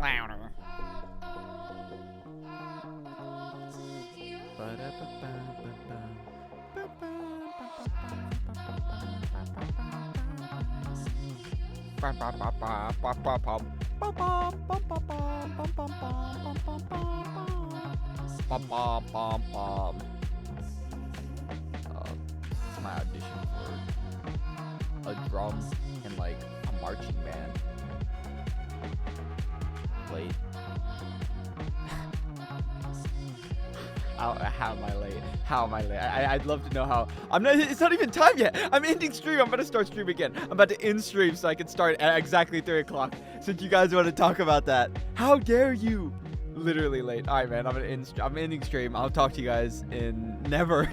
Louder. It's my audition for a drum and like a marching band. Late. How am I late? How am I late? I'd love to know how. I'm not. It's not even time yet. I'm ending stream. I'm gonna start stream again. I'm about to end stream so I can start at exactly 3 o'clock. Since you guys want to talk about that, how dare you? Literally late. All right, man. I'm ending stream. I'll talk to you guys in never.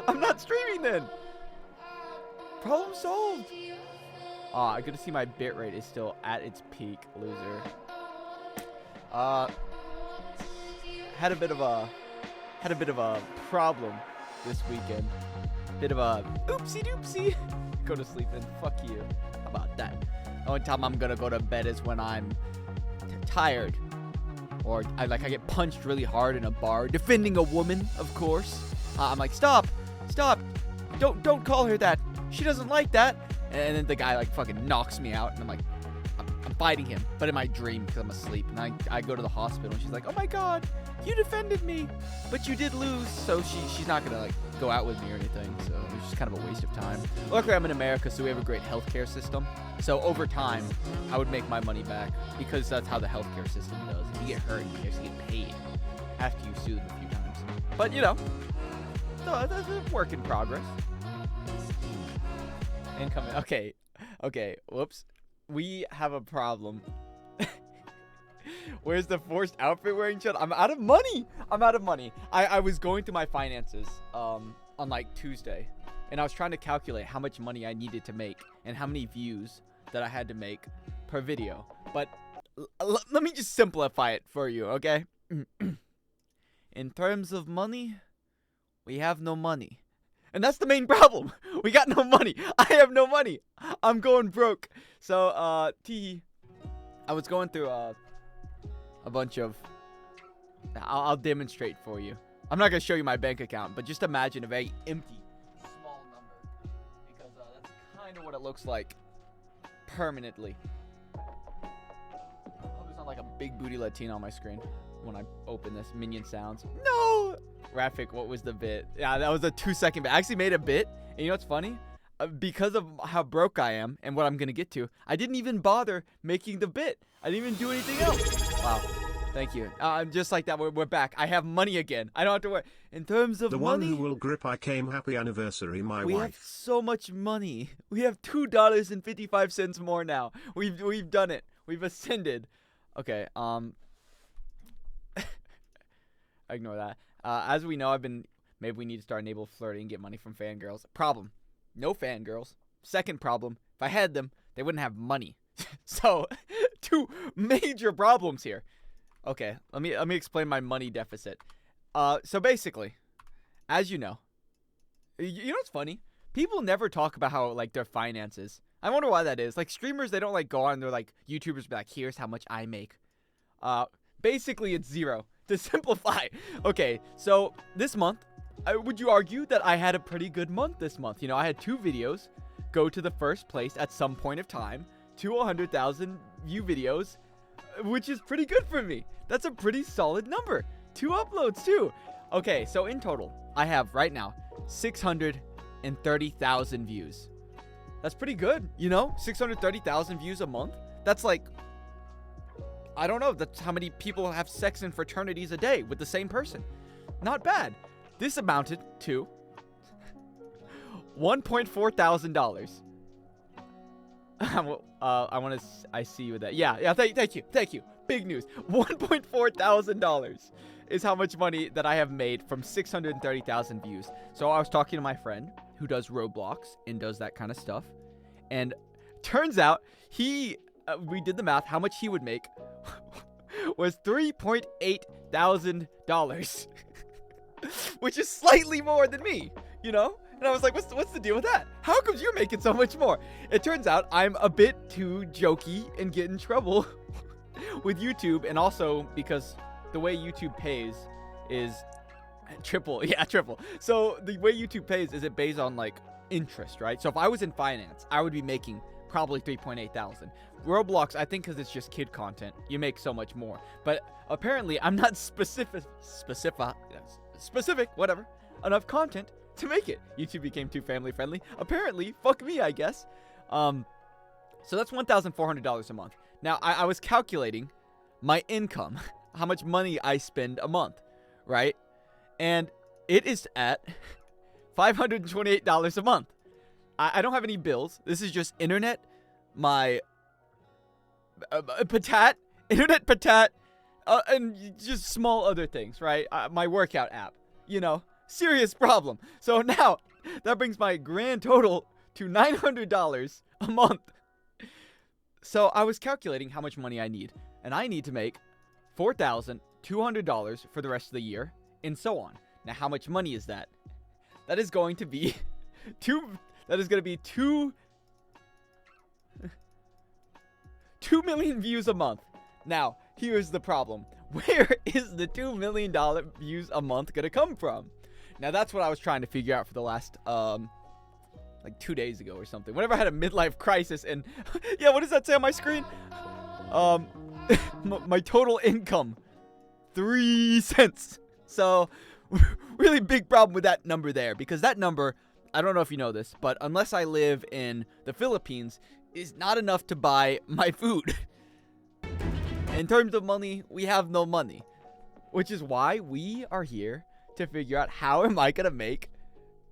I'm not streaming then. Problem solved. I get to see my bitrate is still at its peak. Loser. Had a bit of a problem this weekend. Bit of a oopsie doopsie. Go to sleep and fuck you. How about that? The only time I'm gonna go to bed is when I'm tired, or I get punched really hard in a bar defending a woman, of course. I'm like, stop, don't call her that. She doesn't like that. And then the guy like fucking knocks me out, and I'm like, I'm fighting him, but in my dream because I'm asleep. And I go to the hospital, and she's like, oh my god, you defended me, but you did lose. So she's not gonna like go out with me or anything. So it's just kind of a waste of time. Luckily, I'm in America, so we have a great healthcare system. So over time, I would make my money back because that's how the healthcare system does. If you get hurt, you actually get paid after you sue them a few times. But you know, that's a work in progress. Incoming. Okay. Whoops. We have a problem. Where's the forced outfit wearing shut? I'm out of money. I was going through my finances on like Tuesday, and I was trying to calculate how much money I needed to make and how many views that I had to make per video. But let me just simplify it for you, okay? In terms of money, we have no money. And that's the main problem. We got no money. I have no money. I'm going broke. So, I was going through a bunch of... I'll demonstrate for you. I'm not going to show you my bank account, but just imagine a very empty, small number. Because that's kind of what it looks like permanently. I hope there's not like a big booty Latino on my screen when I open this. Minion sounds. No! Rafik, what was the bit? Yeah, that was a 2-second bit. I actually made a bit, and you know what's funny? Because of how broke I am and what I'm gonna get to, I didn't even bother making the bit. I didn't even do anything else. Wow, thank you. Just like that, we're back. I have money again. I don't have to worry. In terms of the money, one who will grip I came happy anniversary, my we wife. have so much money. We have $2.55 more now. We've done it. We've ascended. Okay. Ignore that. As we know, maybe we need to start enable flirting and get money from fangirls. Problem, no fangirls. Second problem, if I had them, they wouldn't have money. So, 2 major problems here. Okay, let me explain my money deficit. So basically, as you know what's funny? People never talk about how like their finances. I wonder why that is. Like streamers, they don't like go on. They're like YouTubers, be like, here's how much I make. Basically, it's zero. To simplify. Okay, so this month, would you argue that I had a pretty good month this month? You know, I had 2 videos go to the first place at some point of time. 100,000 view videos, which is pretty good for me. That's a pretty solid number. 2 uploads too. Okay, so in total, I have right now 630,000 views. That's pretty good, you know? 630,000 views a month. That's like, I don't know, that's how many people have sex in fraternities a day with the same person. Not bad. This amounted to $1.4 thousand. I see you with that. Yeah, thank you. Big news. $1.4 thousand is how much money that I have made from 630,000 views. So I was talking to my friend who does Roblox and does that kind of stuff. And turns out we did the math, how much he would make was $3.8 thousand, which is slightly more than me, you know? And I was like, what's the deal with that? How come you're making so much more? It turns out I'm a bit too jokey and get in trouble with YouTube, and also because the way YouTube pays is triple. Yeah, triple. So the way YouTube pays is it based on like interest, right? So if I was in finance, I would be making probably 3.8 thousand. Roblox, I think because it's just kid content, you make so much more. But apparently I'm not specific, whatever, enough content to make it. YouTube became too family friendly. Apparently, fuck me, I guess. So that's $1,400 a month. Now, I was calculating my income, how much money I spend a month, right? And it is at $528 a month. I don't have any bills. This is just internet, my internet patat, and just small other things, right? My workout app, you know, serious problem. So now that brings my grand total to $900 a month. So I was calculating how much money I need, and I need to make $4,200 for the rest of the year, and so on. Now, how much money is that? That is going to be two million views a month. Now, here's the problem. Where is the $2 million views a month gonna come from? Now, that's what I was trying to figure out for the last, like 2 days ago or something. Whenever I had a midlife crisis and, yeah, what does that say on my screen? My total income, 3 cents. So, really big problem with that number there, because that number, I don't know if you know this, but unless I live in the Philippines, is not enough to buy my food. In terms of money, we have no money, which is why we are here to figure out how am I gonna make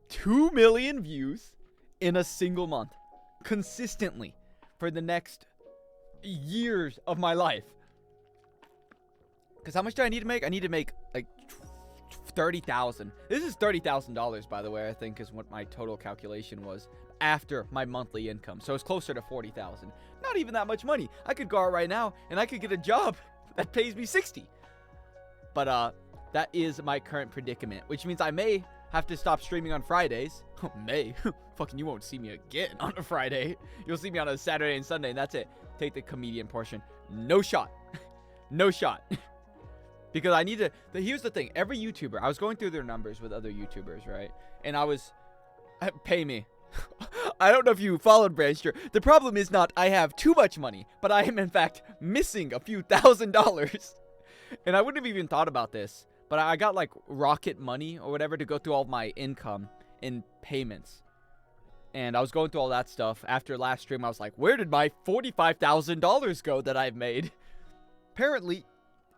2 million views in a single month consistently for the next years of my life. Because how much do I need to make? I need to make like 30,000. This is $30,000, by the way, I think is what my total calculation was after my monthly income. So it's closer to 40,000. Not even that much money. I could go out right now and I could get a job that pays me 60. But that is my current predicament, which means I may have to stop streaming on Fridays. May. Fucking you won't see me again on a Friday. You'll see me on a Saturday and Sunday, and that's it. Take the comedian portion. No shot. No shot. Because I need to... Here's the thing. Every YouTuber... I was going through their numbers with other YouTubers, right? And I was... Pay me. I don't know if you followed Branster. The problem is not I have too much money, but I am, in fact, missing a few $1,000s. And I wouldn't have even thought about this, but I got, like, Rocket Money or whatever to go through all my income in payments. And I was going through all that stuff. After last stream, I was like, where did my $45,000 go that I've made? Apparently...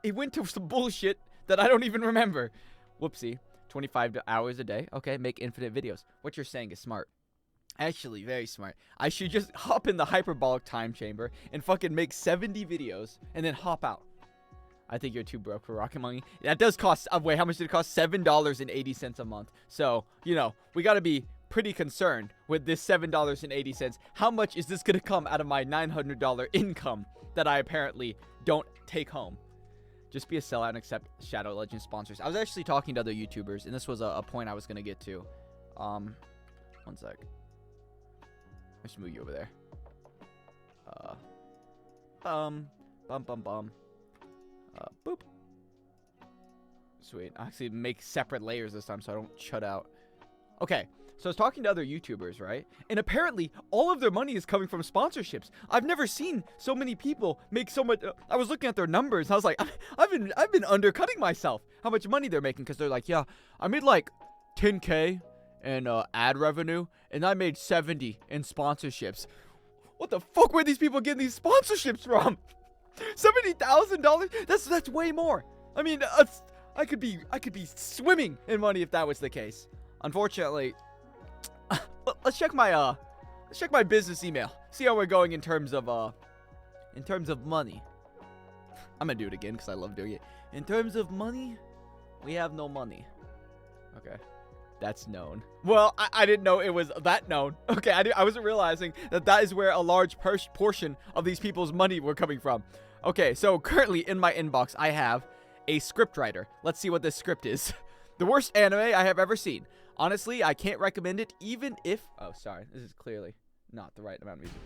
it went to some bullshit that I don't even remember. Whoopsie. 25 hours a day. Okay, make infinite videos. What you're saying is smart. Actually, very smart. I should just hop in the hyperbolic time chamber and fucking make 70 videos and then hop out. I think you're too broke for Rocket Money. That does cost... wait, how much did it cost? $7.80 a month. So, you know, we got to be pretty concerned with this $7.80. How much is this going to come out of my $900 income that I apparently don't take home? Just be a sellout and accept Shadow Legends sponsors. I was actually talking to other YouTubers, and this was a point I was going to get to. One sec. Let's move you over there. Boop. Sweet. I actually make separate layers this time so I don't shut out. Okay. So I was talking to other YouTubers, right? And apparently, all of their money is coming from sponsorships. I've never seen so many people make so much. I was looking at their numbers, and I was like, I've been undercutting myself. How much money they're making? Because they're like, yeah, I made like 10K in ad revenue, and I made 70 in sponsorships. What the fuck were these people getting these sponsorships from? $70,000? That's way more. I mean, I could be swimming in money if that was the case. Unfortunately. Let's check my business email. See how we're going in terms of money. I'm gonna do it again because I love doing it. In terms of money, we have no money. Okay, that's known. Well, I didn't know it was that known. Okay, I wasn't realizing that is where a large portion of these people's money were coming from. Okay, so currently in my inbox, I have a script writer. Let's see what this script is. The worst anime I have ever seen. Honestly, I can't recommend it even if... oh, sorry. This is clearly not the right amount of music.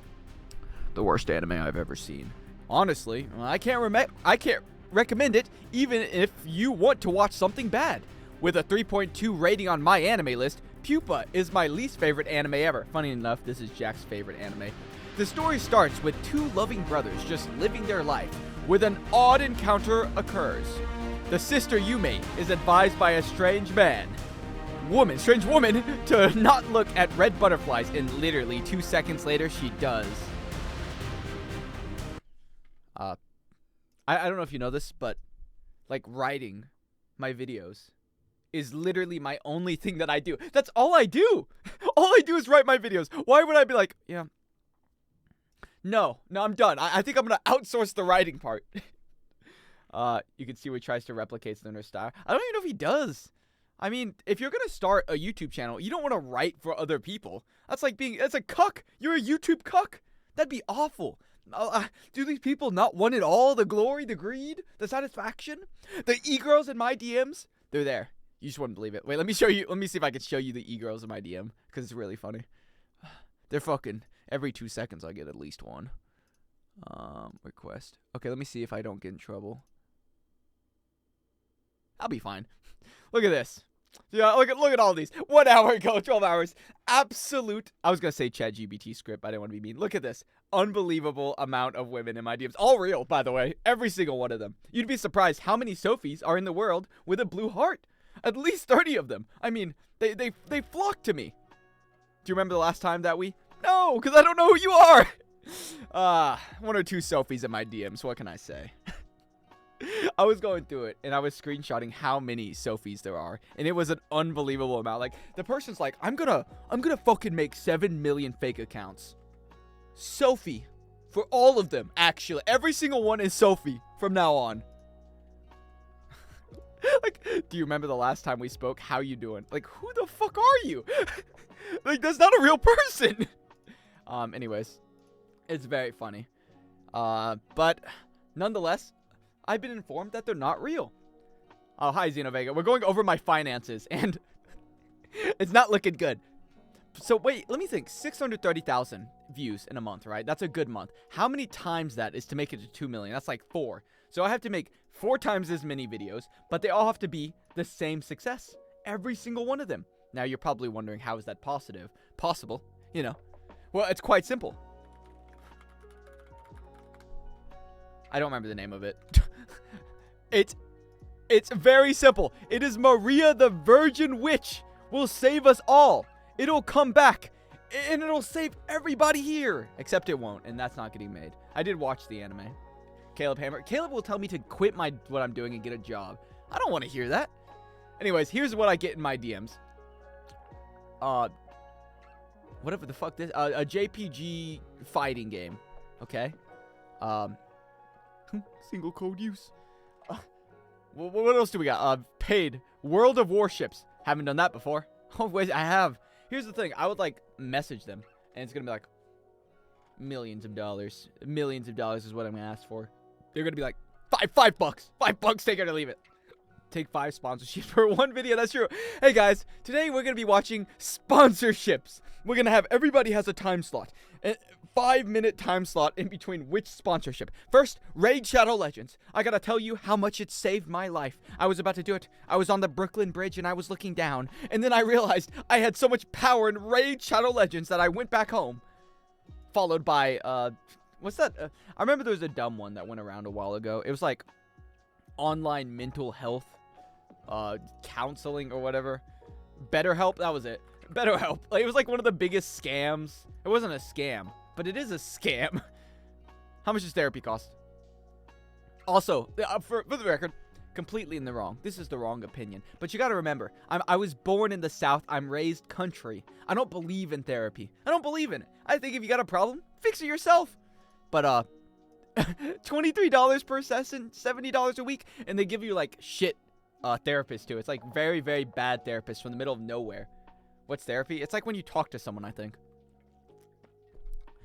The worst anime I've ever seen. Honestly, I can't recommend it even if you want to watch something bad. With a 3.2 rating on my anime list, Pupa is my least favorite anime ever. Funny enough, this is Jack's favorite anime. The story starts with two loving brothers just living their life, when an odd encounter occurs. The sister Yume is advised by a strange woman, to not look at red butterflies, and literally 2 seconds later, she does. I don't know if you know this, but like writing my videos is literally my only thing that I do. That's all I do. All I do is write my videos. Why would I be like, yeah. No, I'm done. I think I'm going to outsource the writing part. You can see where he tries to replicate Slender style. I don't even know if he does. I mean, if you're going to start a YouTube channel, you don't want to write for other people. That's a cuck. You're a YouTube cuck. That'd be awful. Do these people not want it all? The glory, the greed, the satisfaction? The e-girls in my DMs? They're there. You just wouldn't believe it. Wait, let me show you. Let me see if I can show you the e-girls in my DM, because it's really funny. They're fucking every 2 seconds I get at least one. Request. Okay, let me see if I don't get in trouble. I'll be fine. Look at this. Yeah, look at all these. 1 hour ago, 12 hours. Absolute. I was gonna say ChatGPT script. I didn't want to be mean. Look at this. Unbelievable amount of women in my DMs. All real, by the way. Every single one of them. You'd be surprised how many Sophies are in the world with a blue heart. At least 30 of them. I mean, they flock to me. Do you remember the last time that we? No, because I don't know who you are. 1 or 2 Sophies in my DMs. What can I say? I was going through it, and I was screenshotting how many Sophies there are, and it was an unbelievable amount. Like, the person's like, I'm gonna fucking make 7 million fake accounts. Sophie. For all of them, actually. Every single one is Sophie from now on. Like, do you remember the last time we spoke? How you doing? Like, who the fuck are you? Like, that's not a real person. Anyways, it's very funny. But nonetheless, I've been informed that they're not real. Oh, hi, Xenovega. We're going over my finances, and it's not looking good. So, wait, let me think. 630,000 views in a month, right? That's a good month. How many times that is to make it to 2 million? That's like 4. So I have to make 4 times as many videos, but they all have to be the same success. Every single one of them. Now, you're probably wondering, how is that possible? You know. Well, it's quite simple. I don't remember the name of it. It's very simple. It is Maria the Virgin Witch will save us all. It'll come back, and it'll save everybody here. Except it won't, and that's not getting made. I did watch the anime. Caleb Hammer. Caleb will tell me to quit what I'm doing and get a job. I don't want to hear that. Anyways, here's what I get in my DMs. Whatever the fuck this, a JPG fighting game. Okay. Single code use. What else do we got? Paid. World of Warships. Haven't done that before. Oh, wait, I have. Here's the thing. I would, like, message them, and it's gonna be like, millions of dollars. Millions of dollars is what I'm gonna ask for. They're gonna be like, $5, $5, take it or leave it. Take 5 sponsorships for 1 video. That's true. Hey, guys, today we're gonna be watching sponsorships. We're gonna have, everybody has a time slot. A 5-minute time slot in between which sponsorship. First, Raid Shadow Legends. I gotta tell you how much it saved my life. I was about to do it. I was on the Brooklyn Bridge and I was looking down. And then I realized I had so much power in Raid Shadow Legends that I went back home. Followed by, what's that? I remember there was a dumb one that went around a while ago. It was like online mental health counseling or whatever. BetterHelp, that was it. BetterHelp. Like, it was like one of the biggest scams. It wasn't a scam, but it is a scam. How much does therapy cost? Also, for the record, completely in the wrong. This is the wrong opinion. But you gotta remember, I was born in the South. I'm raised country. I don't believe in therapy. I don't believe in it. I think if you got a problem, fix it yourself. But, $23 per session, $70 a week, and they give you, like, shit therapists, too. It's, like, very, very bad therapists from the middle of nowhere. What's therapy? It's like when you talk to someone, I think.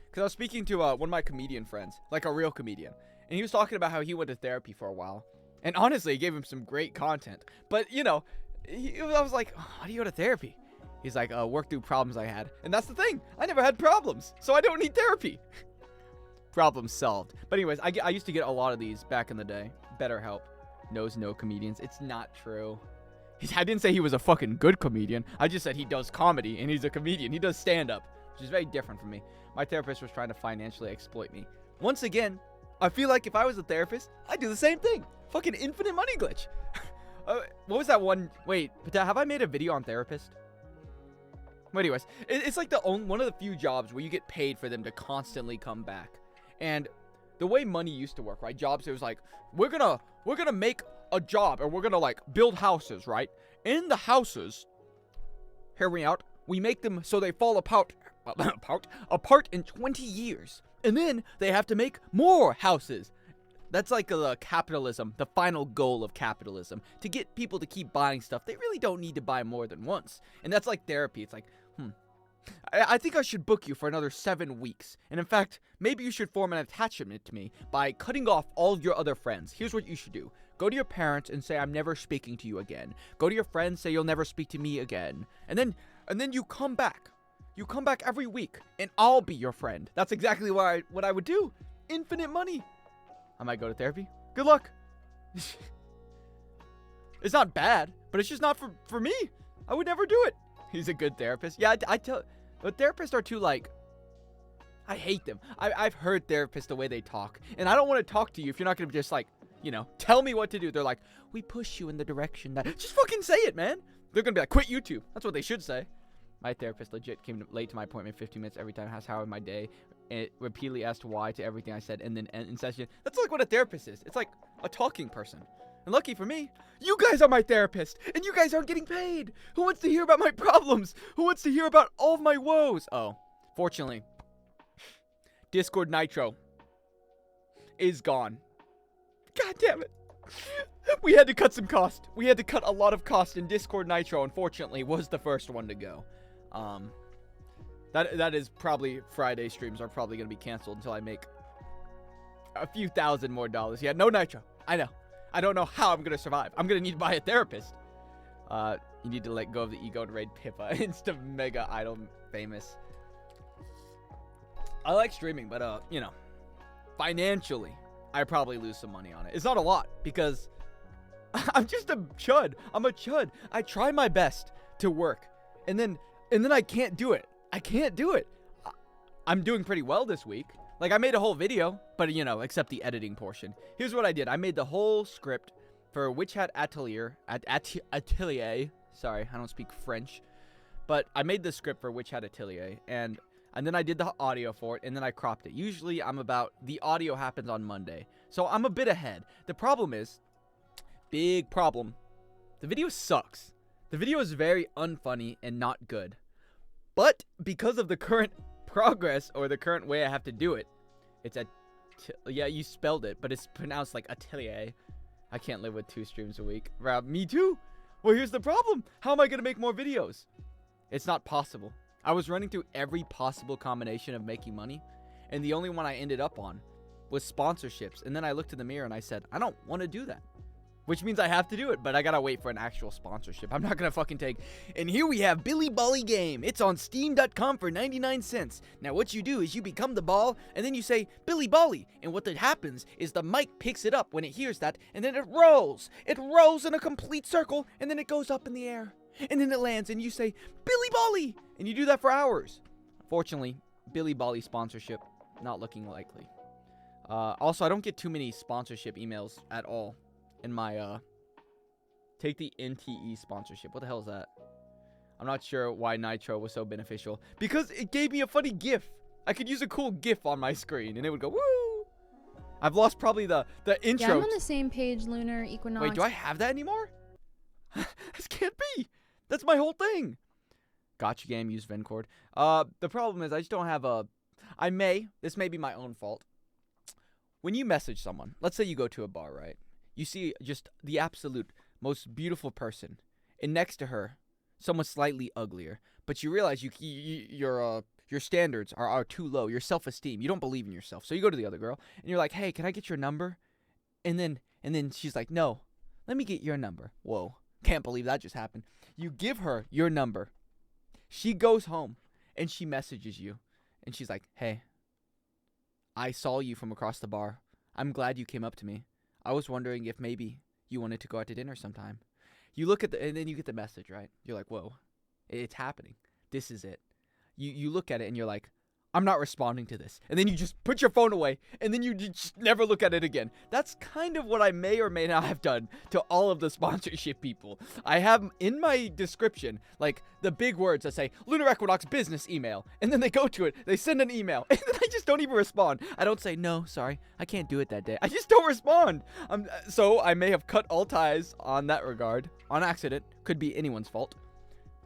Because I was speaking to one of my comedian friends, like a real comedian, and he was talking about how he went to therapy for a while. And honestly, it gave him some great content. But, you know, I was like, oh, how do you go to therapy? He's like, work through problems I had. And that's the thing. I never had problems, so I don't need therapy. Problem solved. But anyways, I used to get a lot of these back in the day. BetterHelp knows no comedians. It's not true. I didn't say he was a fucking good comedian. I just said he does comedy and he's a comedian. He does stand-up, which is very different from me. My therapist was trying to financially exploit me. Once again, I feel like if I was a therapist, I'd do the same thing. Fucking infinite money glitch. What was that one? Wait, have I made a video on therapist? Well, anyways, it's like one of the few jobs where you get paid for them to constantly come back. And the way money used to work, right? Jobs, it was like, we're gonna make a job and we're gonna like build houses, right? In the houses, hear me out, we make them so they fall apart in 20 years. And then they have to make more houses. That's like capitalism, the final goal of capitalism. To get people to keep buying stuff, they really don't need to buy more than once. And that's like therapy. It's like, I think I should book you for another 7 weeks. And in fact, maybe you should form an attachment to me by cutting off all of your other friends. Here's what you should do. Go to your parents and say, I'm never speaking to you again. Go to your friends, say you'll never speak to me again. And then you come back. You come back every week, and I'll be your friend. That's exactly what I would do. Infinite money. I might go to therapy. Good luck. It's not bad, but it's just not for me. I would never do it. He's a good therapist. Yeah, I tell... But therapists are too, like... I hate them. I've heard therapists the way they talk. And I don't want to talk to you if you're not going to just, like, you know, tell me what to do. They're like, we push you in the direction that... Just fucking say it, man. They're going to be like, quit YouTube. That's what they should say. My therapist legit came late to my appointment 15 minutes every time. Asked how in my day. And it repeatedly asked why to everything I said. And then in session. That's like what a therapist is. It's like a talking person. And lucky for me, you guys are my therapist. And you guys aren't getting paid. Who wants to hear about my problems? Who wants to hear about all of my woes? Oh, fortunately, Discord Nitro is gone. God damn it. We had to cut some cost. We had to cut a lot of cost. And Discord Nitro, unfortunately, was the first one to go. That is probably Friday streams are probably going to be canceled until I make a few thousand more dollars. Yeah, no Nitro. I know. I don't know how I'm going to survive. I'm going to need to buy a therapist. You need to let go of the ego and raid Pippa. Insta mega idol famous. I like streaming, but, you know, financially, I probably lose some money on it. It's not a lot because I'm just a chud. I'm a chud. I try my best to work and then I can't do it. I can't do it. I'm doing pretty well this week. Like, I made a whole video, but, you know, except the editing portion. Here's what I did. I made the whole script for Witch Hat Atelier. Atelier. Sorry, I don't speak French. But I made the script for Witch Hat Atelier, and then I did the audio for it, and then I cropped it. Usually, the audio happens on Monday. So I'm a bit ahead. The problem is, big problem, the video sucks. The video is very unfunny and not good. But because of the current progress or the current way I have to do it, it's yeah, you spelled it, but it's pronounced like Atelier. I can't live with 2 streams a week. Me too. Well, here's the problem. How am I going to make more videos? It's not possible. I was running through every possible combination of making money, and the only one I ended up on was sponsorships. And then I looked in the mirror and I said, I don't want to do that. Which means I have to do it, but I gotta wait for an actual sponsorship. I'm not gonna fucking take... And here we have Billy Bally Game. It's on Steam.com for 99 cents. Now what you do is you become the ball, and then you say, Billy Bally. And what that happens is the mic picks it up when it hears that, and then it rolls. It rolls in a complete circle, and then it goes up in the air. And then it lands, and you say, Billy Bally. And you do that for hours. Unfortunately, Billy Bally sponsorship, not looking likely. Also, I don't get too many sponsorship emails at all. In my, take the NTE sponsorship. What the hell is that? I'm not sure why Nitro was so beneficial. Because it gave me a funny GIF. I could use a cool GIF on my screen, and it would go, woo! I've lost probably the intro. Yeah, I'm on the same page, Lunar Equinox. Wait, do I have that anymore? This can't be. That's my whole thing. Gotcha game, use Vencord. The problem is I just don't have a... This may be my own fault. When you message someone, let's say you go to a bar, right? You see just the absolute most beautiful person, and next to her, someone slightly uglier. But you realize your standards are too low. Your self-esteem, you don't believe in yourself. So you go to the other girl, and you're like, "Hey, can I get your number?" And then she's like, "No, let me get your number." Whoa, can't believe that just happened. You give her your number. She goes home, and she messages you, and she's like, "Hey, I saw you from across the bar. I'm glad you came up to me. I was wondering if maybe you wanted to go out to dinner sometime. You look at and then you get the message, right? You're like, whoa, it's happening. This is it. You look at it and you're like, I'm not responding to this. And then you just put your phone away and then you just never look at it again. That's kind of what I may or may not have done to all of the sponsorship people. I have in my description, like the big words that say Lunar Equinox business email. And then they go to it, they send an email, and then I just don't even respond. I don't say, no, sorry, I can't do it that day. I just don't respond. So I may have cut all ties on that regard on accident. Could be anyone's fault.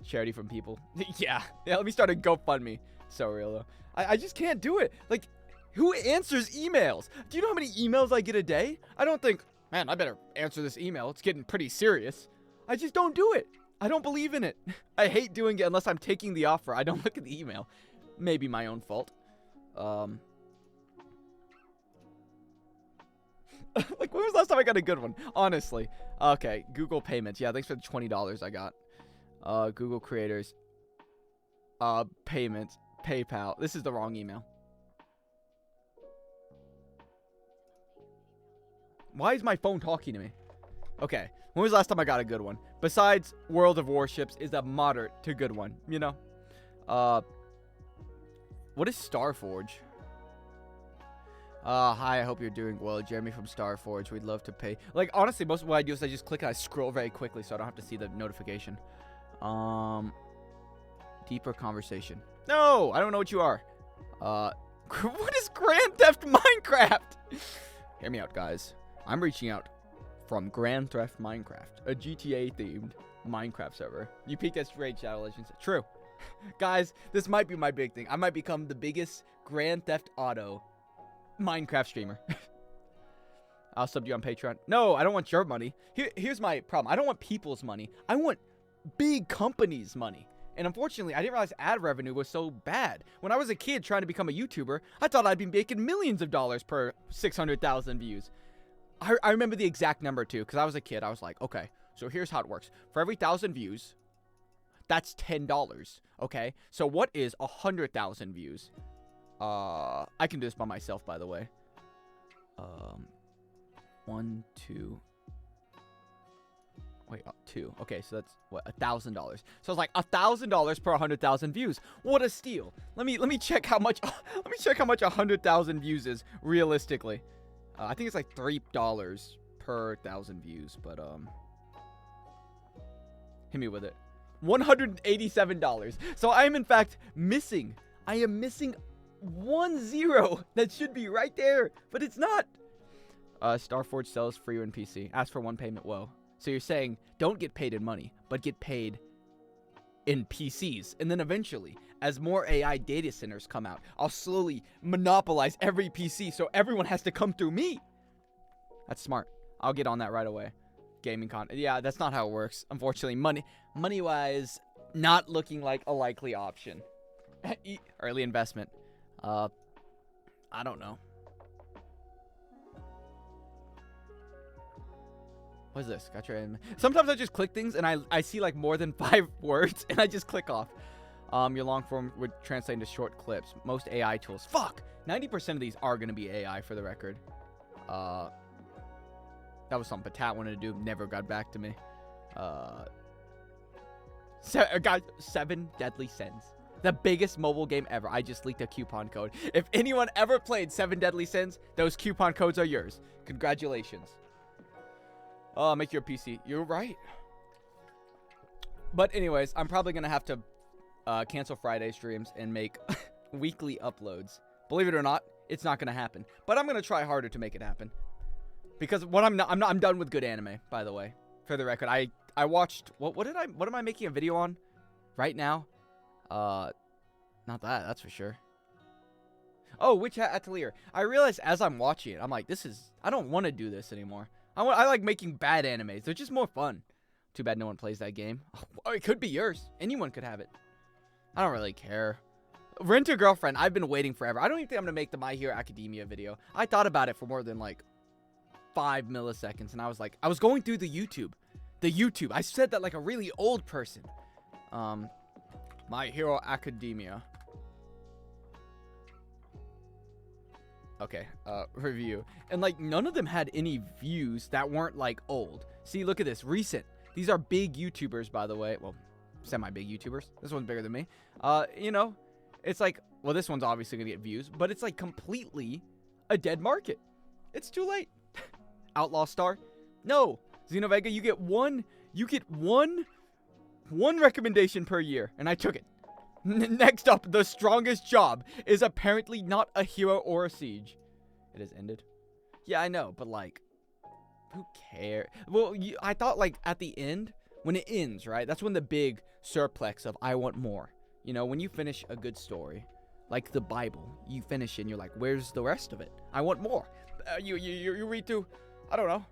Charity from people. yeah, let me start a GoFundMe. So real though. I just can't do it. Like, who answers emails? Do you know how many emails I get a day? I don't think, man, I better answer this email. It's getting pretty serious. I just don't do it. I don't believe in it. I hate doing it unless I'm taking the offer. I don't look at the email. Maybe my own fault. Like, when was the last time I got a good one? Honestly. Okay, Google Payments. Yeah, thanks for the $20 I got. Google Creators. Payments. PayPal. This is the wrong email. Why is my phone talking to me? Okay. When was the last time I got a good one? Besides World of Warships is a moderate to good one, you know? What is Starforge? Hi, I hope you're doing well. Jeremy from Starforge. We'd love to pay. Like, honestly, most of what I do is I just click and I scroll very quickly so I don't have to see the notification. Deeper conversation. No, I don't know what you are. What is Grand Theft Minecraft? Hear me out, guys. I'm reaching out from Grand Theft Minecraft, a GTA-themed Minecraft server. You peeked at Raid Shadow Legends. True. Guys, this might be my big thing. I might become the biggest Grand Theft Auto Minecraft streamer. I'll sub you on Patreon. No, I don't want your money. Here's my problem. I don't want people's money. I want big companies' money. And unfortunately, I didn't realize ad revenue was so bad. When I was a kid trying to become a YouTuber, I thought I'd be making millions of dollars per 600,000 views. I remember the exact number too, because I was a kid. I was like, okay, so here's how it works. For every 1,000 views, that's $10. Okay, so what is 100,000 views? I can do this by myself, by the way. 1, 2. Wait, 2. Okay, so that's what, $1,000. So it's like $1,000 per 100,000 views. What a steal! Let me check how much. Let me check how much 100,000 views is realistically. I think it's like $3 per 1,000 views, but hit me with it. $187. So I am in fact missing. I am missing 1 0 that should be right there, but it's not. Starforge sells free in PC. Ask for one payment. Whoa. So you're saying don't get paid in money, but get paid in PCs. And then eventually, as more AI data centers come out, I'll slowly monopolize every PC so everyone has to come through me. That's smart. I'll get on that right away. Gaming content. Yeah, that's not how it works. Unfortunately, money-wise, not looking like a likely option. Early investment. I don't know. What is this? Got your. Sometimes I just click things and I see like more than 5 words and I just click off. Your long form would translate into short clips. Most AI tools. Fuck! 90% of these are going to be AI for the record. That was something Patat wanted to do. Never got back to me. Guys, 7 Deadly Sins. The biggest mobile game ever. I just leaked a coupon code. If anyone ever played 7 Deadly Sins, those coupon codes are yours. Congratulations. Make your PC. You're right. But anyways, I'm probably going to have to cancel Friday streams and make weekly uploads. Believe it or not, it's not going to happen. But I'm going to try harder to make it happen. Because what I'm done with good anime, by the way. For the record, I watched what am I making a video on right now? Not that's for sure. Oh, Witch Hat Atelier. I realized as I'm watching it, I'm like, I don't want to do this anymore. I like making bad animes. They're just more fun. Too bad no one plays that game. Oh, it could be yours. Anyone could have it. I don't really care. Rent a Girlfriend. I've been waiting forever. I don't even think I'm going to make the My Hero Academia video. I thought about it for more than like 5 milliseconds. And I was like, I was going through the YouTube. I said that like a really old person. My Hero Academia. Okay, review. And like none of them had any views that weren't like old. See, look at this, recent. These are big YouTubers, by the way. Well, semi-big YouTubers. This one's bigger than me. You know, it's like, well, this one's obviously gonna get views, but it's like completely a dead market. It's too late. Outlaw Star? No. Xenovega, you get one recommendation per year, and I took it. Next up, the strongest job is apparently not a hero or a siege. It has ended. Yeah, I know, but like, who cares? Well, I thought like at the end, when it ends, right? That's when the big surplex of I want more. You know, when you finish a good story, like the Bible, you finish it and you're like, where's the rest of it? I want more. You read through, I don't know.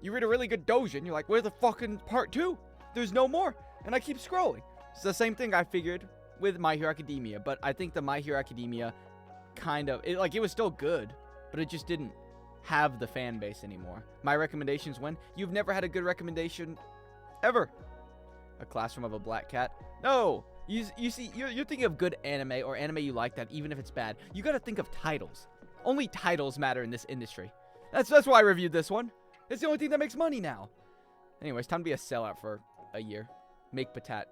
You read a really good doujin, you're like, where's the fucking part 2? There's no more. And I keep scrolling. It's the same thing I figured with My Hero Academia, but I think the My Hero Academia kind of, it was still good, but it just didn't have the fan base anymore. My recommendations when you've never had a good recommendation ever. A Classroom of a Black Cat. No, you see, you're thinking of good anime or anime you like that even if it's bad. You got to think of titles. Only titles matter in this industry. That's why I reviewed this one. It's the only thing that makes money now. Anyways, time to be a sellout for a year. Make Patat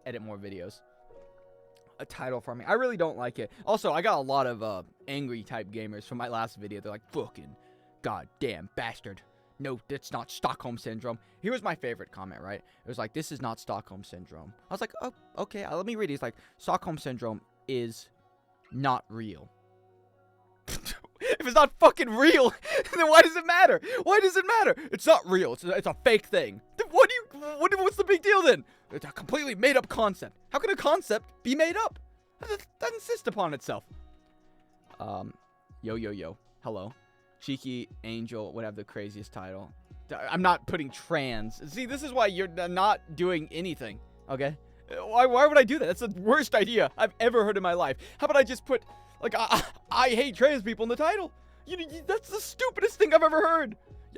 edit more videos. A title for me. I really don't like it. Also, I got a lot of angry type gamers from my last video. They're like, fucking goddamn bastard. No, that's not Stockholm Syndrome. Here was my favorite comment, right? It was like, this is not Stockholm Syndrome. I was like, oh, okay, let me read it. It's like, Stockholm Syndrome is not real. If it's not fucking real, then why does it matter? Why does it matter? It's not real. It's a fake thing. Then what's the big deal then? It's a completely made up concept. How can a concept be made up? That insists upon itself. Yo. Hello. Cheeky Angel would have the craziest title. I'm not putting trans. See, this is why you're not doing anything. Okay? Why would I do that? That's the worst idea I've ever heard in my life. How about I just put, like, I hate trans people in the title? That's the stupidest thing I've ever heard.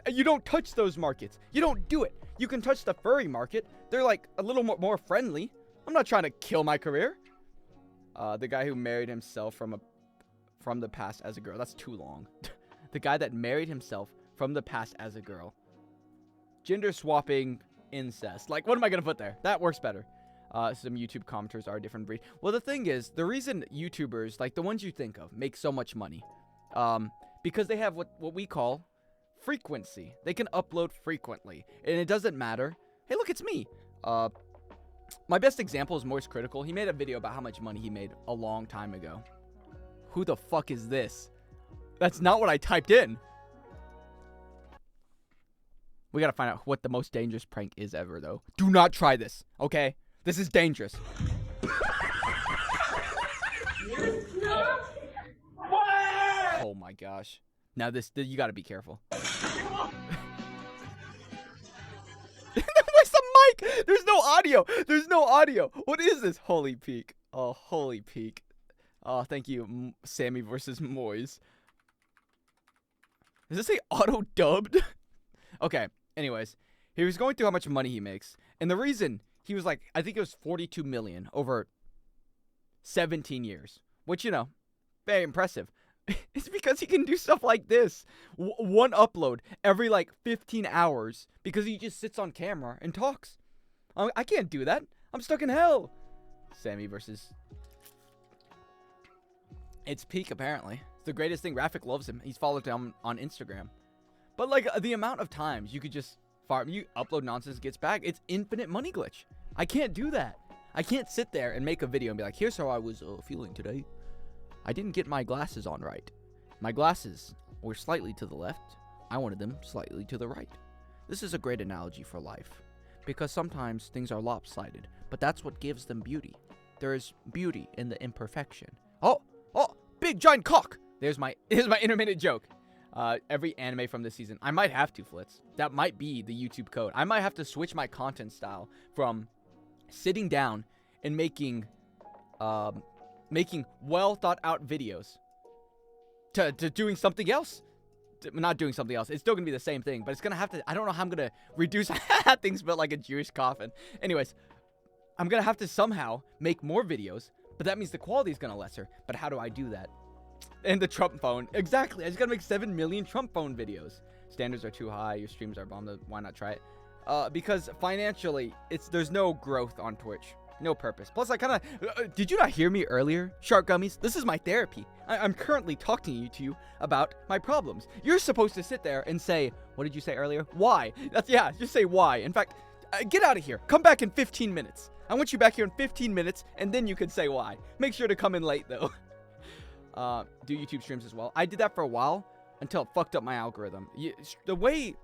You don't touch those markets. You don't do it. You can touch the furry market. They're, like, a little more friendly. I'm not trying to kill my career. The guy who married himself from the past as a girl. That's too long. The guy that married himself from the past as a girl. Gender swapping incest. Like, what am I going to put there? That works better. Some YouTube commenters are a different breed. Well, the thing is, the reason YouTubers, like the ones you think of, make so much money, because they have what we call frequency. They can upload frequently, and it doesn't matter. Hey, look, it's me. My best example is Moist Critical. He made a video about how much money he made a long time ago. Who the fuck is this? That's not what I typed in. We gotta find out what the most dangerous prank is ever, though. Do not try this, okay? This is dangerous. Oh my gosh. Now you gotta be careful. Where's the mic? There's no audio. There's no audio. What is this? Holy peak. Oh, holy peak. Oh, thank you, Sammy versus Moise. Does this say auto-dubbed? Okay, anyways. He was going through how much money he makes. And the reason he was like, I think it was 42 million over 17 years. Which, you know, very impressive. It's because he can do stuff like this. One upload every like 15 hours because he just sits on camera and talks. I can't do that. I'm stuck in hell. Sammy versus... It's peak, apparently. It's the greatest thing. Rafik loves him. He's followed him on Instagram. But, like, the amount of times you could just farm, you upload nonsense, gets back, it's infinite money glitch. I can't do that. I can't sit there and make a video and be like, here's how I was feeling today. I didn't get my glasses on right. My glasses were slightly to the left. I wanted them slightly to the right. This is a great analogy for life. Because sometimes things are lopsided, but that's what gives them beauty. There is beauty in the imperfection. Oh, big giant cock. Here's my intermittent joke. Every anime from this season. I might have to, Flitz. That might be the YouTube code. I might have to switch my content style from sitting down and making well thought out videos to doing something else. Not doing something else. It's still gonna be the same thing, but it's gonna have to. I don't know how I'm gonna reduce things built like a Jewish coffin. Anyways, I'm gonna have to somehow make more videos, but that means the quality is gonna lesser. But how do I do that? And the Trump phone. Exactly. I just gotta make 7 million Trump phone videos. Standards are too high. Your streams are bomb. Why not try it? Because financially, there's no growth on Twitch. No purpose. Plus, I kind of... did you not hear me earlier? Shark Gummies, this is my therapy. I'm currently talking to you about my problems. You're supposed to sit there and say, what did you say earlier? Why? Yeah, just say why. In fact, get out of here. Come back in 15 minutes. I want you back here in 15 minutes, and then you can say why. Make sure to come in late, though. Do YouTube streams as well. I did that for a while until it fucked up my algorithm. The way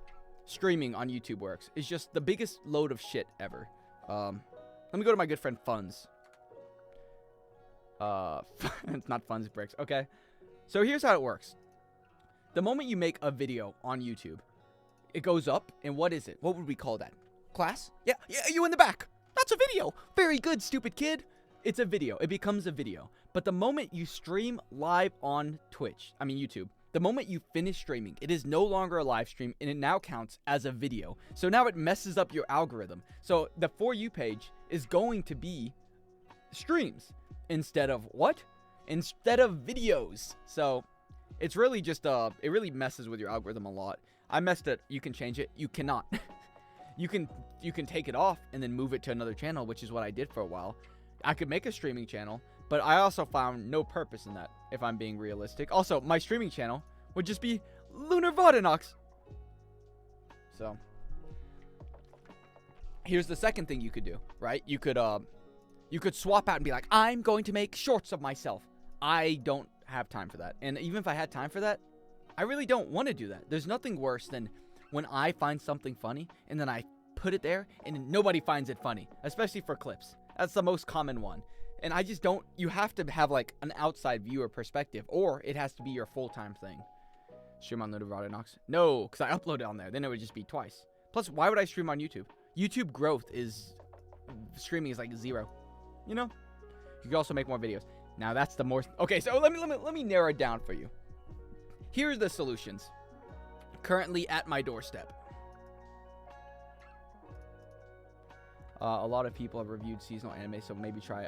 streaming on YouTube works is just the biggest load of shit ever. Let me go to my good friend Funds. It's not Funds Bricks. Okay. So here's how it works. The moment you make a video on YouTube, it goes up, and what is it? What would we call that? Class? Yeah, you in the back. That's a video. Very good, stupid kid. It's a video. It becomes a video. But the moment you stream live on YouTube, the moment you finish streaming, it is no longer a live stream, and it now counts as a video. So now it messes up your algorithm. So the For You page is going to be streams instead of what? Instead of videos. So it's really just, it really messes with your algorithm a lot. I messed it. You can change it. You cannot. You can take it off and then move it to another channel, which is what I did for a while. I could make a streaming channel, but I also found no purpose in that, if I'm being realistic. Also, my streaming channel would just be Lunar Vodanox. So, here's the second thing you could do, right? You could swap out and be like, I'm going to make shorts of myself. I don't have time for that. And even if I had time for that, I really don't want to do that. There's nothing worse than when I find something funny and then I put it there and nobody finds it funny, especially for clips. That's the most common one. And I just don't, you have to have like an outside viewer perspective, or it has to be your full-time thing. Stream on Lunar Vodanox? No, because I upload it on there. Then it would just be twice. Plus, why would I stream on YouTube? YouTube growth streaming is like 0. You know? You can also make more videos. Now that's the more, okay, so let me narrow it down for you. Here's the solutions. Currently at my doorstep. A lot of people have reviewed seasonal anime, so maybe try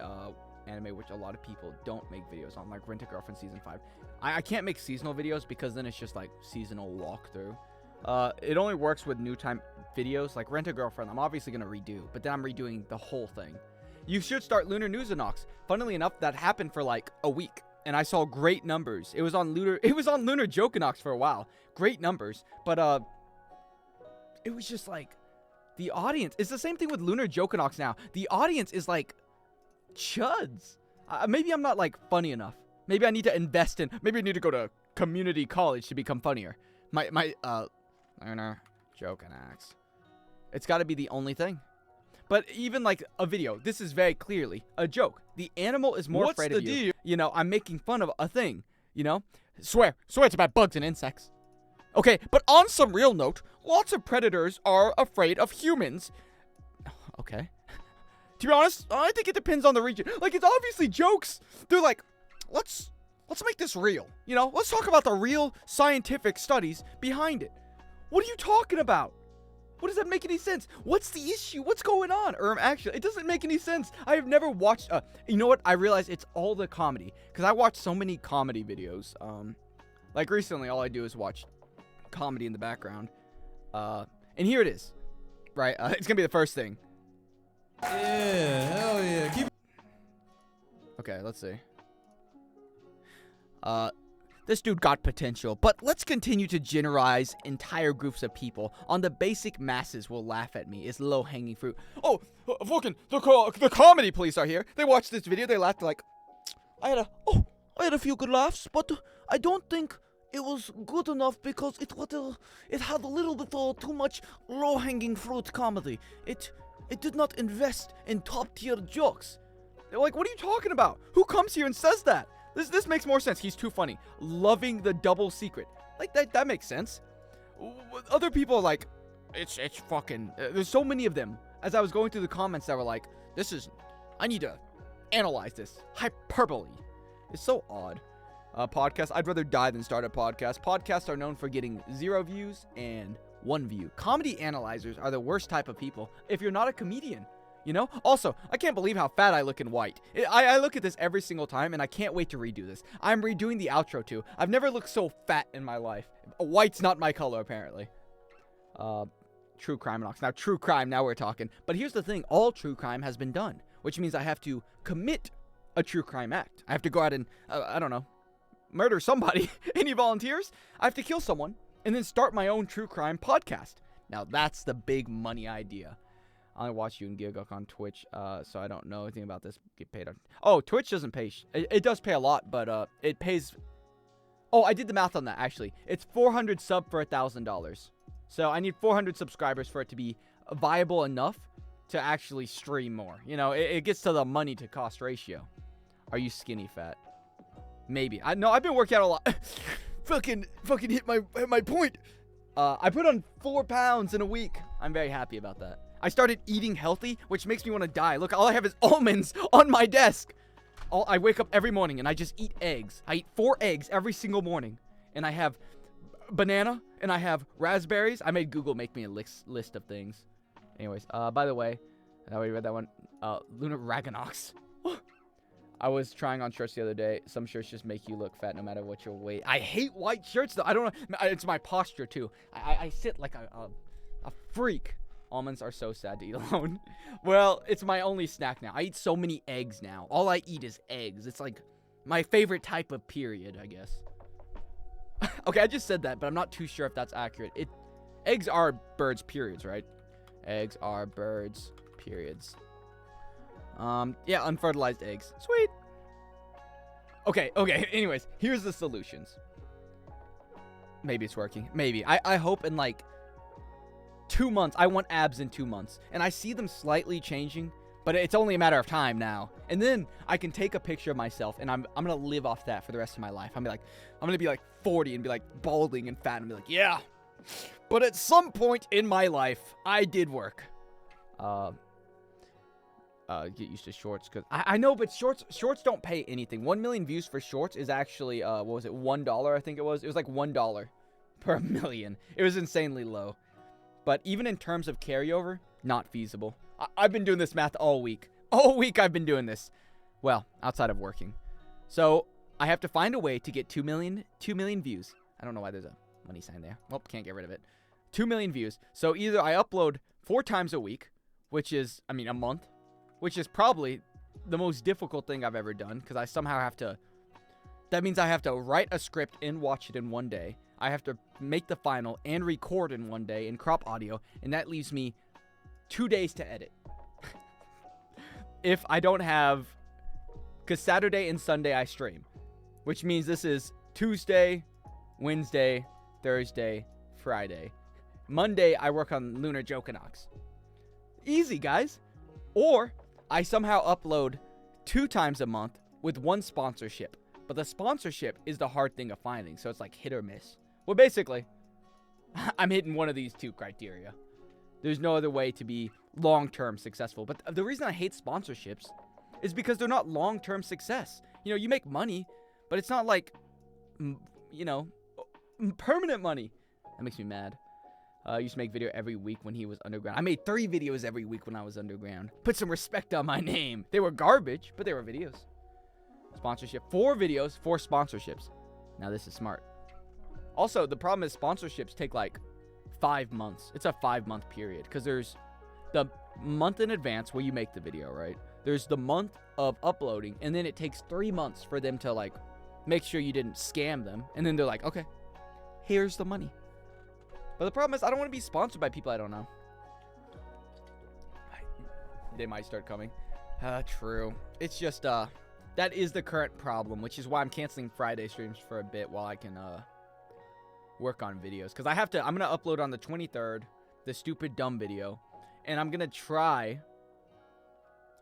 anime which a lot of people don't make videos on, like Rent a Girlfriend Season 5. I can't make seasonal videos because then it's just like seasonal walkthrough. It only works with new time videos, like Rent a Girlfriend. I'm obviously going to redo, but then I'm redoing the whole thing. You should start Lunar Newsanox. Funnily enough, that happened for like a week, and I saw great numbers. It was on Lunar Jokanox for a while. Great numbers, but it was just like, the audience, it's the same thing with Lunar Jokanox now. The audience is like chuds. Maybe I'm not like funny enough. Maybe I need to invest in, maybe I need to go to community college to become funnier. Lunar Jokanox. It's got to be the only thing. But even like a video, this is very clearly a joke. The animal is more afraid of you. You know, I'm making fun of a thing, you know? Swear it's about bugs and insects. Okay, but on some real note, lots of predators are afraid of humans. Okay. To be honest, I think it depends on the region. Like, it's obviously jokes. They're like, let's make this real. You know, let's talk about the real scientific studies behind it. What are you talking about? What does that make any sense? What's the issue? What's going on? Actually, it doesn't make any sense. I have never watched, you know what? I realize it's all the comedy. Because I watch so many comedy videos. Like recently, all I do is watch comedy in the background. And here it is. Right? It's gonna be the first thing. Yeah, hell yeah. Okay, let's see. This dude got potential, but let's continue to generalize entire groups of people on the basic masses will laugh at me. It's low-hanging fruit. Oh, fucking, the comedy police are here. They watched this video, they laughed like, I had a few good laughs, but I don't think it was good enough because it had a little bit too much low-hanging fruit comedy. It did not invest in top-tier jokes. They're like, what are you talking about? Who comes here and says that? This makes more sense. He's too funny. Loving the double secret. Like, that makes sense. Other people are like, it's fucking... there's so many of them. As I was going through the comments that were like, I need to analyze this. Hyperbole. It's so odd. Podcast. I'd rather die than start a podcast. Podcasts are known for getting 0 views and 1 view. Comedy analyzers are the worst type of people. If you're not a comedian, You know? Also, I can't believe how fat I look in white. I look at this every single time, and I can't wait to redo this. I'm redoing the outro, too. I've never looked so fat in my life. White's not my color, apparently. True Crime Nox. Now, true crime, now we're talking. But here's the thing. All true crime has been done, which means I have to commit a true crime act. I have to go out and, I don't know, murder somebody. Any volunteers? I have to kill someone and then start my own true crime podcast. Now, that's the big money idea. I watch you and Gigok on Twitch, so I don't know anything about this. Get paid on. Oh, Twitch doesn't pay. It does pay a lot, but it pays. Oh, I did the math on that actually. It's 400 sub for $1,000. So I need 400 subscribers for it to be viable enough to actually stream more. You know, it gets to the money to cost ratio. Are you skinny fat? Maybe. I've been working out a lot. fucking hit my point. I put on 4 pounds in a week. I'm very happy about that. I started eating healthy, which makes me want to die. Look, all I have is almonds on my desk. I wake up every morning and I just eat eggs. I eat 4 eggs every single morning. And I have banana and I have raspberries. I made Google make me a list of things. Anyways, by the way, I already read that one. Lunar Raganox. I was trying on shirts the other day. Some shirts just make you look fat no matter what your weight. I hate white shirts though. I don't know. It's my posture too. I sit like a freak. Almonds are so sad to eat alone. Well, it's my only snack now. I eat so many eggs now. All I eat is eggs. It's like my favorite type of period, I guess. Okay, I just said that, but I'm not too sure if that's accurate. Eggs are birds' periods, right? Eggs are birds' periods. Yeah, unfertilized eggs. Sweet. Okay. Anyways, here's the solutions. Maybe it's working. Maybe. I hope in like 2 months. I want abs in 2 months. And I see them slightly changing, but it's only a matter of time now. And then I can take a picture of myself and I'm going to live off that for the rest of my life. I'm going to be like 40 and be like balding and fat and be like, yeah. But at some point in my life, I did work. Get used to shorts because I know, but shorts don't pay anything. 1 million views for shorts is actually what was it, $1? I think it was like $1 per million. It was insanely low. But even in terms of carryover, not feasible. I've been doing this math all week. I've been doing this. Well, outside of working. So I have to find a way to get 2 million views. I don't know why there's a money sign there. Well, can't get rid of it. 2 million views. So either I upload 4 times a week, which is, a month, which is probably the most difficult thing I've ever done because I somehow have to, that means I have to write a script and watch it in one day. I have to make the final and record in one day and crop audio, and that leaves me 2 days to edit. If I don't have, because Saturday and Sunday I stream, which means this is Tuesday, Wednesday, Thursday, Friday. Monday I work on Lunar Jokanox. Easy, guys. Or I somehow upload 2 times a month with 1 sponsorship. But the sponsorship is the hard thing of finding, so it's like hit or miss. Well, basically, I'm hitting one of these 2 criteria. There's no other way to be long-term successful. But the reason I hate sponsorships is because they're not long-term success. You know, you make money, but it's not like, permanent money. That makes me mad. I used to make video every week when he was underground. I made 3 videos every week when I was underground. Put some respect on my name. They were garbage, but they were videos. Sponsorship. 4 videos, 4 sponsorships. Now this is smart. Also, the problem is sponsorships take like 5 months. It's a 5-month period because there's the month in advance where you make the video, right? There's the month of uploading, and then it takes 3 months for them to like make sure you didn't scam them. And then they're like, okay, here's the money. But the problem is I don't want to be sponsored by people I don't know. They might start coming. True. It's just, that is the current problem, which is why I'm canceling Friday streams for a bit while I can, work on videos. Because I'm going to upload on the 23rd, the stupid dumb video. And I'm going to try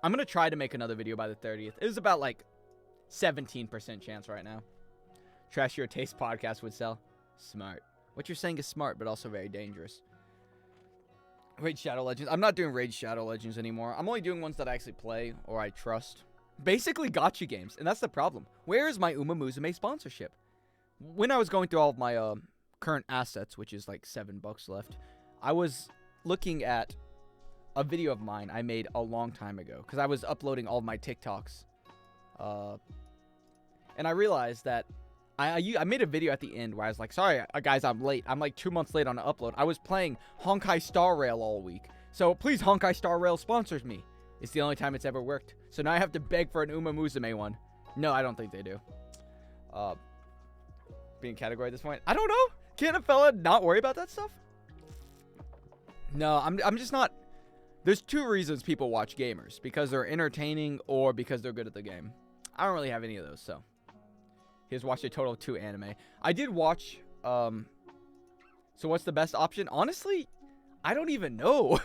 to make another video by the 30th. It was about, like, 17% chance right now. Trash Your Taste podcast would sell. Smart. What you're saying is smart, but also very dangerous. Raid Shadow Legends. I'm not doing Raid Shadow Legends anymore. I'm only doing ones that I actually play or I trust. Basically gacha games, and that's the problem. Where is my Uma Musume sponsorship? When I was going through all of my current assets, which is like $7 left, I was looking at a video of mine I made a long time ago because I was uploading all of my TikToks. And I realized that I made a video at the end where I was like, sorry, guys, I'm late. I'm like 2 months late on the upload. I was playing Honkai Star Rail all week. So please, Honkai Star Rail sponsors me. It's the only time it's ever worked. So now I have to beg for an Uma Musume one. No, I don't think they do. Being categorized at this point. I don't know. Can a fella not worry about that stuff? No, I'm just not. There's two reasons people watch gamers. Because they're entertaining or because they're good at the game. I don't really have any of those, so. He's watched a total of 2 anime. I did watch, so what's the best option? Honestly, I don't even know.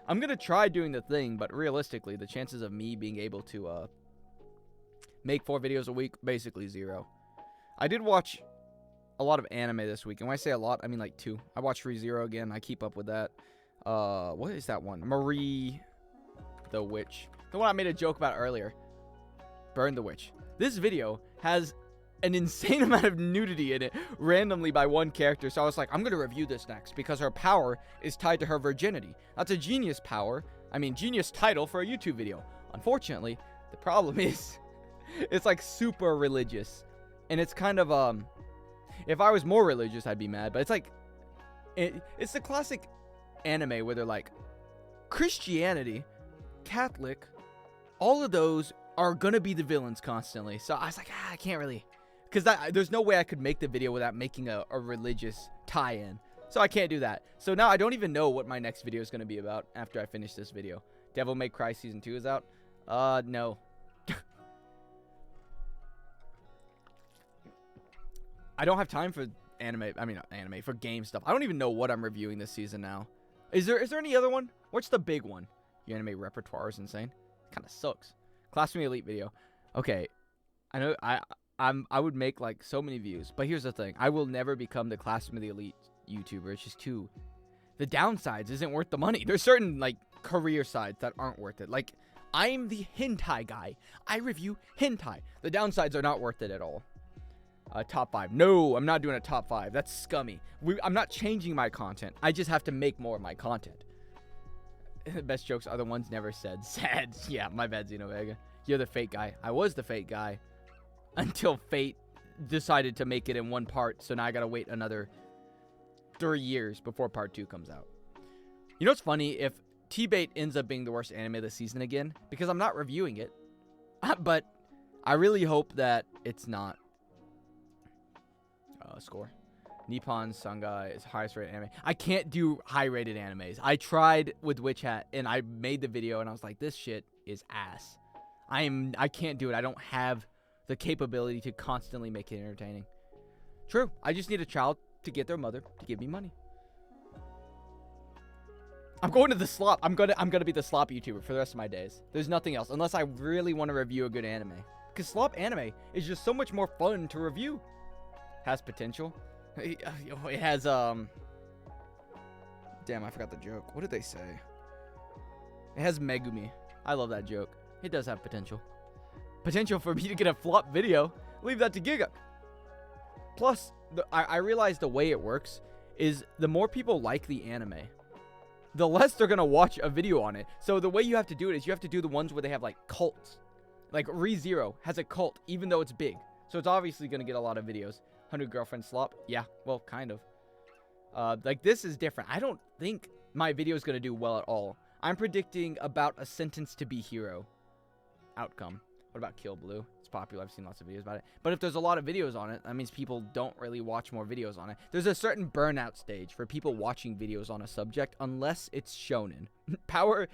I'm going to try doing the thing, but realistically, the chances of me being able to, make 4 videos a week, basically 0. I did watch a lot of anime this week, and when I say a lot, I mean like 2. I watched ReZero again. I keep up with that. What is that one? Marie the Witch. The one I made a joke about earlier. Burn the Witch. This video has an insane amount of nudity in it randomly by one character. So I was like, I'm going to review this next because her power is tied to her virginity. That's a genius power. I mean, genius title for a YouTube video. Unfortunately, the problem is it's like super religious. And it's kind of, if I was more religious, I'd be mad. But it's like, it's the classic anime where they're like, Christianity, Catholic, all of those are going to be the villains constantly. So I was like, I can't really. Because there's no way I could make the video without making a religious tie-in. So I can't do that. So now I don't even know what my next video is going to be about after I finish this video. Devil May Cry Season 2 is out? No. I don't have time for for game stuff. I don't even know what I'm reviewing this season now. Is there any other one? What's the big one? Your anime repertoire is insane. Kind of sucks. Class Me Elite video. Okay. I know I would make like so many views, but here's the thing. I will never become the Class Me Elite YouTuber. It's just too. The downsides isn't worth the money. There's certain like career sides that aren't worth it. Like I'm the hentai guy. I review hentai. The downsides are not worth it at all. Top 5. No, I'm not doing a top 5. That's scummy. I'm not changing my content. I just have to make more of my content. The best jokes are the ones never said. Sad. Yeah, my bad, Xenovega. You're the fake guy. I was the fake guy until fate decided to make it in one part. So now I gotta wait another 3 years before part 2 comes out. You know what's funny? If T-Bait ends up being the worst anime this season again, because I'm not reviewing it, but I really hope that it's not. Score. Nippon Sangai is highest rated anime. I can't do high rated animes. I tried with Witch Hat and I made the video and I was like, this shit is ass. I can't do it. I don't have the capability to constantly make it entertaining. True. I just need a child to get their mother to give me money. I'm going to the slop. I'm gonna be the slop YouTuber for the rest of my days. There's nothing else unless I really want to review a good anime. Because slop anime is just so much more fun to review. Has potential. It has, damn, I forgot the joke. What did they say? It has Megumi. I love that joke. It does have potential. Potential for me to get a flop video. Leave that to Giga. Plus, I realized the way it works is the more people like the anime, the less they're going to watch a video on it. So the way you have to do it is you have to do the ones where they have, like, cults. Like, ReZero has a cult, even though it's big. So it's obviously going to get a lot of videos. 100 Girlfriend Slop? Yeah, well, kind of. Like, this is different. I don't think my video is going to do well at all. I'm predicting about a Sentence to Be Hero outcome. What about Kill Blue? It's popular. I've seen lots of videos about it. But if there's a lot of videos on it, that means people don't really watch more videos on it. There's a certain burnout stage for people watching videos on a subject unless it's shonen. Power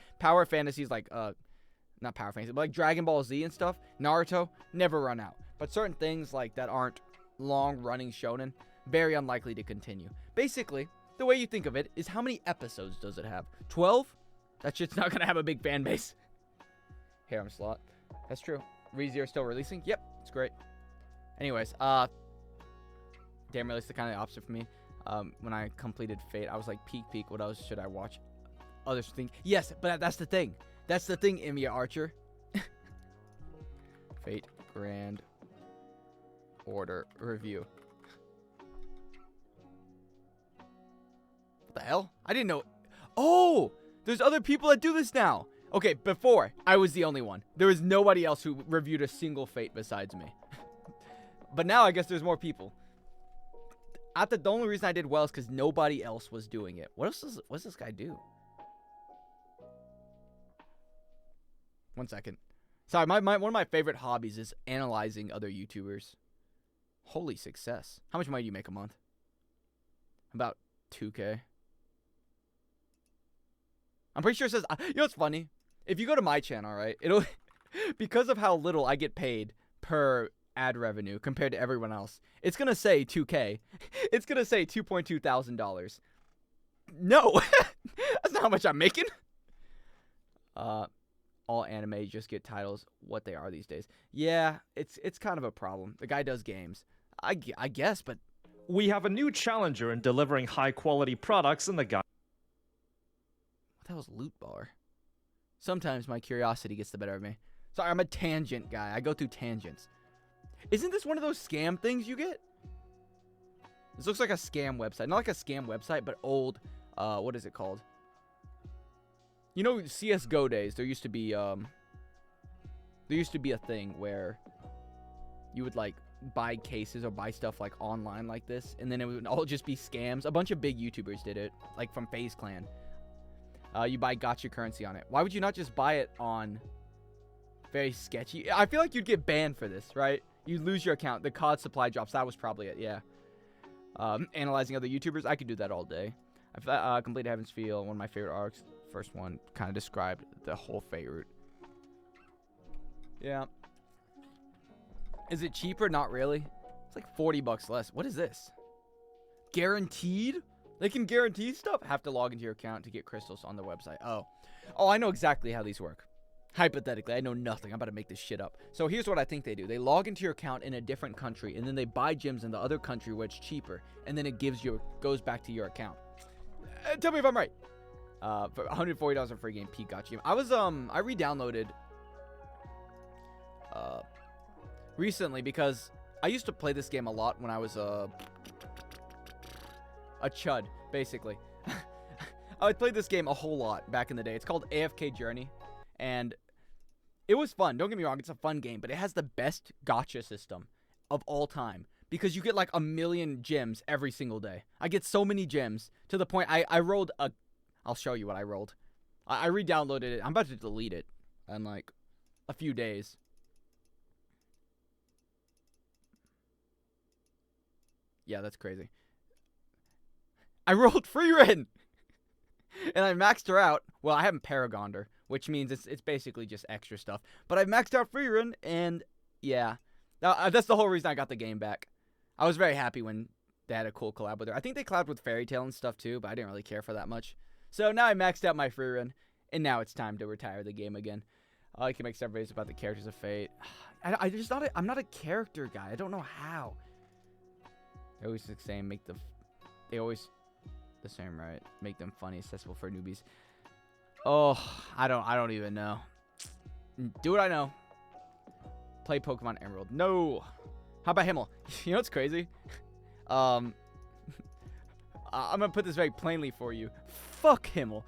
fantasies like, not Power Fantasy, but like Dragon Ball Z and stuff, Naruto, never run out. But certain things like that aren't long-running shonen, very unlikely to continue. Basically, the way you think of it is how many episodes does it have? 12? That shit's not gonna have a big fan base. Harem Slot. That's true. ReZero still releasing? Yep, it's great. Anyways, damn, really, it's the kind of opposite for me. When I completed Fate, I was like, peak, what else should I watch? Others think, yes, but that's the thing. That's the thing, Emiya Archer. Fate Grand Order review. What the hell? I didn't know. Oh, There's other people that do this now. Okay, before, I was the only one. There was nobody else who reviewed a single Fate besides me. But now I guess there's more people. The only reason I did well is because nobody else was doing it. What does this guy do? One second. Sorry, one of my favorite hobbies is analyzing other YouTubers. Holy success. How much money do you make a month? About 2K. I'm pretty sure it says, you know what's funny? If you go to my channel, right, it'll, because of how little I get paid per ad revenue compared to everyone else, it's going to say 2K. It's going to say $2,200. No, that's not how much I'm making. All anime just get titles what they are these days. Yeah, it's kind of a problem. The guy does games. I guess, but We have a new challenger in delivering high-quality products in the guide. what the hell's loot bar? Sometimes my curiosity gets the better of me. Sorry, I'm a tangent guy. I go through tangents. Isn't this one of those scam things you get? This looks like a scam website. Not like a scam website, but old, what is it called? You know, CSGO days, there used to be a thing where you would, like, buy cases or buy stuff, like, online like this, and then it would all just be scams. A bunch of big YouTubers did it, like, from FaZe Clan. You buy gacha currency on it. Why would you not just buy it on very sketchy? I feel like you'd get banned for this, right? You'd lose your account. The COD supply drops. That was probably it, yeah. Analyzing other YouTubers. I could do that all day. I've completed Heaven's Feel, one of my favorite arcs. First one kind of described the whole Fate route. Yeah. Is it cheaper? Not really. It's like 40 bucks less. What is this? Guaranteed? They can guarantee stuff? Have to log into your account to get crystals on their website. Oh, I know exactly how these work. Hypothetically, I know nothing. I'm about to make this shit up. So here's what I think they do. They log into your account in a different country, and then they buy gems in the other country where it's cheaper, and then it goes back to your account. Tell me if I'm right. For $140 a free game, Pete got you. I re-downloaded recently because I used to play this game a lot when I was a chud, basically. I played this game a whole lot back in the day. It's called AFK Journey, and it was fun. Don't get me wrong, it's a fun game, but it has the best gacha system of all time because you get like 1,000,000 gems every single day. I get so many gems to the point I rolled a... I'll show you what I rolled. I re-downloaded it. I'm about to delete it in like a few days. Yeah, that's crazy. I rolled Freerin! And I maxed her out. Well, I haven't Paragoned her, which means it's basically just extra stuff. But I maxed out Freerin, and yeah. That's the whole reason I got the game back. I was very happy when they had a cool collab with her. I think they collabed with Fairy Tail and stuff too, but I didn't really care for that much. So now I maxed out my Freerin, and now it's time to retire the game again. I can make several videos about the characters of Fate. I'm not a character guy. I don't know how. They always the same. They always the same, right? Make them funny, accessible for newbies. Oh, I don't even know. Do what I know. Play Pokemon Emerald. No. How about Himmel? You know what's crazy? I'm gonna put this very plainly for you. Fuck Himmel.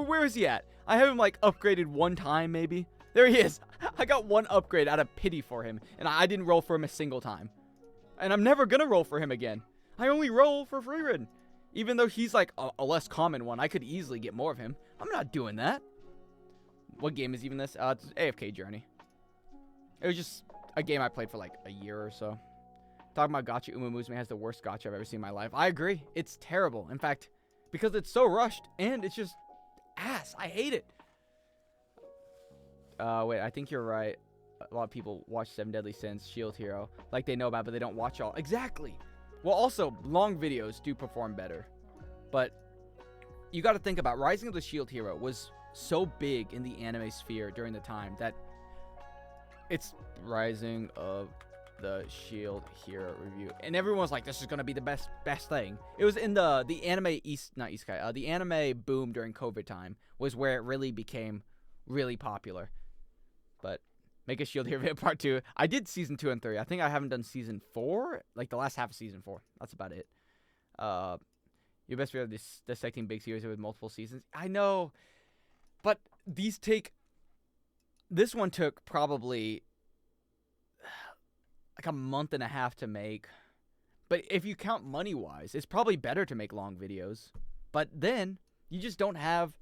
Where is he at? I have him like upgraded one time, maybe. There he is. I got one upgrade out of pity for him, and I didn't roll for him a single time. And I'm never gonna roll for him again. I only roll for Freerin. Even though he's like a less common one, I could easily get more of him. I'm not doing that. What game is even this? It's AFK Journey. It was just a game I played for like a year or so. Talking about gacha, Uma Musume has the worst gacha I've ever seen in my life. I agree. It's terrible. In fact, because it's so rushed and it's just ass. I hate it. Wait, I think you're right. A lot of people watch Seven Deadly Sins, Shield Hero, like they know about, but they don't watch all. Exactly. Well, also, long videos do perform better. But you got to think about Rising of the Shield Hero was so big in the anime sphere during the time that it's Rising of the Shield Hero review, and everyone was like, "This is gonna be the best thing." It was in the anime the anime boom during COVID time was where it really became really popular. But make a Shield Hero part 2. I did season 2 and 3. I think I haven't done season 4, like the last half of season 4. That's about it. Your best video dissecting big series with multiple seasons. I know. But these take... This one took probably like a month and a half to make. But if you count money-wise, it's probably better to make long videos. But then, you just don't have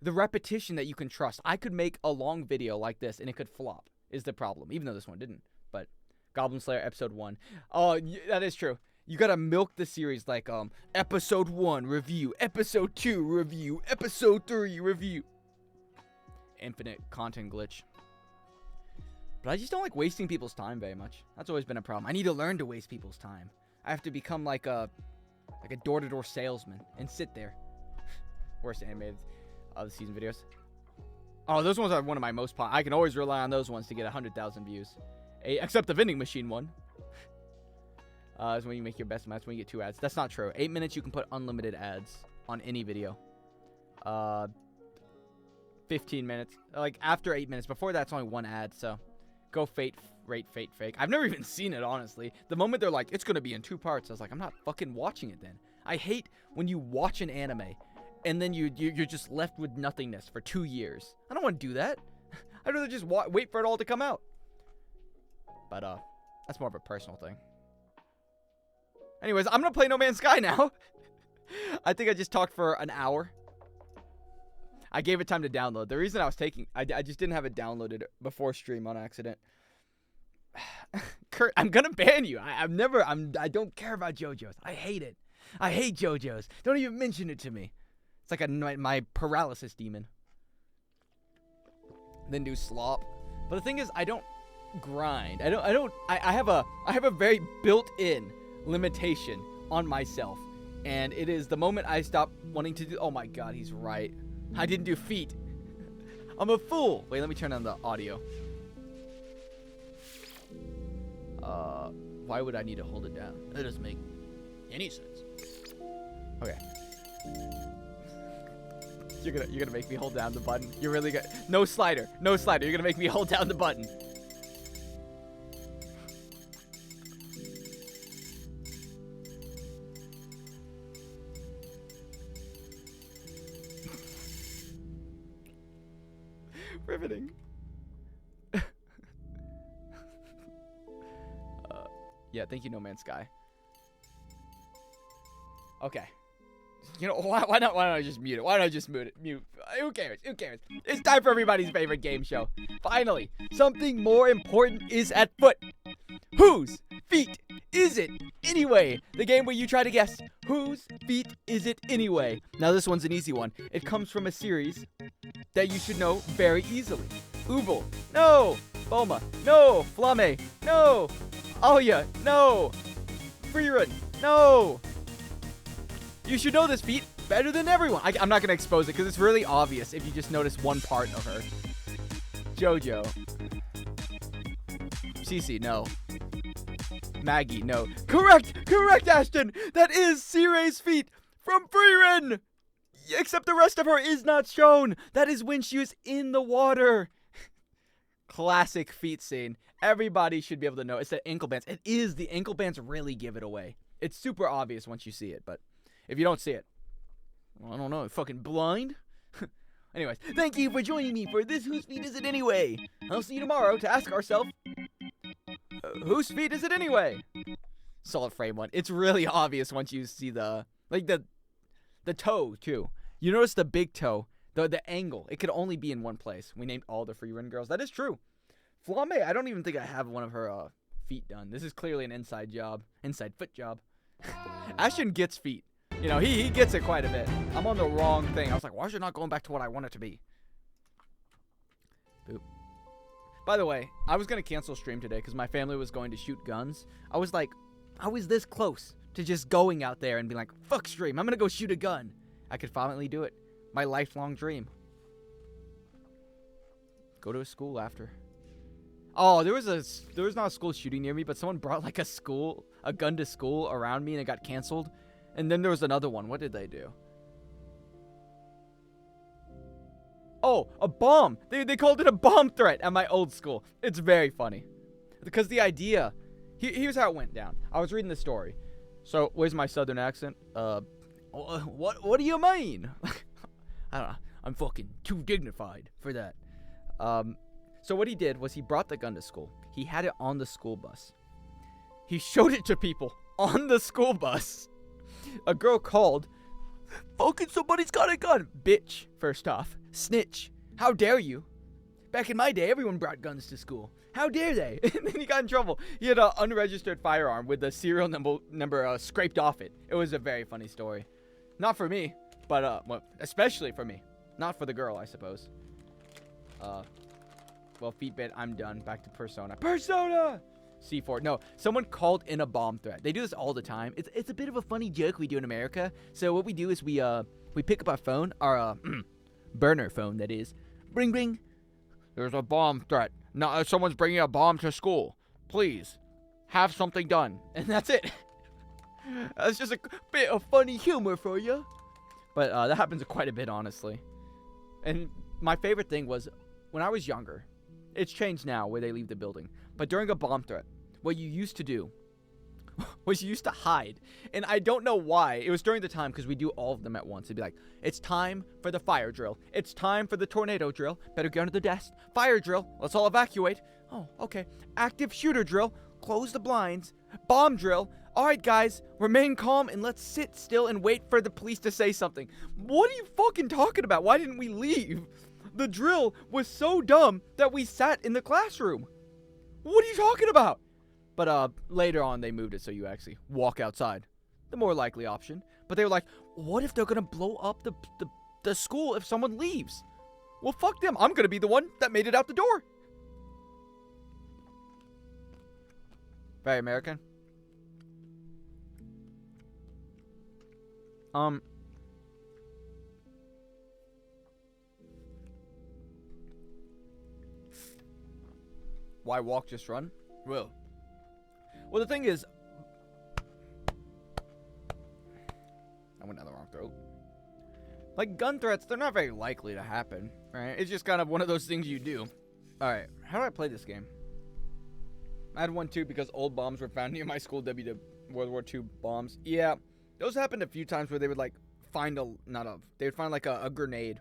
the repetition that you can trust. I could make a long video like this, and it could flop, is the problem. Even though this one didn't. But Goblin Slayer Episode 1. Oh, that is true. You gotta milk the series like, Episode 1 review, Episode 2 review, Episode 3 review. Infinite content glitch. But I just don't like wasting people's time very much. That's always been a problem. I need to learn to waste people's time. I have to become like a door-to-door salesman and sit there. Worst anime of the season videos. Oh, those ones are one of my most popular. I can always rely on those ones to get 100,000 views. Except the vending machine one. Is when you make your best match when you get 2 ads. That's not true. 8 minutes you can put unlimited ads on any video. 15 minutes. Like after 8 minutes. Before that's only 1 ad. So go fate, fake. I've never even seen it, honestly. The moment they're like, it's going to be in 2 parts. I was like, I'm not fucking watching it then. I hate when you watch an anime and then you're just left with nothingness for 2 years. I don't want to do that. I'd rather just wait for it all to come out. But that's more of a personal thing. Anyways, I'm going to play No Man's Sky now. I think I just talked for an hour. I gave it time to download. The reason I was I just didn't have it downloaded before stream on accident. Kurt, I'm going to ban you. I don't care about JoJo's. I hate it. I hate JoJo's. Don't even mention it to me. It's like my paralysis demon. Then do slop. But the thing is, I don't grind. I have a very built-in limitation on myself. And it is the moment I stop wanting to do... Oh my god, he's right. I didn't do feet. I'm a fool. Wait, let me turn on the audio. Why would I need to hold it down? That doesn't make any sense. Okay. You're gonna make me hold down the button. You're really gonna... No slider. No slider. You're gonna make me hold down the button. Riveting. Yeah, thank you, No Man's Sky. Okay. You know, why not I just mute it? Why don't I just mute it? Who cares? Who cares? It's time for everybody's favorite game show. Finally, something more important is at foot. Whose feet is it anyway? The game where you try to guess whose feet is it anyway. Now this one's an easy one. It comes from a series that you should know very easily. Ubel, no. Boma, no. Flamme, no. Aoya, no. Freerun, no. You should know this feat better than everyone. I'm not going to expose it because it's really obvious if you just notice one part of her. Jojo. Cece, no. Maggie, no. Correct, Ashton. That is Sirei's feet from Freerun. Except the rest of her is not shown. That is when she was in the water. Classic feet scene. Everybody should be able to know. It's the ankle bands. It is. The ankle bands really give it away. It's super obvious once you see it, but if you don't see it, well, I don't know. Fucking blind? Anyways, thank you for joining me for this Whose Feet Is It Anyway? I'll see you tomorrow to ask ourselves, whose feet is it anyway? Solid frame one. It's really obvious once you see the toe, too. You notice the big toe, the angle. It could only be in one place. We named all the Freerun girls. That is true. Flamme, I don't even think I have one of her feet done. This is clearly an inside foot job. Ashton gets feet. You know, he gets it quite a bit. I'm on the wrong thing. I was like, why is it not going back to what I want it to be? Boop. By the way, I was going to cancel stream today because my family was going to shoot guns. I was like, I was this close to just going out there and being like, fuck stream, I'm going to go shoot a gun. I could finally do it. My lifelong dream. Go to a school after. Oh, there was not a school shooting near me, but someone brought like a gun to school around me and it got canceled. And then there was another one. What did they do? Oh, a bomb. They called it a bomb threat at my old school. It's very funny. Because the idea, here's how it went down. I was reading the story. So, where's my southern accent? What do you mean? I don't know. I'm fucking too dignified for that. So what he did was he brought the gun to school. He had it on the school bus. He showed it to people on the school bus. A girl called. Fucking somebody's got a gun. Bitch, first off. Snitch. How dare you? Back in my day, everyone brought guns to school. How dare they? And then he got in trouble. He had an unregistered firearm with the serial number scraped off it. It was a very funny story. Not for me, but well, especially for me. Not for the girl, I suppose. Well, Feedbit, I'm done. Back to Persona. Persona! C4. No, someone called in a bomb threat. They do this all the time. It's a bit of a funny joke we do in America. So what we do is we pick up our phone, our burner phone, that is. Bring, bring. There's a bomb threat. No, someone's bringing a bomb to school. Please, have something done. And that's it. That's just a bit of funny humor for you. But that happens quite a bit, honestly. And my favorite thing was, when I was younger, it's changed now where they leave the building. But during a bomb threat, what you used to do was you used to hide. And I don't know why. It was during the time because we do all of them at once. It'd be like, it's time for the fire drill. It's time for the tornado drill. Better get under the desk. Fire drill. Let's all evacuate. Oh, okay. Active shooter drill. Close the blinds. Bomb drill. All right, guys, remain calm and let's sit still and wait for the police to say something. What are you fucking talking about? Why didn't we leave? The drill was so dumb that we sat in the classroom. What are you talking about? But later on, they moved it so you actually walk outside. The more likely option. But they were like, what if they're going to blow up the school if someone leaves? Well, fuck them. I'm going to be the one that made it out the door. Very American. Why walk, just run? Well, the thing is, I went down the wrong throat. Like, gun threats, they're not very likely to happen, right? It's just kind of one of those things you do. Alright, how do I play this game? I had one too because old bombs were found near my school, World War II bombs. Yeah, those happened a few times where they would like find they would find like a grenade.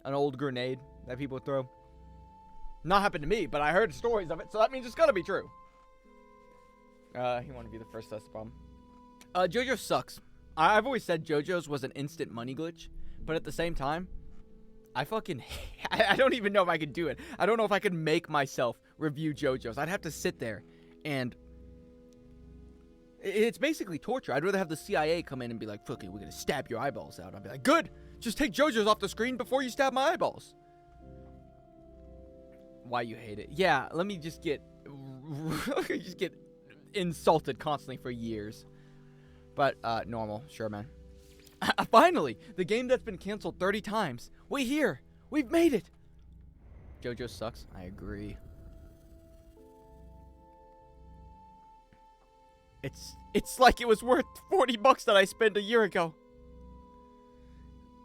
An old grenade that people would throw. Not happened to me, but I heard stories of it, so that means it's gotta be true. He wanted to be the first to test the bomb. JoJo sucks. I've always said JoJo's was an instant money glitch, but at the same time, I don't even know if I could do it. I don't know if I could make myself review JoJo's. I'd have to sit there, and it's basically torture. I'd rather have the CIA come in and be like, fuck it, we're gonna stab your eyeballs out. I'd be like, good, just take JoJo's off the screen before you stab my eyeballs. Why you hate it? Yeah, let me just get insulted constantly for years. But normal, sure, man. Finally, the game that's been canceled 30 times. We're here. We've made it. JoJo sucks. I agree. It's like it was worth $40 that I spent a year ago.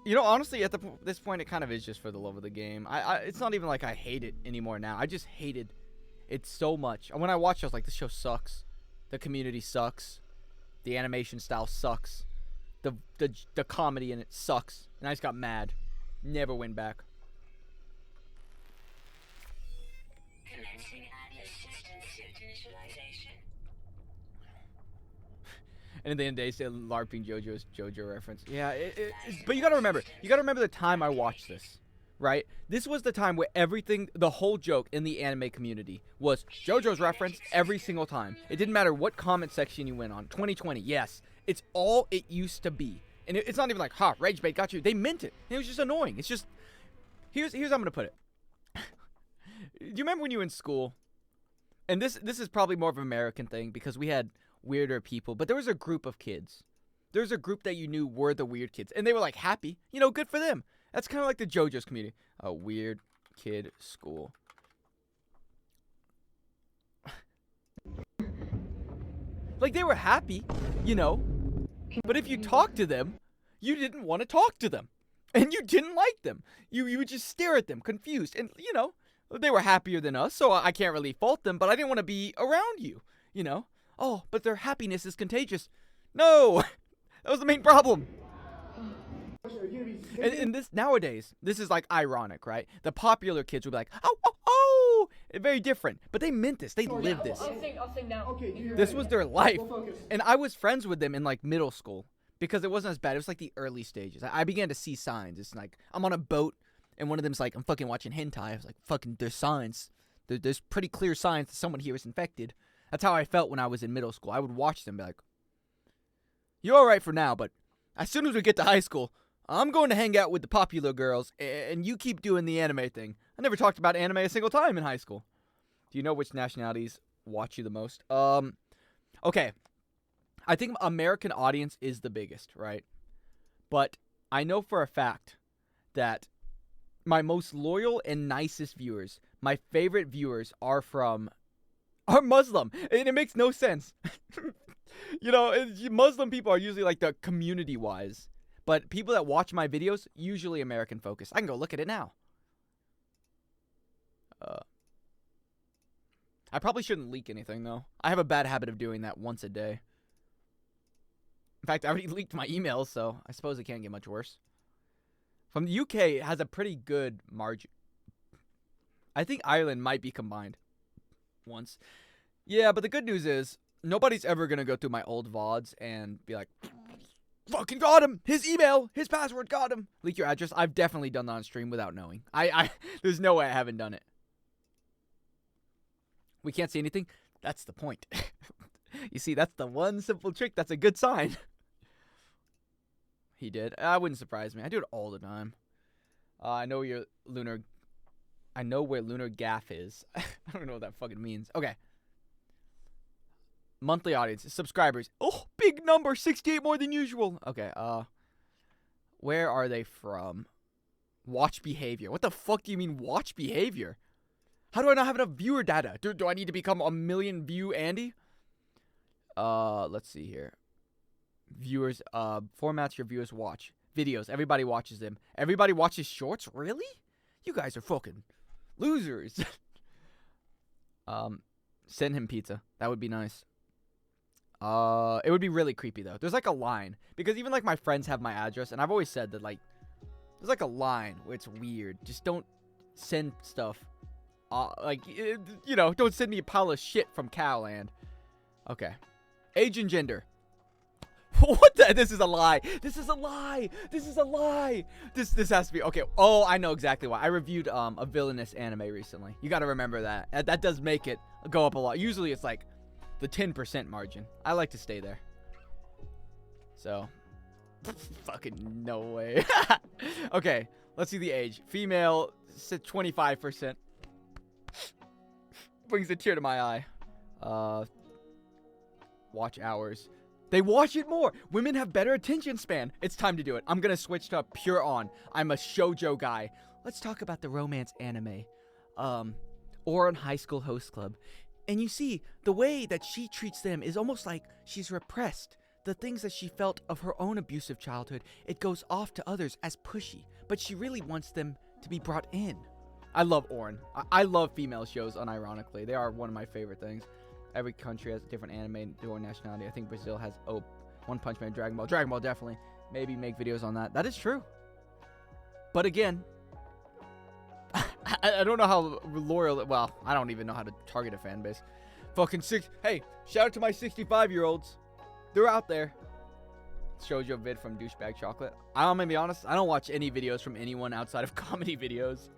You know, honestly, at this point, it kind of is just for the love of the game. It's not even like I hate it anymore now. I just hated it so much. And when I watched it, I was like, this show sucks. The community sucks. The animation style sucks. The comedy in it sucks. And I just got mad. Never went back. And at the end of the day, say LARPing JoJo's JoJo reference. Yeah, but you gotta remember the time I watched this, right? This was the time where everything, the whole joke in the anime community was JoJo's reference every single time. It didn't matter what comment section you went on. 2020, yes, it's all it used to be. And it's not even like, ha, rage bait got you. They meant it. It was just annoying. It's just, here's how I'm gonna put it. Do you remember when you were in school? And this is probably more of an American thing because we had weirder people, but there was a group of kids. There was a group that you knew were the weird kids, and they were like happy. You know, good for them. That's kind of like the JoJo's community. A weird kid school. Like they were happy, you know. But if you talked to them, you didn't want to talk to them, and you didn't like them. You would just stare at them, confused, and you know they were happier than us, so I can't really fault them. But I didn't want to be around you, you know. Oh, but their happiness is contagious. No! That was the main problem. You're gonna be And this nowadays, this is like ironic, right? The popular kids will be like, oh, oh, oh, very different. But they meant this. They lived this. I'll sing now. Okay, This was their life. And I was friends with them in like middle school because it wasn't as bad. It was like the early stages. I began to see signs. It's like I'm on a boat and one of them's like, I'm fucking watching hentai. I was like, fucking, there's signs. There's pretty clear signs that someone here is infected. That's how I felt when I was in middle school. I would watch them and be like, you're all right for now, but as soon as we get to high school, I'm going to hang out with the popular girls, and you keep doing the anime thing. I never talked about anime a single time in high school. Do you know which nationalities watch you the most? Okay. I think American audience is the biggest, right? But I know for a fact that my most loyal and nicest viewers, my favorite viewers are Muslim. And it makes no sense. You know, Muslim people are usually like the community-wise. But people that watch my videos, usually American focused. I can go look at it now. I probably shouldn't leak anything, though. I have a bad habit of doing that once a day. In fact, I already leaked my emails, so I suppose it can't get much worse. From the UK, it has a pretty good margin. I think Ireland might be combined once. Yeah, but the good news is, nobody's ever going to go through my old VODs and be like, fucking got him! His email! His password got him! Leak your address. I've definitely done that on stream without knowing. There's no way I haven't done it. We can't see anything? That's the point. You see, that's the one simple trick. That's a good sign. He did. That wouldn't surprise me. I do it all the time. I know where Lunar Gaff is. I don't know what that fucking means. Okay. Monthly audience. Subscribers. Oh, big number. 68 more than usual. Okay, where are they from? Watch behavior. What the fuck do you mean watch behavior? How do I not have enough viewer data? Do I need to become a million view Andy? Let's see here. Viewers, formats your viewers watch. Videos. Everybody watches them. Everybody watches shorts? Really? You guys are fucking losers. Send him pizza. That would be nice. It would be really creepy though. There's like a line. Because even like my friends have my address. And I've always said that like, there's like a line where it's weird. Just don't send stuff. Don't send me a pile of shit from Cowland. Okay. Age and gender. What the? This is a lie. This is a lie. This is a lie. This has to be. Okay. Oh, I know exactly why. I reviewed a villainous anime recently. You got to remember that. That does make it go up a lot. Usually it's like the 10% margin. I like to stay there. So. Fucking no way. Okay. Let's see the age. Female, 25%. Brings a tear to my eye. Watch hours. They watch it more. Women have better attention span. It's time to do it. I'm going to switch to pure on. I'm a shoujo guy. Let's talk about the romance anime. Or on High School Host Club. And you see, the way that she treats them is almost like she's repressed. The things that she felt of her own abusive childhood, it goes off to others as pushy. But she really wants them to be brought in. I love Oren. I love female shows, unironically. They are one of my favorite things. Every country has a different anime or nationality. I think Brazil has One Punch Man, Dragon Ball. Dragon Ball, definitely. Maybe make videos on that. That is true. But again, I don't know how loyal. Well, I don't even know how to target a fan base. Hey, shout out to my 65-year-olds. They're out there. Shoujo vid from Douchebag Chocolate. I'm gonna be honest. I don't watch any videos from anyone outside of comedy videos.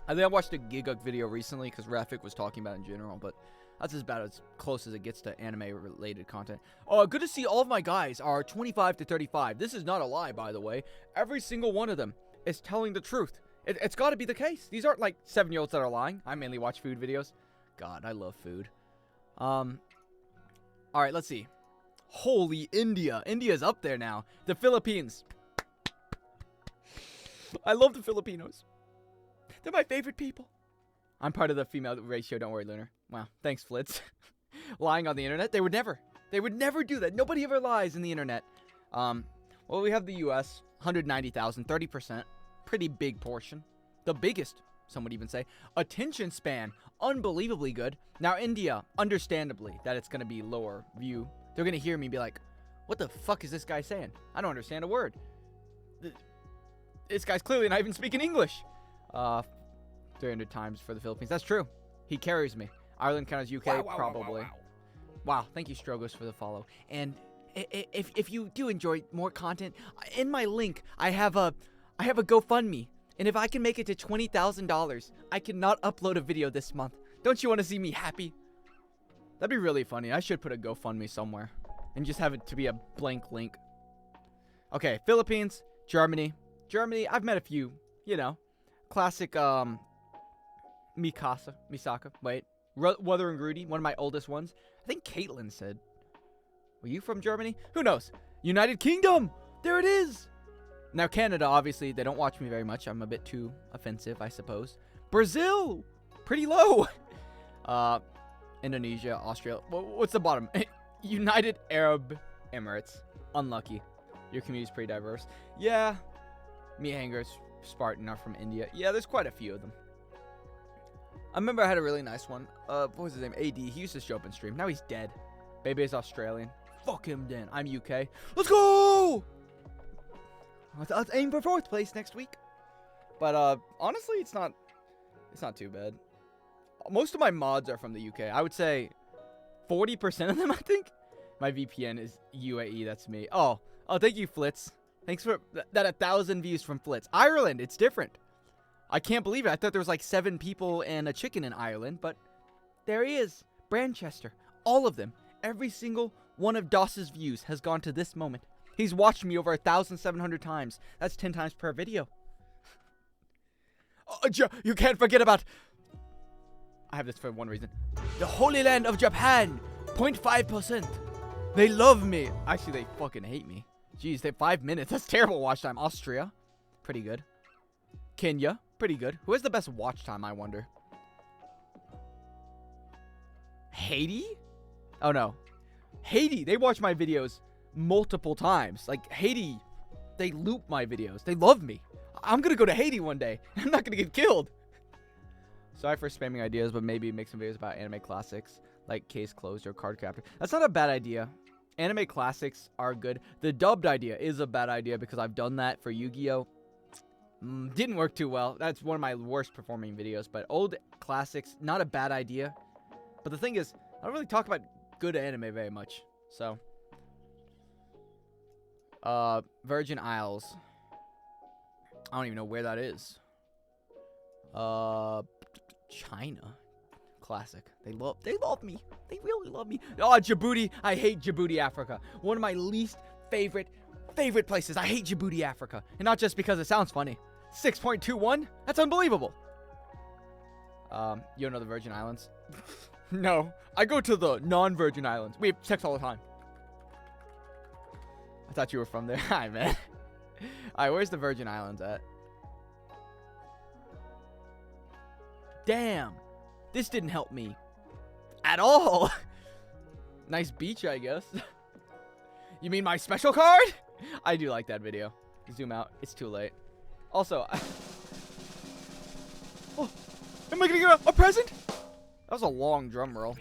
I think I watched a Giguk video recently because Rafik was talking about it in general, but that's about as close as it gets to anime-related content. Oh, good to see all of my guys are 25 to 35. This is not a lie, by the way. Every single one of them is telling the truth. It's got to be the case. These aren't like 7-year-olds that are lying. I mainly watch food videos. God, I love food. All right, let's see. Holy India. India's up there now. The Philippines. I love the Filipinos. They're my favorite people. I'm part of the female ratio. Don't worry, Lunar. Wow. Thanks, Flitz. Lying on the internet. They would never do that. Nobody ever lies in the internet. Well, we have the U.S. 190,000, 30%. Pretty big portion. The biggest, some would even say. Attention span. Unbelievably good. Now, India, understandably, that it's going to be lower view. They're going to hear me and be like, what the fuck is this guy saying? I don't understand a word. this guy's clearly not even speaking English. 300 times for the Philippines. That's true. He carries me. Ireland counts UK, probably. Wow, thank you, Strogos, for the follow. And if you do enjoy more content, in my link, I have a GoFundMe. And if I can make it to $20,000, I cannot upload a video this month. Don't you want to see me happy? That'd be really funny. I should put a GoFundMe somewhere and just have it to be a blank link. Okay, Philippines, Germany. Germany, I've met a few, you know, classic, Misaka. Wait, Weather and Rudy, one of my oldest ones. I think Caitlin said. Were you from Germany? Who knows? United Kingdom! There it is! Now, Canada, obviously, they don't watch me very much. I'm a bit too offensive, I suppose. Brazil! Pretty low! Indonesia, Australia. What's the bottom? United Arab Emirates. Unlucky. Your community's pretty diverse. Yeah. Me Hangers, Spartan are from India. Yeah, there's quite a few of them. I remember I had a really nice one. What was his name? AD. He used to show up and stream. Now he's dead. Baby is Australian. Fuck him then. I'm UK. Let's go! Let's aim for 4th place next week. But honestly, it's not too bad. Most of my mods are from the UK. I would say 40% of them, I think. My VPN is UAE. That's me. Oh, thank you, Flitz. Thanks for that 1,000 views from Flitz. Ireland, it's different. I can't believe it. I thought there was like 7 people and a chicken in Ireland, but there he is. Branchester. All of them. Every single one of Doss's views has gone to this moment. He's watched me over 1,700 times. That's 10 times per video. You can't forget about... I have this for one reason. The Holy Land of Japan. 0.5%. They love me. Actually, they fucking hate me. Jeez, they 5 minutes. That's terrible watch time. Austria. Pretty good. Kenya. Pretty good. Who has the best watch time, I wonder? Haiti? Oh, no. Haiti. They watch my videos multiple times. Like, Haiti, they loop my videos. They love me. I'm going to go to Haiti one day. I'm not going to get killed. Sorry for spamming ideas, but maybe make some videos about anime classics like Case Closed or Cardcaptor. That's not a bad idea. Anime classics are good. The dubbed idea is a bad idea because I've done that for Yu-Gi-Oh! Didn't work too well. That's one of my worst performing videos. But old classics, not a bad idea. But the thing is, I don't really talk about good anime very much. So, Virgin Isles. I don't even know where that is. China. Classic. They love me. They really love me. Oh, Djibouti. I hate Djibouti, Africa. One of my least favorite places. I hate Djibouti, Africa. And not just because it sounds funny. 6.21? That's unbelievable. You don't know the Virgin Islands? No. I go to the non-Virgin Islands. We have sex all the time. I thought you were from there. Hi, man. Alright, where's the Virgin Islands at? Damn. This didn't help me. At all. Nice beach, I guess. You mean my special card? I do like that video. Zoom out. It's too late. Also, oh, am I gonna get a present? That was a long drum roll.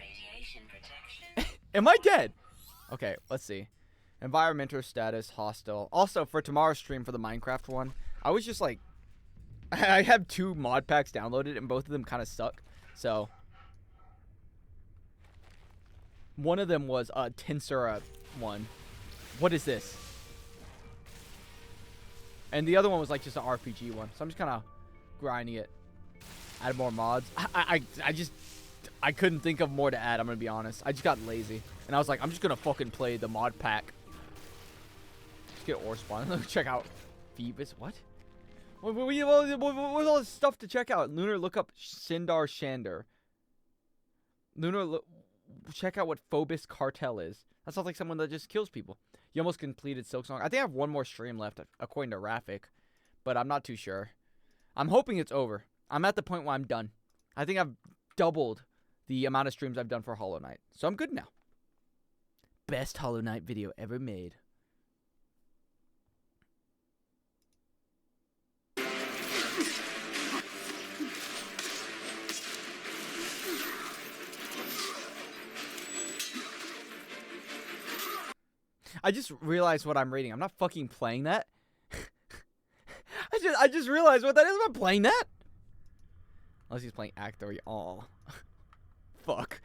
Am I dead? Okay, let's see. Environmental status, hostile. Also, for tomorrow's stream for the Minecraft one, I was just like, I have 2 mod packs downloaded and both of them kind of suck. So, one of them was a Tensura one. What is this? And the other one was like just an RPG one. So I'm just kind of grinding it. Add more mods. I couldn't think of more to add, I'm going to be honest. I just got lazy. And I was like, I'm just going to fucking play the mod pack. Just get ore spawn. Check out Phoebus. What? What's all this stuff to check out? Lunar, look up Sindar Shander. Lunar, check out what Phobos Cartel is. That sounds like someone that just kills people. You almost completed Silksong. I think I have one more stream left, according to Rafik. But I'm not too sure. I'm hoping it's over. I'm at the point where I'm done. I think I've doubled the amount of streams I've done for Hollow Knight. So I'm good now. Best Hollow Knight video ever made. I just realized what I'm reading. I'm not fucking playing that. I just realized what that is. I'm playing that. Unless he's playing Act 3. Aw. Fuck.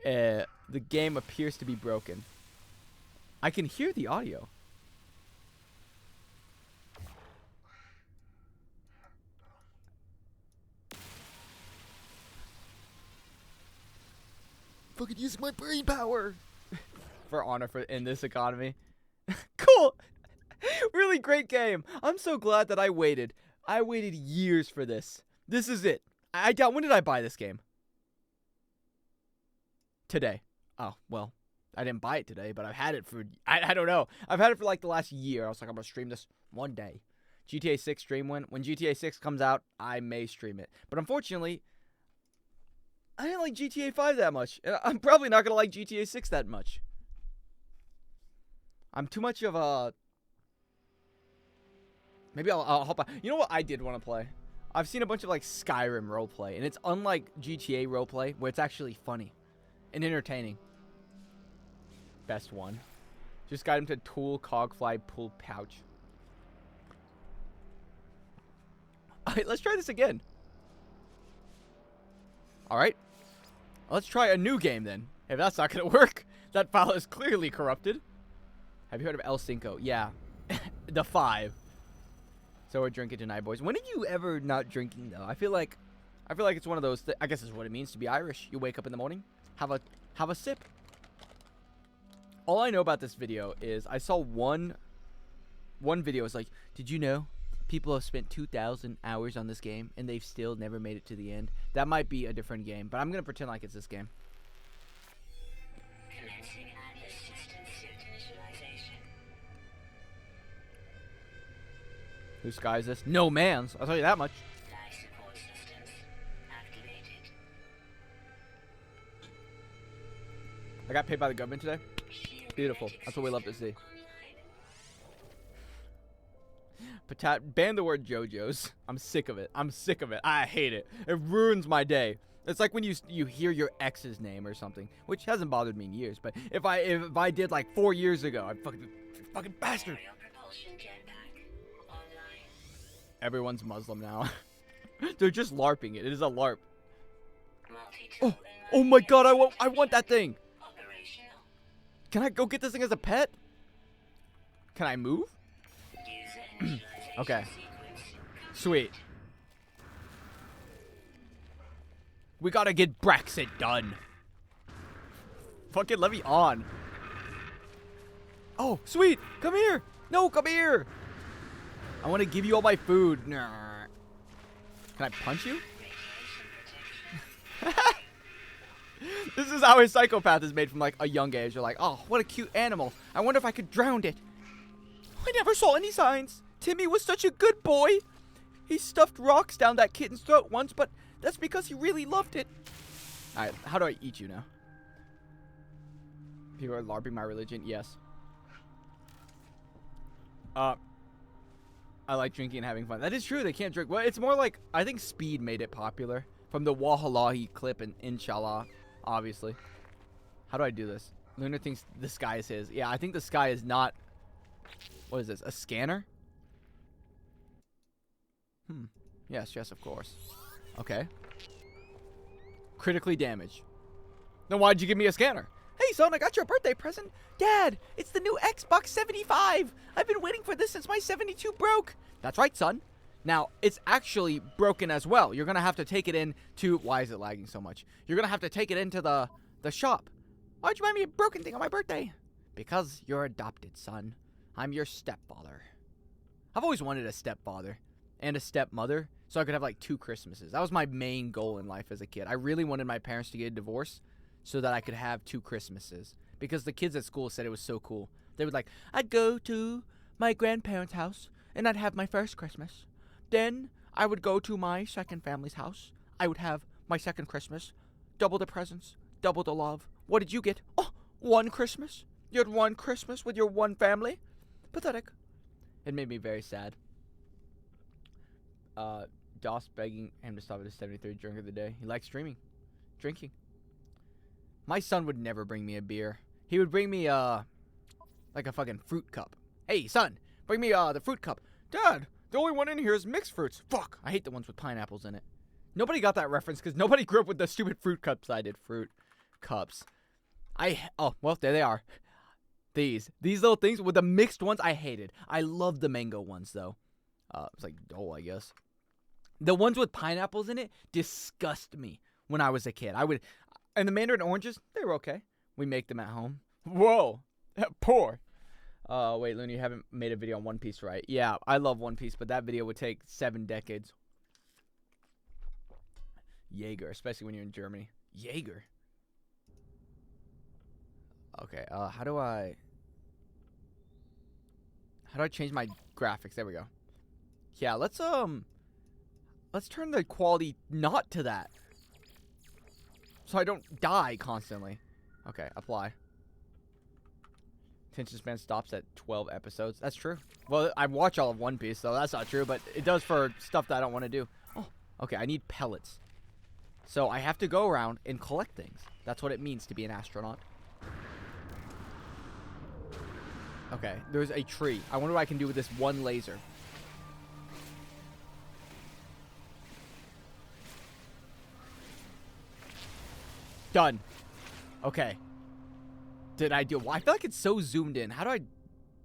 The game appears to be broken. I can hear the audio. Fucking using my brain power. For honor in this economy. Cool. Really great game. I'm so glad that I waited. I waited years for this. This is it. When did I buy this game? Today. Oh, well, I didn't buy it today, but I've had it for, I don't know. I've had it for like the last year. I was like, I'm going to stream this one day. GTA 6 stream when GTA 6 comes out, I may stream it. But unfortunately, I didn't like GTA 5 that much. And I'm probably not going to like GTA 6 that much. I'm too much of a... Maybe I'll hop on. You know what I did want to play? I've seen a bunch of like Skyrim roleplay, and it's unlike GTA roleplay, where it's actually funny and entertaining. Best one. Just got him to tool cogfly pull pouch. Alright, let's try this again. Alright. Let's try a new game then. If that's not gonna work, that file is clearly corrupted. Have you heard of El Cinco? Yeah. The 5. So we're drinking tonight, boys. When are you ever not drinking though? I feel like it's one of those I guess it's what it means to be Irish. You wake up in the morning, have a sip. All I know about this video is I saw one video. It's like, did you know people have spent 2,000 hours on this game and they've still never made it to the end? That might be a different game, but I'm gonna pretend like it's this game. Whose sky is this? No man's. I'll tell you that much. I got paid by the government today. Beautiful. That's what we love to see. Ban the word JoJo's. I'm sick of it. I'm sick of it. I hate it. It ruins my day. It's like when you hear your ex's name or something, which hasn't bothered me in years. But if I did like 4 years ago, I'd fucking bastard. Everyone's Muslim now. They're just LARPing it. It is a LARP. Oh my god, I want that thing. Can I go get this thing as a pet? Can I move? Okay. Sweet. We gotta get Brexit done. Fucking let me on. Oh, sweet. Come here. No, come here. I want to give you all my food. Can I punch you? This is how a psychopath is made from like a young age. You're like, oh, what a cute animal. I wonder if I could drown it. I never saw any signs. Timmy was such a good boy. He stuffed rocks down that kitten's throat once, but that's because he really loved it. All right, how do I eat you now? People are LARPing my religion. Yes. I like drinking and having fun. That is true. They can't drink. Well, it's more like, I think Speed made it popular from the Wallahi clip and Inshallah, obviously. How do I do this? Lunar thinks the sky is his. Yeah, I think the sky is not. What is this? A scanner? Yes, of course. Okay. Critically damaged. Then why'd you give me a scanner? Hey, son, I got your birthday present. Dad, it's the new Xbox 75. I've been waiting for this since my 72 broke. That's right, son. Now, it's actually broken as well. You're going to have to take it in to... Why is it lagging so much? You're going to have to take it into the shop. Why'd you buy me a broken thing on my birthday? Because you're adopted, son. I'm your stepfather. I've always wanted a stepfather and a stepmother so I could have like 2 Christmases. That was my main goal in life as a kid. I really wanted my parents to get a divorce so that I could have 2 Christmases. Because the kids at school said it was so cool. They would like, I'd go to my grandparents' house and I'd have my first Christmas. Then I would go to my second family's house. I would have my second Christmas. Double the presents, double the love. What did you get? Oh, 1 Christmas? You had 1 Christmas with your 1 family? Pathetic. It made me very sad. Doss begging him to stop at his 73rd drink of the day. He likes drinking. My son would never bring me a beer. He would bring me like a fucking fruit cup. Hey, son, Bring me the fruit cup. Dad, the only one in here is mixed fruits. Fuck, I hate the ones with pineapples in it. Nobody got that reference because nobody grew up with the stupid fruit cups I did. Fruit cups. Oh, well, there they are. These little things with the mixed ones I hated. I love the mango ones though. It's like I guess. The ones with pineapples in it disgust me when I was a kid. And the mandarin oranges, they were okay. We make them at home. Whoa, poor. Wait, Looney, you haven't made a video on One Piece, right? Yeah, I love One Piece, but that video would take 7 decades. Jaeger, especially when you're in Germany. Jaeger. Okay, how do I change my graphics? There we go. Yeah, let's turn the quality not to that. So I don't die constantly. Okay, apply. Attention span stops at 12 episodes. That's true. Well, I watch all of One Piece, so that's not true, but it does for stuff that I don't want to do. Oh, okay, I need pellets. So I have to go around and collect things. That's what it means to be an astronaut. Okay, there's a tree. I wonder what I can do with this one laser. Done. Okay. Did I do? Well, I feel like it's so zoomed in. How do I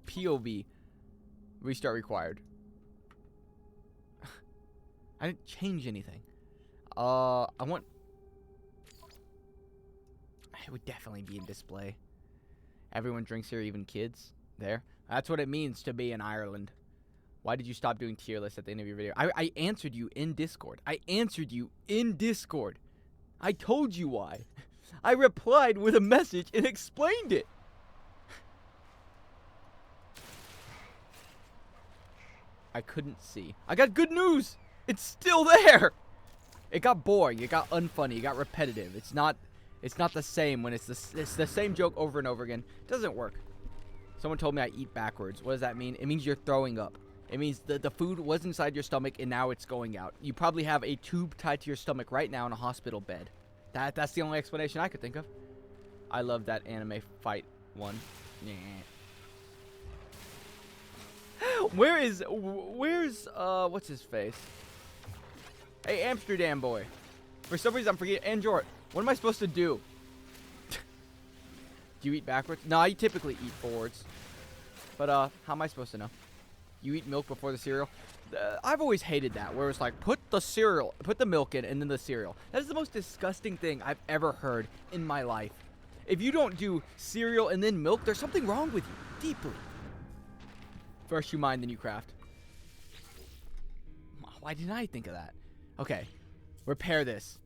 POV? Restart required. I didn't change anything. I want. It would definitely be in display. Everyone drinks here, even kids. There. That's what it means to be in Ireland. Why did you stop doing tier lists at the end of your video? I answered you in Discord. I answered you in Discord. I told you why. I replied with a message and explained it. I couldn't see. I got good news. It's still there. It got boring. It got unfunny. It got repetitive. It's not the same when it's the same joke over and over again. It doesn't work. Someone told me I eat backwards. What does that mean? It means you're throwing up. It means the food was inside your stomach and now it's going out. You probably have a tube tied to your stomach right now in a hospital bed. That's the only explanation I could think of. I love that anime fight one. Yeah. Where's what's his face? Hey, Amsterdam boy. For some reason I'm forgetting. Android. What am I supposed to do? Do you eat backwards? No, I typically eat forwards. But how am I supposed to know? You eat milk before the cereal? I've always hated that, where it's like, put the milk in and then the cereal. That is the most disgusting thing I've ever heard in my life. If you don't do cereal and then milk, there's something wrong with you, deeply. First you mine, then you craft. Why didn't I think of that? Okay, repair this.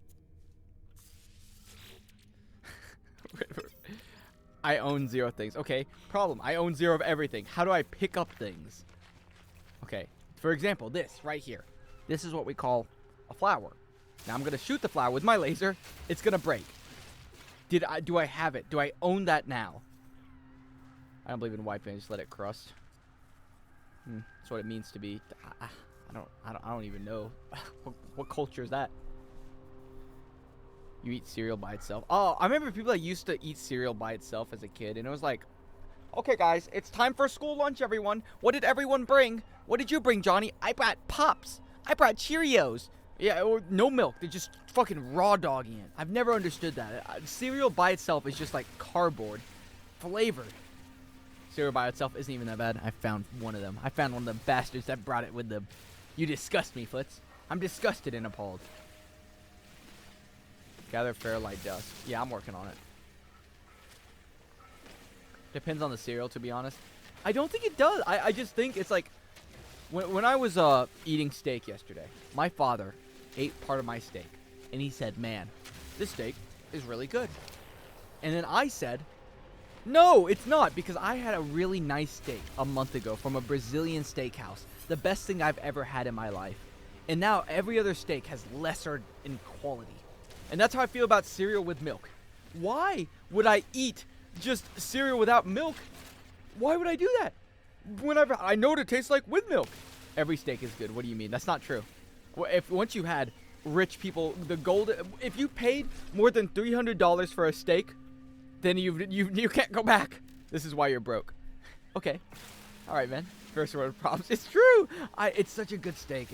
I own 0 things. Okay, problem. I own 0 of everything. How do I pick up things? Okay, for example, this right here. This is what we call a flower. Now I'm going to shoot the flower with my laser. It's going to break. Do I have it? Do I own that now? I don't believe in wiping. Just let it crust. That's what it means to be. I don't even know. What culture is that? You eat cereal by itself. Oh, I remember people that used to eat cereal by itself as a kid, and it was like, okay, guys, it's time for school lunch, everyone. What did everyone bring? What did you bring, Johnny? I brought Pops. I brought Cheerios. Yeah, or no milk. They're just fucking raw dogging it. I've never understood that. Cereal by itself is just like cardboard. Flavored. Cereal by itself isn't even that bad. I found one of them. I found one of the bastards that brought it with them. You disgust me, Foots. I'm disgusted and appalled. Gather fair light dust. Yeah, I'm working on it. Depends on the cereal, to be honest. I don't think it does. I just think it's like... When I was eating steak yesterday, my father ate part of my steak. And he said, man, this steak is really good. And then I said, no, it's not. Because I had a really nice steak a month ago from a Brazilian steakhouse. The best thing I've ever had in my life. And now every other steak has lesser in quality. And that's how I feel about cereal with milk. Why would I eat just cereal without milk? Why would I do that? Whenever I know what it tastes like with milk. Every steak is good. What do you mean? That's not true. Once you had rich people, if you paid more than $300 for a steak, then you can't go back. This is why you're broke. Okay. All right, man. First order problems. It's true. It's such a good steak.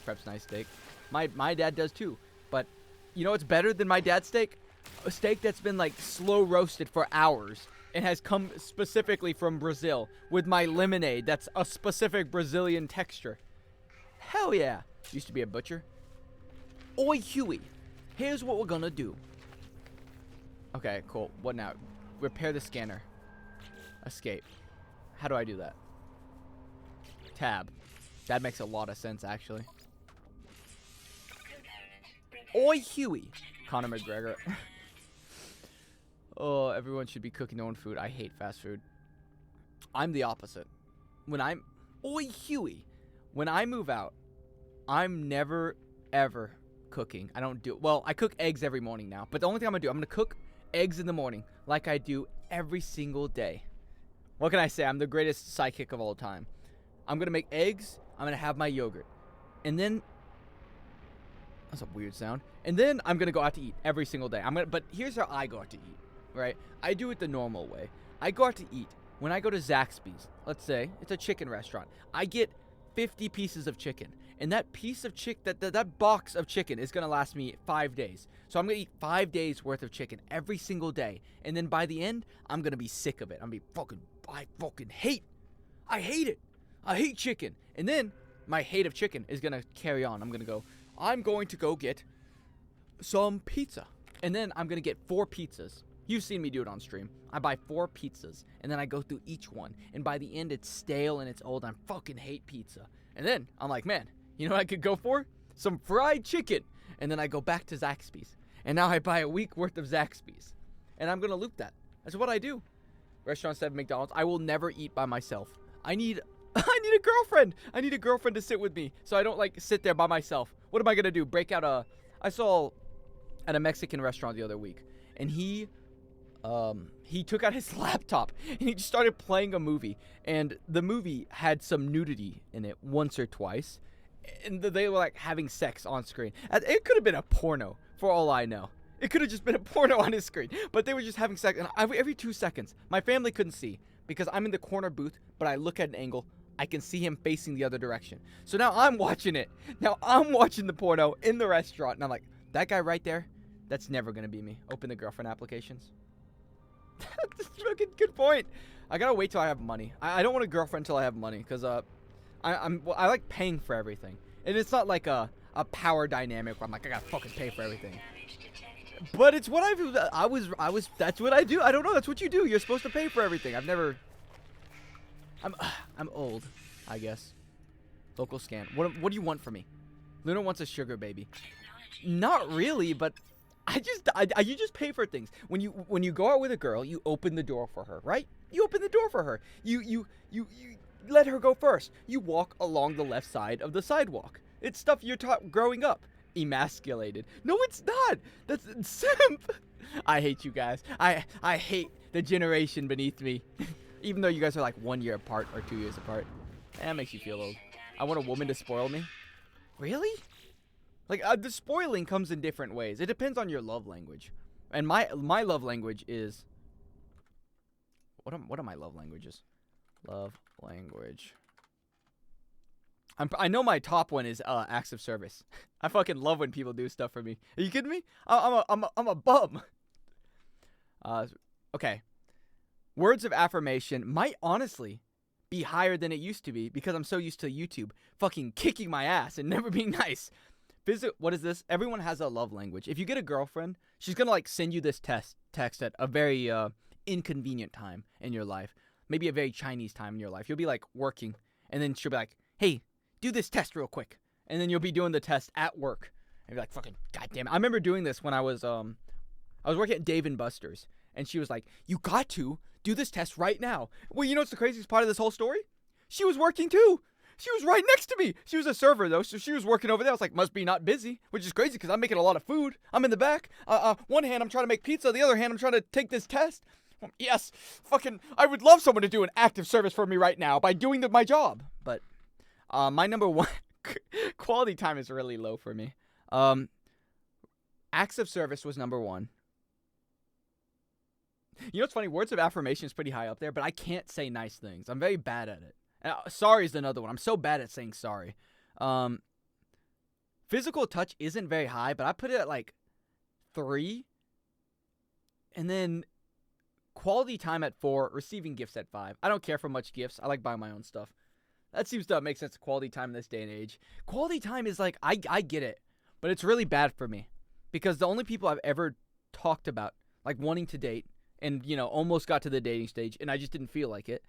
Prep's nice steak. My dad does too. But you know what's better than my dad's steak? A steak that's been like slow roasted for hours and has come specifically from Brazil with my lemonade. That's a specific Brazilian texture. Hell yeah. Used to be a butcher. Oi, Huey. Here's what we're gonna do. Okay, cool. What now? Repair the scanner. Escape. How do I do that? Tab. That makes a lot of sense, actually. Oi, Huey. Conor McGregor. Oh, everyone should be cooking their own food. I hate fast food. I'm the opposite. Oi, Huey. When I move out, I'm never, ever cooking. I don't do... Well, I cook eggs every morning now. But the only thing I'm going to do, I'm going to cook eggs in the morning like I do every single day. What can I say? I'm the greatest psychic of all time. I'm going to make eggs. I'm going to have my yogurt. And then... That's a weird sound. And then I'm going to go out to eat every single day. But here's how I go out to eat, right? I do it the normal way. I go out to eat. When I go to Zaxby's, let's say, it's a chicken restaurant. I get 50 pieces of chicken. And that piece of chicken, that box of chicken is going to last me 5 days. So I'm going to eat 5 days worth of chicken every single day. And then by the end, I'm going to be sick of it. I hate it. I hate chicken. And then my hate of chicken is going to carry on. I'm going to go get some pizza. And then I'm going to get 4 pizzas. You've seen me do it on stream. I buy 4 pizzas. And then I go through each one. And by the end, it's stale and it's old. I fucking hate pizza. And then I'm like, man, you know what I could go for? Some fried chicken. And then I go back to Zaxby's. And now I buy a week worth of Zaxby's. And I'm going to loop that. That's what I do. Restaurant 7 McDonald's. I will never eat by myself. I need a girlfriend. I need a girlfriend to sit with me so I don't like sit there by myself. What am I going to do? I saw at a Mexican restaurant the other week, and he took out his laptop and he just started playing a movie, and the movie had some nudity in it once or twice, and they were like having sex on screen. It could have been a porno for all I know. It could have just been a porno on his screen, but they were just having sex, and every 2 seconds, my family couldn't see because I'm in the corner booth, but I look at an angle, I can see him facing the other direction. So now I'm watching it. Now I'm watching the porno in the restaurant, and I'm like, that guy right there, that's never gonna be me. Open the girlfriend applications. That's a fucking good point. I gotta wait till I have money. I don't want a girlfriend until I have money, because I like paying for everything, and it's not like a power dynamic where I'm like, I gotta fucking pay for everything. But it's what that's what I do. I don't know. That's what you do. You're supposed to pay for everything. I'm old, I guess. Local scan. What do you want from me? Luna wants a sugar baby. Not really, but you just pay for things. When you go out with a girl, you open the door for her, right? You open the door for her. You let her go first. You walk along the left side of the sidewalk. It's stuff you're taught growing up. Emasculated. No, it's not. That's simp. I hate you guys. I hate the generation beneath me. Even though you guys are like 1 year apart or 2 years apart. That makes you feel old. I want a woman to spoil me. Really? Like, the spoiling comes in different ways. It depends on your love language. And my love language is... What are my love languages? Love language. I know my top one is acts of service. I fucking love when people do stuff for me. Are you kidding me? I'm a bum. Okay. Words of affirmation might honestly be higher than it used to be because I'm so used to YouTube fucking kicking my ass and never being nice. What is this? Everyone has a love language. If you get a girlfriend, she's gonna like send you this text at a very inconvenient time in your life. Maybe a very Chinese time in your life. You'll be like working, and then she'll be like, "Hey, do this test real quick," and then you'll be doing the test at work, and you're like, "Fucking goddamn it!" I remember doing this when I was working at Dave & Buster's, and she was like, "You got to do this test right now." Well, you know what's the craziest part of this whole story? She was working too. She was right next to me. She was a server though, so she was working over there. I was like, must be not busy, which is crazy because I'm making a lot of food. I'm in the back. One hand I'm trying to make pizza, the other hand I'm trying to take this test. Yes, fucking, I would love someone to do an active service for me right now by doing my job. But my number one quality time is really low for me. Acts of service was number one. You know what's funny? Words of affirmation is pretty high up there, but I can't say nice things. I'm very bad at it. Sorry is another one. I'm so bad at saying sorry. Physical touch isn't very high, but I put it at like 3. And then quality time at 4, receiving gifts at 5. I don't care for much gifts. I like buying my own stuff. That seems to make sense. Quality time in this day and age. Quality time is like, I get it, but it's really bad for me. Because the only people I've ever talked about, like wanting to date, and, you know, almost got to the dating stage, and I just didn't feel like it,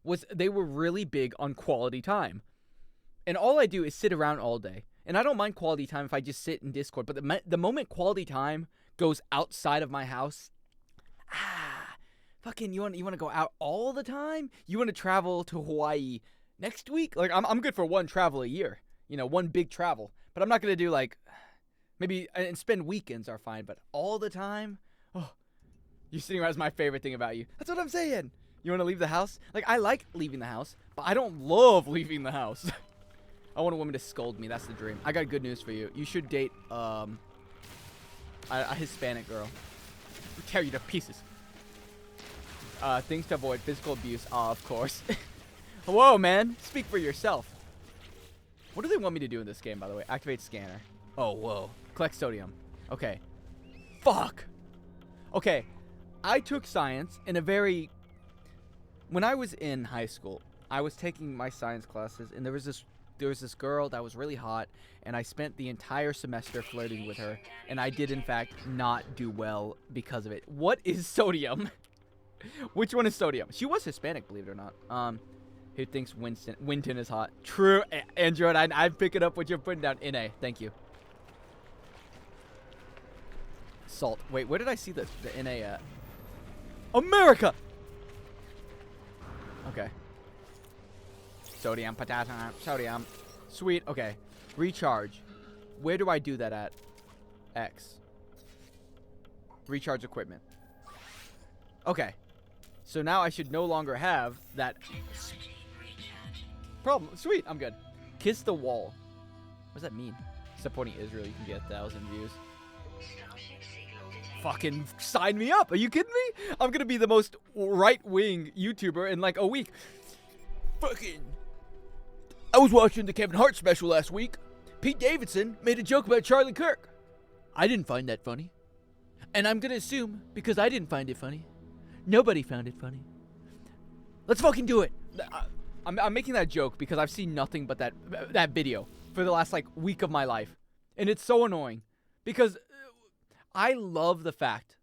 was they were really big on quality time. And all I do is sit around all day. And I don't mind quality time if I just sit in Discord. But the moment quality time goes outside of my house, fucking, you want to go out all the time? You want to travel to Hawaii next week? Like, I'm good for one travel a year. You know, one big travel. But I'm not going to do, like, maybe, and spend weekends are fine. But all the time? Oh, you sitting around is my favorite thing about you. That's what I'm saying. You want to leave the house? Like, I like leaving the house, but I don't love leaving the house. I want a woman to scold me. That's the dream. I got good news for you. You should date a Hispanic girl. She'll tear you to pieces. Things to avoid. Physical abuse. Of course. Whoa, man. Speak for yourself. What do they want me to do in this game, by the way? Activate scanner. Oh, whoa. Collect sodium. Okay. Fuck. Okay. I took science in a very... When I was in high school, I was taking my science classes, and there was this girl that was really hot, and I spent the entire semester flirting with her, and I did, in fact, not do well because of it. What is sodium? Which one is sodium? She was Hispanic, believe it or not. Who thinks Winton is hot? True, Android, I pick it up what you're putting down. NA, thank you. Salt. Wait, where did I see the NA at? America! Okay. Sodium, potassium, sodium. Sweet. Okay. Recharge. Where do I do that at? X. Recharge equipment. Okay. So now I should no longer have that problem. Sweet. I'm good. Kiss the wall. What does that mean? Supporting Israel, you can get 1,000 views. Fucking sign me up. Are you kidding me? I'm gonna be the most right-wing YouTuber in like a week. Fucking. I was watching the Kevin Hart special last week. Pete Davidson made a joke about Charlie Kirk. I didn't find that funny. And I'm gonna assume, because I didn't find it funny, nobody found it funny. Let's fucking do it. I'm making that joke because I've seen nothing but that video for the last like week of my life. And it's so annoying. Because I love the fact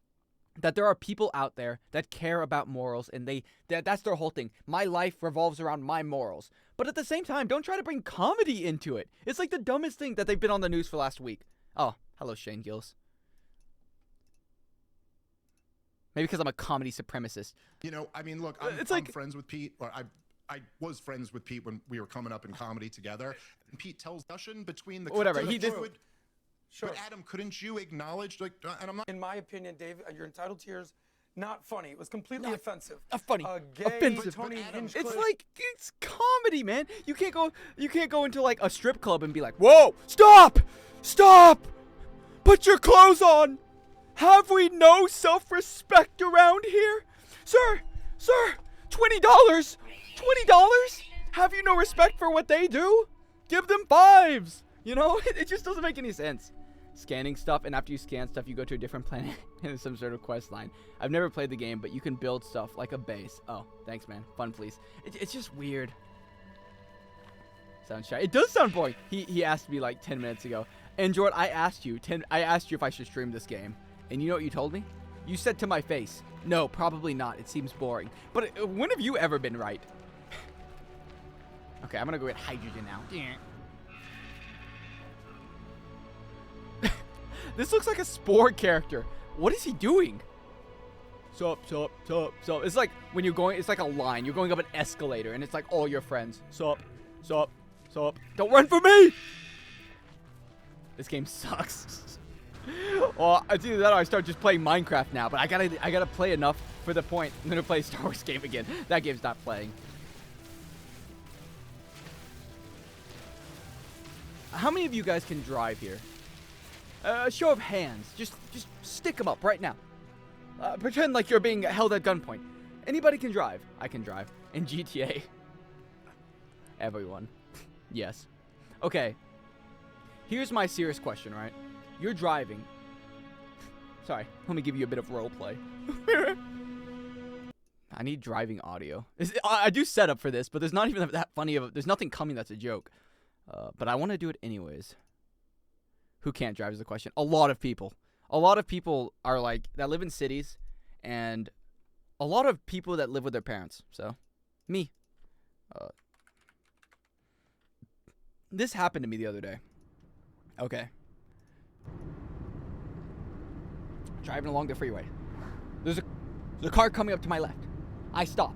that there are people out there that care about morals, and that's their whole thing. My life revolves around my morals. But at the same time, don't try to bring comedy into it. It's like the dumbest thing that they've been on the news for last week. Oh, hello, Shane Gillis. Maybe because I'm a comedy supremacist. You know, I mean, look, I'm friends with Pete, or I was friends with Pete when we were coming up in comedy together. And Pete tells discussion between the whatever he did. Sure. But Adam, couldn't you acknowledge, like, and I'm not... In my opinion, Dave, you're entitled to yours. Not funny. It was completely offensive. Funny. Gay, offensive. Tony Hinchcliffe. It's like, it's comedy, man. You can't go into like a strip club and be like, whoa, stop, put your clothes on. Have we no self-respect around here? Sir, $20. Have you no respect for what they do? Give them 5s. You know, it just doesn't make any sense. Scanning stuff, and after you scan stuff, you go to a different planet and some sort of quest line. I've never played the game, but you can build stuff like a base. Oh, thanks, man. Fun, please. It's just weird. Sounds shy. It does sound boring. He asked me like 10 minutes ago. And Jordan, I asked you if I should stream this game, and you know what you told me? You said to my face, no, probably not. It seems boring. But when have you ever been right? Okay, I'm gonna go get hydrogen now. This looks like a Spore character. What is he doing? Sup. It's like when you're going, it's like a line. You're going up an escalator, and it's like all your friends. Sup. Don't run for me! This game sucks. Well, it's either that or I start just playing Minecraft now, but I gotta play enough for the point. I'm gonna play a Star Wars game again. That game's not playing. How many of you guys can drive here? Show of hands. Just stick them up right now. Pretend like you're being held at gunpoint. Anybody can drive. I can drive. In GTA. Everyone. Yes. Okay. Here's my serious question, right? You're driving. Sorry, let me give you a bit of role play. I need driving audio. I do set up for this, but there's not even that funny of there's nothing coming that's a joke. But I want to do it anyways. Who can't drive is the question. A lot of people. A lot of people are like, that live in cities, and a lot of people that live with their parents. So, me. This happened to me the other day. Okay. Driving along the freeway. There's a car coming up to my left. I stop.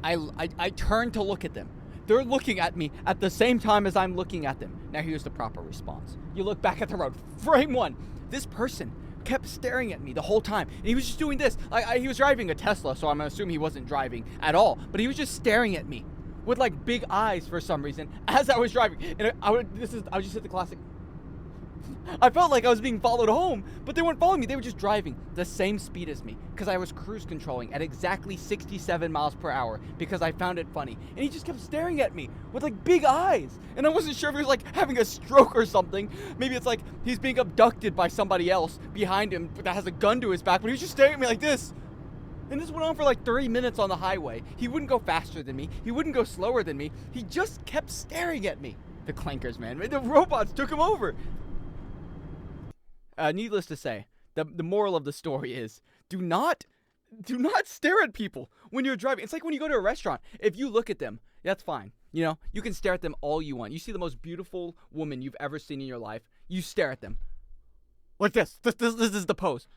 I turn to look at them. They're looking at me at the same time as I'm looking at them. Now here's the proper response. You look back at the road. Frame one. This person kept staring at me the whole time. And he was just doing this. He was driving a Tesla, so I'm assuming he wasn't driving at all. But he was just staring at me with like big eyes for some reason as I was driving. And I would just hit the classic. I felt like I was being followed home, but they weren't following me. They were just driving the same speed as me because I was cruise controlling at exactly 67 miles per hour because I found it funny. And he just kept staring at me with like big eyes. And I wasn't sure if he was like having a stroke or something. Maybe it's like he's being abducted by somebody else behind him that has a gun to his back, but he was just staring at me like this. And this went on for like 30 minutes on the highway. He wouldn't go faster than me. He wouldn't go slower than me. He just kept staring at me. The clankers, man. The robots took him over. Needless to say, the moral of the story is do not stare at people when you're driving. It's like when you go to a restaurant. If you look at them, that's fine. You know, you can stare at them all you want. You see the most beautiful woman you've ever seen in your life. You stare at them. Like this. This is the pose.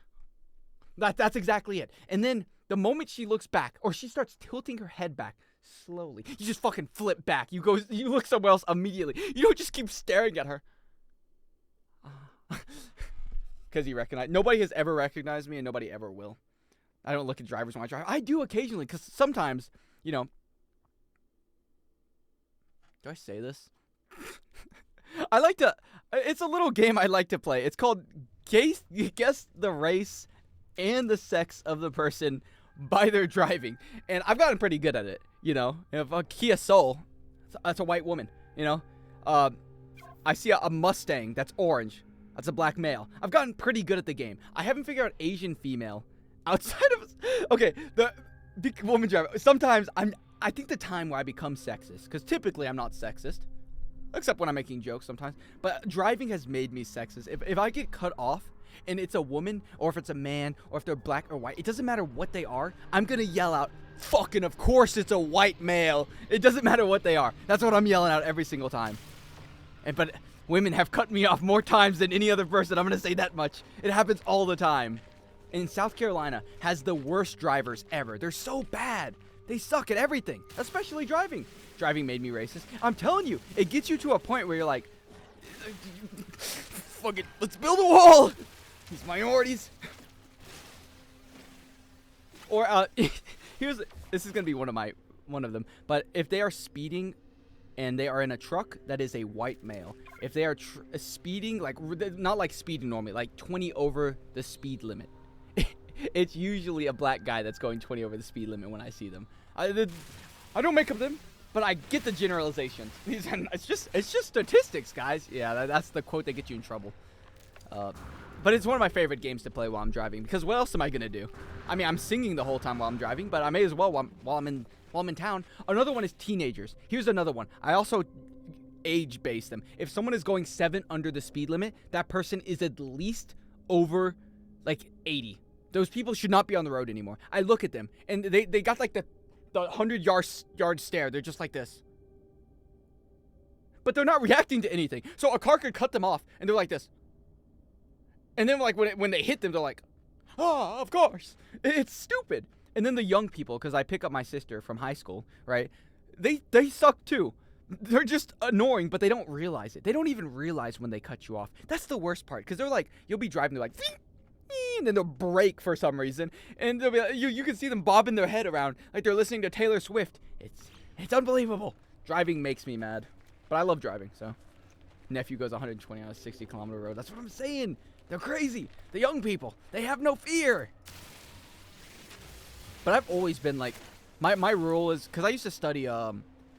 That's exactly it. And then the moment she looks back or she starts tilting her head back slowly, you just fucking flip back. You look somewhere else immediately. You don't just keep staring at her. Because nobody has ever recognized me and nobody ever will. I don't look at drivers when I drive. I do occasionally because sometimes, you know. Do I say this? It's a little game I like to play. It's called Guess the Race and the Sex of the Person by their driving. And I've gotten pretty good at it, you know. If a Kia Soul, that's a white woman, you know. I see a Mustang that's orange. That's a black male. I've gotten pretty good at the game. I haven't figured out Asian female outside of... Okay, the woman driver. Sometimes I think the time where I become sexist, because typically I'm not sexist, except when I'm making jokes sometimes, but driving has made me sexist. If I get cut off and it's a woman, or if it's a man, or if they're black or white, it doesn't matter what they are, I'm gonna yell out, fucking of course it's a white male. It doesn't matter what they are. That's what I'm yelling out every single time. But women have cut me off more times than any other person. I'm going to say that much. It happens all the time. And South Carolina has the worst drivers ever. They're so bad. They suck at everything, especially driving. Driving made me racist. I'm telling you, it gets you to a point where you're like, fuck it, let's build a wall. These minorities. Or, this is going to be one of them. But if they are speeding and they are in a truck, that is a white male. If they are speeding, like, not like speeding normally, like 20 over the speed limit, it's usually a black guy that's going 20 over the speed limit when I see them. I don't make up them, but I get the generalizations. It's just statistics, guys. Yeah, that's the quote that gets you in trouble. But it's one of my favorite games to play while I'm driving, because what else am I gonna do? I mean, I'm singing the whole time while I'm driving, but I may as well while I'm in town. Another one is teenagers. Here's another one. I also age base them. If someone is going 7 under the speed limit, that person is at least over like 80. Those people should not be on the road anymore. I look at them and they got like the 100-yard stare. They're just like this. But they're not reacting to anything. So a car could cut them off and they're like this. And then like when they hit them, they're like, "Oh, of course." It's stupid. And then the young people, because I pick up my sister from high school, right? They suck too. They're just annoying, but they don't realize it. They don't even realize when they cut you off. That's the worst part, because they're like, you'll be driving, they're like, and then they'll brake for some reason, and they'll be like, you can see them bobbing their head around like they're listening to Taylor Swift. It's unbelievable. Driving makes me mad, but I love driving. So nephew goes 120 on a 60-kilometer road. That's what I'm saying. They're crazy. The young people, they have no fear. But I've always been like, my rule is, because I used to study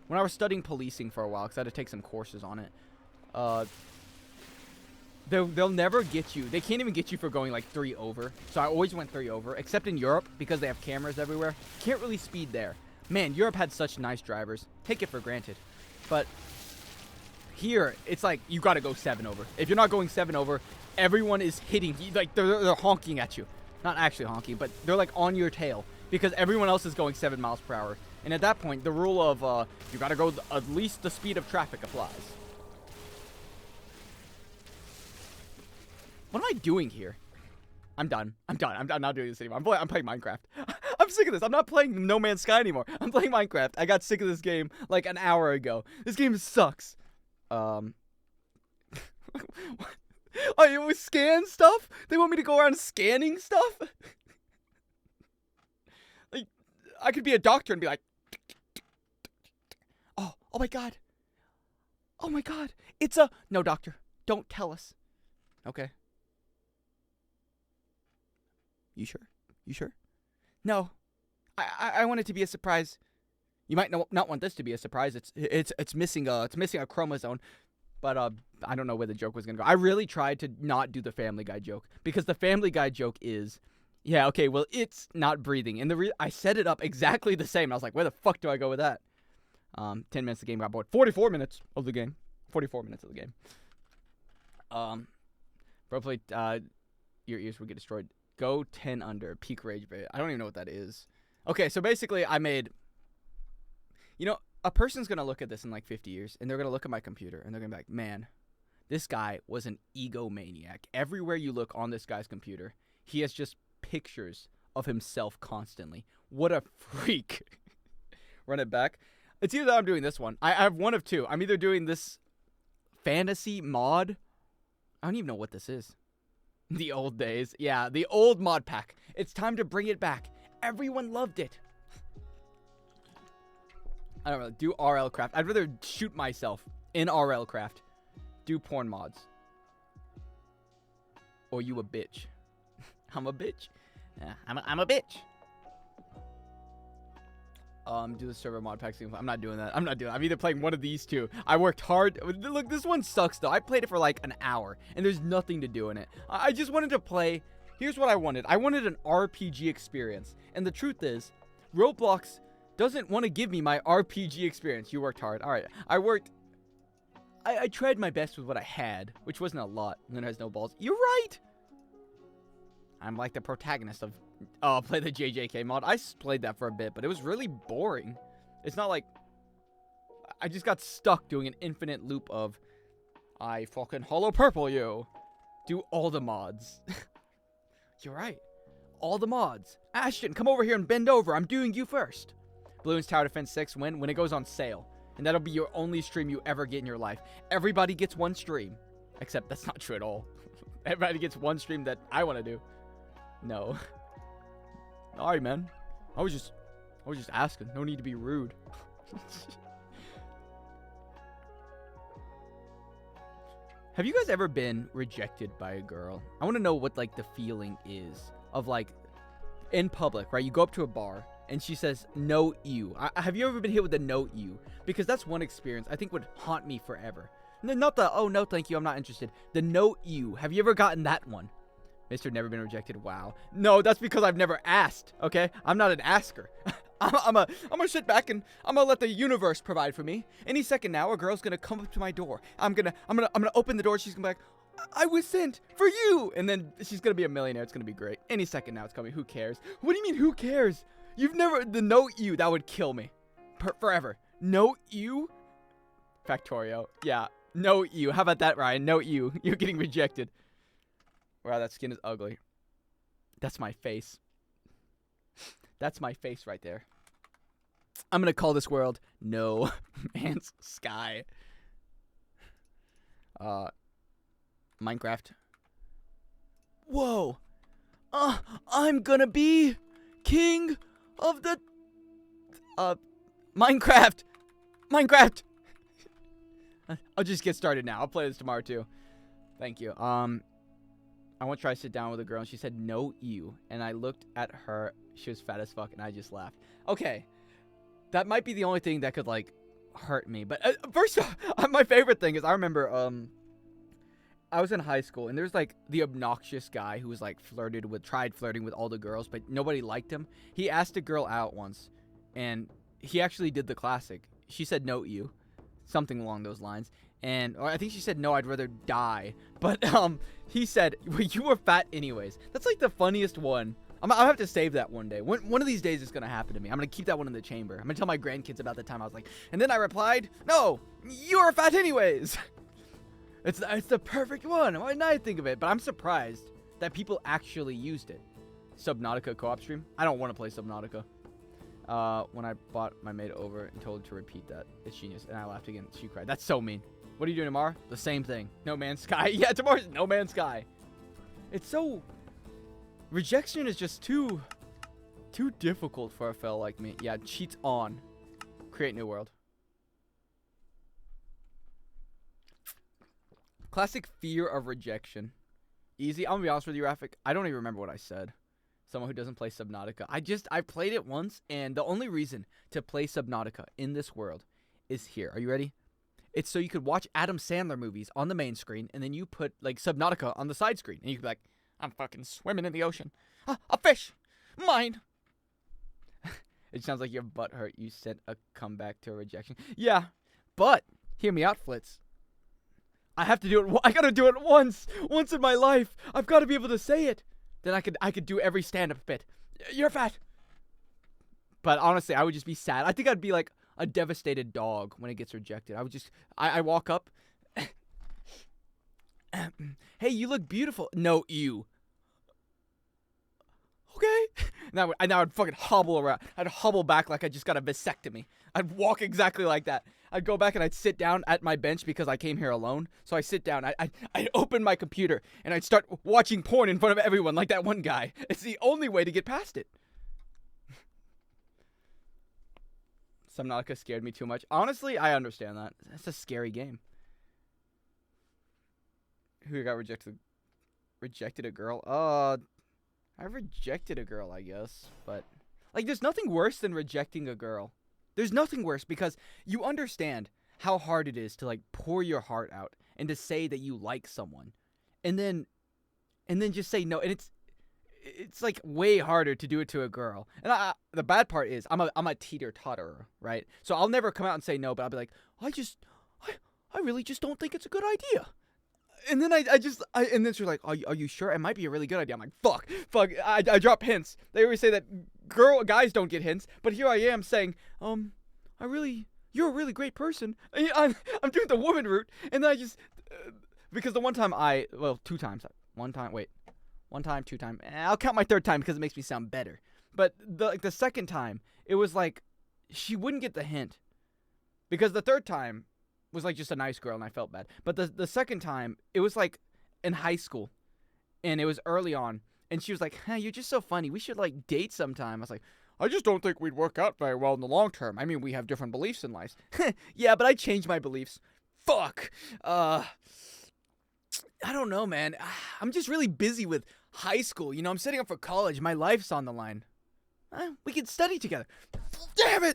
when I was studying policing for a while, because I had to take some courses on it, they'll never get you. They can't even get you for going like 3 over. So I always went 3 over, except in Europe because they have cameras everywhere. Can't really speed there. Man, Europe had such nice drivers. Take it for granted. But here, it's like you got to go 7 over. If you're not going 7 over, everyone is hitting you. Like they're honking at you. Not actually honking, but they're like on your tail because everyone else is going 7 miles per hour. And at that point, the rule of you got to go at least the speed of traffic applies. What am I doing here? I'm done. I'm not doing this anymore. I'm playing Minecraft. I'm sick of this. I'm not playing No Man's Sky anymore. I'm playing Minecraft. I got sick of this game like an hour ago. This game sucks. Oh, it was scan stuff? They want me to go around scanning stuff? Like, I could be a doctor and be like, oh my god. Oh my god. It's a, no doctor, don't tell us. Okay. You sure? You sure? No. I want it to be a surprise. You might not want this to be a surprise. It's missing a chromosome. But I don't know where the joke was gonna go. I really tried to not do the Family Guy joke because the Family Guy joke is, yeah, okay, well, it's not breathing. And I set it up exactly the same. I was like, where the fuck do I go with that? 10 minutes of the game got bored. 44 minutes of the game. 44 minutes of the game. Probably your ears will get destroyed. Go 10 under. Peak rage bait. I don't even know what that is. Okay, so basically I made, you know, a person's going to look at this in like 50 years, and they're going to look at my computer, and they're going to be like, man, this guy was an egomaniac. Everywhere you look on this guy's computer, he has just pictures of himself constantly. What a freak. Run it back. It's either that I'm doing this one. I have one of two. I'm either doing this fantasy mod. I don't even know what this is. The old days. Yeah, the old mod pack. It's time to bring it back. Everyone loved it. I don't know. Do RL craft. I'd rather shoot myself in RL craft. Do porn mods. Or you a bitch. I'm a bitch. Yeah, I'm a bitch. Do the server mod pack. I'm not doing that. I'm either playing one of these two. I worked hard. Look, this one sucks though. I played it for like an hour and there's nothing to do in it. I just wanted to play. Here's what I wanted. I wanted an RPG experience. And the truth is, Roblox doesn't want to give me my RPG experience. You worked hard. All right. I tried my best with what I had, which wasn't a lot. Luna has no balls. You're right. I'm like the protagonist of play the JJK mod. I played that for a bit, but it was really boring. It's not like I just got stuck doing an infinite loop of I fucking hollow purple you. Do all the mods. You're right. All the mods. Ashton, come over here and bend over. I'm doing you first. Bloons Tower Defense 6 when it goes on sale. And that'll be your only stream you ever get in your life. Everybody gets one stream. Except that's not true at all. Everybody gets one stream that I want to do. No. Alright, man. I was just asking. No need to be rude. Have you guys ever been rejected by a girl? I want to know what like the feeling is of like in public, right? You go up to a bar and she says, no you. Have you ever been hit with the no you? Because that's one experience I think would haunt me forever. Not the, oh no thank you, I'm not interested. The no you. Have you ever gotten that one? Mr. Never been rejected. Wow. No, that's because I've never asked. Okay, I'm not an asker. I'm gonna sit back and I'm gonna let the universe provide for me. Any second now, a girl's gonna come up to my door. I'm gonna open the door. She's gonna be like, I was sent for you, and then she's gonna be a millionaire. It's gonna be great. Any second now, it's coming. Who cares? What do you mean? Who cares? You've never the no you. That would kill me, forever. No you. Factorio. Yeah. No you. How about that, Ryan? No you. You're getting rejected. Wow, that skin is ugly. That's my face. That's my face right there. I'm gonna call this world No Man's Sky. Minecraft. Whoa. I'm gonna be king of the Minecraft. I'll just get started now. I'll play this tomorrow too. Thank you. I want to try to sit down with a girl, and she said, no, you. And I looked at her. She was fat as fuck, and I just laughed. Okay. That might be the only thing that could, like, hurt me. But first, my favorite thing is I remember I was in high school and there's like the obnoxious guy who was like tried flirting with all the girls, but nobody liked him. He asked a girl out once, and he actually did the classic. She said no, you, something along those lines, or I think she said no, I'd rather die. But he said, well, you were fat anyways. That's like the funniest one. I'll have to save that one day. One of these days it's gonna happen to me. I'm gonna keep that one in the chamber. I'm gonna tell my grandkids about the time I was like, and then I replied, no, you were fat anyways. It's the perfect one. Why didn't I think of it? But I'm surprised that people actually used it. Subnautica co-op stream. I don't want to play Subnautica. When I bought my maid over and told her to repeat that, it's genius. And I laughed again. She cried. That's so mean. What are you doing tomorrow? The same thing. No Man's Sky. Yeah, tomorrow's No Man's Sky. It's so... Rejection is just too difficult for a fella like me. Yeah, cheats on. Create new world. Classic fear of rejection. Easy. I'm gonna be honest with you, Rafik. I don't even remember what I said. Someone who doesn't play Subnautica. I played it once, and the only reason to play Subnautica in this world is here. Are you ready? It's so you could watch Adam Sandler movies on the main screen, and then you put like Subnautica on the side screen, and you could be like, I'm fucking swimming in the ocean. A fish! Mine! It sounds like your butt hurt. You sent a comeback to a rejection. Yeah, but hear me out, Flitz. I have to do it. I gotta do it once in my life. I've got to be able to say it. Then I could do every stand-up bit. You're fat. But honestly, I would just be sad. I think I'd be like a devastated dog when it gets rejected. I would just, I walk up. Hey, you look beautiful. No, you. Okay. Now I'd fucking hobble around. I'd hobble back like I just got a vasectomy. I'd walk exactly like that. I'd go back and I'd sit down at my bench because I came here alone. So I sit down. I'd open my computer and I'd start watching porn in front of everyone like that one guy. It's the only way to get past it. Subnautica scared me too much. Honestly, I understand that. That's a scary game. Who got rejected? Rejected a girl? I rejected a girl, I guess. But, like, there's nothing worse than rejecting a girl. There's nothing worse because you understand how hard it is to, like, pour your heart out and to say that you like someone. And then just say no. And it's like, way harder to do it to a girl. And the bad part is, I'm a teeter-totterer, right? So I'll never come out and say no, but I'll be like, I really just don't think it's a good idea. And then and then she's like, are you sure? It might be a really good idea. I'm like, fuck. I drop hints. They always say that guys don't get hints, but here I am saying, you're a really great person. I'm doing the woman route, and then I just, because the one time two times. One time, two times. I'll count my third time because it makes me sound better. But the second time, it was like, she wouldn't get the hint. Because the third time was like just a nice girl and I felt bad. But the second time, it was like in high school. And it was early on. And she was like, you're just so funny. We should like date sometime. I was like, I just don't think we'd work out very well in the long term. I mean, we have different beliefs in life. Yeah, but I changed my beliefs. Fuck. I don't know, man. I'm just really busy with high school. You know, I'm setting up for college. My life's on the line. We can study together. Damn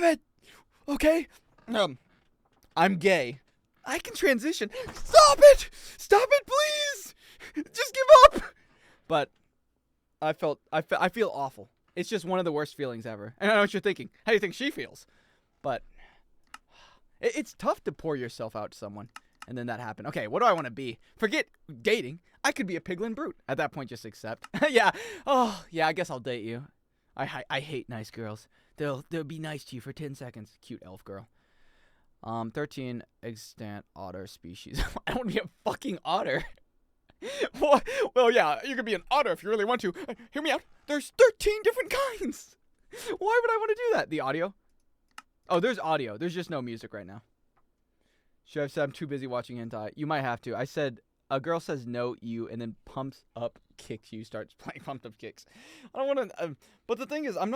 it. Okay. I'm gay. I can transition. Stop it, please. Just give up. But I feel awful. It's just one of the worst feelings ever. And I know what you're thinking. How do you think she feels? But it's tough to pour yourself out to someone. And then that happened. Okay, what do I want to be? Forget dating. I could be a piglin brute. At that point, just accept. Yeah. Oh, yeah, I guess I'll date you. I hate nice girls. They'll be nice to you for 10 seconds. Cute elf girl. 13 extant otter species. I don't want to be a fucking otter. Well, yeah, you could be an otter if you really want to. Hear me out. There's 13 different kinds. Why would I want to do that? The audio? Oh, there's audio. There's just no music right now. Should I have said I'm too busy watching hentai? You might have to. I said a girl says no, you, and then pumps up kicks you. Starts playing pumped up kicks. I don't want to. But the thing is, I'm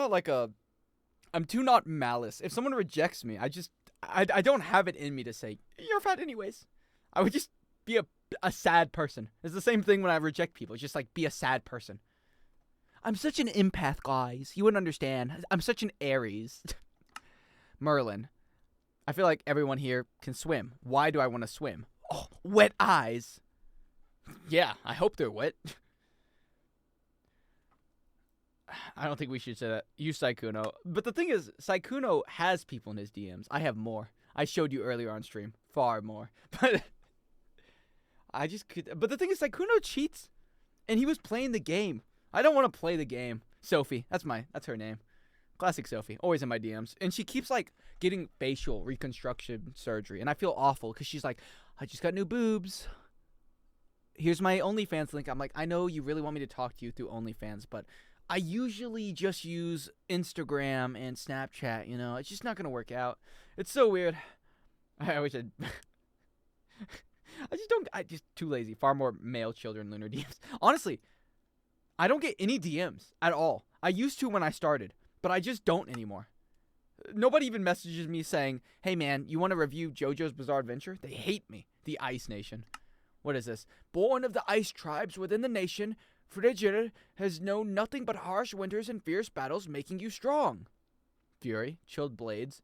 too not malice. If someone rejects me, I don't have it in me to say you're fat anyways. I would just be a sad person. It's the same thing when I reject people. It's just like be a sad person. I'm such an empath, guys. You wouldn't understand. I'm such an Aries. Merlin. I feel like everyone here can swim. Why do I want to swim? Oh, wet eyes. Yeah, I hope they're wet. I don't think we should say that. You, Saikuno. But the thing is, Saikuno has people in his DMs. I have more. I showed you earlier on stream. Far more. But I just could. But the thing is, Saikuno cheats. And he was playing the game. I don't want to play the game. Sophie. That's her name. Classic Sophie. Always in my DMs. And she keeps, like, getting facial reconstruction surgery. And I feel awful because she's like, I just got new boobs. Here's my OnlyFans link. I'm like, I know you really want me to talk to you through OnlyFans, but I usually just use Instagram and Snapchat, you know. It's just not going to work out. It's so weird. I wish I'd... I just too lazy. Far more male children lunar DMs. Honestly, I don't get any DMs at all. I used to when I started, but I just don't anymore. Nobody even messages me saying, hey man, you want to review JoJo's Bizarre Adventure? They hate me. The Ice Nation. What is this? Born of the ice tribes within the nation, Frigid has known nothing but harsh winters and fierce battles, making you strong. Fury, Chilled Blades,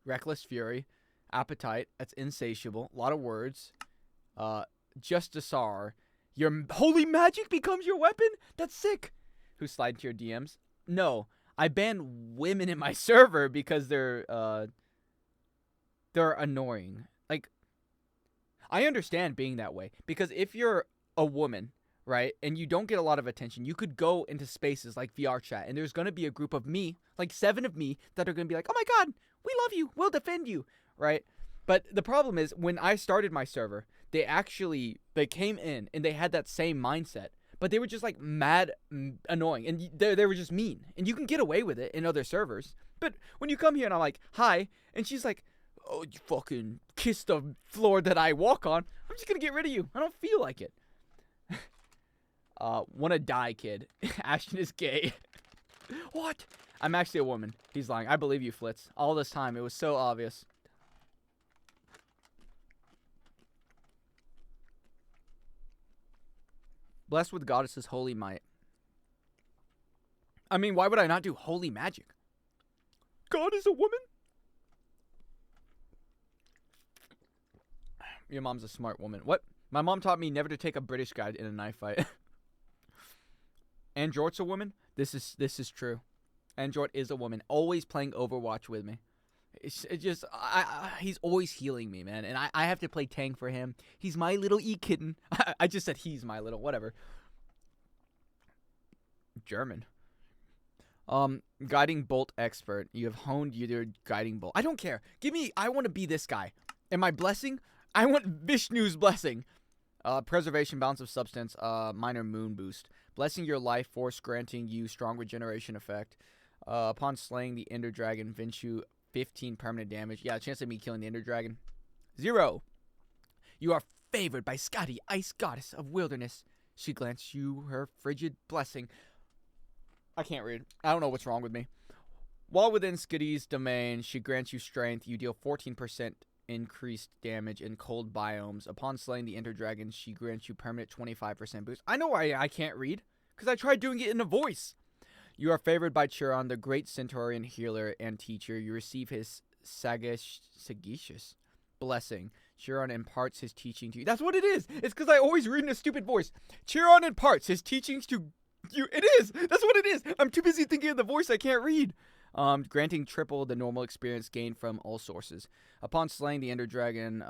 Reckless Fury, Appetite, that's insatiable, a lot of words. Justisar, your holy magic becomes your weapon? That's sick. Who slide into your DMs? No, I ban women in my server because they're annoying. Like, I understand being that way because if you're a woman, right, and you don't get a lot of attention, you could go into spaces like VR chat, and there's going to be a group of me, like 7 of me, that are going to be like, oh my god, we love you, we'll defend you, right? But the problem is, when I started my server, they came in, and they had that same mindset, but they were just, like, mad annoying, and they were just mean, and you can get away with it in other servers, but when you come here, and I'm like, hi, and she's like, oh, you fucking kiss the floor that I walk on, I'm just going to get rid of you, I don't feel like it. Wanna die, kid. Ashton is gay. What? I'm actually a woman. He's lying. I believe you, Flitz. All this time, it was so obvious. Blessed with goddesses' holy might. I mean, why would I not do holy magic? God is a woman? Your mom's a smart woman. What? My mom taught me never to take a British guy in a knife fight. Android's a woman? This is true. Android is a woman. Always playing Overwatch with me. It's just, he's always healing me, man. And I have to play tank for him. He's my little e-kitten. I just said he's my little, whatever. German. Guiding bolt expert. You have honed your guiding bolt. I don't care. I want to be this guy. Am I blessing? I want Vishnu's blessing. Preservation, balance of substance, minor moon boost. Blessing your life force, granting you strong regeneration effect. Upon slaying the Ender Dragon, Vinchu 15 permanent damage. Yeah, chance of me killing the Ender Dragon. 0. You are favored by Skadi, ice goddess of wilderness. She grants you her frigid blessing. I can't read. I don't know what's wrong with me. While within Skadi's domain, she grants you strength. You deal 14% increased damage in cold biomes. Upon slaying the Ender Dragon, she grants you permanent 25% boost. I know why I can't read, because I tried doing it in a voice. You are favored by Chiron, the great Centaurian healer and teacher. You receive his sagacious blessing. Chiron imparts his teaching to you. That's what it is. It's because I always read in a stupid voice. Chiron imparts his teachings to you. It is. That's what it is. I'm too busy thinking of the voice I can't read. Granting triple the normal experience gained from all sources. Upon slaying the Ender Dragon,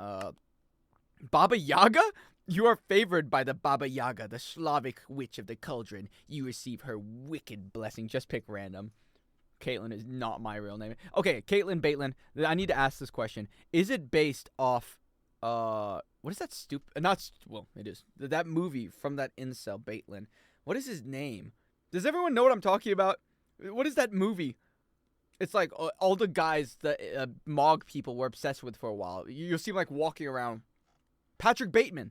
Baba Yaga? You are favored by the Baba Yaga, the Slavic witch of the cauldron. You receive her wicked blessing. Just pick random. Caitlyn is not my real name. Okay, Caitlyn Baitlyn, I need to ask this question. Is it based off, what is that well, it is. That movie from that incel, Baitlyn. What is his name? Does everyone know what I'm talking about? What is that movie? It's like all the guys that Mog people were obsessed with for a while. You'll see him like walking around. Patrick Bateman.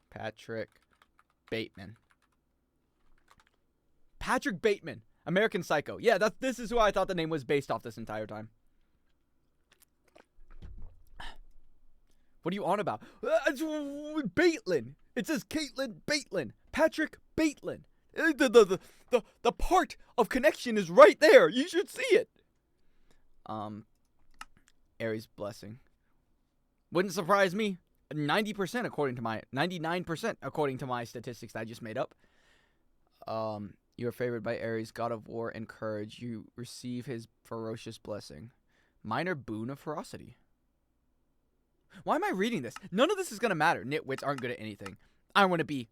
Patrick Bateman. American Psycho. Yeah, this is who I thought the name was based off this entire time. What are you on about? Baitlyn. It says Caitlyn Baitlyn. Patrick Baitlyn. The part of connection is right there. You should see it. Aries blessing. Wouldn't surprise me. 90% according to my 99% according to my statistics that I just made up. You are favored by Ares, god of war and courage. You receive his ferocious blessing. Minor boon of ferocity. Why am I reading this? None of this is gonna matter. Nitwits aren't good at anything. I want to be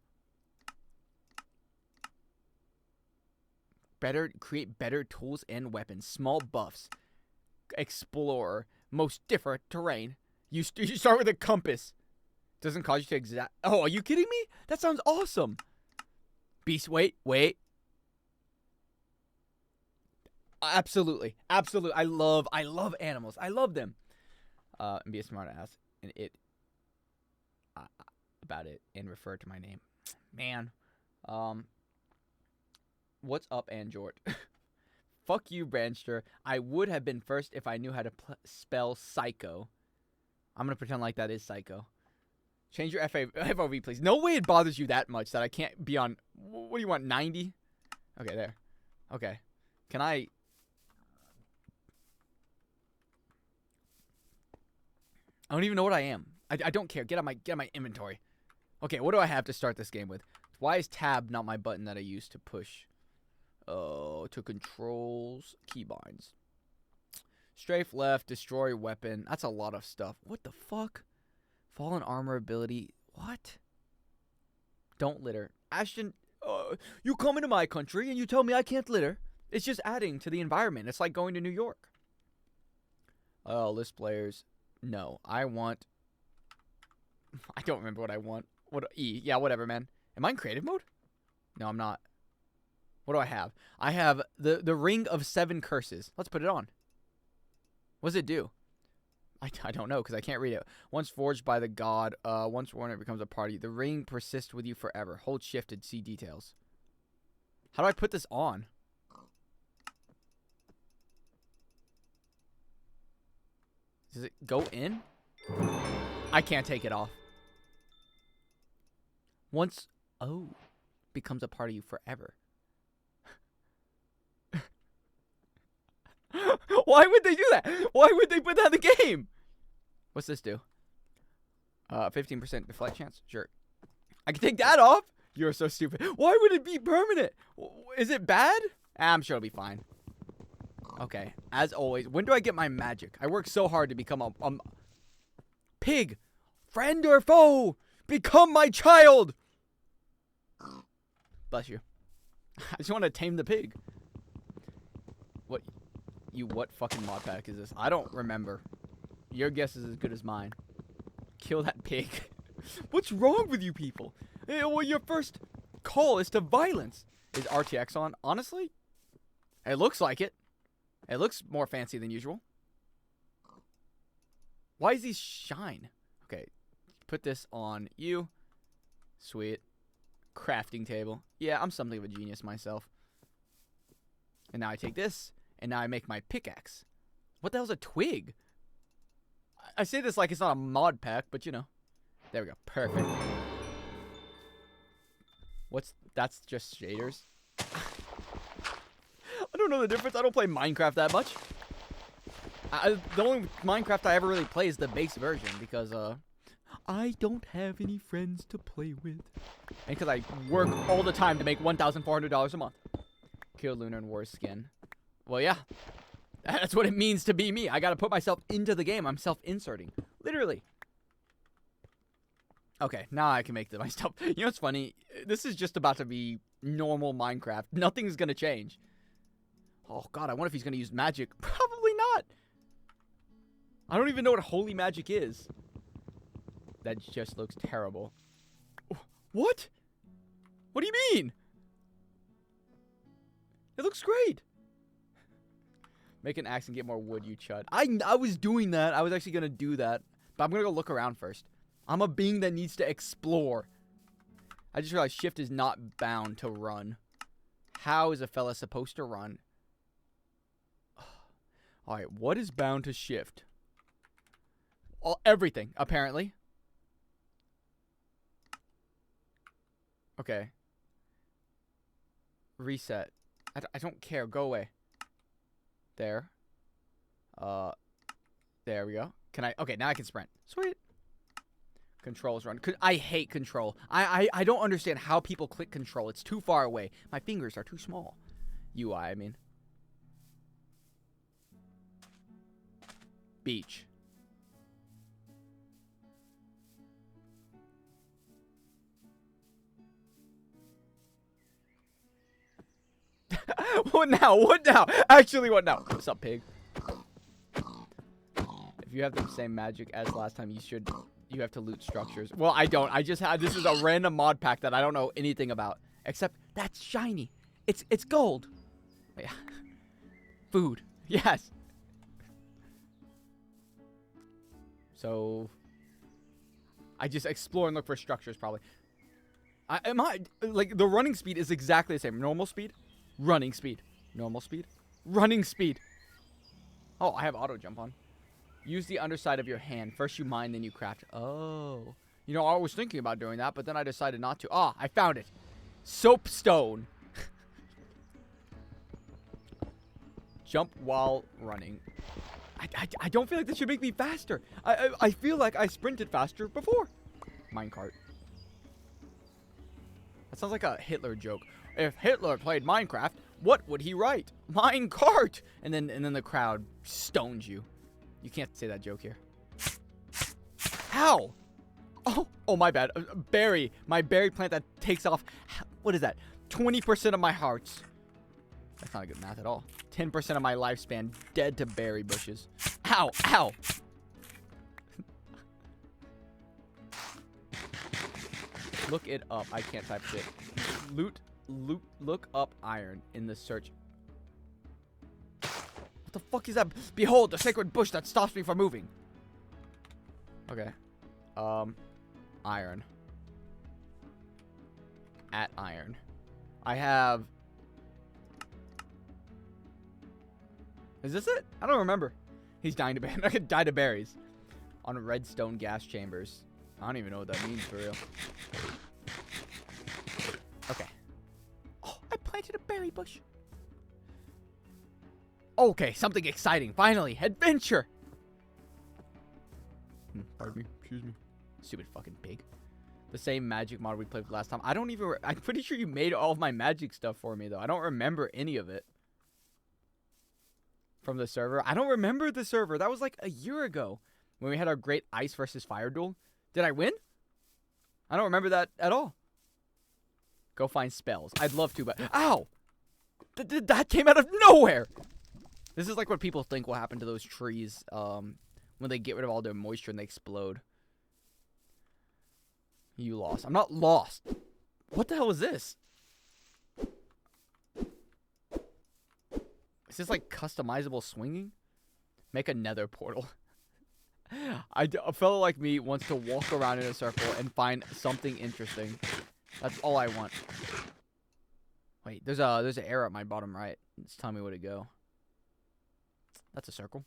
better. Create better tools and weapons. Small buffs. Explorer. Most different terrain. You start with a compass. Doesn't cause you to exact. Oh, are you kidding me? That sounds awesome. Beast. Wait. Absolutely. I love animals. I love them. And be a smart ass. And about it and refer to my name. Man. What's up, Anjort? Fuck you, Branster. I would have been first if I knew how to spell psycho. I'm gonna pretend like that is psycho. Change your FOV, please. No way it bothers you that much that I can't be on. What do you want, 90? Okay, there. Okay. Can I? I don't even know what I am. I don't care. Get out my inventory. Okay, what do I have to start this game with? Why is tab not my button that I use to push? Oh, to controls, keybinds. Strafe left, destroy weapon. That's a lot of stuff. What the fuck? Fallen armor ability. What? Don't litter. Ashton, you come into my country and you tell me I can't litter. It's just adding to the environment. It's like going to New York. List players. No, I want... I don't remember what I want. What? E. Yeah, whatever, man. Am I in creative mode? No, I'm not. What do I have? I have the Ring of 7 Curses. Let's put it on. What does it do? I don't know because I can't read it. Once forged by the god, once worn it becomes a party. The ring persists with you forever. Hold shift to see details. How do I put this on? Does it go in? I can't take it off. Once, becomes a part of you forever. Why would they do that? Why would they put that in the game? What's this do? 15% deflect chance? Sure. I can take that off? You're so stupid. Why would it be permanent? Is it bad? I'm sure it'll be fine. Okay. As always, when do I get my magic? I worked so hard to become a pig. Friend or foe? Become my child. Bless you. I just want to tame the pig. What fucking mod pack is this? I don't remember. Your guess is as good as mine. Kill that pig. What's wrong with you people? Well, your first call is to violence. Is RTX on? Honestly, it looks like it. It looks more fancy than usual. Why is these shine? Okay, put this on you. Sweet. Crafting table. Yeah, I'm something of a genius myself. And now I take this. And now I make my pickaxe. What the hell's a twig? I say this like it's not a mod pack, but you know. There we go. Perfect. That's just shaders? I don't know the difference. I don't play Minecraft that much. The only Minecraft I ever really play is the base version because, I don't have any friends to play with. And because I work all the time to make $1,400 a month. Kill Lunar and War skin. Well, yeah. That's what it means to be me. I gotta put myself into the game. I'm self-inserting. Literally. Okay, now I can make my stuff. You know what's funny? This is just about to be normal Minecraft. Nothing's gonna change. Oh, God, I wonder if he's gonna use magic. Probably not. I don't even know what holy magic is. That just looks terrible. What? What do you mean? It looks great. Make an axe and get more wood, you chud. I was doing that. I was actually going to do that. But I'm going to go look around first. I'm a being that needs to explore. I just realized shift is not bound to run. How is a fella supposed to run? Alright, what is bound to shift? Everything, apparently. Okay. Reset. I don't care. Go away. There. There we go. Can I? Okay, now I can sprint. Sweet. Controls run. I hate control. I don't understand how people click control. It's too far away. My fingers are too small. UI, I mean. Beach. What now? What now? Actually, what now? What's up, pig? If you have the same magic as last time, you have to loot structures. Well, I don't. I just had, this is a random mod pack that I don't know anything about. Except, that's shiny. It's gold. Yeah. Food. Yes. So, I just explore and look for structures, probably. Like, the running speed is exactly the same. Normal speed, running speed. Normal speed, running speed. Oh, I have auto jump on. Use the underside of your hand. First you mine, then you craft. Oh. You know, I was thinking about doing that, but then I decided not to. Ah, I found it. Soapstone. Jump while running. I don't feel like this should make me faster. I feel like I sprinted faster before. Minecart. That sounds like a Hitler joke. If Hitler played Minecraft, what would he write? Minecart. And then the crowd stones you. You can't say that joke here. How? Oh, my bad. Berry. My berry plant that takes off. What is that? 20% of my hearts. That's not a good math at all. 10% of my lifespan dead to berry bushes. Ow. Ow. Look it up. I can't type shit. Look up iron in the search. What the fuck is that? Behold, the sacred bush that stops me from moving. Okay. Iron. At iron. I have... Is this it? I don't remember. He's dying to berries. I could die to berries. On redstone gas chambers. I don't even know what that means for real. Okay. Oh, I planted a berry bush. Okay, something exciting. Finally, adventure. Pardon me. Excuse me. Stupid fucking pig. The same magic mod we played last time. I don't even... I'm pretty sure you made all of my magic stuff for me, though. I don't remember any of it. From the server. I don't remember the server. That was like a year ago. When we had our great ice versus fire duel. Did I win? I don't remember that at all. Go find spells. I'd love to, but... Ow! That came out of nowhere! This is like what people think will happen to those trees when they get rid of all their moisture and they explode. You lost. I'm not lost. What the hell is this? Is this like customizable swinging? Make a nether portal. A fellow like me wants to walk around in a circle and find something interesting. That's all I want. Wait, there's an arrow at my bottom right. It's telling me where to go. That's a circle.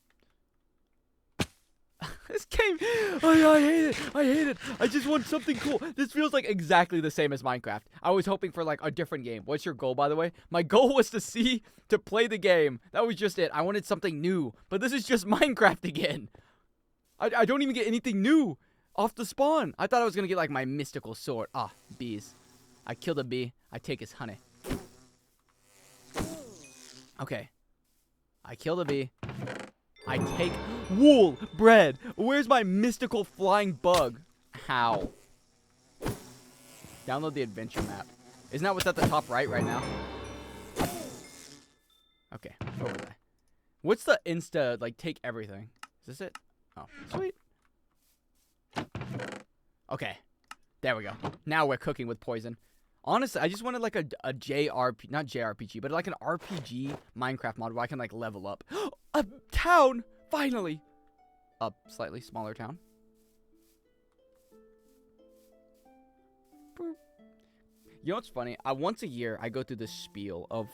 This game, I hate it. I hate it. I just want something cool. This feels like exactly the same as Minecraft. I was hoping for like a different game. What's your goal, by the way? My goal was to play the game. That was just it. I wanted something new. But this is just Minecraft again. I don't even get anything new off the spawn. I thought I was going to get like my mystical sword. Ah, bees. I killed a bee. I take his honey. Okay. I killed a bee. I take wool, bread. Where's my mystical flying bug? How? Download the adventure map. Isn't that what's at the top right now? Okay, over there. What's the insta, like, take everything? Is this it? Oh, sweet. Okay, there we go. Now we're cooking with poison. Honestly, I just wanted like a JRPG, not JRPG, but like an RPG Minecraft mod where I can like level up. A town! Finally! A slightly smaller town. Boop. You know what's funny? Once a year, I go through this spiel of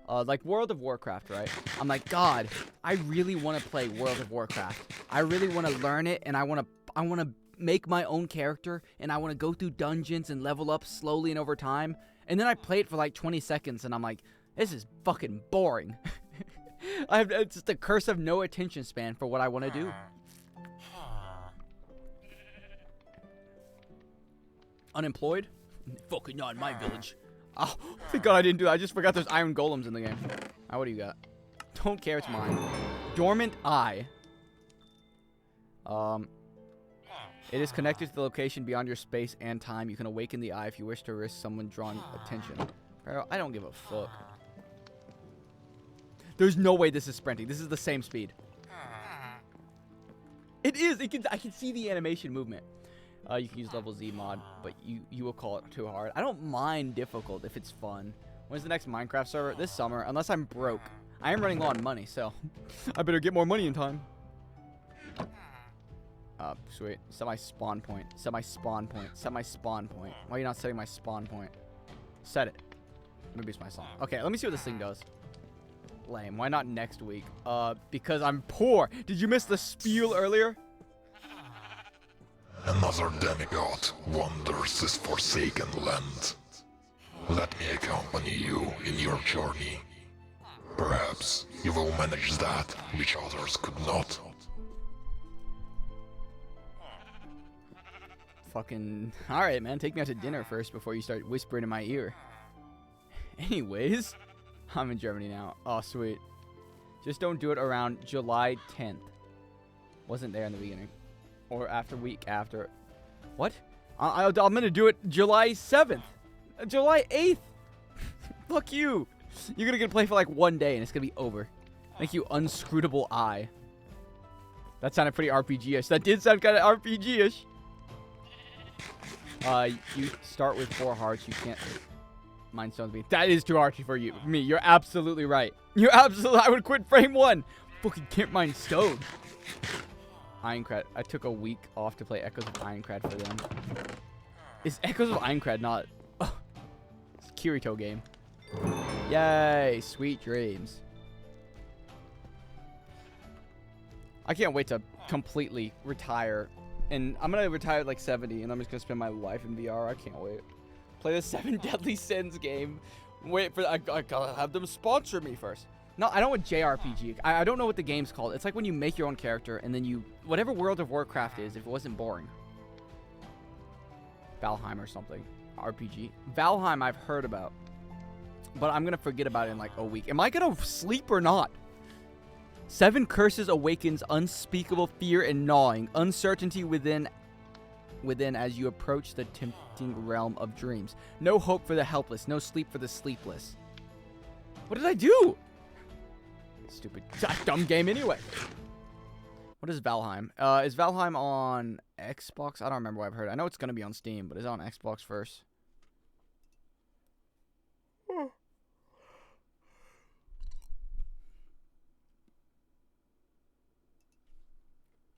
like World of Warcraft, right? I'm like, God, I really want to play World of Warcraft. I really want to learn it, and I want to make my own character, and I want to go through dungeons and level up slowly and over time. And then I play it for like 20 seconds, and I'm like, this is fucking boring. It's just the curse of no attention span for what I want to do. Unemployed? Fucking not in my village. Oh, thank God I didn't do that. I just forgot there's iron golems in the game. What do you got? Don't care, it's mine. Dormant Eye. It is connected to the location beyond your space and time. You can awaken the eye if you wish to risk someone drawing attention. Bro, I don't give a fuck. There's no way this is sprinting. This is the same speed. It is. I can see the animation movement. You can use level Z mod, but you will call it too hard. I don't mind difficult if it's fun. When's the next Minecraft server? This summer, unless I'm broke. I am running low on money, so I better get more money in time. Sweet. Set my spawn point. Set my spawn point. Set my spawn point. Why are you not setting my spawn point? Set it. Maybe it's my song. Okay, let me see what this thing does. Lame. Why not next week? Because I'm poor. Did you miss the spiel earlier? Another demigod wanders this forsaken land. Let me accompany you in your journey. Perhaps you will manage that which others could not. Fucking... Alright, man. Take me out to dinner first before you start whispering in my ear. Anyways, I'm in Germany now. Oh, sweet. Just don't do it around July 10th. Wasn't there in the beginning. Or after week after. What? I'm gonna do it July 7th. July 8th. Fuck you. You're gonna play for like one day and it's gonna be over. Thank you, unscrutable eye. That sounded pretty RPG-ish. That did sound kind of RPG-ish. You start with 4 hearts. You can't mine stones. That is too hard for you. Me. You're absolutely right. You're absolutely... I would quit frame 1. Fucking can't mine stone. Ironcrad. I took a week off to play Echoes of Ironcrad for them. Is Echoes of Ironcrad not... Oh, it's a Kirito game. Yay. Sweet dreams. I can't wait to completely retire. And I'm going to retire at like 70, and I'm just going to spend my life in VR. I can't wait. Play the 7 Deadly Sins game. Wait for... I gotta have them sponsor me first. No, I don't want JRPG. I don't know what the game's called. It's like when you make your own character, and then you... Whatever World of Warcraft is, if it wasn't boring. Valheim or something. RPG. Valheim I've heard about. But I'm going to forget about it in like a week. Am I going to sleep or not? 7 curses awakens unspeakable fear and gnawing. Uncertainty within as you approach the tempting realm of dreams. No hope for the helpless. No sleep for the sleepless. What did I do? Stupid, dumb game anyway. What is Valheim? Is Valheim on Xbox? I don't remember what I've heard. I know it's going to be on Steam, but is it on Xbox first?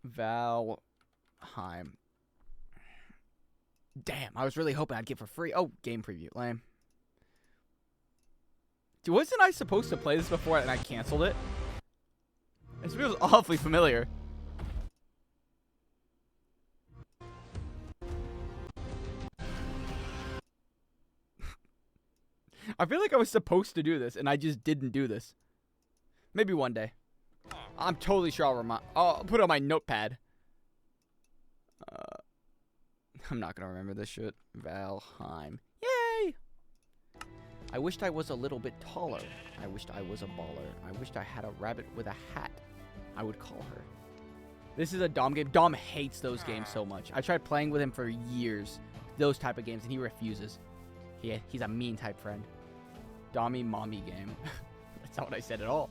Valheim. Damn, I was really hoping I'd get for free. Oh, game preview. Lame. Dude, wasn't I supposed to play this before and I canceled it? This feels awfully familiar. I feel like I was supposed to do this and I just didn't do this. Maybe one day. I'm totally sure I'll put it on my notepad. I'm not gonna remember this shit. Valheim. Yay! I wished I was a little bit taller. I wished I was a baller. I wished I had a rabbit with a hat. I would call her. This is a Dom game. Dom hates those games so much. I tried playing with him for years. Those type of games, and he refuses. He's a mean type friend. Dommy mommy game. That's not what I said at all.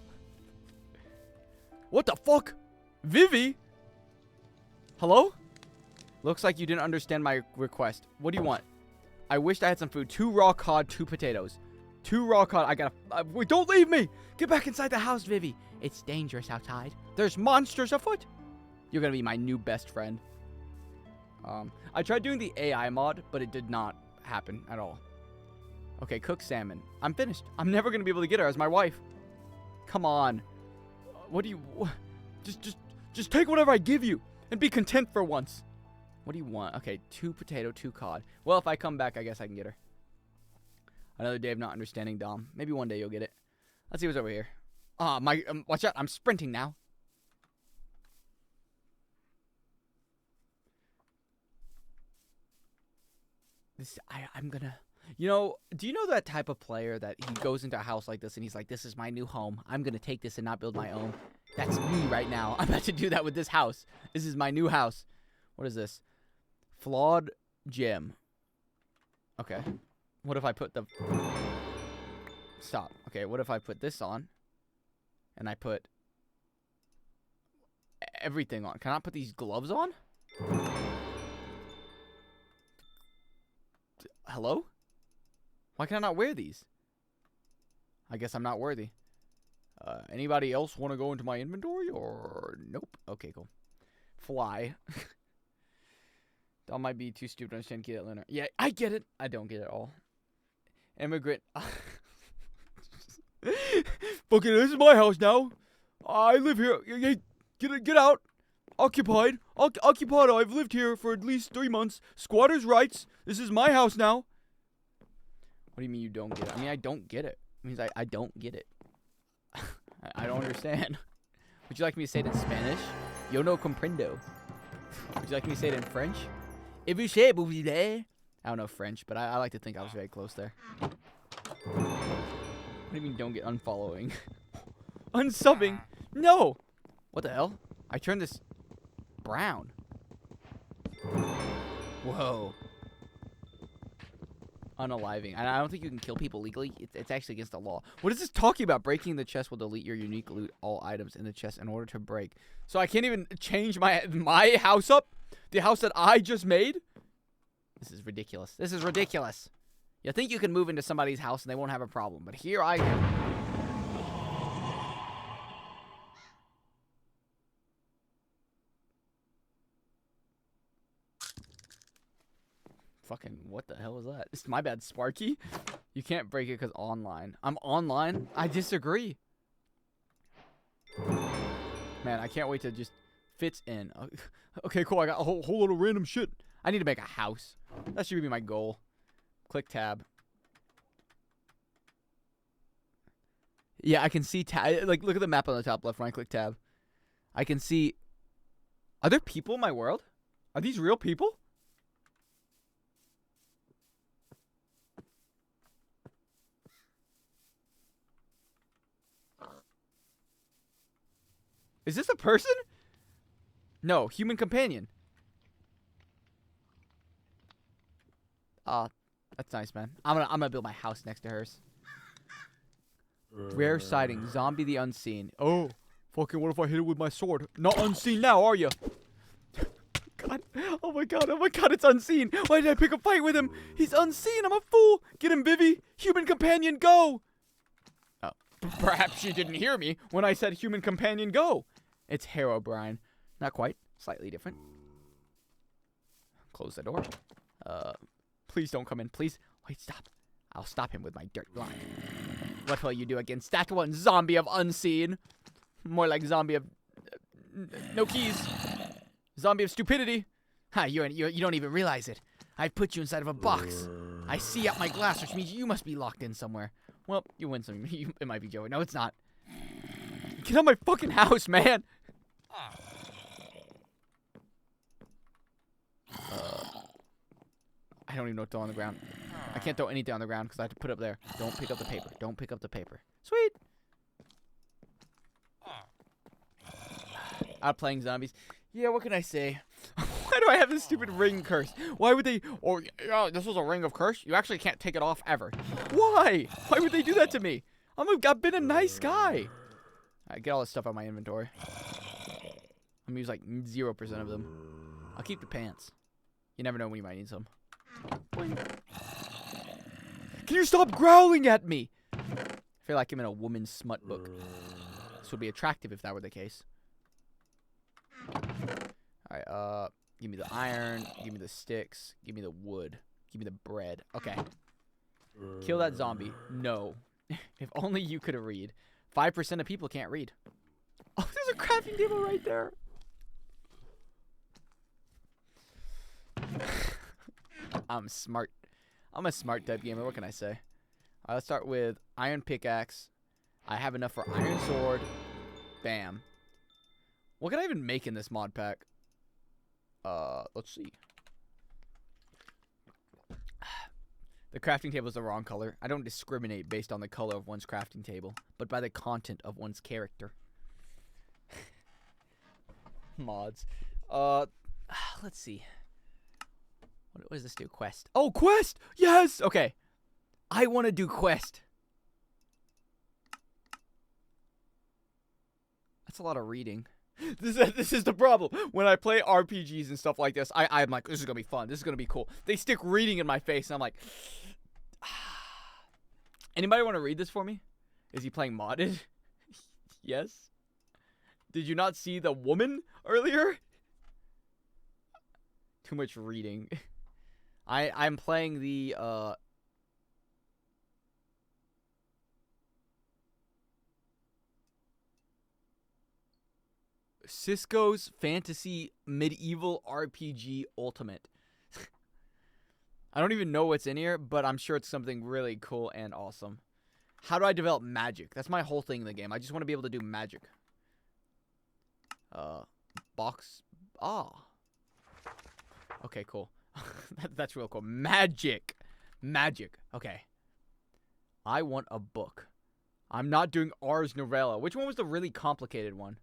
What the fuck? Vivi? Hello? Looks like you didn't understand my request. What do you want? I wished I had some food. 2 raw cod, 2 potatoes. 2 raw cod. I gotta... wait, don't leave me! Get back inside the house, Vivi. It's dangerous outside. There's monsters afoot. You're gonna be my new best friend. I tried doing the AI mod, but it did not happen at all. Okay, cook salmon. I'm finished. I'm never gonna be able to get her as my wife. Come on. What do you... Just take whatever I give you and be content for once. What do you want? Okay, 2 potato, 2 cod. Well, if I come back, I guess I can get her. Another day of not understanding Dom. Maybe one day you'll get it. Let's see what's over here. Watch out. I'm sprinting now. I'm gonna. You know, do you know that type of player that he goes into a house like this and he's like, this is my new home. I'm gonna take this and not build my own. That's me right now. I'm about to do that with this house. This is my new house. What is this? Flawed gem. Okay. What if I put the... Stop. Okay, what if I put this on? And I put... everything on. Can I put these gloves on? Hello? Why can I not wear these? I guess I'm not worthy. Anybody else want to go into my inventory or nope? Okay, cool. Fly. That might be too stupid to understand. Get it, Leonard. Yeah, I get it. I don't get it all. Immigrant. Fucking, this is my house now. I live here. Hey, get out. Occupied. Occupied. I've lived here for at least 3 months. Squatters' rights. This is my house now. What do you mean you don't get it? I mean, I don't get it. It means I don't get it. I don't understand. Would you like me to say it in Spanish? Yo no comprendo. Would you like me to say it in French? I don't know French, but I like to think I was very close there. What do you mean don't get unfollowing? Unsubbing? No! What the hell? I turned this brown. Whoa. Unaliving. And I don't think you can kill people legally. It's actually against the law. What is this talking about? Breaking the chest will delete your unique loot, all items in the chest in order to break. So I can't even change my house up? The house that I just made? This is ridiculous. This is ridiculous. You think you can move into somebody's house and they won't have a problem. But here I am. Fucking, what the hell is that? It's my bad, Sparky. You can't break it because online. I'm online? I disagree. Man, I can't wait to just fits in. Okay, cool. I got a whole lot of random shit. I need to make a house. That should be my goal. Click tab. Yeah, I can see tab. Like, look at the map on the top left. Right click tab. I can see. Are there people in my world? Are these real people? Is this a person? No, human companion. That's nice, man. I'm gonna build my house next to hers. Rare sighting, zombie the unseen. Oh, fucking! What if I hit it with my sword? Not unseen now, are you? God! Oh my god! Oh my god! It's unseen. Why did I pick a fight with him? He's unseen. I'm a fool. Get him, Vivi. Human companion, go. Oh, perhaps you didn't hear me when I said human companion, go. It's Herobrine. Not quite. Slightly different. Close the door. Please don't come in. Please. Wait, stop. I'll stop him with my dirt block. What will you do against that one zombie of unseen? More like zombie of... no keys. Zombie of stupidity. Ha, you don't even realize it. I've put you inside of a box. I see out my glass, which means you must be locked in somewhere. Well, you win some. It might be Joey. No, it's not. Get out of my fucking house, man. I don't even know what to throw on the ground. I can't throw anything on the ground because I have to put it up there. Don't pick up the paper. Don't pick up the paper. Sweet. Out playing zombies. Yeah, what can I say? Why do I have this stupid ring curse? Why would they... oh, yeah, this was a ring of curse? You actually can't take it off ever. Why? Why would they do that to me? I've been a nice guy. Alright, get all this stuff out of my inventory. I'm gonna use like 0% of them. I'll keep the pants. You never know when you might need some. Boing. Can you stop growling at me? I feel like I'm in a woman's smut book. This would be attractive if that were the case. Alright, give me the iron, give me the sticks, give me the wood, give me the bread. Okay. Kill that zombie. No. If only you could read. 5% of people can't read. Oh, there's a crafting table right there. I'm smart. I'm a smart type gamer. What can I say? Let's start with iron pickaxe. I have enough for iron sword. Bam. What can I even make in this mod pack? Let's see. The crafting table is the wrong color. I don't discriminate based on the color of one's crafting table, but by the content of one's character. Mods. Let's see. What does this do? Quest. Oh, quest! Yes! Okay. I want to do quest. That's a lot of reading. This is the problem. When I play RPGs and stuff like this, I'm like, this is going to be fun. This is going to be cool. They stick reading in my face, and I'm like... Anybody want to read this for me? Is he playing modded? Yes? Did you not see the woman earlier? Too much reading. I'm playing the Cisco's Fantasy Medieval RPG Ultimate. I don't even know what's in here, but I'm sure it's something really cool and awesome. How do I develop magic? That's my whole thing in the game. I just want to be able to do magic. Box. Ah. Okay, cool. That's real cool. Magic. Magic. Okay. I want a book. I'm not doing Ars Novella. Which one was the really complicated one?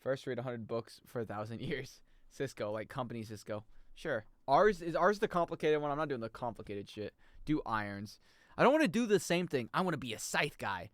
First read 100 books for 1,000 years. Cisco, like company Cisco. Sure. Is ours the complicated one? I'm not doing the complicated shit. Do irons. I don't want to do the same thing. I want to be a scythe guy.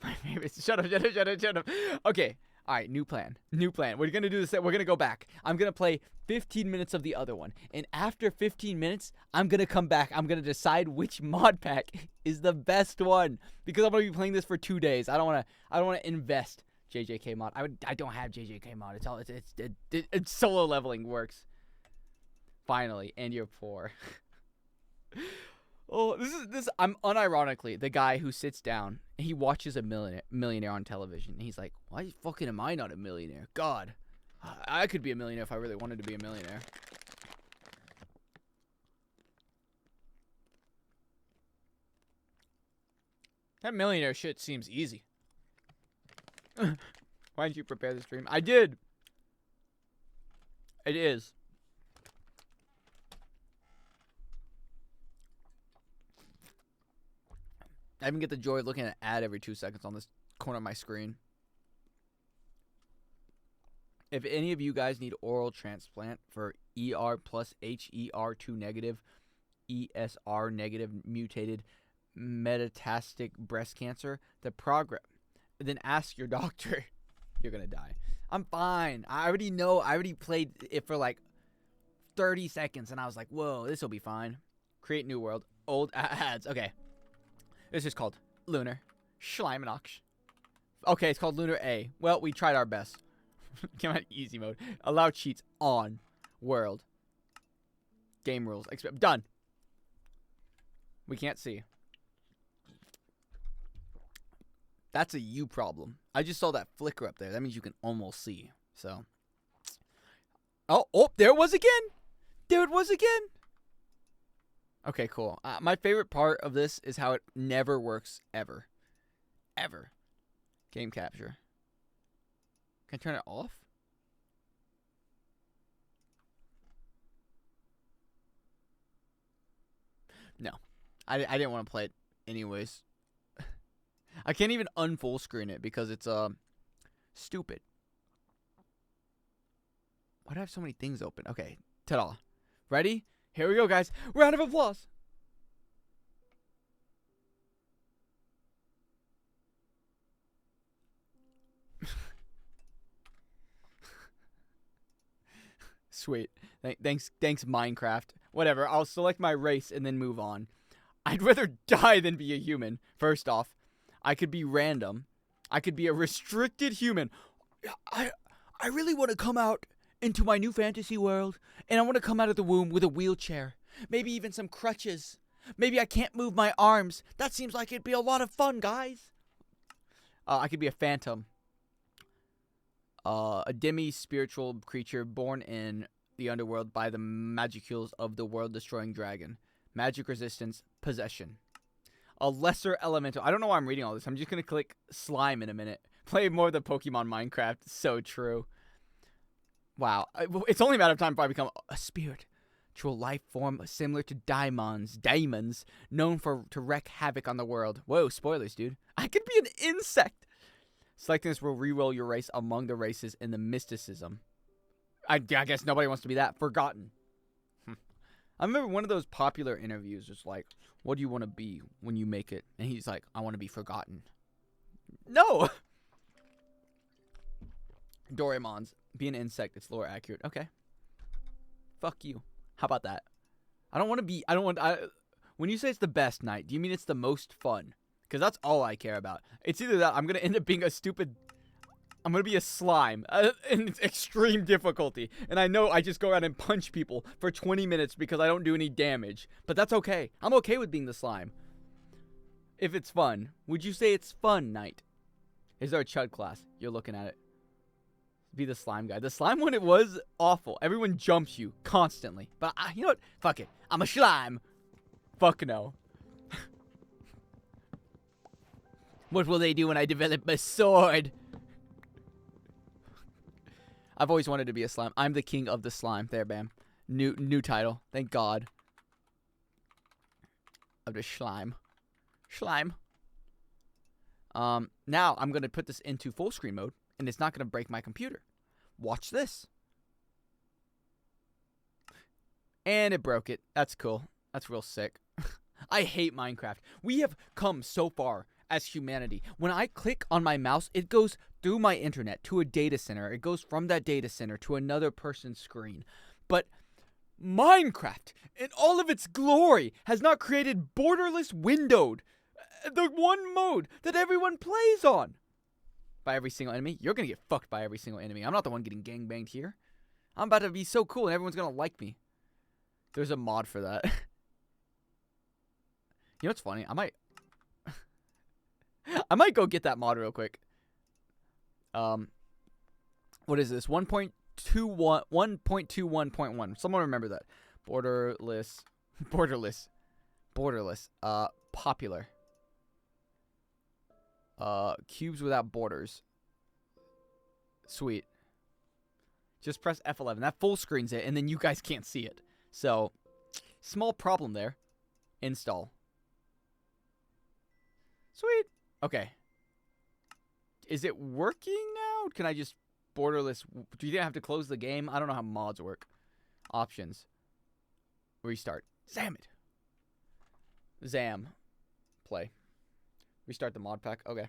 My favorite. Shut up. Okay. All right, new plan. We're going to do this. We're going to go back. I'm going to play 15 minutes of the other one. And after 15 minutes, I'm going to come back. I'm going to decide which mod pack is the best one. Because I'm going to be playing this for 2 days. I don't want to invest JJK mod. I don't have JJK mod. It's solo leveling works. Finally, and you're poor. Oh, this. I'm unironically the guy who sits down and he watches a millionaire on television. And he's like, why fucking am I not a millionaire? God, I could be a millionaire if I really wanted to be a millionaire. That millionaire shit seems easy. Why didn't you prepare the stream? I did. It is. I even get the joy of looking at an ad every 2 seconds on this corner of my screen. If any of you guys need oral transplant for ER plus HER2 negative, ESR negative mutated metastatic breast cancer, then ask your doctor. You're going to die. I'm fine. I already know. I already played it for like 30 seconds and I was like, whoa, this will be fine. Create new world. Old ads. Okay. This is called Lunar Schleimanox. Okay, it's called Lunar A. Well, we tried our best. Came out easy mode. Allow cheats on world. Game rules. Done. We can't see. That's a you problem. I just saw that flicker up there. That means you can almost see. So. Oh, there it was again. There it was again. Okay, cool. My favorite part of this is how it never works ever. Ever. Game capture. Can I turn it off? No. I didn't want to play it anyways. I can't even unfull screen it because it's stupid. Why do I have so many things open? Okay, ta-da. Ready? Here we go, guys. Round of applause. Sweet. Thanks, Minecraft. Whatever. I'll select my race and then move on. I'd rather die than be a human. First off, I could be random. I could be a restricted human. I really want to come out into my new fantasy world, and I want to come out of the womb with a wheelchair. Maybe even some crutches. Maybe I can't move my arms. That seems like it'd be a lot of fun, guys. I could be a phantom. A demi-spiritual creature born in the underworld by the magicules of the world-destroying dragon. magic resistance, possession. A lesser elemental. I don't know why I'm reading all this. I'm just going to click slime in a minute. Play more of the Pokemon Minecraft. So true. Wow. It's only a matter of time before I become a spirit. To a life form similar to daimons, known to wreak havoc on the world. Whoa, spoilers, dude. I could be an insect. Selecting this will re-roll your race among the races in the mysticism. I guess nobody wants to be that. Forgotten. I remember one of those popular interviews was like, what do you want to be when you make it? And he's like, I want to be forgotten. No! Doraemon's. Be an insect. It's lore accurate. Okay. Fuck you. How about that? I don't want to be... when you say it's the best night, do you mean it's the most fun? Because that's all I care about. It's either that I'm going to end up being a stupid... I'm going to be a slime in extreme difficulty. And I know I just go around and punch people for 20 minutes because I don't do any damage. But that's okay. I'm okay with being the slime. If it's fun. Would you say it's fun night? Is there a Chud class? You're looking at it. Be the slime guy. The slime one, it was awful. Everyone jumps you constantly. But you know what? Fuck it. I'm a slime. Fuck no. What will they do when I develop my sword? I've always wanted to be a slime. I'm the king of the slime. There, bam. New title. Thank God. Of the slime. Slime. Now I'm going to put this into full screen mode. And it's not going to break my computer. Watch this. And it broke it. That's cool. That's real sick. I hate Minecraft. We have come so far as humanity. When I click on my mouse, it goes through my internet to a data center. It goes from that data center to another person's screen. But Minecraft, in all of its glory, has not created borderless windowed. The one mode that everyone plays on. By every single enemy. You're going to get fucked by every single enemy. I'm not the one getting gangbanged here. I'm about to be so cool and everyone's going to like me. There's a mod for that. You know what's funny? I might go get that mod real quick. What is this? 1.21.1. Someone remember that. Borderless. Popular. Cubes without borders. Sweet. Just press F11. That full screens it, and then you guys can't see it. So, small problem there. Install. Sweet. Okay. Is it working now? Can I just borderless... Do you think I have to close the game? I don't know how mods work. Options. Restart. Zam it. Zam. Play. Restart the mod pack. Okay.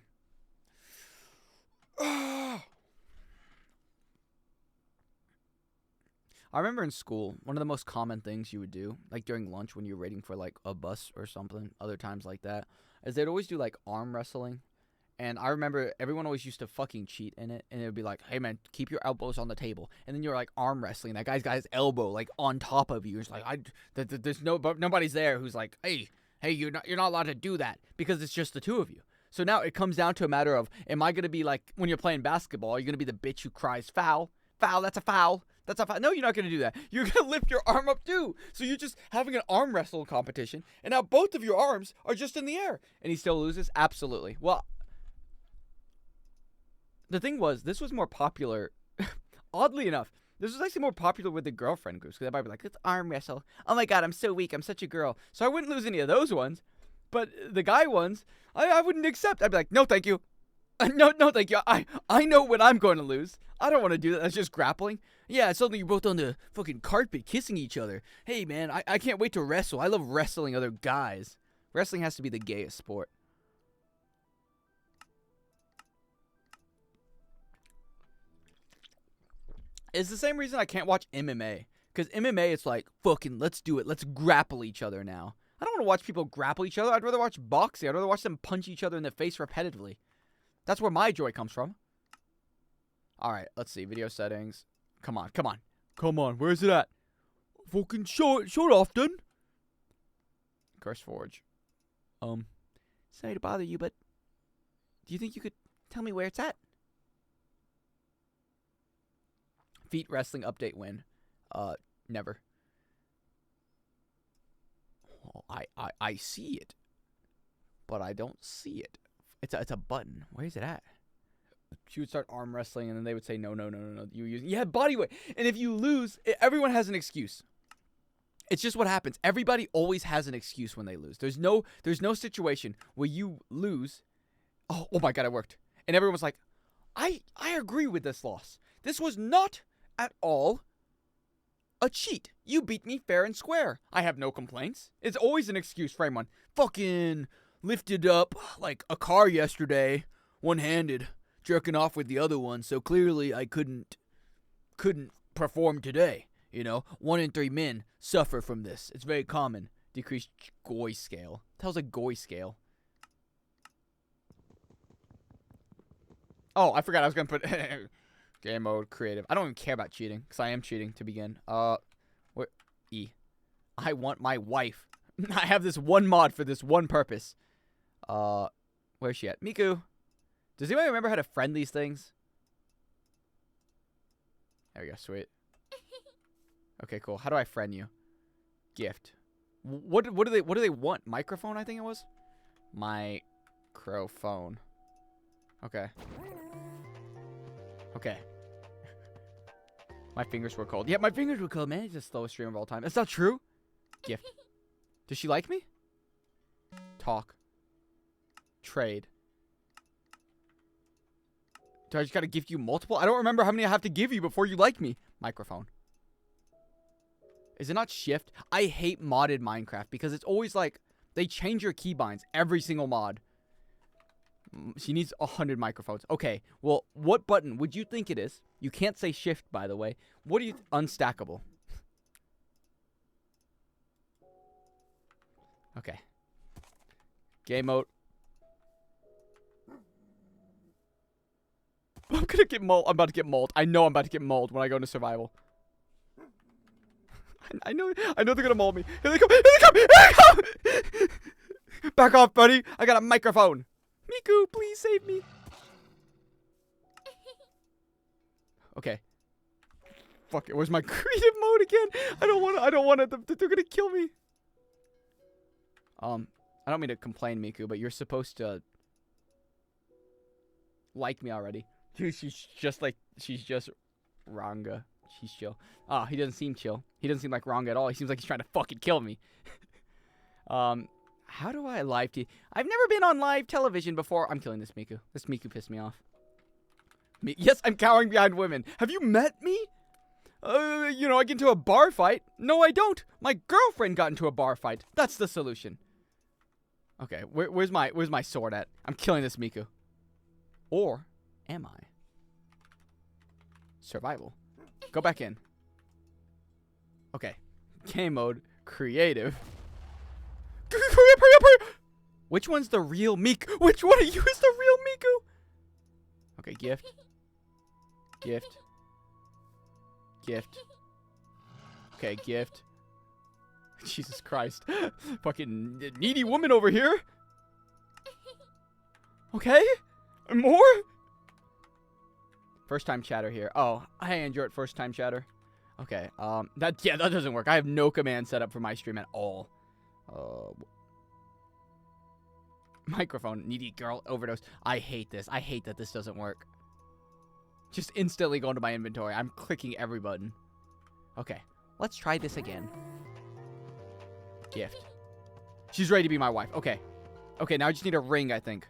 I remember in school, one of the most common things you would do, like during lunch when you're waiting for like a bus or something, other times like that, is they'd always do like arm wrestling. And I remember everyone always used to fucking cheat in it. And it would be like, hey man, keep your elbows on the table. And then you're like arm wrestling. That guy's got his elbow like on top of you. It's like, there's nobody's there who's like, hey, you're not allowed to do that because it's just the two of you. So now it comes down to a matter of, am I going to be like, when you're playing basketball, are you going to be the bitch who cries, foul, that's a foul, that's a foul. No, you're not going to do that. You're going to lift your arm up too. So you're just having an arm wrestle competition, and now both of your arms are just in the air. And he still loses? Absolutely. Well, the thing was, this was more popular, oddly enough, this was actually more popular with the girlfriend groups, because everybody would be like, let's arm wrestle. Oh my god, I'm so weak, I'm such a girl. So I wouldn't lose any of those ones. But the guy ones, I wouldn't accept. I'd be like, no, thank you. No, thank you. I know when I'm going to lose. I don't want to do that. That's just grappling. Yeah, suddenly you're both on the fucking carpet kissing each other. Hey, man, I can't wait to wrestle. I love wrestling other guys. Wrestling has to be the gayest sport. It's the same reason I can't watch MMA. Because MMA, it's like, fucking, let's do it. Let's grapple each other now. I don't want to watch people grapple each other. I'd rather watch boxing. I'd rather watch them punch each other in the face repetitively. That's where my joy comes from. Alright, let's see. Video settings. Come on. Where's it at? Fucking show it off, then. Curse Forge. Sorry to bother you, but do you think you could tell me where it's at? Feet wrestling update win. Never. Oh, I see it, but I don't see it. It's a button. Where is it at? She would start arm wrestling, and then they would say, no. You were using body weight. And if you lose, everyone has an excuse. It's just what happens. Everybody always has an excuse when they lose. There's no situation where you lose. Oh my God, it worked. And everyone's like, I agree with this loss. This was not at all a cheat. You beat me fair and square. I have no complaints. It's always an excuse for everyone. Fucking lifted up like a car yesterday, one-handed, jerking off with the other one, so clearly I couldn't perform today. You know, 1 in 3 men suffer from this. It's very common. Decreased GOI scale. Tells a GOI scale. Oh, I forgot I was going to put game mode creative. I don't even care about cheating because I am cheating to begin. Where E? I want my wife. I have this one mod for this one purpose. Where's she at? Miku. Does anybody remember how to friend these things? There we go. Sweet. Okay, cool. How do I friend you? Gift. What do they want? Microphone, I think it was. Microphone. Okay. Okay. My fingers were cold. Yeah, my fingers were cold, man. It's the slowest stream of all time. That's not true. Gift. Does she like me? Talk. Trade. Do I just gotta give you multiple? I don't remember how many I have to give you before you like me. Microphone. Is it not shift? I hate modded Minecraft because it's always like they change your keybinds every single mod. She needs 100 microphones. Okay, well, what button would you think it is? You can't say shift, by the way. What do you... Unstackable. Okay. Game mode. I'm gonna get mauled. I'm about to get mauled. I know I'm about to get mauled when I go into survival. I know they're gonna maul me. Here they come! Here they come! Here they come! Back off, buddy! I got a microphone. Miku, please save me. Okay. Fuck it. Where's my creative mode again? I don't want it. They're gonna kill me. I don't mean to complain, Miku, but you're supposed to like me already. Dude, she's just Ranga. She's chill. Ah, he doesn't seem chill. He doesn't seem like Ranga at all. He seems like he's trying to fucking kill me. How do I live TV? I've never been on live television before. I'm killing this Miku. This Miku pissed me off. Yes, I'm cowering behind women. Have you met me? You know, I get into a bar fight. No, I don't. My girlfriend got into a bar fight. That's the solution. Okay, where's my sword at? I'm killing this Miku. Or am I? Survival. Go back in. Okay. Game mode. Creative. Hurry up. Which one's the real Miku? Which one of you is the real Miku? Okay, gift. Gift. Gift. Okay, gift. Jesus Christ. Fucking needy woman over here. Okay. More? First time chatter here. Oh, hey, Andrew, first time chatter. Okay, that doesn't work. I have no command set up for my stream at all. Microphone, needy girl, overdose. I hate this. I hate that this doesn't work. Just instantly go into my inventory. I'm clicking every button. Okay, let's try this again. Gift. She's ready to be my wife. Okay. Okay, now I just need a ring, I think.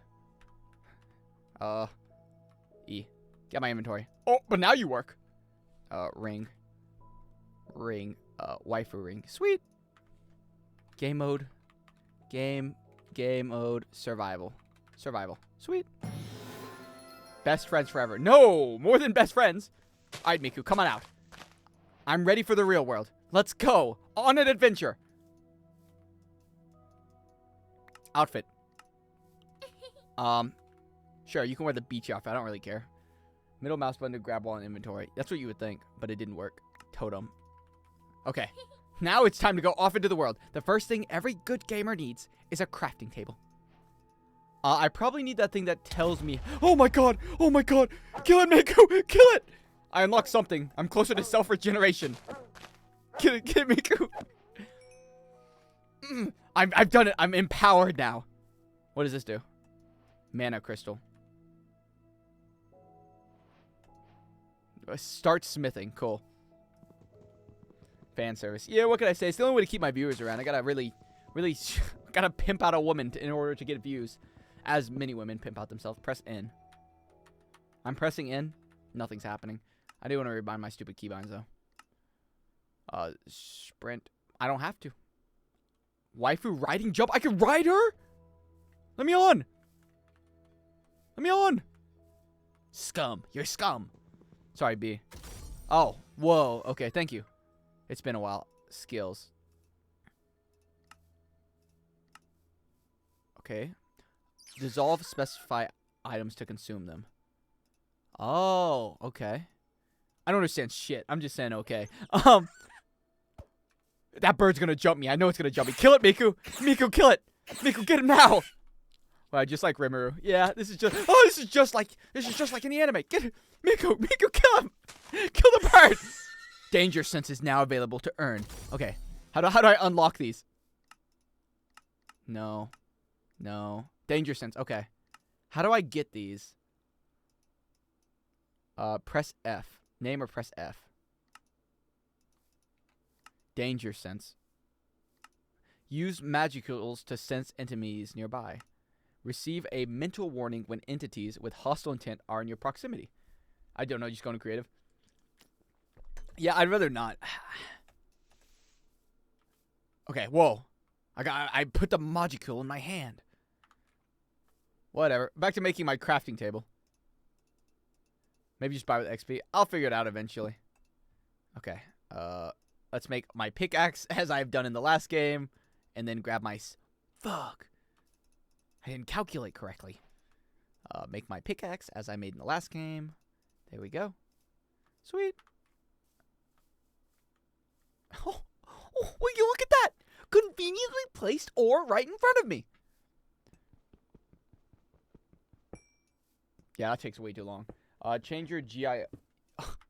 E. Get my inventory. Oh, but now you work. Ring. Ring. Waifu ring. Sweet. Game mode. Game mode. Survival. Survival. Sweet. Best friends forever. No! More than best friends. Alright, Miku, come on out. I'm ready for the real world. Let's go. On an adventure. Outfit. Sure, you can wear the beach outfit. I don't really care. Middle mouse button to grab wall in inventory. That's what you would think, but it didn't work. Totem. Okay. Now it's time to go off into the world. The first thing every good gamer needs is a crafting table. I probably need that thing that tells me... Oh my god! Oh my god! Kill it, Miku! Kill it! I unlocked something. I'm closer to self-regeneration. Get it, Miku! I've done it. I'm empowered now. What does this do? Mana crystal. Start smithing. Cool. Fan service. Yeah, what can I say? It's the only way to keep my viewers around. I gotta really gotta pimp out a woman in order to get views. As many women pimp out themselves. Press N. I'm pressing N. Nothing's happening. I do want to rebind my stupid keybinds, though. Sprint. I don't have to. Waifu riding jump. I can ride her? Let me on. Let me on. Scum. You're scum. Sorry, B. Oh. Whoa. Okay, thank you. It's been a while. Skills. Okay. Dissolve specify items to consume them. Oh, okay. I don't understand shit. I'm just saying okay. That bird's gonna jump me. I know it's gonna jump me. Kill it, Miku. Miku, kill it. Miku, get him now. Well, just like Rimuru. Yeah, this is just like in the anime. Get it. Miku, kill him. Kill the bird. Danger sense is now available to earn. Okay. How do I unlock these? No. Danger sense. Okay. How do I get these? Press F. Name or press F. Danger sense. Use magicals to sense enemies nearby. Receive a mental warning when entities with hostile intent are in your proximity. I don't know, just going to creative. Yeah, I'd rather not. Okay, whoa. I put the magical in my hand. Whatever. Back to making my crafting table. Maybe just buy with XP. I'll figure it out eventually. Okay. Let's make my pickaxe as I've done in the last game. And then grab my... Fuck. I didn't calculate correctly. Make my pickaxe as I made in the last game. There we go. Sweet. Oh, will you look at that? Conveniently placed ore right in front of me. Yeah, that takes way too long. Change your GI...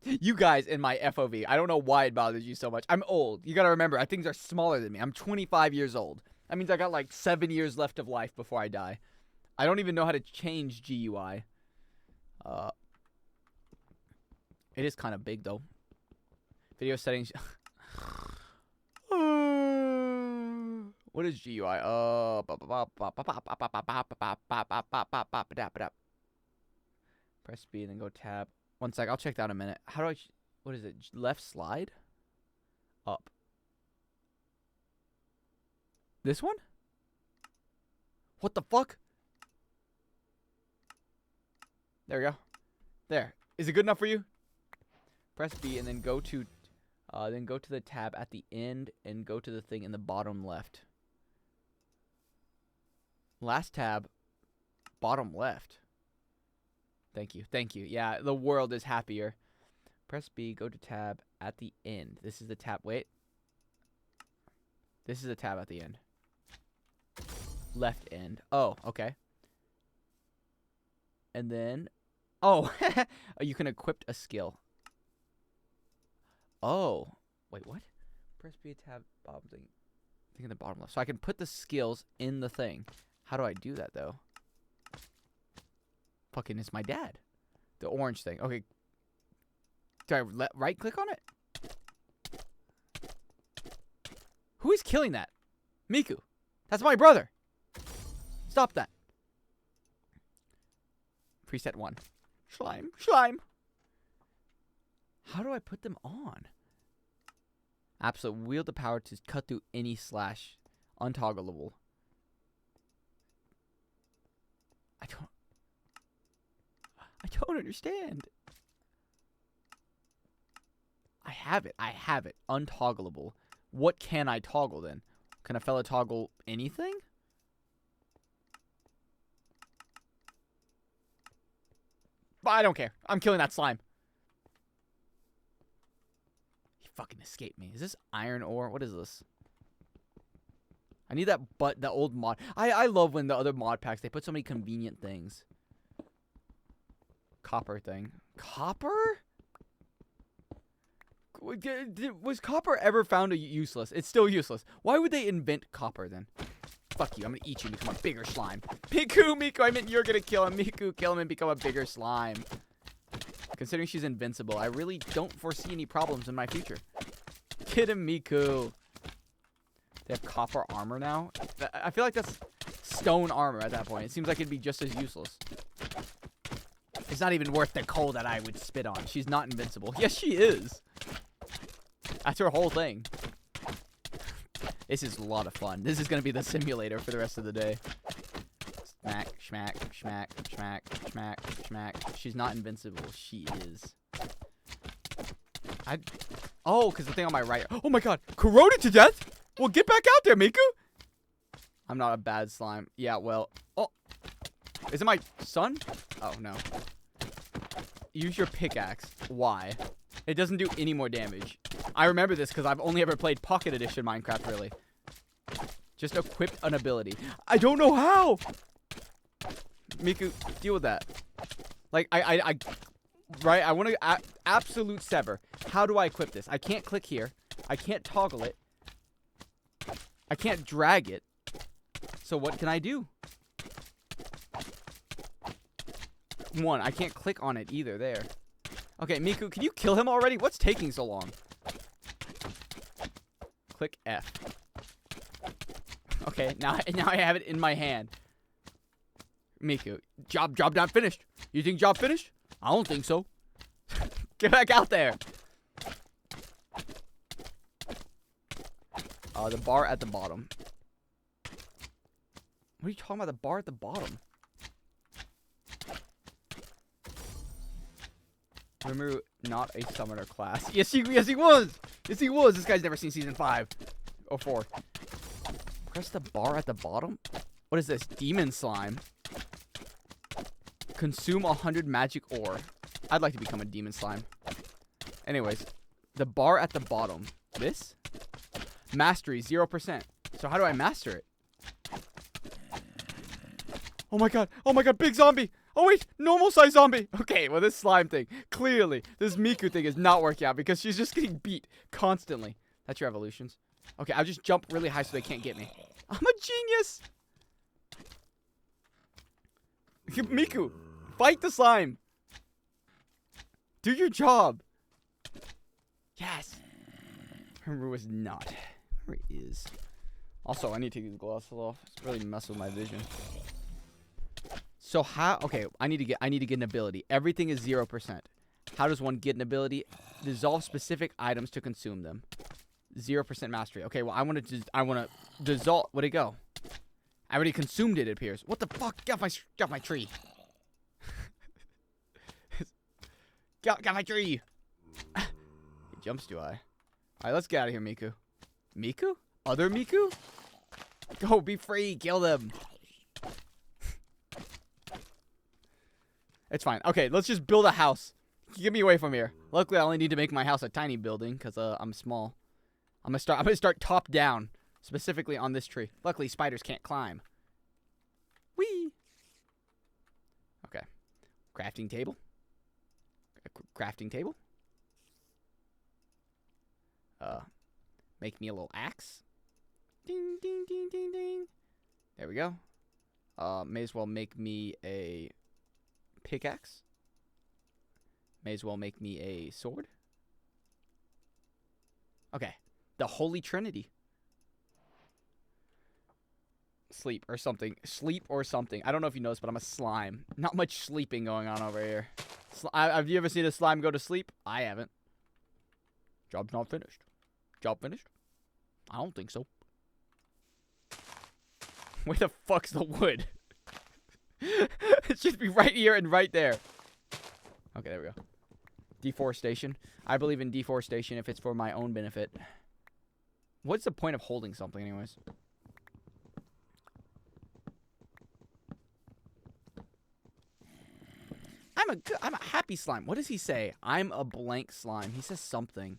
You guys in my FOV. I don't know why it bothers you so much. I'm old. You gotta remember, things are smaller than me. I'm 25 years old. That means I got like 7 years left of life before I die. I don't even know how to change GUI. It is kind of big though. Video settings. What is GUI? Press B and then go tab. One sec, I'll check that in a minute. How do I... What is it? Left slide? Up. This one? What the fuck? There we go. There. Is it good enough for you? Press B and then go to the tab at the end and go to the thing in the bottom left. Last tab, bottom left. Thank you. Thank you. Yeah, the world is happier. Press B, go to tab at the end. This is the tab. Wait. This is the tab at the end. Left end. Oh, okay. And then... Oh, you can equip a skill. Oh. Wait, what? Press B, tab, bottom thing. Thing in the bottom left. So I can put the skills in the thing. How do I do that, though? Fucking, it's my dad. The orange thing. Okay. Do I right click on it? Who is killing that? Miku. That's my brother. Stop that. Preset 1. Slime. How do I put them on? Absolute. Wield the power to cut through any slash. Untoggleable. I don't understand. I have it. Untoggleable. What can I toggle then? Can a fella toggle anything? But I don't care. I'm killing that slime. He fucking escaped me. Is this iron ore? What is this? I need that the old mod. I love when the other mod packs, they put so many convenient things. Copper thing. Copper? Was copper ever found useless? It's still useless. Why would they invent copper then? Fuck you. I'm gonna eat you and become a bigger slime. Miku, I meant you're gonna kill him. Miku, kill him and become a bigger slime. Considering she's invincible, I really don't foresee any problems in my future. Get him, Miku. They have copper armor now. I feel like that's stone armor at that point. It seems like it'd be just as useless. It's not even worth the coal that I would spit on. She's not invincible. Yes, she is. That's her whole thing. This is a lot of fun. This is going to be the simulator for the rest of the day. Smack, smack, smack, smack, smack, smack. She's not invincible. She is. Oh, because the thing on my right. Oh my god. Corroded to death? Well, get back out there, Miku. I'm not a bad slime. Yeah, well. Oh. Is it my son? Oh, no. Use your pickaxe. Why? It doesn't do any more damage. I remember this because I've only ever played Pocket Edition Minecraft, really. Just equip an ability. I don't know how! Miku, deal with that. Like, right? I want to absolute sever. How do I equip this? I can't click here. I can't toggle it. I can't drag it. So what can I do? One, I can't click on it either. There. Okay, Miku, can you kill him already? What's taking so long? Click F. Okay, now I have it in my hand. Miku, job not finished. You think job finished? I don't think so. Get back out there. The bar at the bottom. What are you talking about? The bar at the bottom? Remember, not a summoner class. Yes, he was. Yes, he was. This guy's never seen season 5 or 4. Press the bar at the bottom. What is this? Demon slime. Consume 100 magic ore. I'd like to become a demon slime. Anyways, the bar at the bottom. This? Mastery 0%. So how do I master it? Oh my god. Oh my god, big zombie. Oh wait, normal size zombie. Okay, well this slime thing, clearly, this Miku thing is not working out because she's just getting beat constantly. That's your evolutions. Okay, I'll just jump really high so they can't get me. I'm a genius. Miku, fight the slime. Do your job. Yes. Remember was not. Remember is. Also, I need to use the glasses off. It's really messing with my vision. So how? Okay, I need to get an ability. Everything is 0%. How does one get an ability? Dissolve specific items to consume them. 0% mastery. Okay, well I want to dissolve. Where'd it go? I already consumed it. It appears. What the fuck? Get off my tree. Get my tree. He jumps, do I? All right, let's get out of here, Miku. Miku? Other Miku? Go, be free. Kill them. It's fine. Okay, let's just build a house. Get me away from here. Luckily, I only need to make my house a tiny building because I'm small. I'm gonna start top down, specifically on this tree. Luckily, spiders can't climb. Whee! Okay. Crafting table. Crafting table. Make me a little axe. Ding, ding, ding, ding, ding. There we go. May as well make me a pickaxe. May as well make me a sword. Okay. The Holy Trinity. Sleep or something. Sleep or something. I don't know if you noticed, but I'm a slime. Not much sleeping going on over here. Have you ever seen a slime go to sleep? I haven't. Job's not finished. Job finished? I don't think so. Where the fuck's the wood? It should be right here and right there. Okay, there we go. Deforestation. I believe in deforestation if it's for my own benefit. What's the point of holding something anyways? I'm a happy slime. What does he say? I'm a blank slime. He says something.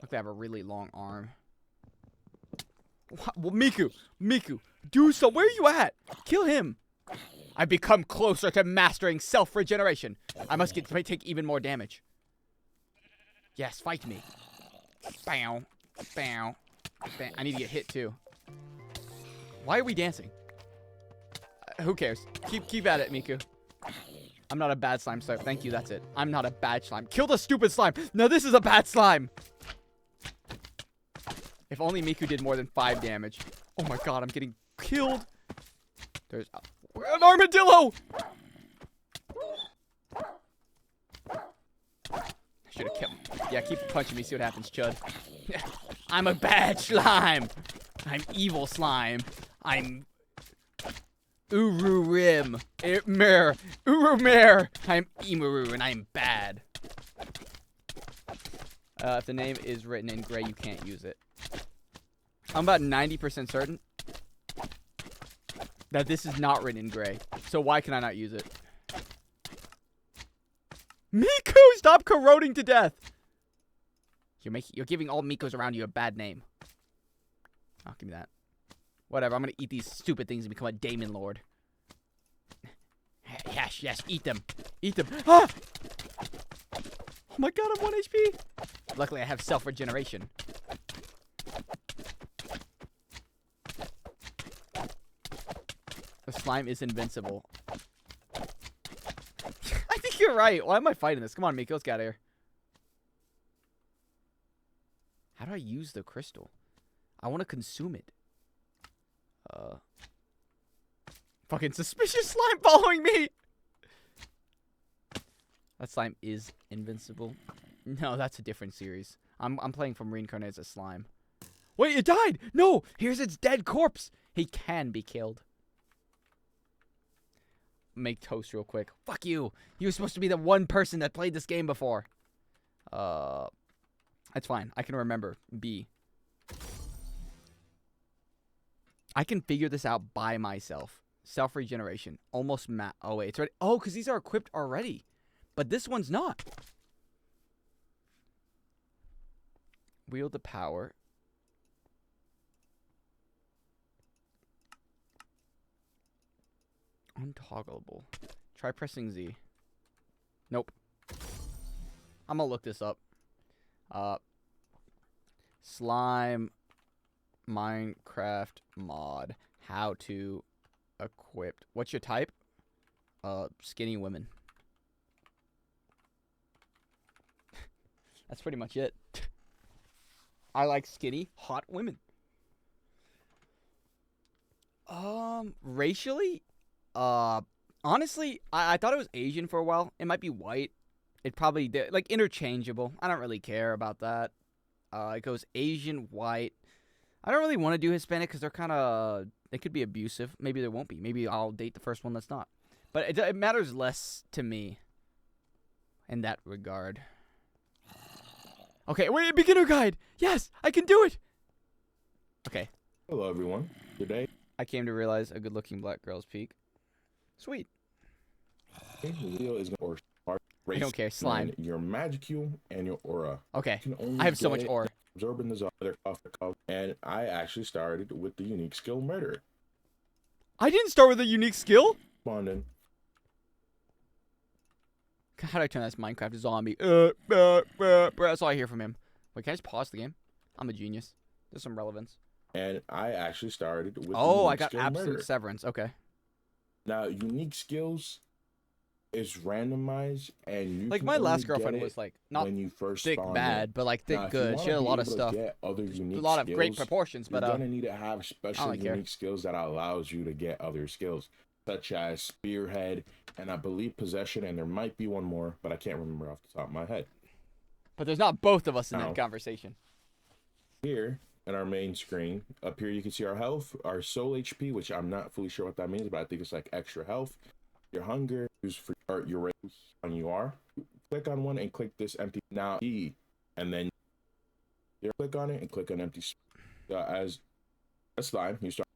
Look, I have a really long arm. What? Well, Miku, do so. Where are you at? Kill him. I've become closer to mastering self-regeneration. I must take even more damage. Yes, fight me. Bow, bow, bow. I need to get hit too. Why are we dancing? Who cares? Keep at it, Miku. I'm not a bad slime, sir. Thank you, that's it. I'm not a bad slime. Kill the stupid slime. No, this is a bad slime. If only Miku did more than 5 damage. Oh my god, I'm getting killed. There's an armadillo. I should have kept... Yeah, keep punching me. See what happens, Chud. I'm a bad slime. I'm evil slime. I'm... Ururim. Mer. Urumer. I'm Imuru, and I'm bad. If the name is written in gray, you can't use it. I'm about 90% certain that this is not written in gray. So why can I not use it? Miku, stop corroding to death. You're giving all Mikos around you a bad name. Oh, give me that. Whatever, I'm gonna eat these stupid things and become a Demon Lord. Yes, yes, eat them. Eat them. Ah! Oh my god, I'm 1 HP. Luckily, I have self-regeneration. The slime is invincible. I think you're right. Why am I fighting this? Come on, Miko, let's get out of here. How do I use the crystal? I want to consume it. Fucking suspicious slime following me! That slime is invincible. No, that's a different series. I'm playing from Reincarnated as a slime. Wait, it died! No! Here's its dead corpse! He can be killed. Make toast real quick. Fuck you! You were supposed to be the one person that played this game before. That's fine. I can remember. B. I can figure this out by myself. Self-regeneration. Almost oh, wait. It's ready. Oh, because these are equipped already. But this one's not. Wield the power. Untoggleable. Try pressing Z. Nope. I'm gonna look this up. Slime Minecraft mod. How to equip. What's your type? Skinny women. That's pretty much it. I like skinny, hot women. Racially? Honestly, I thought it was Asian for a while. It might be white. It probably did, like, interchangeable. I don't really care about that. It goes Asian, white. I don't really want to do Hispanic because they're kind of... They could be abusive. Maybe they won't be. Maybe I'll date the first one that's not. But it matters less to me in that regard. Okay, wait, beginner guide! Yes, I can do it! Okay. Hello, everyone. Today, I came to realize a good-looking black girl's peak. Sweet. the video is going to I don't care. Slime. Your Magicule and your Aura. Okay. You can only I have so get much it aura. Absorbing the other off the cuff, and I actually started with the unique skill Murder. I didn't start with a unique skill? Come on, then. How do I turn this Minecraft zombie? That's all I hear from him. Wait, can I just pause the game? I'm a genius. There's some relevance. And I actually started with Oh, the I got skill absolute Murder. severance. Okay. Now, unique skills is randomized, and you Like, can my only last girlfriend get it was, like, not when you first thick spawn bad, in. but, like, thick Now, if good. you She had a wanna lot be of able to stuff. get other A unique lot of great skills, proportions, but, you're gonna need to have special really care. unique skills that allows you to get other skills, such as Spearhead, and I believe Possession, and there might be one more, but I can't remember off the top of my head. But there's not both of us in No. that conversation. Here, in our main screen, up here you can see our health, our soul HP, which I'm not fully sure what that means, but I think it's like extra health, your hunger, use for your race on you are. Click on one and click this empty now E, and then you click on it and click on empty as a slime. You start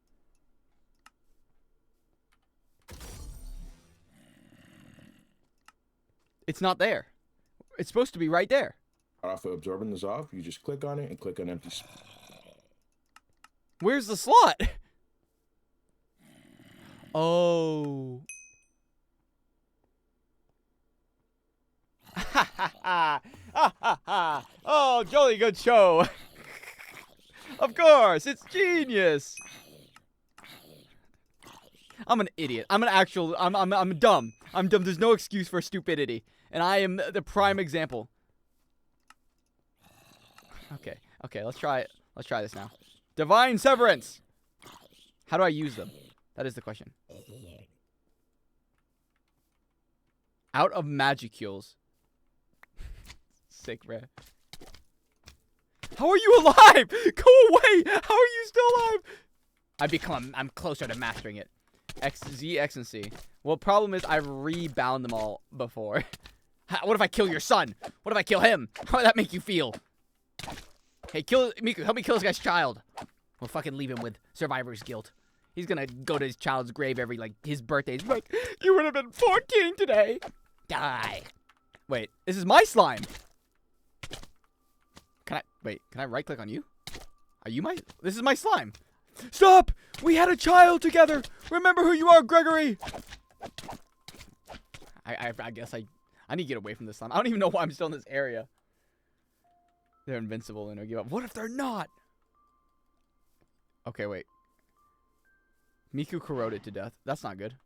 It's not there. It's supposed to be right there. off of absorbing this off. You just click on it and click on empty. Where's the slot? Oh. Ha ha ha. Ha ha ha. Oh, jolly good show. Of course, it's genius. I'm an idiot. I'm dumb. I'm dumb. There's no excuse for stupidity. And I am the prime example. Okay, let's try it. Let's try this now. Divine Severance! How do I use them? That is the question. Out of Magicules. Sick, bruh. How are you alive? Go away! How are you still alive? I'm closer to mastering it. X, Z, X, and C. Well, problem is I've rebound them all before. What if I kill your son? What if I kill him? How would that make you feel? Hey, Miku, help me kill this guy's child. We'll fucking leave him with survivor's guilt. He's gonna go to his child's grave every, his birthday. He's like, you would have been 14 today. Die. Wait, this is my slime. Can I right click on you? Are you this is my slime. Stop! We had a child together. Remember who you are, Gregory. I guess I need to get away from this slime. I don't even know why I'm still in this area. They're invincible and I give up. What if they're not? Okay, wait. Miku corroded to death. That's not good.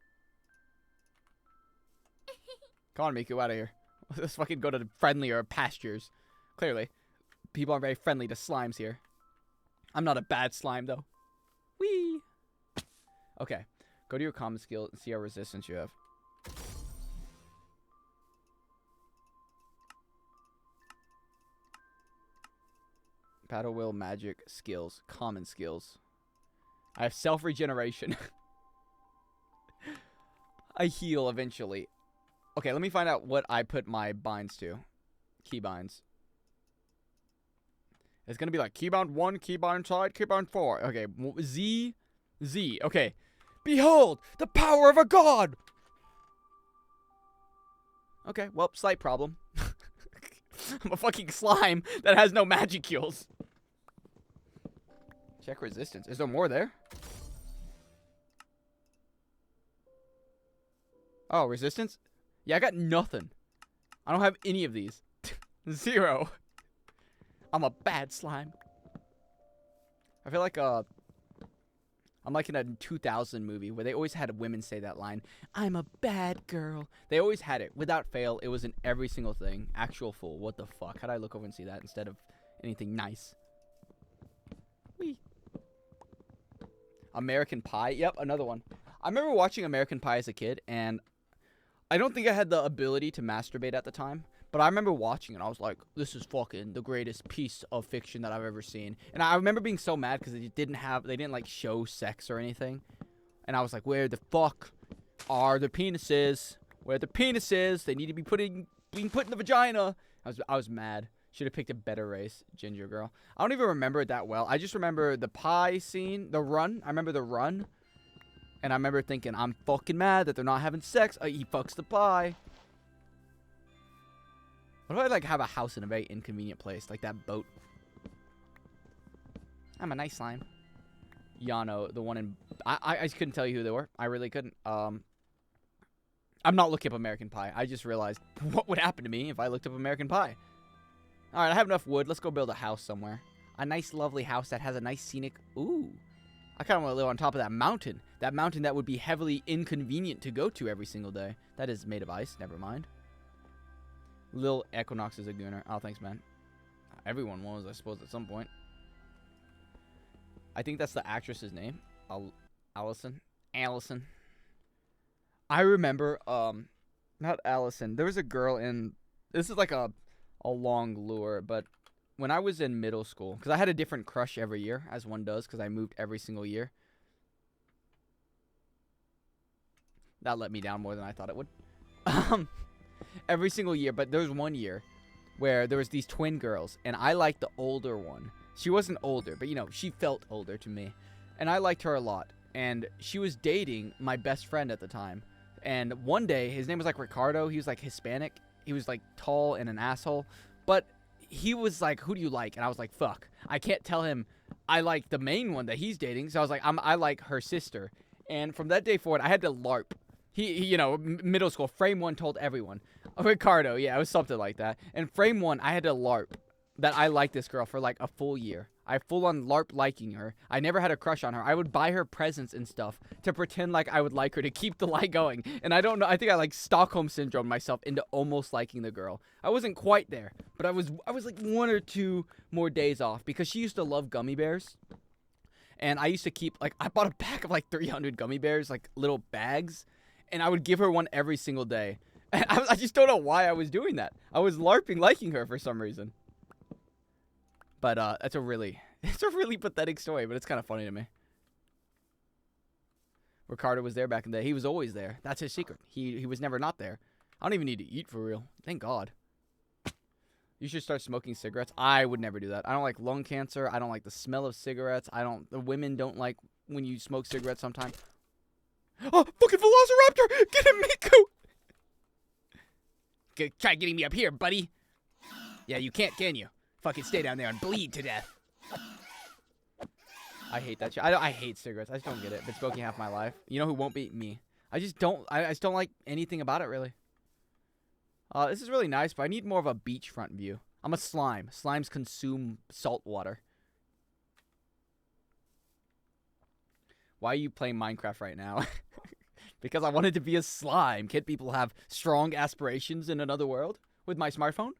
Come on, Miku, out of here. Let's fucking go to the friendlier pastures. Clearly, people aren't very friendly to slimes here. I'm not a bad slime, though. Whee! Okay. Go to your common skill and see how resistance you have. Battle will, magic, skills, common skills. I have self-regeneration. I heal eventually. Okay, let me find out what I put my binds to. Keybinds. It's gonna be like keybind 1, keybind side, keybind 4. Okay, Z. Okay. Behold, the power of a god! Okay, well, slight problem. I'm a fucking slime that has no Magicules. Check resistance. Is there more there? Oh, resistance? Yeah, I got nothing. I don't have any of these. 0. I'm a bad slime. I feel like I'm like in a 2000 movie where they always had women say that line. I'm a bad girl. They always had it. Without fail, it was in every single thing. Actual fool. What the fuck? How'd I look over and see that instead of anything nice? Whee. American Pie. Yep, another one. I remember watching American Pie as a kid, and I don't think I had the ability to masturbate at the time, but I remember watching it. I was like, this is fucking the greatest piece of fiction that I've ever seen. And I remember being so mad because they didn't like show sex or anything. And I was like, where the fuck are the penises? Where the penises? They need to be being put in the vagina. I was mad. Should have picked a better race, Ginger Girl. I don't even remember it that well. I just remember the pie scene, the run. I remember the run. And I remember thinking, I'm fucking mad that they're not having sex. He fucks the pie. What if I, like, have a house in a very inconvenient place? Like that boat. I'm a nice slime. Yano, the one in... I just couldn't tell you who they were. I really couldn't. I'm not looking up American Pie. I just realized what would happen to me if I looked up American Pie. Alright, I have enough wood. Let's go build a house somewhere. A nice, lovely house that has a nice scenic... Ooh. I kind of want to live on top of that mountain. That mountain that would be heavily inconvenient to go to every single day. That is made of ice. Never mind. Lil Equinox is a gooner. Oh, thanks, man. Everyone was, I suppose, at some point. I think that's the actress's name. Allison. I remember, not Allison. There was a girl in... This is like a long lure, but... When I was in middle school, because I had a different crush every year, as one does, because I moved every single year. That let me down more than I thought it would. Every single year, but there was one year where there was these twin girls, and I liked the older one. She wasn't older, but, you know, she felt older to me. And I liked her a lot. And she was dating my best friend at the time. And one day, his name was, like, Ricardo. He was, like, Hispanic. He was, like, tall and an asshole. But... he was like, who do you like? And I was like, fuck. I can't tell him I like the main one that he's dating. So I was like, I like her sister. And from that day forward, I had to LARP. He you know, middle school, frame 1 told everyone. Ricardo, yeah, it was something like that. And frame 1, I had to LARP that I liked this girl for like a full year. I full on LARP liking her. I never had a crush on her. I would buy her presents and stuff to pretend like I would like her to keep the light going. And I don't know. I think I like Stockholm syndrome myself into almost liking the girl. I wasn't quite there, but I was like 1 or 2 more days off because she used to love gummy bears. And I used to keep like I bought a pack of like 300 gummy bears, like little bags, and I would give her one every single day. And I just don't know why I was doing that. I was LARPing liking her for some reason. But it's a really pathetic story, but it's kind of funny to me. Ricardo was there back in the day. He was always there. That's his secret. He was never not there. I don't even need to eat for real. Thank God. You should start smoking cigarettes. I would never do that. I don't like lung cancer. I don't like the smell of cigarettes. The women don't like when you smoke cigarettes sometimes. Oh, fucking Velociraptor! Get him, Miku! Try getting me up here, buddy. Yeah, you can't, can you? Fucking stay down there and bleed to death. I hate that shit. I hate cigarettes. I just don't get it. Been smoking half my life. You know who won't beat me? I just don't like anything about it, really. This is really nice, but I need more of a beachfront view. I'm a slime. Slimes consume salt water. Why are you playing Minecraft right now? Because I wanted to be a slime. Can't people have strong aspirations in another world with my smartphone?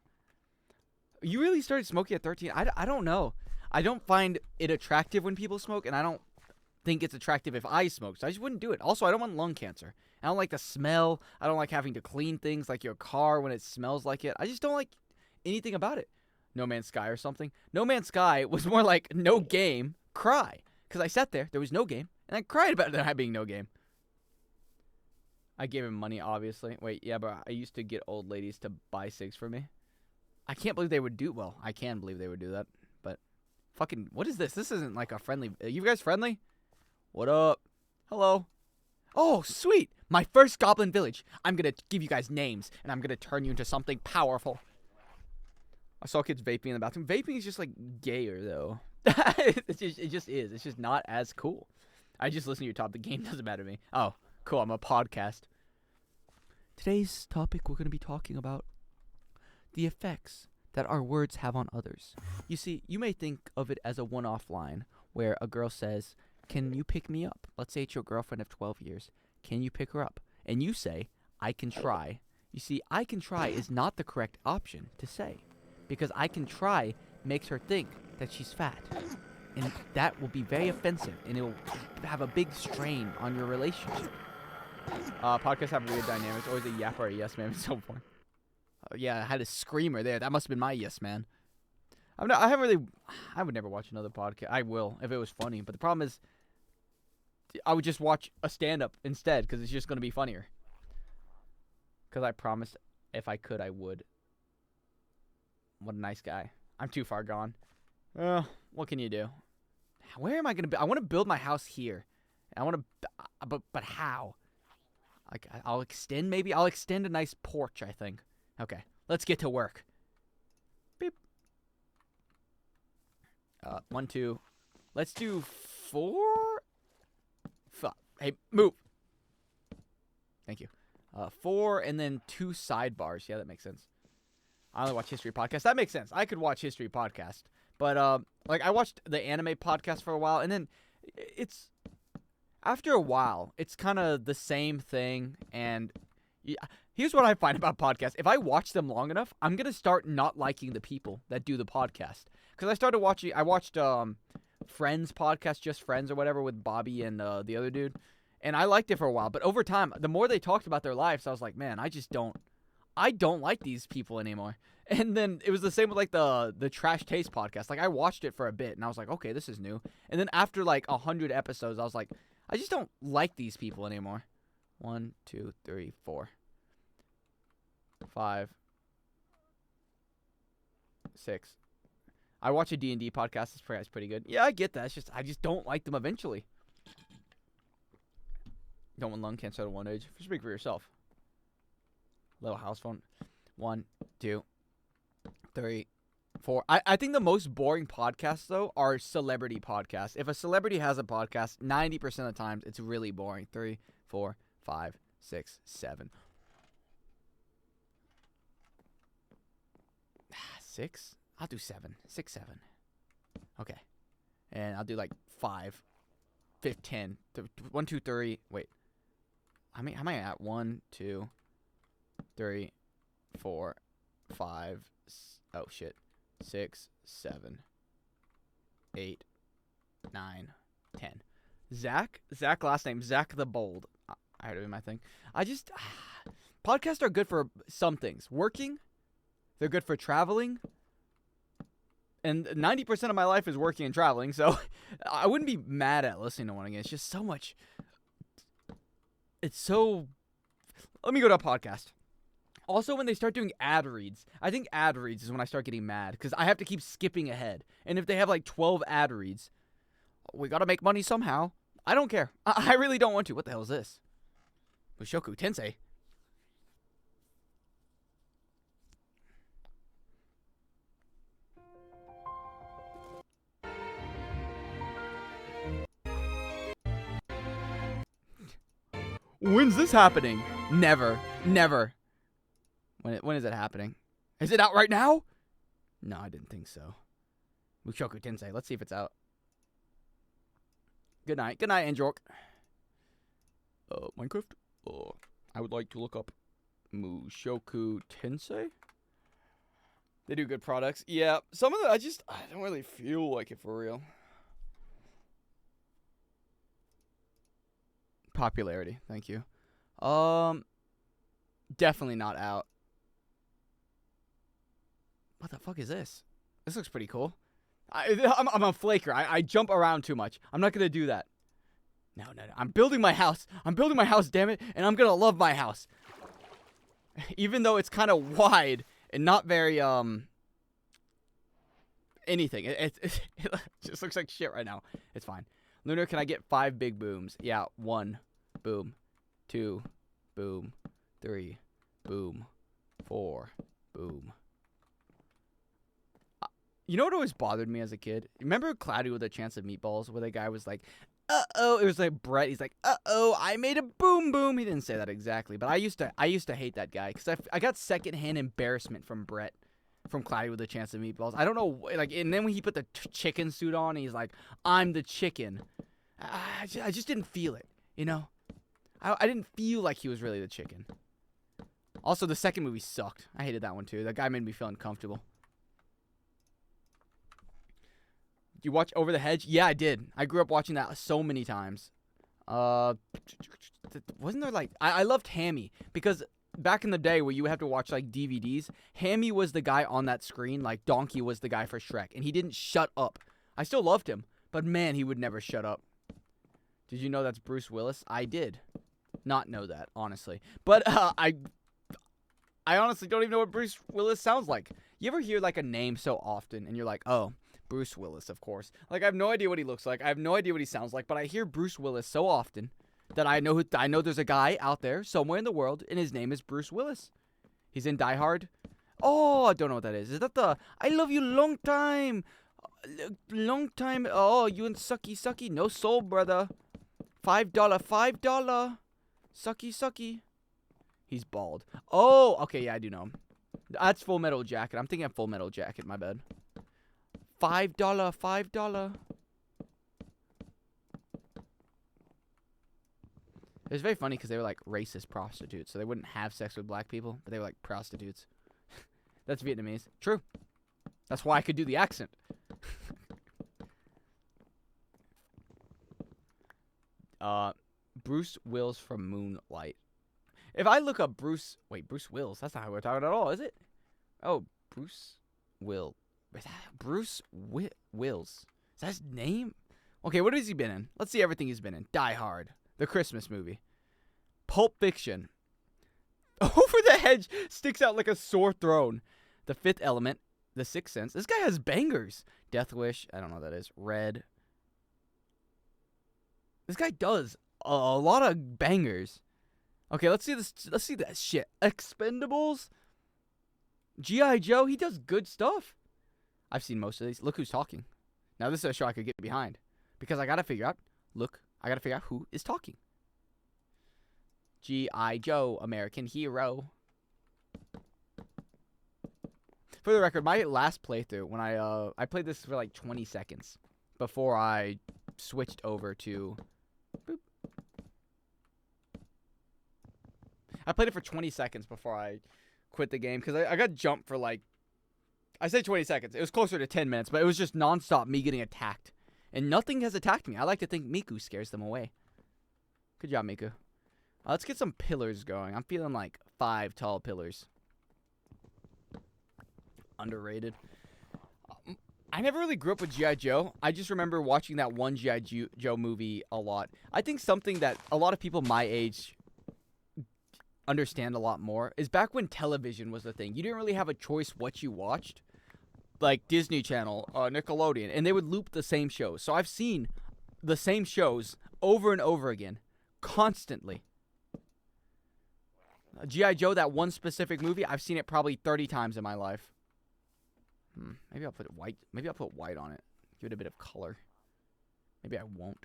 You really started smoking at 13? I don't know. I don't find it attractive when people smoke, and I don't think it's attractive if I smoke, so I just wouldn't do it. Also, I don't want lung cancer. I don't like the smell. I don't like having to clean things like your car when it smells like it. I just don't like anything about it. No Man's Sky or something. No Man's Sky was more like no game, cry. Because I sat there was no game, and I cried about there being no game. I gave him money, obviously. Wait, yeah, but I used to get old ladies to buy cigs for me. I can't believe they would do... Well, I can believe they would do that, but... Fucking... What is this? This isn't like a friendly... Are you guys friendly? What up? Hello? Oh, sweet! My first goblin village. I'm gonna give you guys names, and I'm gonna turn you into something powerful. I saw kids vaping in the bathroom. Vaping is just, like, gayer, though. it just is. It's just not as cool. I just listen to your top. The game doesn't matter to me. Oh, cool. I'm a podcast. Today's topic, we're gonna be talking about the effects that our words have on others. You see, you may think of it as a one-off line where a girl says, "Can you pick me up?" Let's say it's your girlfriend of 12 years. Can you pick her up? And you say, "I can try." You see, "I can try" is not the correct option to say, because "I can try" makes her think that she's fat. And that will be very offensive, and it will have a big strain on your relationship. Podcasts have weird dynamics. Always a yap or a yes man. It's so fun. Yeah, I had a screamer there. That must have been my yes man. I would never watch another podcast. I will if it was funny, but the problem is, I would just watch a stand-up instead because it's just going to be funnier. Because I promised if I could, I would. What a nice guy. I'm too far gone. What can you do? Where am I going to be? I want to build my house here. I want to, but how? Like, I'll extend maybe? I'll extend a nice porch, I think. Okay, let's get to work. Beep. 1, 2. Let's do 4. 5. Hey, move. Thank you. 4 and then 2 sidebars. Yeah, that makes sense. I only watch history podcasts. That makes sense. I could watch history podcast. But, like, I watched the anime podcast for a while, and then it's... After a while, it's kind of the same thing, and... Yeah, here's what I find about podcasts. If I watch them long enough, I'm going to start not liking the people that do the podcast. Because I watched Friends podcast, Just Friends or whatever, with Bobby and the other dude. And I liked it for a while. But over time, the more they talked about their lives, I was like, man, I don't like these people anymore. And then it was the same with like the Trash Taste podcast. Like I watched it for a bit and I was like, okay, this is new. And then after like 100 episodes, I was like, I just don't like these people anymore. 1, 2, 3, 4, 5, 6. I watch a D&D podcast. It's pretty good. Yeah, I get that. It's just I just don't like them eventually. Don't want lung cancer at one age. Speak for yourself. Little house phone. 1, 2, 3, 4. I think the most boring podcasts, though, are celebrity podcasts. If a celebrity has a podcast, 90% of the times, it's really boring. 3, 4, 5, 6, 7. 6? I'll do 7. 6, 7. Okay. And I'll do like 5, 5, 10. 1, 2, 3. Wait. How am I at? 1, 2, 3, 4, 5. Oh, shit. 6, 7, 8, 9, 10. Zach, last name, Zach the Bold. I heard it in my thing. Podcasts are good for some things. Working, they're good for traveling. And 90% of my life is working and traveling, so I wouldn't be mad at listening to one again. It's just so much. It's so. Let me go to a podcast. Also, when they start doing ad reads, I think ad reads is when I start getting mad because I have to keep skipping ahead. And if they have like 12 ad reads, we gotta make money somehow. I don't care. I really don't want to. What the hell is this? Mushoku Tensei. When's this happening? Never. Never. When is it happening? Is it out right now? No, I didn't think so. Mushoku Tensei. Let's see if it's out. Good night. Good night, Andrork. Minecraft? I would like to look up Mushoku Tensei. They do good products. Yeah, some of them, I don't really feel like it for real. Popularity. Thank you. Definitely not out. What the fuck is this? This looks pretty cool. I'm a flaker. I jump around too much. I'm not gonna do that. No. I'm building my house. Damn it. And I'm gonna love my house. Even though it's kind of wide and not very anything. It just looks like shit right now. It's fine. Lunar, can I get 5 big booms? Yeah. 1 boom, 2 boom, 3 boom, 4 boom. You know what always bothered me as a kid? Remember Cloudy with a Chance of Meatballs, where the guy was like, uh-oh, it was like Brett. He's like, uh-oh, I made a boom boom. He didn't say that exactly, but I used to hate that guy because I got secondhand embarrassment from Brett from Cloudy with a Chance of Meatballs. I don't know, like, and then when he put the chicken suit on, he's like, I'm the chicken. I just didn't feel it, you know? I didn't feel like he was really the chicken. Also, the second movie sucked. I hated that one too. That guy made me feel uncomfortable. You watch Over the Hedge? Yeah, I did. I grew up watching that so many times. Wasn't there like... I loved Hammy because back in the day where you have to watch like DVDs, Hammy was the guy on that screen like Donkey was the guy for Shrek, and he didn't shut up. I still loved him, but man, he would never shut up. Did you know that's Bruce Willis? I did not know that, honestly. But I honestly don't even know what Bruce Willis sounds like. You ever hear like a name so often and you're like, oh... Bruce Willis, of course. Like, I have no idea what he looks like. I have no idea what he sounds like, but I hear Bruce Willis so often that I know there's a guy out there somewhere in the world, and his name is Bruce Willis. He's in Die Hard. Oh, I don't know what that is. Is that the I love you long time? Long time. Oh, you and Sucky. No soul, brother. $5. Sucky. He's bald. Oh, okay, yeah, I do know him. That's Full Metal Jacket. I'm thinking of Full Metal Jacket, my bad. $5. It was very funny because they were like racist prostitutes, so they wouldn't have sex with black people, but they were like prostitutes. That's Vietnamese. True. That's why I could do the accent. Bruce Willis from Moonlight. If I look up Bruce Willis, that's not how we're talking at all, is it? Oh, Bruce Willis. Wills. Is that his name? Okay, what has he been in? Let's see everything he's been in. Die Hard. The Christmas movie. Pulp Fiction. Over the Hedge sticks out like a sore throat. The Fifth Element. The Sixth Sense. This guy has bangers. Death Wish. I don't know what that is. Red. This guy does a lot of bangers. Okay, let's see this. Let's see that shit. Expendables. G.I. Joe. He does good stuff. I've seen most of these. Look Who's Talking. Now this is a show I could get behind. Because I gotta figure out who is talking. G.I. Joe, American Hero. For the record, my last playthrough, when I played this for like 20 seconds before I switched over to. Boop. I played it for 20 seconds before I quit the game because I got jumped for like. I said 20 seconds. It was closer to 10 minutes, but it was just nonstop me getting attacked. And nothing has attacked me. I like to think Miku scares them away. Good job, Miku. Let's get some pillars going. I'm feeling like 5 tall pillars. Underrated. I never really grew up with G.I. Joe. I just remember watching that one G.I. Joe movie a lot. I think something that a lot of people my age understand a lot more is back when television was the thing. You didn't really have a choice what you watched. Like Disney Channel, Nickelodeon, and they would loop the same shows. So I've seen the same shows over and over again, constantly. G.I. Joe, that one specific movie, I've seen it probably 30 times in my life. Maybe I'll put white. Maybe I'll put white on it. Give it a bit of color. Maybe I won't.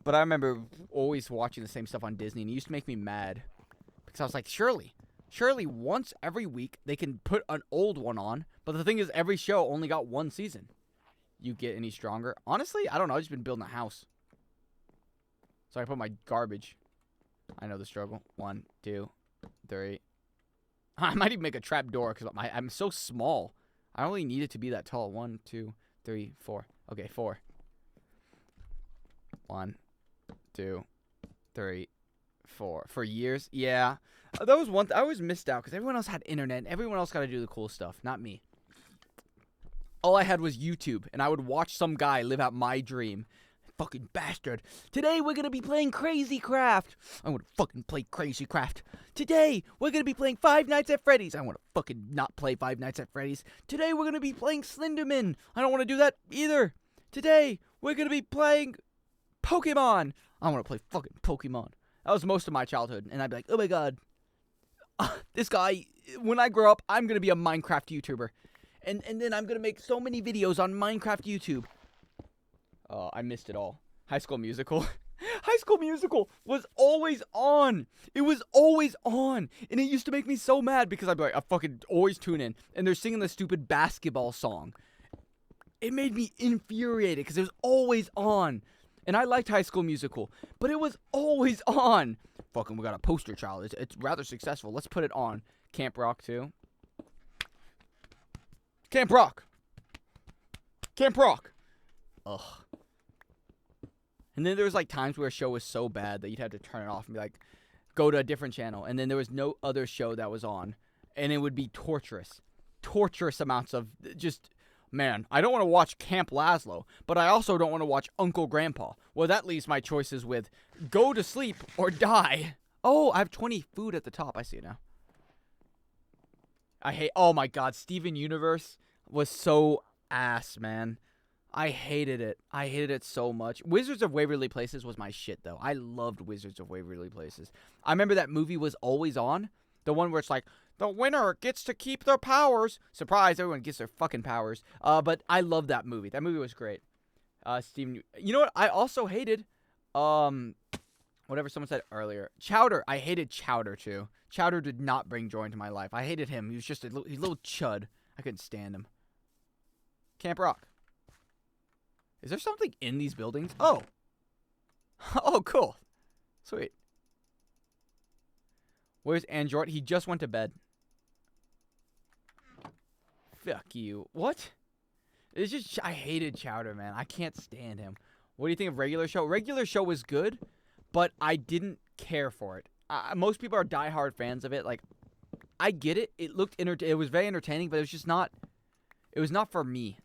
But I remember always watching the same stuff on Disney, and it used to make me mad. Because I was like, surely once every week they can put an old one on. But the thing is, every show only got 1 season. You get any stronger? Honestly, I don't know. I've just been building a house. So I put my garbage. I know the struggle. 1, 2, 3. I might even make a trap door because I'm so small. I don't really need it to be that tall. 1, 2, 3, 4. Okay, 4. 1, 2, 3, 4. For years? Yeah. That was one I always missed out because everyone else had internet. And everyone else got to do the cool stuff. Not me. All I had was YouTube. And I would watch some guy live out my dream. Fucking bastard. Today we're going to be playing Crazy Craft. I want to fucking play Crazy Craft. Today we're going to be playing Five Nights at Freddy's. I want to fucking not play Five Nights at Freddy's. Today we're going to be playing Slenderman. I don't want to do that either. Today we're going to be playing Pokemon. I want to play fucking Pokemon. That was most of my childhood. And I'd be like, oh my god. This guy, when I grow up, I'm going to be a Minecraft YouTuber. And then I'm going to make so many videos on Minecraft YouTube. Oh, I missed it all. High School Musical. High School Musical was always on. It was always on. And it used to make me so mad because I'd be like, I fucking always tune in. And they're singing the stupid basketball song. It made me infuriated because it was always on. And I liked High School Musical. But it was always on. Fucking, we got a poster child. It's rather successful. Let's put it on. Camp Rock, too. Camp Rock. Camp Rock. Ugh. And then there was like times where a show was so bad that you'd have to turn it off and be like, go to a different channel. And then there was no other show that was on. And it would be torturous. Torturous amounts of just, man, I don't want to watch Camp Lazlo, but I also don't want to watch Uncle Grandpa. Well, that leaves my choices with go to sleep or die. Oh, I have 20 food at the top. I see it now. Oh my god, Steven Universe was so ass, man. I hated it. I hated it so much. Wizards of Waverly Places was my shit, though. I loved Wizards of Waverly Places. I remember that movie was always on. The one where it's like, the winner gets to keep their powers. Surprise, everyone gets their fucking powers. But I love that movie. That movie was great. Steven, you know what? I also hated, whatever someone said earlier. Chowder. I hated Chowder, too. Chowder did not bring joy into my life. I hated him. He was just a little chud. I couldn't stand him. Camp Rock. Is there something in these buildings? Oh. Oh, cool. Sweet. Where's Android? He just went to bed. Fuck you. What? It's just, I hated Chowder, man. I can't stand him. What do you think of Regular Show? Regular Show was good, but I didn't care for it. Most people are diehard fans of it. Like, I get it. It looked it was very entertaining, but it was just not. It was not for me.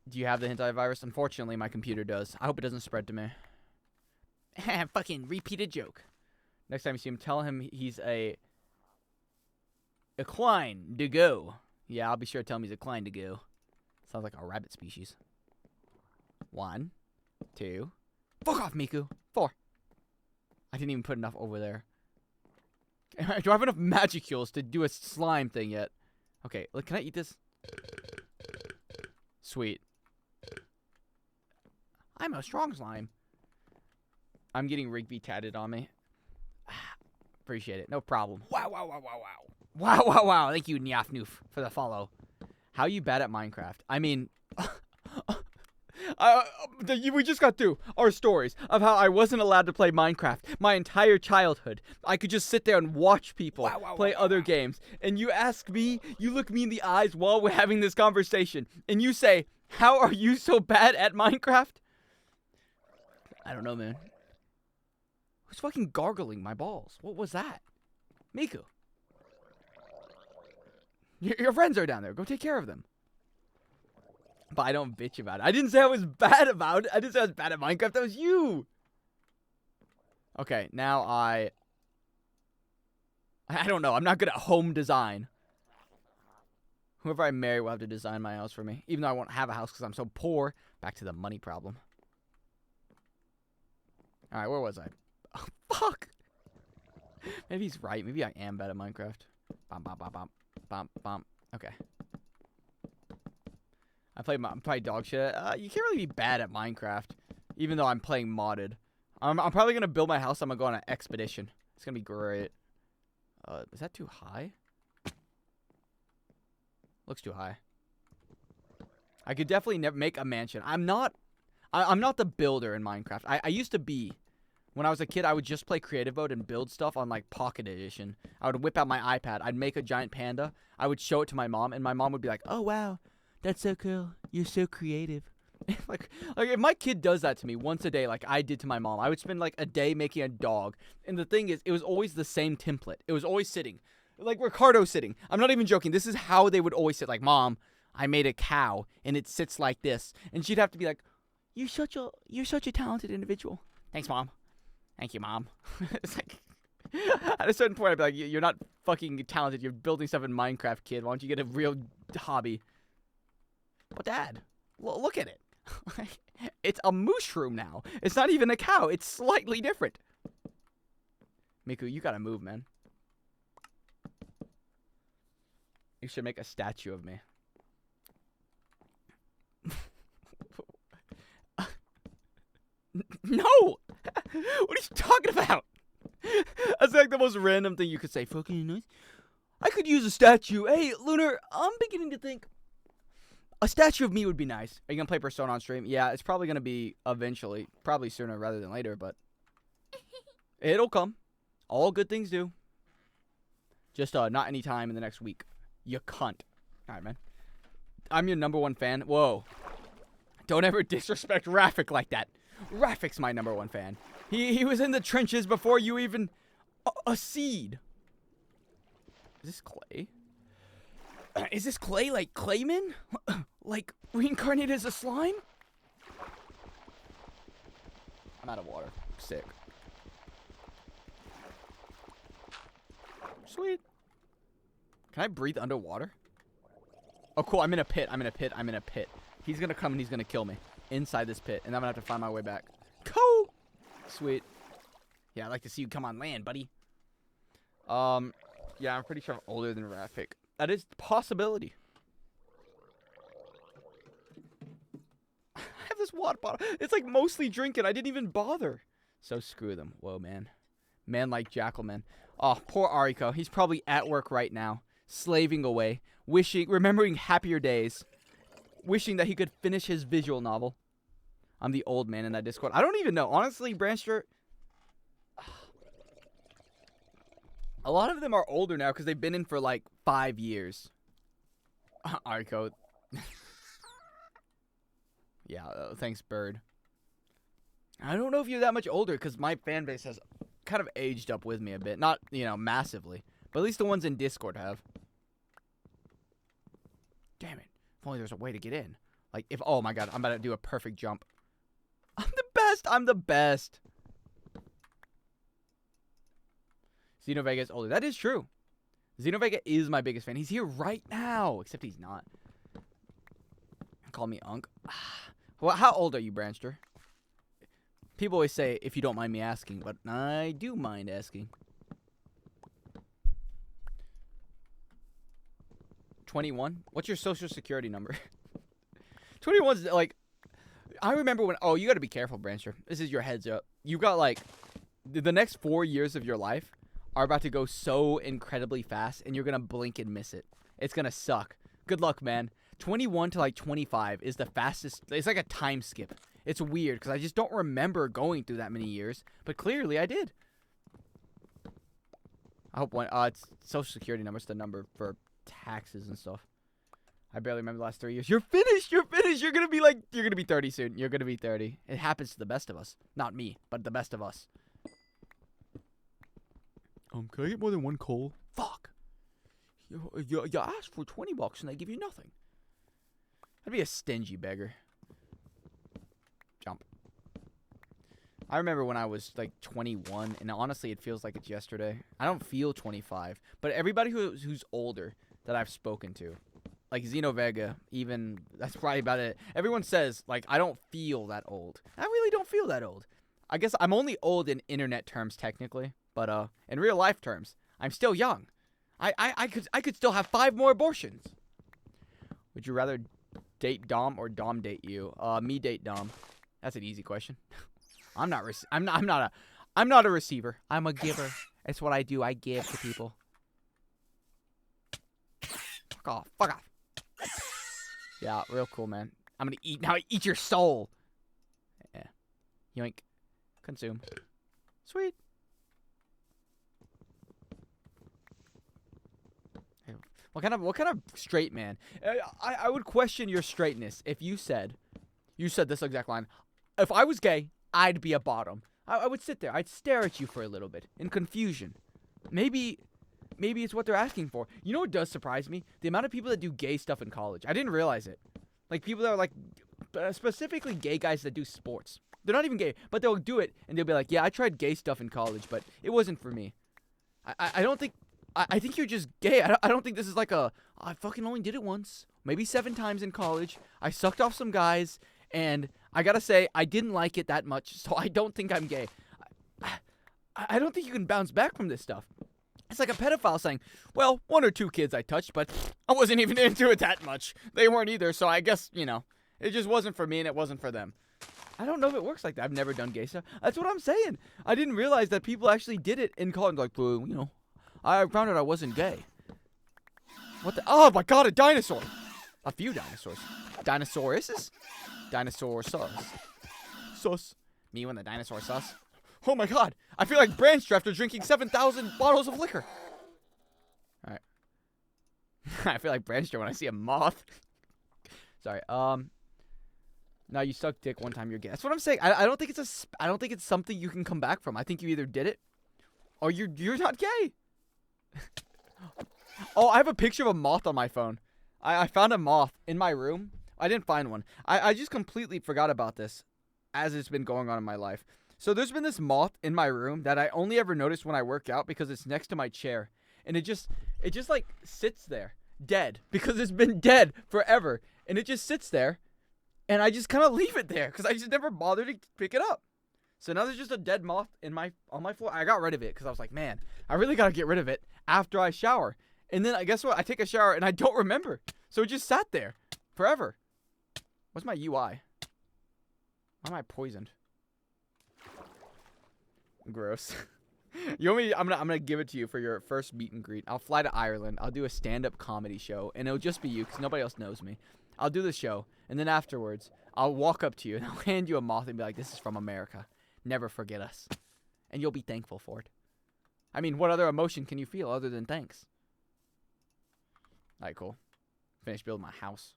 Do you have the hentai virus? Unfortunately, my computer does. I hope it doesn't spread to me. Fucking repeated joke. Next time you see him, tell him he's a equine to go. Yeah, I'll be sure to tell him he's a equine to go. Sounds like a rabbit species. 1, 2. Fuck off, Miku. 4. I didn't even put enough over there. Do I have enough Magicules to do a slime thing yet? Okay, look, can I eat this? Sweet. I'm a strong slime. I'm getting Rigby tatted on me. Appreciate it. No problem. Wow, wow, wow, wow, wow. Wow, wow, wow. Thank you, Nyafnoof, for the follow. How you bad at Minecraft? I mean, we just got through our stories of how I wasn't allowed to play Minecraft my entire childhood. I could just sit there and watch people play other games. And you ask me, you look me in the eyes while we're having this conversation, and you say, how are you so bad at Minecraft? I don't know, man. Who's fucking gargling my balls? What was that? Miku. Your friends are down there. Go take care of them. But I don't bitch about it. I didn't say I was bad about it. I didn't say I was bad at Minecraft. That was you. Okay, now I don't know. I'm not good at home design. Whoever I marry will have to design my house for me. Even though I won't have a house because I'm so poor. Back to the money problem. Alright, where was I? Oh, fuck. Maybe he's right. Maybe I am bad at Minecraft. Bom, bom, bom, bom. Bom, bom. Okay. I'm probably dog shit. You can't really be bad at Minecraft. Even though I'm playing modded. I'm probably going to build my house. I'm going to go on an expedition. It's going to be great. Is that too high? Looks too high. I could definitely never make a mansion. I'm not the builder in Minecraft. I used to be. When I was a kid, I would just play creative mode and build stuff on, like, Pocket Edition. I would whip out my iPad. I'd make a giant panda. I would show it to my mom, and my mom would be like, oh, wow, that's so cool. You're so creative. like, if my kid does that to me once a day, like I did to my mom, I would spend, like, a day making a dog. And the thing is, it was always the same template. It was always sitting. Like Ricardo sitting. I'm not even joking. This is how they would always sit. Like, Mom, I made a cow, and it sits like this. And she'd have to be like, you're such a talented individual. Thanks, Mom. Thank you, Mom. It's like, at a certain point, I'd be like, you're not fucking talented. You're building stuff in Minecraft, kid. Why don't you get a real hobby? But, Dad, look at it. It's a mushroom now. It's not even a cow. It's slightly different. Miku, you gotta move, man. You should make a statue of me. No! What are you talking about? That's like the most random thing you could say. Fucking nice. I could use a statue. Hey, Lunar, I'm beginning to think a statue of me would be nice. Are you gonna play Persona on stream? Yeah, it's probably gonna be eventually. Probably sooner rather than later, but it'll come. All good things do. Just not any time in the next week. You cunt. Alright, man. I'm your #1 fan. Whoa. Don't ever disrespect Rafik like that. Rafik's my #1 fan. He was in the trenches before you even a seed. Is this clay? Is this clay like Clayman? Like reincarnated as a slime? I'm out of water. Sick. Sweet. Can I breathe underwater? Oh, cool. I'm in a pit. I'm in a pit. I'm in a pit. He's going to come and he's going to kill me inside this pit. And I'm going to have to find my way back. Cool. Sweet. Yeah, I'd like to see you come on land, buddy. Yeah, I'm pretty sure I'm older than Rafik. That is a possibility. I have this water bottle. It's like mostly drinking. I didn't even bother. So screw them. Whoa, man. Man like Jackalman. Oh, poor Ariko. He's probably at work right now. Slaving away. Remembering happier days. Wishing that he could finish his visual novel. I'm the old man in that Discord. I don't even know. Honestly, Branster, a lot of them are older now because they've been in for like 5 years. Ariko. Yeah, thanks, Bird. I don't know if you're that much older because my fan base has kind of aged up with me a bit. Not, massively. But at least the ones in Discord have. Damn it. If only there's a way to get in. Like, oh my god, I'm about to do a perfect jump. I'm the best. I'm the best. Xenovega is older. That is true. Xenovega is my biggest fan. He's here right now. Except he's not. Call me Unk. Well, how old are you, Branster? People always say, if you don't mind me asking, but I do mind asking. 21? What's your social security number? 21's like, I remember when, oh, you gotta be careful, Branster. This is your heads up. You got like, the next 4 years of your life are about to go so incredibly fast, and you're going to blink and miss it. It's going to suck. Good luck, man. 21 to like 25 is the fastest. It's like a time skip. It's weird because I just don't remember going through that many years, but clearly I did. I hope one. It's social security number. It's the number for taxes and stuff. I barely remember the last 3 years. You're finished. You're finished. You're gonna be 30 soon. You're gonna be 30. It happens to the best of us. Not me, but the best of us. Can I get more than one coal? Fuck. You asked for $20 and they give you nothing. I'd be a stingy beggar. Jump. I remember when I was like 21, and honestly, it feels like it's yesterday. I don't feel 25, but everybody who's older that I've spoken to, like Zeno Vega, even, that's probably about it. Everyone says, like, I don't feel that old. I really don't feel that old. I guess I'm only old in internet terms, technically, but in real life terms, I'm still young. I could still have 5 more abortions. Would you rather date Dom or Dom date you? Me date Dom. That's an easy question. I'm not a receiver. I'm a giver. It's what I do. I give to people. Fuck off. Fuck off. Yeah, real cool, man. I'm gonna eat now. Eat your soul. Yeah. Yoink. Consume. Sweet. What kind of straight man? I would question your straightness if you said this exact line. If I was gay, I'd be a bottom. I would sit there. I'd stare at you for a little bit in confusion. Maybe it's what they're asking for. You know what does surprise me? The amount of people that do gay stuff in college. I didn't realize it. Like people that are like specifically gay guys that do sports. They're not even gay, but they'll do it and they'll be like, "Yeah, I tried gay stuff in college, but it wasn't for me." I don't think. I think you're just gay. I don't think this is like I fucking only did it once. Maybe 7 times in college. I sucked off some guys, and I gotta say, I didn't like it that much, so I don't think I'm gay. I don't think you can bounce back from this stuff. It's like a pedophile saying, well, 1 or 2 kids I touched, but I wasn't even into it that much. They weren't either, so I guess, it just wasn't for me and it wasn't for them. I don't know if it works like that. I've never done gay stuff. That's what I'm saying. I didn't realize that people actually did it in college. Like, well, I found out I wasn't gay. What the? Oh my god, a dinosaur! A few dinosaurs. Dinosauruses? Dinosaur sus. Sus. Me when the dinosaur sus. Oh my god, I feel like Branch after drinking 7,000 bottles of liquor. Alright. I feel like Branch when I see a moth. Sorry, now you sucked dick one time, you're gay. That's what I'm saying. I don't think it's something you can come back from. I think you either did it or you're not gay. Oh, I have a picture of a moth on my phone. I found a moth in my room. I didn't find one. I just completely forgot about this as it's been going on in my life. So there's been this moth in my room that I only ever notice when I work out because it's next to my chair. And it just like sits there dead because it's been dead forever. And it just sits there and I just kind of leave it there because I just never bothered to pick it up. So now there's just a dead moth on my floor. I got rid of it because I was like, man, I really got to get rid of it after I shower. And then guess what? I take a shower and I don't remember. So it just sat there forever. What's my UI? Why am I poisoned? Gross. You want me? I'm gonna give it to you for your first meet and greet. I'll fly to Ireland. I'll do a stand-up comedy show, and it'll just be you because nobody else knows me. I'll do the show, and then afterwards, I'll walk up to you and I'll hand you a moth and be like, "This is from America. Never forget us," and you'll be thankful for it. I mean, what other emotion can you feel other than thanks? Alright, cool. Finish building my house.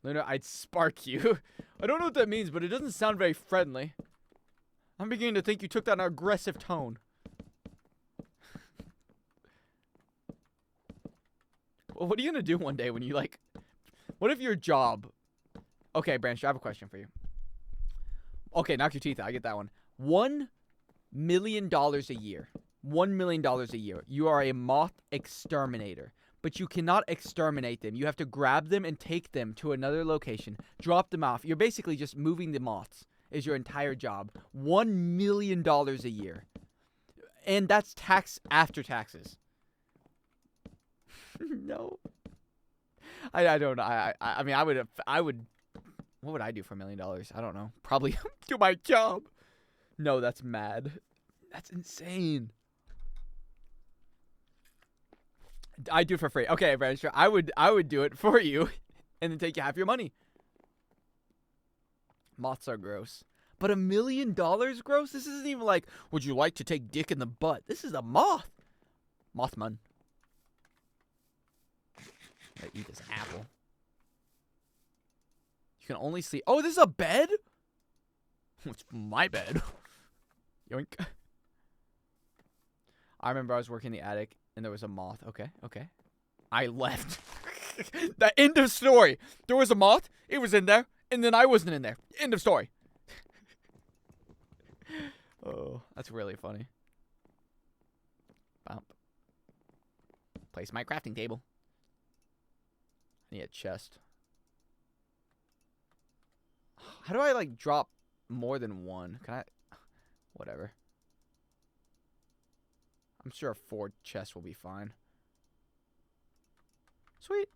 Luna, I'd spark you. I don't know what that means, but it doesn't sound very friendly. I'm beginning to think you took that in an aggressive tone. Well, what are you going to do one day when you, what if your job... Okay, Branch, I have a question for you. Okay, knock your teeth out. I get that one. $1 million a year. $1 million a year. You are a moth exterminator. But you cannot exterminate them. You have to grab them and take them to another location. Drop them off. You're basically just moving the moths. Is your entire job. $1 million a year. And that's tax after taxes. No. I don't know. I mean, I would, what would I do for $1 million? I don't know. Probably do my job. No, that's mad. That's insane. I do it for free. Okay, Brandon, sure. I would do it for you, and then take half your money. Moths are gross. But $1 million gross? This isn't even like, would you like to take dick in the butt? This is a moth. Mothman. I eat this apple. You can only sleep. Oh, this is a bed? It's my bed. Yoink. I remember I was working in the attic and there was a moth. Okay, okay. I left. The end of story. There was a moth. It was in there. And then I wasn't in there. End of story. Oh, that's really funny. Bump. Place my crafting table. I need a chest. How do I, like, drop more than one? Can I? Whatever. I'm sure 4 chests will be fine. Sweet.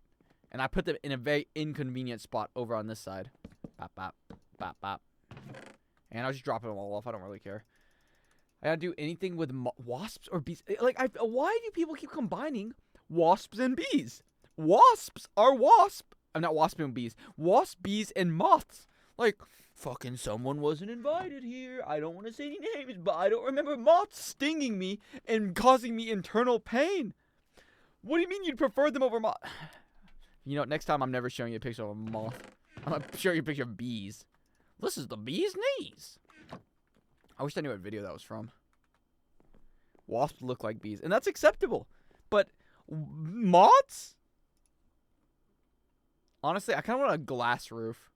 And I put them in a very inconvenient spot over on this side. Bop, bop, bop, bop. And I'll just drop them all off. I don't really care. I gotta do anything with wasps or bees. Like, why do people keep combining wasps and bees? Wasps are wasp. I'm not wasp and bees. Wasp, bees, and moths. Like, fucking someone wasn't invited here. I don't want to say any names, but I don't remember moths stinging me and causing me internal pain. What do you mean you'd prefer them over moths? You know, next time I'm never showing you a picture of a moth. I'm going to show you a picture of bees. This is the bee's knees. I wish I knew what video that was from. Wasps look like bees, and that's acceptable. But moths? Honestly, I kind of want a glass roof.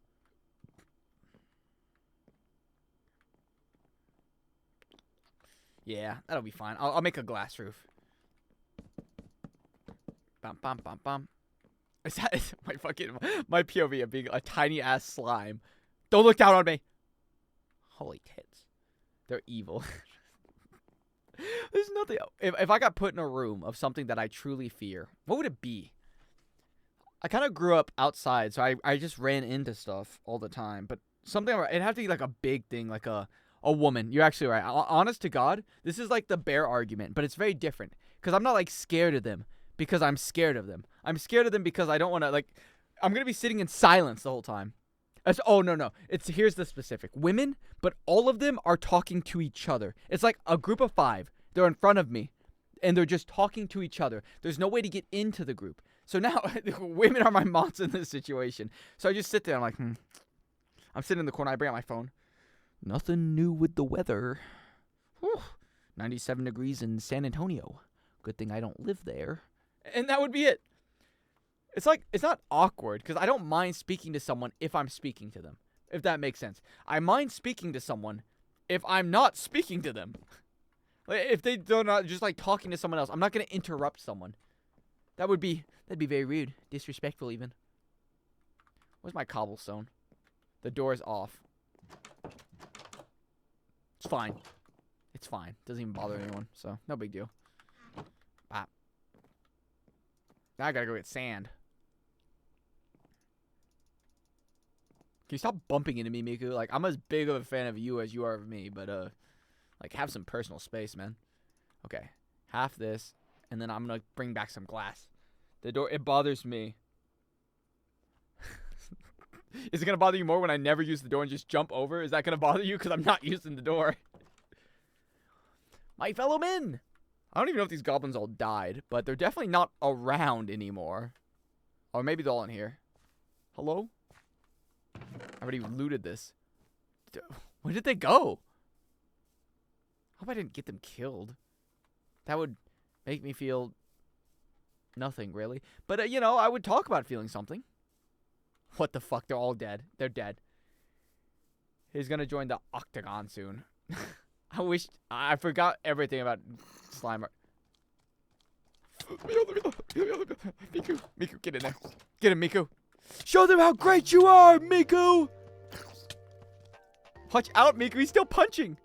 Yeah, that'll be fine. I'll make a glass roof. Bum, bum, bum, bum. Is that my POV of being a tiny ass slime? Don't look down on me. Holy tits. They're evil. There's nothing. If I got put in a room of something that I truly fear, what would it be? I kind of grew up outside, so I just ran into stuff all the time. But something, it'd have to be like a big thing, like a woman. You're actually right. Honest to God, this is like the bear argument, but it's very different. Because I'm not like scared of them because I'm scared of them. I'm scared of them because I don't want to, like, I'm going to be sitting in silence the whole time. Oh, no. Here's the specific. Women, but all of them are talking to each other. It's like a group of 5. They're in front of me, and they're just talking to each other. There's no way to get into the group. So now, women are my moths in this situation. So I just sit there, I'm like, I'm sitting in the corner, I bring out my phone. Nothing new with the weather. Whew. 97 degrees in San Antonio. Good thing I don't live there. And that would be it. It's like, it's not awkward, because I don't mind speaking to someone if I'm speaking to them. If that makes sense. I mind speaking to someone if I'm not speaking to them. If they're not just like talking to someone else, I'm not going to interrupt someone. That'd be very rude. Disrespectful even. Where's my cobblestone? The door is off. It's fine. It's fine. Doesn't even bother anyone, so no big deal. Bop. Now I gotta go get sand. Can you stop bumping into me, Miku? Like, I'm as big of a fan of you as you are of me, but, like, have some personal space, man. Okay. Half this, and then I'm gonna bring back some glass. The door, it bothers me. Is it gonna bother you more when I never use the door and just jump over? Is that gonna bother you? Because I'm not using the door. My fellow men! I don't even know if these goblins all died, but they're definitely not around anymore. Or maybe they're all in here. Hello? I already looted this. Where did they go? I hope I didn't get them killed. That would make me feel nothing, really. But, you know, I would talk about feeling something. What the fuck? They're all dead. They're dead. He's gonna join the Octagon soon. I forgot everything about Slimer. Miku, get in there. Get him, Miku. Show them how great you are, Miku! Watch out, Miku. He's still punching.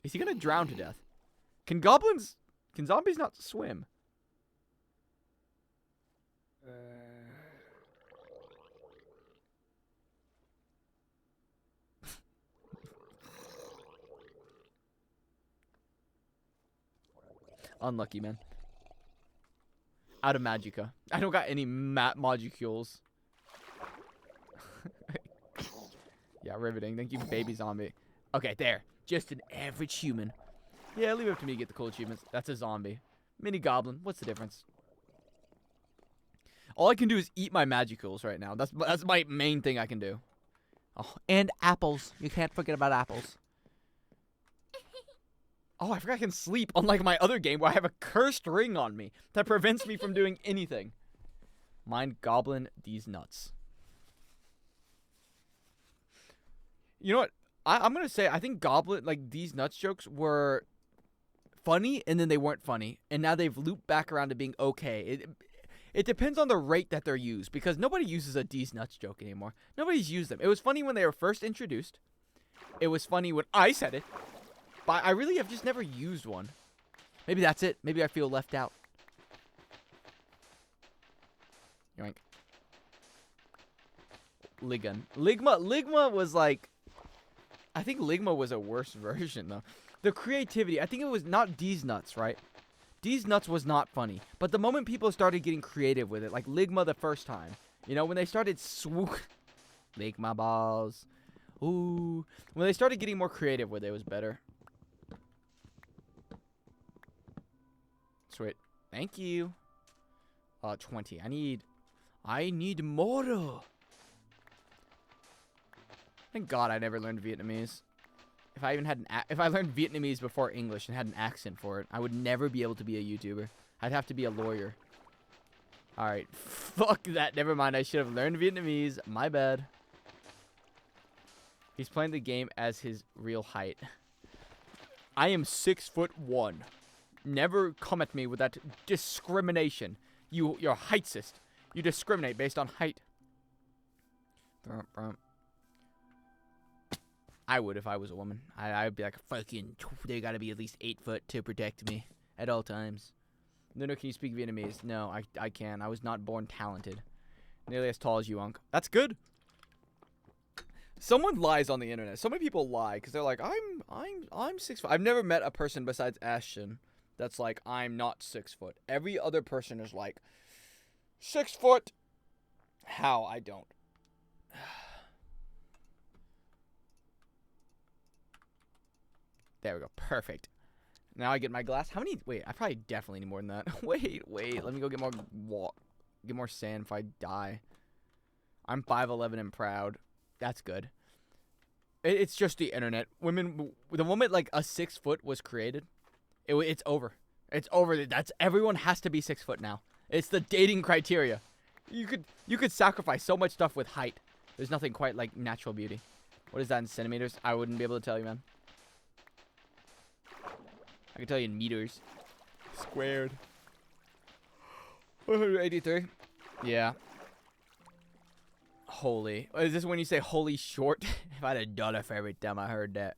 Is he gonna drown to death? Can zombies not swim? Unlucky, man. Out of Magicka. I don't got any modules. Yeah, riveting. Thank you, baby zombie. Okay, there. Just an average human. Yeah, leave it up to me to get the cool achievements. That's a zombie. Mini goblin. What's the difference? All I can do is eat my magicals right now. That's my main thing I can do. Oh, and apples. You can't forget about apples. Oh, I forgot I can sleep, unlike my other game where I have a cursed ring on me that prevents me from doing anything. Mind goblin these nuts. You know what? I'm going to say I think goblin, like, these nuts jokes were funny, and then they weren't funny. And now they've looped back around to being okay. It depends on the rate that they're used, because nobody uses a these nuts joke anymore. Nobody's used them. It was funny when they were first introduced. It was funny when I said it. But I really have just never used one. Maybe that's it. Maybe I feel left out. Yoink. Ligun. Ligma was like... I think Ligma was a worse version, though. The creativity. I think it was not D's Nuts, right? D's Nuts was not funny. But the moment people started getting creative with it, like Ligma the first time. You know, when they started Ligma balls. Ooh. When they started getting more creative with it, it was better. Sweet. Thank you. 20. I need more. Thank God I never learned Vietnamese. If I even had if I learned Vietnamese before English and had an accent for it, I would never be able to be a YouTuber. I'd have to be a lawyer. All right. Fuck that. Never mind. I should have learned Vietnamese. My bad. He's playing the game as his real height. I am 6'1". Never come at me with that discrimination. You're heightsist. You discriminate based on height. I would if I was a woman. I'd be like, fucking, they gotta be at least 8 foot to protect me at all times. No, can you speak Vietnamese? No, I can. I was not born talented. Nearly as tall as you, Unc. That's good. Someone lies on the internet. So many people lie because they're like, I'm 6 foot. I've never met a person besides Ashton that's like, I'm not 6 foot. Every other person is like, 6 foot. How? I don't. There we go. Perfect. Now I get my glass. How many? Wait, I probably definitely need more than that. wait. Let me go get more sand if I die. I'm 5'11" and proud. That's good. It's just the internet. Women, the moment like a 6 foot was created, it's over. It's over. Everyone has to be 6 foot now. It's the dating criteria. You could sacrifice so much stuff with height. There's nothing quite like natural beauty. What is that in centimeters? I wouldn't be able to tell you, man. I can tell you in meters. Squared. 183. Yeah. Holy. Is this when you say holy short? If I had $1 for every time I heard that.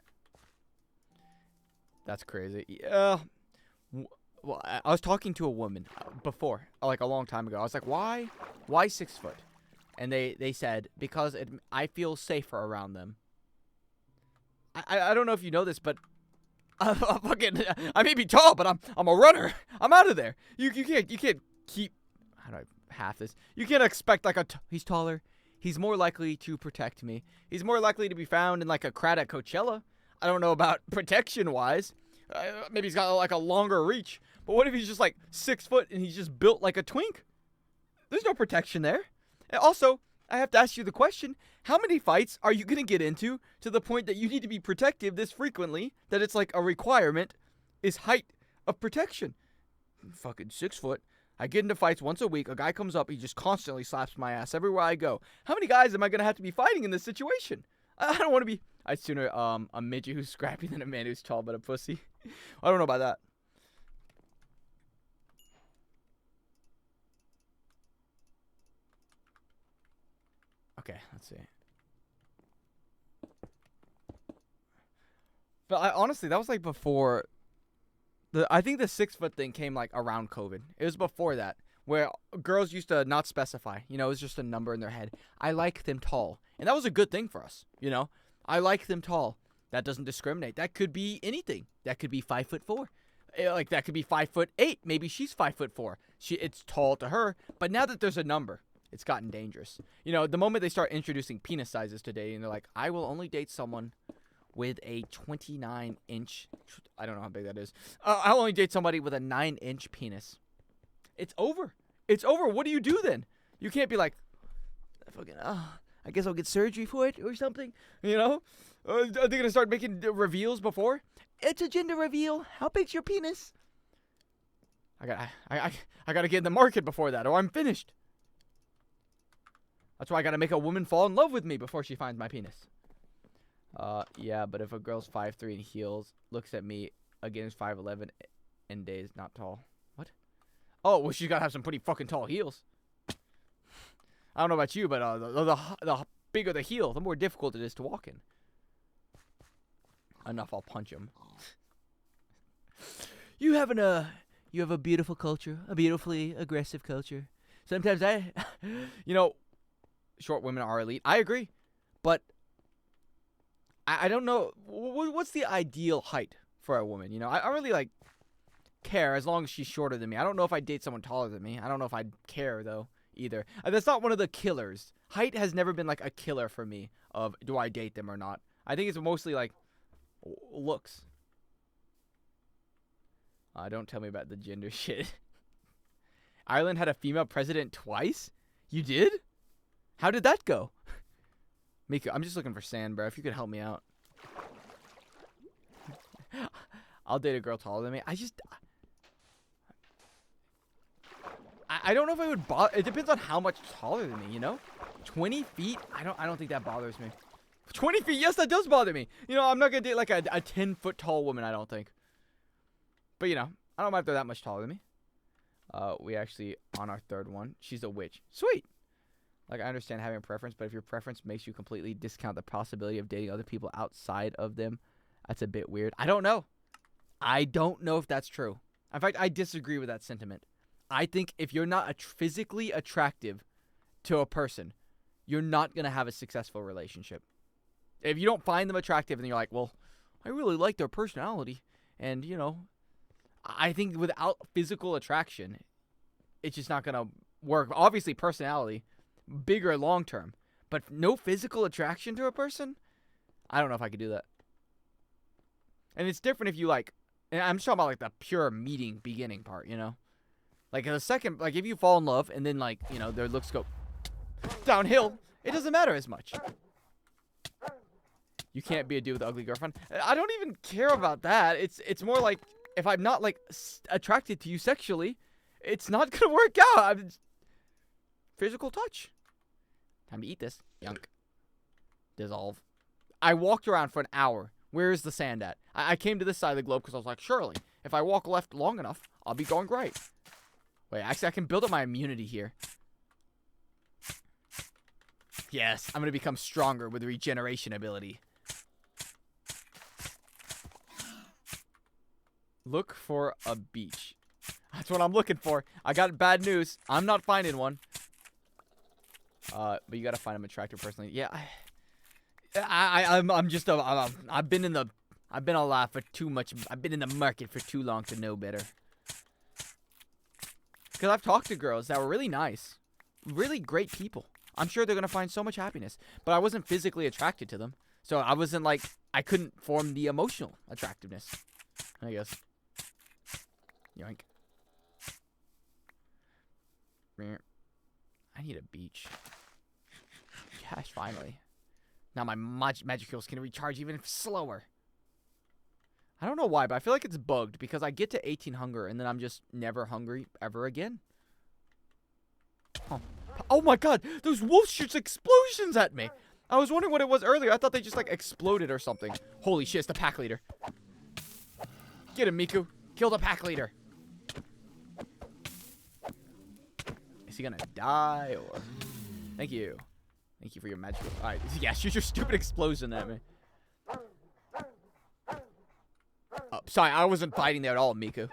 That's crazy. Yeah. Well, I was talking to a woman before, like a long time ago. I was like, why 6 foot? And they said, because I feel safer around them. I don't know if you know this, but I may be tall, but I'm a runner. I'm out of there. You can't keep, how do I half this? You can't expect like he's taller. He's more likely to protect me. He's more likely to be found in like a crowd at Coachella. I don't know about protection wise. Maybe he's got like a longer reach. But what if he's just like 6 foot and he's just built like a twink? There's no protection there. And also, I have to ask you the question, how many fights are you going to get into to the point that you need to be protective this frequently, that it's like a requirement, is height of protection? Fucking 6 foot. I get into fights once a week. A guy comes up. He just constantly slaps my ass everywhere I go. How many guys am I going to have to be fighting in this situation? I don't want to be... I'd sooner a midget who's scrappy than a man who's tall but a pussy. I don't know about that. Okay, let's see. But honestly, that was like before... I think the 6 foot thing came like around COVID. It was before that, where girls used to not specify. You know, it was just a number in their head. I like them tall. And that was a good thing for us, you know? I like them tall. That doesn't discriminate. That could be anything. That could be 5'4". Like, that could be 5'8". Maybe she's 5'4". it's tall to her. But now that there's a number, it's gotten dangerous. You know, the moment they start introducing penis sizes today, and they're like, I will only date someone with a 29-inch. I don't know how big that is. I'll only date somebody with a 9-inch penis. It's over. It's over. What do you do then? You can't be like, fucking, I guess I'll get surgery for it or something. You know? Are they gonna start making reveals before? It's a gender reveal. How big's your penis? I gotta get in the market before that, or I'm finished. That's why I gotta make a woman fall in love with me before she finds my penis. Yeah, but if a girl's 5'3" in heels, looks at me, again is 5'11" and days not tall. What? Oh, well, she's gotta have some pretty fucking tall heels. I don't know about you, but the bigger the heel, the more difficult it is to walk in. Enough, I'll punch him. You have a beautiful culture, a beautifully aggressive culture. Sometimes you know, short women are elite. I agree, but I don't know what's the ideal height for a woman. You know, I don't really like care as long as she's shorter than me. I don't know if I'd date someone taller than me. I don't know if I'd care though either. That's not one of the killers. Height has never been like a killer for me of do I date them or not. I think it's mostly like looks. Don't tell me about the gender shit. Ireland had a female president twice? You did? How did that go? Mika, I'm just looking for sand, bro. If you could help me out. I'll date a girl taller than me. I don't know if I would bother. It depends on how much taller than me, you know? 20 feet? I don't think that bothers me. 20 feet? Yes, that does bother me. You know, I'm not going to date like a 10-foot tall woman, I don't think. But, you know, I don't mind if they're that much taller than me. We actually, on our third one, she's a witch. Sweet. Like, I understand having a preference, but if your preference makes you completely discount the possibility of dating other people outside of them, that's a bit weird. I don't know. I don't know if that's true. In fact, I disagree with that sentiment. I think if you're not physically attractive to a person, you're not going to have a successful relationship. If you don't find them attractive and you're like, well, I really like their personality, and, you know, I think without physical attraction, it's just not going to work. Obviously, personality, bigger long term. But no physical attraction to a person? I don't know if I could do that. And it's different if you, like, and I'm just talking about, like, the pure meeting beginning part, you know? Like, in the second, like, if you fall in love and then, like, you know, their looks go downhill, it doesn't matter as much. You can't be a dude with an ugly girlfriend. I don't even care about that. It's more like, if I'm not, like, attracted to you sexually, it's not gonna work out. Physical touch. Time to eat this. Yunk. Dissolve. I walked around for an hour. Where is the sand at? I came to this side of the globe because I was like, surely, if I walk left long enough, I'll be going right. Wait, actually, I can build up my immunity here. Yes, I'm gonna become stronger with regeneration ability. Look for a beach. That's what I'm looking for. I got bad news. I'm not finding one. But you gotta find him attractive personally. Yeah, I'm just I've been alive for too much. I've been in the market for too long to know better. Because I've talked to girls that were really nice, really great people. I'm sure they're gonna find so much happiness. But I wasn't physically attracted to them, so I wasn't like I couldn't form the emotional attractiveness, I guess. Yoink. I need a beach. Yes, finally. Now my magic heals can recharge even slower. I don't know why, but I feel like it's bugged because I get to 18 hunger and then I'm just never hungry ever again. Oh my god, those wolves shoots explosions at me. I was wondering what it was earlier. I thought they just like exploded or something. Holy shit, it's the pack leader. Get him, Miku. Kill the pack leader. Is he gonna die or? Thank you. Thank you for your magic. Alright, yeah, shoot your stupid explosion at me. Oh, sorry, I wasn't fighting there at all, Miku.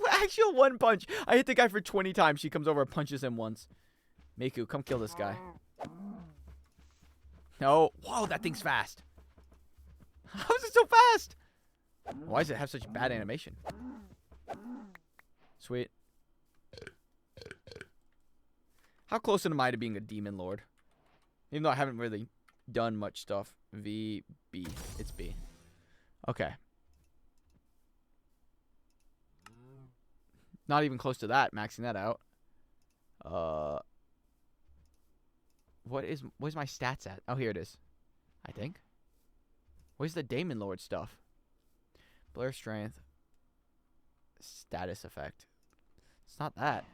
Actual one punch. I hit the guy for 20 times. She comes over and punches him once. Miku, come kill this guy. No. Whoa, that thing's fast. How is it so fast? Why does it have such bad animation? Sweet. How close am I to being a demon lord? Even though I haven't really done much stuff. V, B. It's B. Okay. Not even close to that, maxing that out. Where's my stats at? Oh, here it is. I think. Where's the Demon Lord stuff? Blur strength. Status effect. It's not that.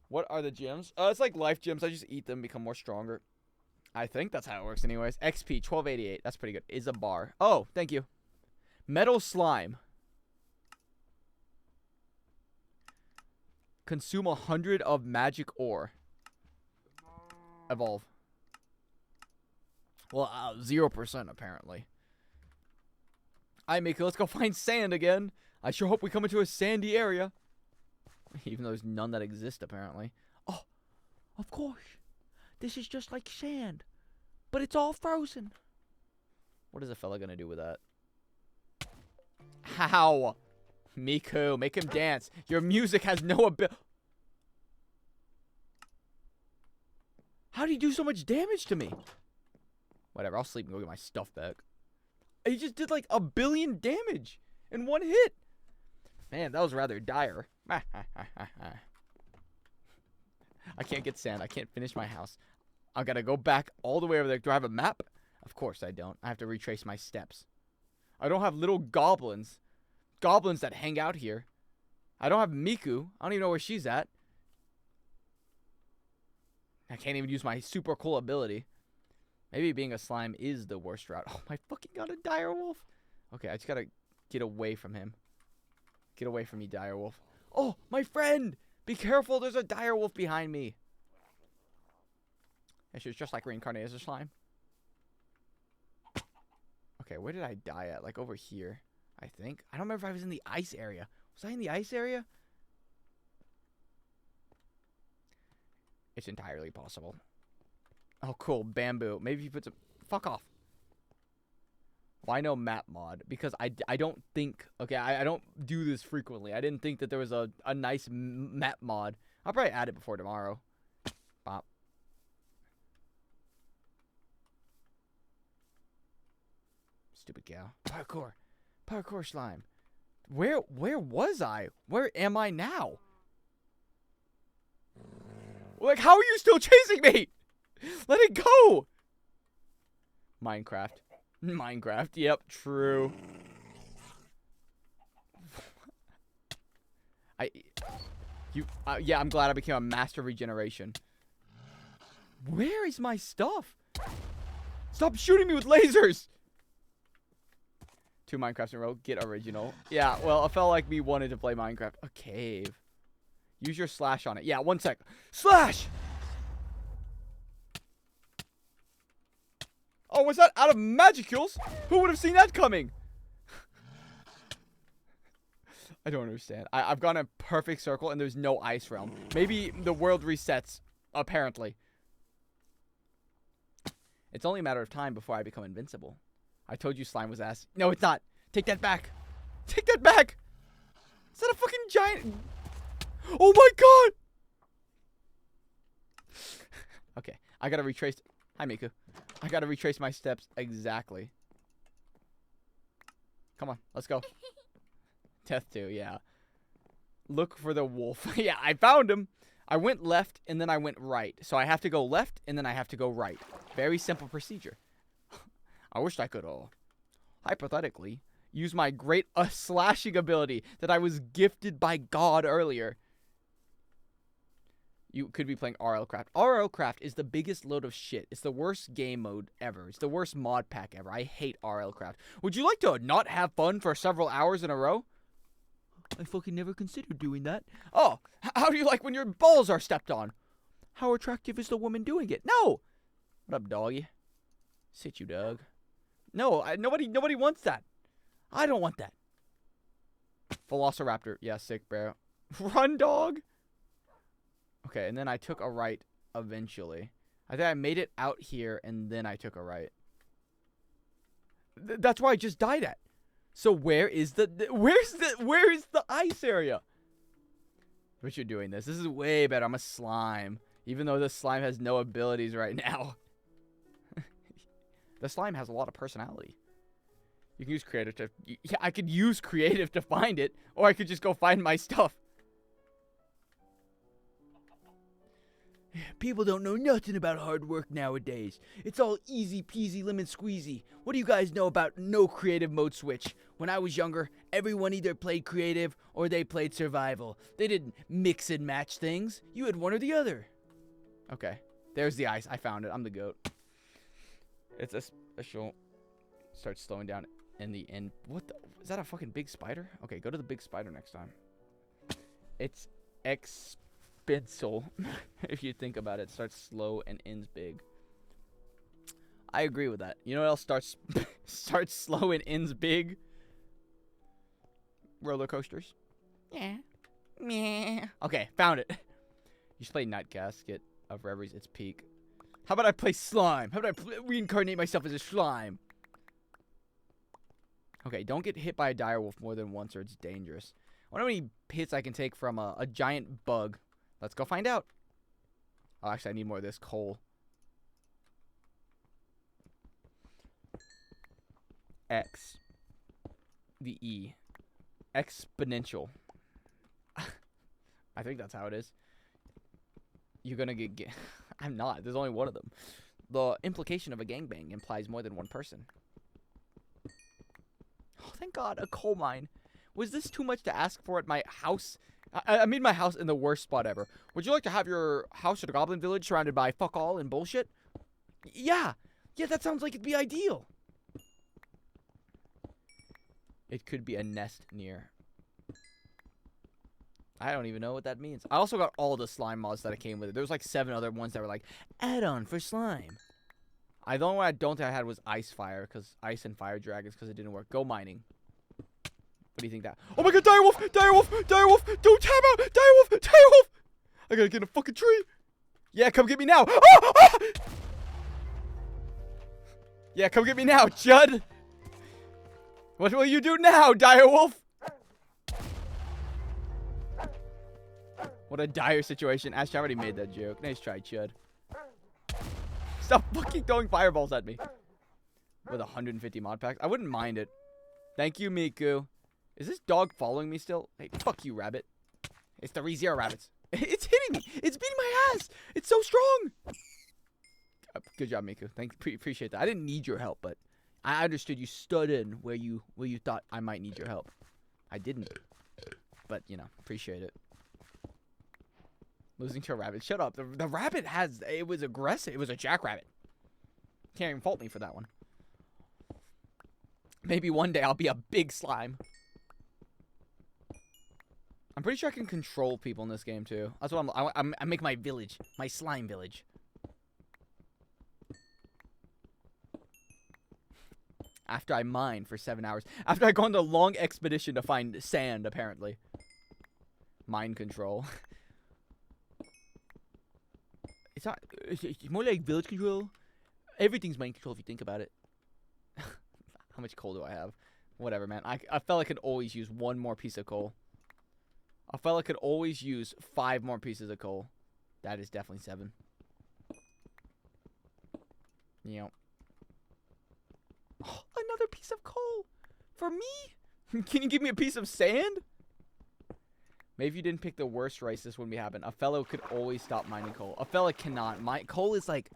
What are the gems? It's like life gems. I just eat them, become more stronger. I think that's how it works anyways. XP, 1288. That's pretty good. Is a bar. Oh, thank you. Metal slime. Consume 100 of magic ore. Evolve. Well, 0% apparently. Alright, Mika, let's go find sand again. I sure hope we come into a sandy area. Even though there's none that exist, apparently. Oh, of course. This is just like sand. But it's all frozen. What is a fella gonna do with that? How? Miku, make him dance. Your music has no ability. How do you do so much damage to me? Whatever, I'll sleep and go get my stuff back. He just did like 1 billion damage in one hit. Man, that was rather dire. I can't get sand. I can't finish my house. I gotta go back all the way over there. Do I have a map? Of course I don't. I have to retrace my steps. I don't have little goblins. Goblins that hang out here. I don't have Miku. I don't even know where she's at. I can't even use my super cool ability. Maybe being a slime is the worst route. Oh, my fucking god, a dire wolf. Okay, I just gotta get away from him. Get away from me, dire wolf. Oh, my friend! Be careful, there's a dire wolf behind me. And she's just like reincarnated as a slime. Okay, where did I die at? Like over here, I think. I don't remember if I was in the ice area. Was I in the ice area? It's entirely possible. Oh, cool. Bamboo. Maybe you put some... Fuck off. Why no map mod? Because I don't think... Okay, I don't do this frequently. I didn't think that there was a nice map mod. I'll probably add it before tomorrow. Bop. Stupid cow. Parkour. Parkour slime. Where was I? Where am I now? Like, how are you still chasing me? Let it go. Minecraft. Minecraft. Yep, true. Yeah, I'm glad I became a master of regeneration. Where is my stuff? Stop shooting me with lasers. 2 Minecrafts in a row. Get original. Yeah, well, I felt like me wanted to play Minecraft. A cave. Use your slash on it. Yeah, 1 sec. Slash! Oh, was that out of Magicules? Who would have seen that coming? I don't understand. I've gone a perfect circle and there's no ice realm. Maybe the world resets, apparently. It's only a matter of time before I become invincible. I told you slime was ass. No, it's not. Take that back. Take that back. Is that a fucking giant... Oh my god! Okay, I gotta retrace... Hi, Miku. I gotta retrace my steps exactly. Come on, let's go. Death 2, yeah. Look for the wolf. Yeah, I found him. I went left, and then I went right. So I have to go left, and then I have to go right. Very simple procedure. I wish I could, hypothetically, use my great slashing ability that I was gifted by God earlier. You could be playing RLCraft. RLCraft is the biggest load of shit. It's the worst game mode ever. It's the worst mod pack ever. I hate RLCraft. Would you like to not have fun for several hours in a row? I fucking never considered doing that. Oh, how do you like when your balls are stepped on? How attractive is the woman doing it? No! What up, doggy? Sit you, dog. No, nobody wants that. I don't want that. Velociraptor. Yeah, sick, bro. Run, dog! Okay, and then I took a right eventually. I think I made it out here, and then I took a right. That's where I just died at. So where is where is the ice area? But you're doing this. This is way better. I'm a slime. Even though this slime has no abilities right now. The slime has a lot of personality. You can use creative to... Yeah, I could use creative to find it. Or I could just go find my stuff. People don't know nothing about hard work nowadays. It's all easy peasy lemon squeezy. What do you guys know about no creative mode switch? When I was younger, everyone either played creative or they played survival. They didn't mix and match things. You had one or the other. Okay. There's the ice. I found it. I'm the goat. It's a special... Starts slowing down in the end. What the... Is that a fucking big spider? Okay, go to the big spider next time. It's exponential. If you think about it. It starts slow and ends big. I agree with that. You know what else starts starts slow and ends big? Roller coasters. Yeah. Meh. Okay, found it. You should play Night Casket of Reveries. Its peak. How about I play slime? How about I reincarnate myself as a slime? Okay, don't get hit by a direwolf more than once or it's dangerous. I wonder how many hits I can take from a giant bug. Let's go find out. Oh, actually, I need more of this coal. X. The E. Exponential. I think that's how it is. You're gonna get... I'm not. There's only one of them. The implication of a gangbang implies more than one person. Oh, thank God. A coal mine. Was this too much to ask for at my house? I made my house in the worst spot ever. Would you like to have your house at a goblin village surrounded by fuck all and bullshit? Yeah. Yeah, that sounds like it'd be ideal. It could be a nest near. I don't even know what that means. I also got all the slime mods that came with it. There was like 7 other ones that were like, add-on for slime. The only one I don't think I had was Ice Fire, because Ice and Fire Dragons, because it didn't work. Go mining. What do you think that? Oh my God, direwolf! Direwolf! Direwolf! Don't tap out! Direwolf! Direwolf! I gotta get in a fucking tree. Yeah, come get me now. Ah! Ah! Yeah, come get me now, Chud. What will you do now, direwolf? What a dire situation. Ash already made that joke. Nice try, Chud. Stop fucking throwing fireballs at me. With 150 mod packs. I wouldn't mind it. Thank you, Miku. Is this dog following me still? Hey, fuck you, rabbit. It's the ReZero rabbits. It's hitting me. It's beating my ass. It's so strong. Good job, Miku. Appreciate that. I didn't need your help, but I understood you stood in where you thought I might need your help. I didn't. But, you know, appreciate it. Losing to a rabbit. Shut up. The rabbit it was aggressive. It was a jackrabbit. Can't even fault me for that one. Maybe one day I'll be a big slime. I'm pretty sure I can control people in this game too. That's what I make my village. My slime village. After I mine for 7 hours. After I go on a long expedition to find sand, apparently. Mind control. It's not. It's more like village control. Everything's mind control if you think about it. How much coal do I have? Whatever, man. I felt I could always use one more piece of coal. I felt I could always use 5 more pieces of coal. That is definitely 7. Yep. Oh, another piece of coal for me. Can you give me a piece of sand? Maybe you didn't pick the worst race this wouldn't be happening. A fellow could always stop mining coal. A fellow cannot. Coal is like,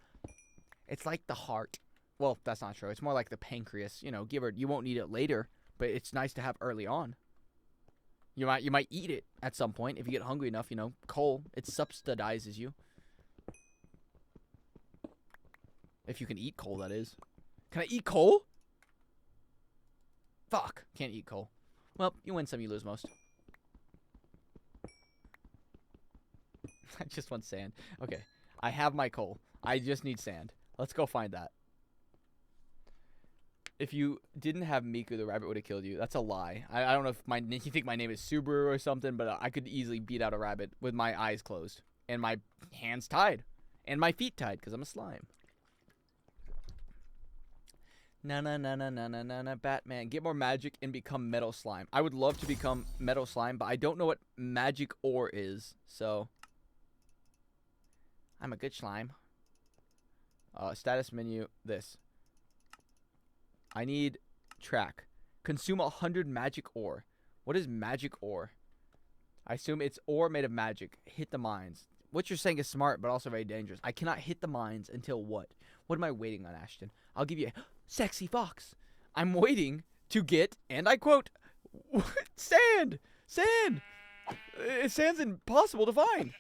it's like the heart. Well, that's not true. It's more like the pancreas. You know, you won't need it later, but it's nice to have early on. You might eat it at some point if you get hungry enough. You know, coal, it subsidizes you. If you can eat coal, that is. Can I eat coal? Fuck, can't eat coal. Well, you win some, you lose most. I just want sand. Okay, I have my coal. I just need sand. Let's go find that. If you didn't have Miku, the rabbit would have killed you. That's a lie. I don't know if you think my name is Subaru or something, but I could easily beat out a rabbit with my eyes closed. And my hands tied. And my feet tied, because I'm a slime. Na Batman. Get more magic and become metal slime. I would love to become metal slime, but I don't know what magic ore is. So I'm a good slime. Status menu. This. I need track. Consume 100 magic ore. What is magic ore? I assume it's ore made of magic. Hit the mines. What you're saying is smart, but also very dangerous. I cannot hit the mines until what? What am I waiting on, Ashton? I'll give you sexy fox. I'm waiting to get, and I quote, sand. Sand. Sand's impossible to find.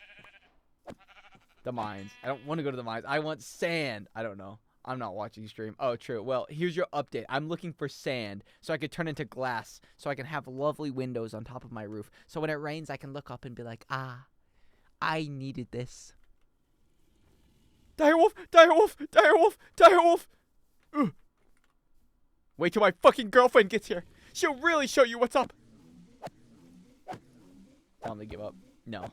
The mines. I don't want to go to the mines. I want sand. I don't know. I'm not watching stream. Oh, true. Well, here's your update. I'm looking for sand so I could turn into glass so I can have lovely windows on top of my roof. So when it rains, I can look up and be like, ah, I needed this. Direwolf! Direwolf! Direwolf! Direwolf! Ugh. Wait till my fucking girlfriend gets here. She'll really show you what's up. Tell him to give up. No.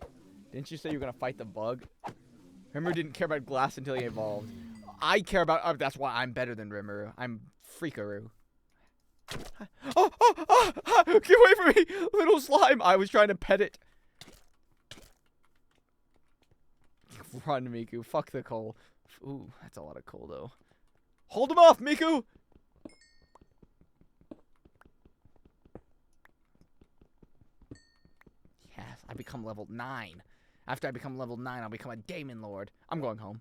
Didn't you say you were going to fight the bug? Rimuru didn't care about glass until he evolved. I care about... that's why I'm better than Rimuru. I'm Freakaroo. Oh, get away from me, little slime. I was trying to pet it. Run, Miku. Fuck the coal. Ooh, that's a lot of coal, though. Hold him off, Miku! Yes, I become level 9. After I become level 9, I'll become a Daemon Lord. I'm going home.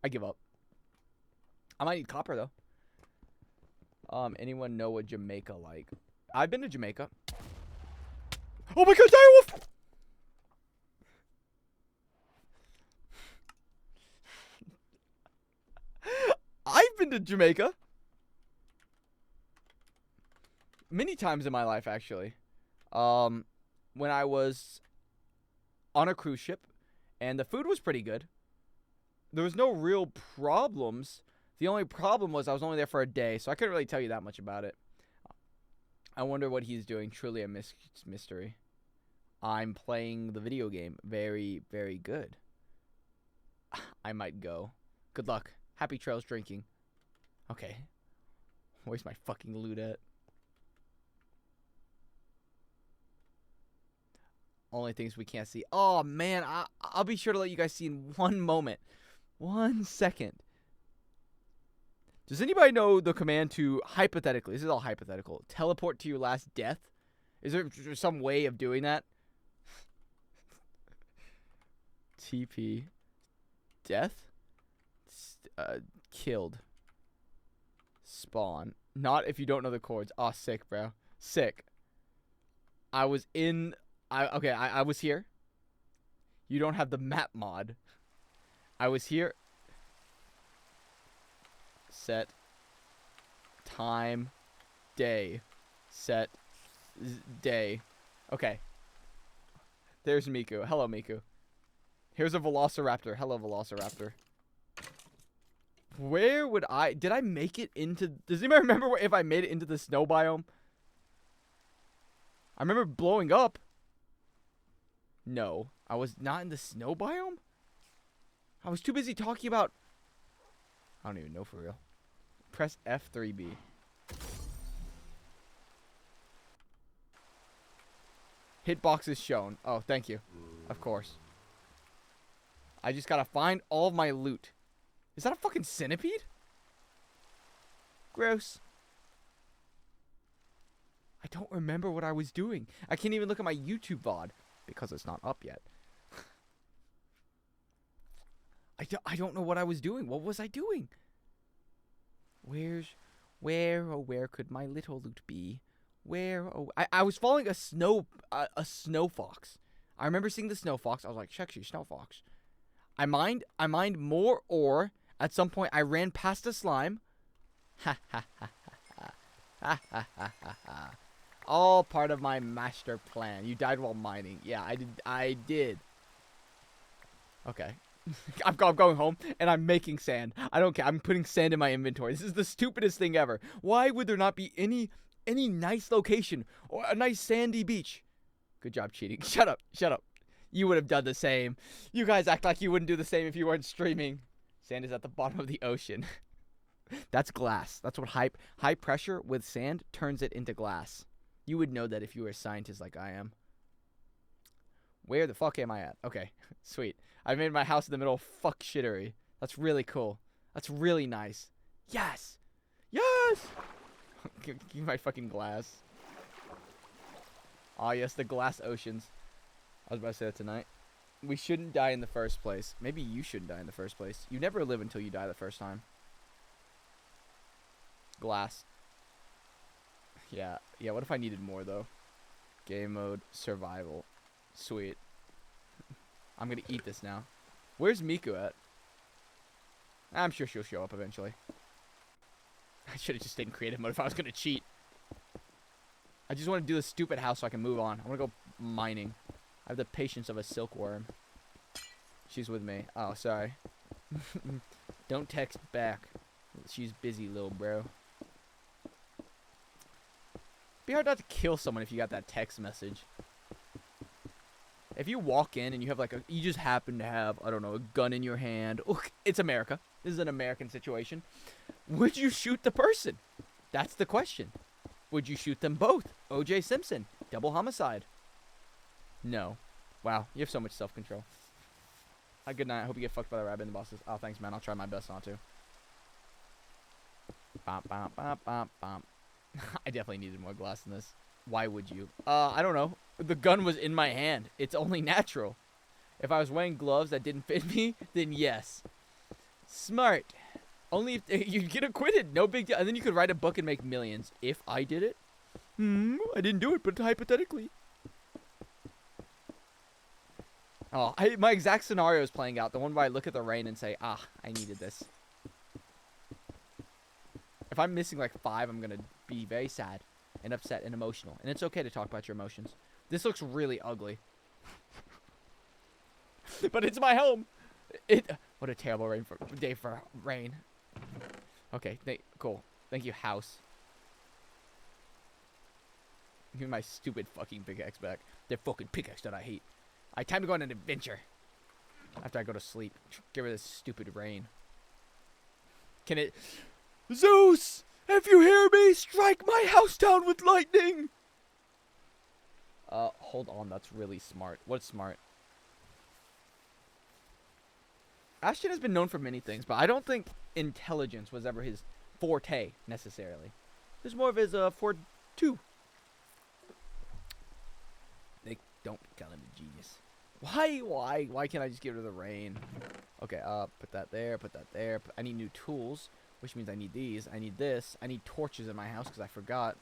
I give up. I might need copper, though. Anyone know what Jamaica like? I've been to Jamaica. Oh my god, direwolf! I've been to Jamaica. Many times in my life, actually. When I was on a cruise ship, and the food was pretty good. There was no real problems. The only problem was I was only there for a day, so I couldn't really tell you that much about it. I wonder what he's doing. Truly a mystery. I'm playing the video game. Very, very good. I might go. Good luck. Happy trails drinking. Okay. Where's my fucking loot at? Only things we can't see. Oh, man. I'll be sure to let you guys see in one moment. 1 second. Does anybody know the command to, hypothetically, this is all hypothetical, teleport to your last death? Is there some way of doing that? TP. Death? Killed. Spawn. Not if you don't know the chords. Aw, sick, bro. Sick. I was in... I was here. You don't have the map mod. I was here. Set. Time. Day. Set. Day. Okay. There's Miku. Hello, Miku. Here's a Velociraptor. Hello, Velociraptor. Where would I... Did I make it into... Does anybody remember if I made it into the snow biome? I remember blowing up. No. I was not in the snow biome? I was too busy talking about... I don't even know for real. Press F3B. Hitbox is shown. Oh, thank you. Of course. I just gotta find all of my loot. Is that a fucking centipede? Gross. I don't remember what I was doing. I can't even look at my YouTube VOD because it's not up yet. I don't know what I was doing. What was I doing? Where could my little loot be? I was following a snow fox. I remember seeing the snow fox. I was like, sexy snow fox. I mined more ore. At some point, I ran past a slime. Ha ha ha ha ha ha ha ha ha. All part of my master plan. You died while mining. Yeah, I did. Okay. I'm going home, and I'm making sand. I don't care. I'm putting sand in my inventory. This is the stupidest thing ever. Why would there not be any nice location or a nice sandy beach? Good job cheating. Shut up. Shut up. You would have done the same. You guys act like you wouldn't do the same if you weren't streaming. Sand is at the bottom of the ocean. That's glass. That's what high pressure with sand turns it into glass. You would know that if you were a scientist like I am. Where the fuck am I at? Okay, sweet. I made my house in the middle of fuck shittery. That's really cool. That's really nice. Yes! Yes! Give me my fucking glass. Oh, yes, the glass oceans. I was about to say that tonight. We shouldn't die in the first place. Maybe you shouldn't die in the first place. You never live until you die the first time. Glass. Yeah, what if I needed more, though? Game mode, survival. Sweet. I'm gonna eat this now. Where's Miku at? I'm sure she'll show up eventually. I should have just stayed in creative mode if I was gonna cheat. I just want to do this stupid house so I can move on. I want to go mining. I have the patience of a silkworm. She's with me. Oh, sorry. Don't text back. She's busy, little bro. Be hard not to kill someone if you got that text message. If you walk in and you have like you just happen to have, I don't know, a gun in your hand. Look, it's America. This is an American situation. Would you shoot the person? That's the question. Would you shoot them both? O.J. Simpson. Double homicide. No. Wow, you have so much self-control. Hi, good night. I hope you get fucked by the rabbit in the bosses. Oh, thanks, man. I'll try my best not to. Bop, bop, bop, bop, bop. I definitely needed more glass than this. Why would you? I don't know. The gun was in my hand. It's only natural. If I was wearing gloves that didn't fit me, then yes. Smart. Only if you get acquitted. No big deal. And then you could write a book and make millions. If I did it? I didn't do it, but hypothetically. Oh, my exact scenario is playing out. The one where I look at the rain and say, I needed this. If I'm missing like 5, I'm going to be very sad and upset and emotional. And it's okay to talk about your emotions. This looks really ugly. But it's my home. What a terrible day for rain. Okay, cool. Thank you, house. Give me my stupid fucking pickaxe back. That fucking pickaxe that I hate. Time to go on an adventure. After I go to sleep. Get rid of this stupid rain. Can it... Zeus! If you hear me, strike my house down with lightning! Hold on. That's really smart. What's smart? Ashton has been known for many things, but I don't think intelligence was ever his forte, necessarily. It was more of his, forte. They don't call him a genius. Why can't I just get rid of the rain? Okay, put that there, put that there. I need new tools, which means I need these. I need this. I need torches in my house, because I forgot.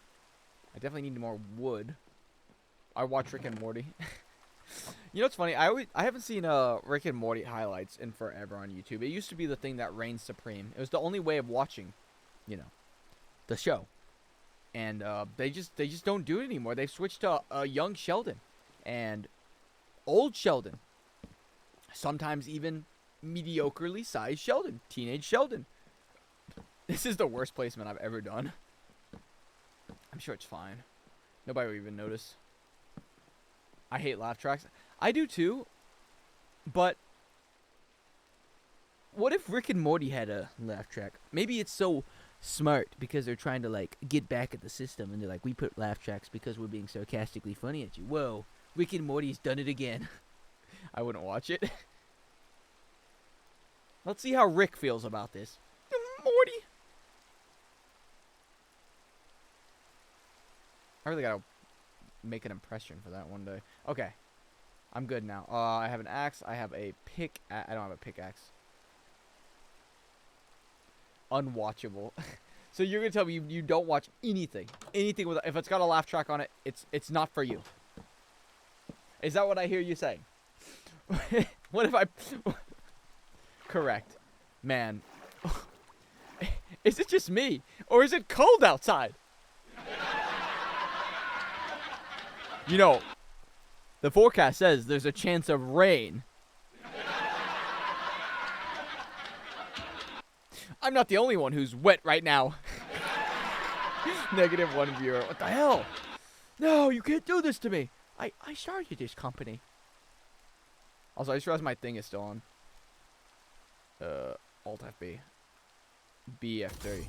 I definitely need more wood. I watch Rick and Morty. You know what's funny? I haven't seen Rick and Morty highlights in forever on YouTube. It used to be the thing that reigned supreme. It was the only way of watching, the show. And they just don't do it anymore. They've switched to young Sheldon and old Sheldon. Sometimes even mediocrely sized Sheldon, teenage Sheldon. This is the worst placement I've ever done. I'm sure it's fine. Nobody will even notice. I hate laugh tracks. I do too, but what if Rick and Morty had a laugh track? Maybe it's so smart because they're trying to like get back at the system and they're like, we put laugh tracks because we're being sarcastically funny at you. Whoa, Rick and Morty's done it again. I wouldn't watch it. Let's see how Rick feels about this. Morty. I really gotta make an impression for that one day. Okay. I'm good now. I have an axe. I have a pick. I don't have a pickaxe. Unwatchable. So you're gonna tell me you don't watch anything. Anything with if it's got a laugh track on it, it's not for you. Is that what I hear you saying? What if I correct. Man. Is it just me? Or is it cold outside? You know, the forecast says there's a chance of rain. I'm not the only one who's wet right now. -1 viewer. What the hell? No, you can't do this to me. I started this company. Also, I just realized my thing is still on. Alt FB. BF3.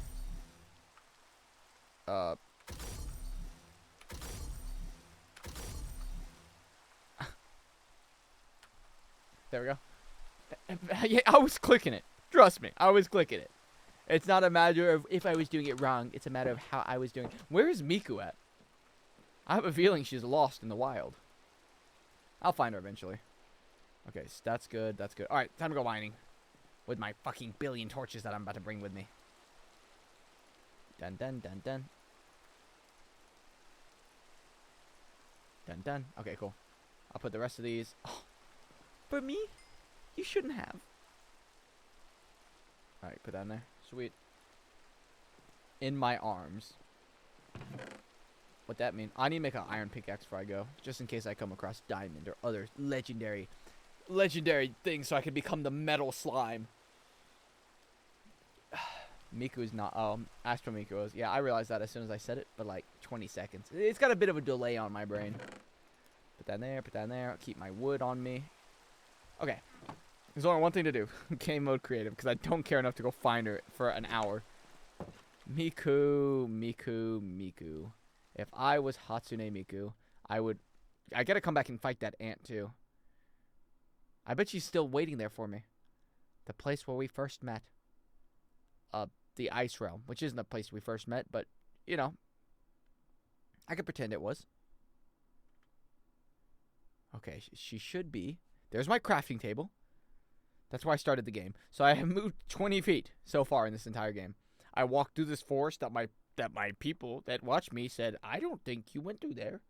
There we go. Yeah, I was clicking it. Trust me, I was clicking it. It's not a matter of if I was doing it wrong. It's a matter of how I was doing it. Where is Miku at? I have a feeling she's lost in the wild. I'll find her eventually. Okay, so that's good. That's good. All right, time to go mining. With my fucking billion torches that I'm about to bring with me. Dun dun dun dun. Dun dun. Okay, cool. I'll put the rest of these. Oh, for me? You shouldn't have. Alright, put that in there. Sweet. In my arms. What that mean? I need to make an iron pickaxe before I go. Just in case I come across diamond or other legendary things so I can become the metal slime. Miku's not. Astro Miku is. Yeah, I realized that as soon as I said it, but like 20 seconds. It's got a bit of a delay on my brain. Put that in there, put that in there. I'll keep my wood on me. Okay. There's only one thing to do. Game mode creative, because I don't care enough to go find her for an hour. Miku. If I was Hatsune Miku, I gotta come back and fight that ant too. I bet she's still waiting there for me. The place where we first met. The Ice Realm, which isn't the place we first met, but, you know, I could pretend it was. Okay, she should be. There's my crafting table. That's why I started the game. So I have moved 20 feet so far in this entire game. I walked through this forest that my people that watched me said, I don't think you went through there.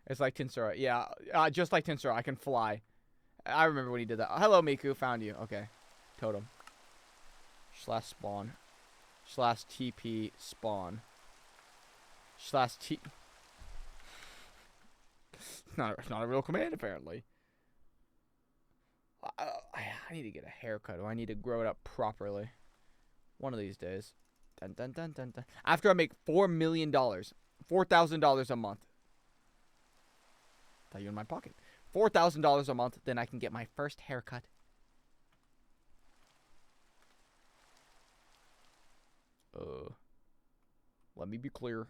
It's like Tinsura. Yeah, just like Tinsura, I can fly. I remember when he did that. Hello, Miku. Found you. Okay. Totem. / spawn. / TP spawn. / T. Not a real command, apparently. I need to get a haircut, or I need to grow it up properly. One of these days. Dun, dun, dun, dun, dun. After I make $4 million, $4,000 a month. Thought you in my pocket. $4,000 a month, then I can get my first haircut. Let me be clear.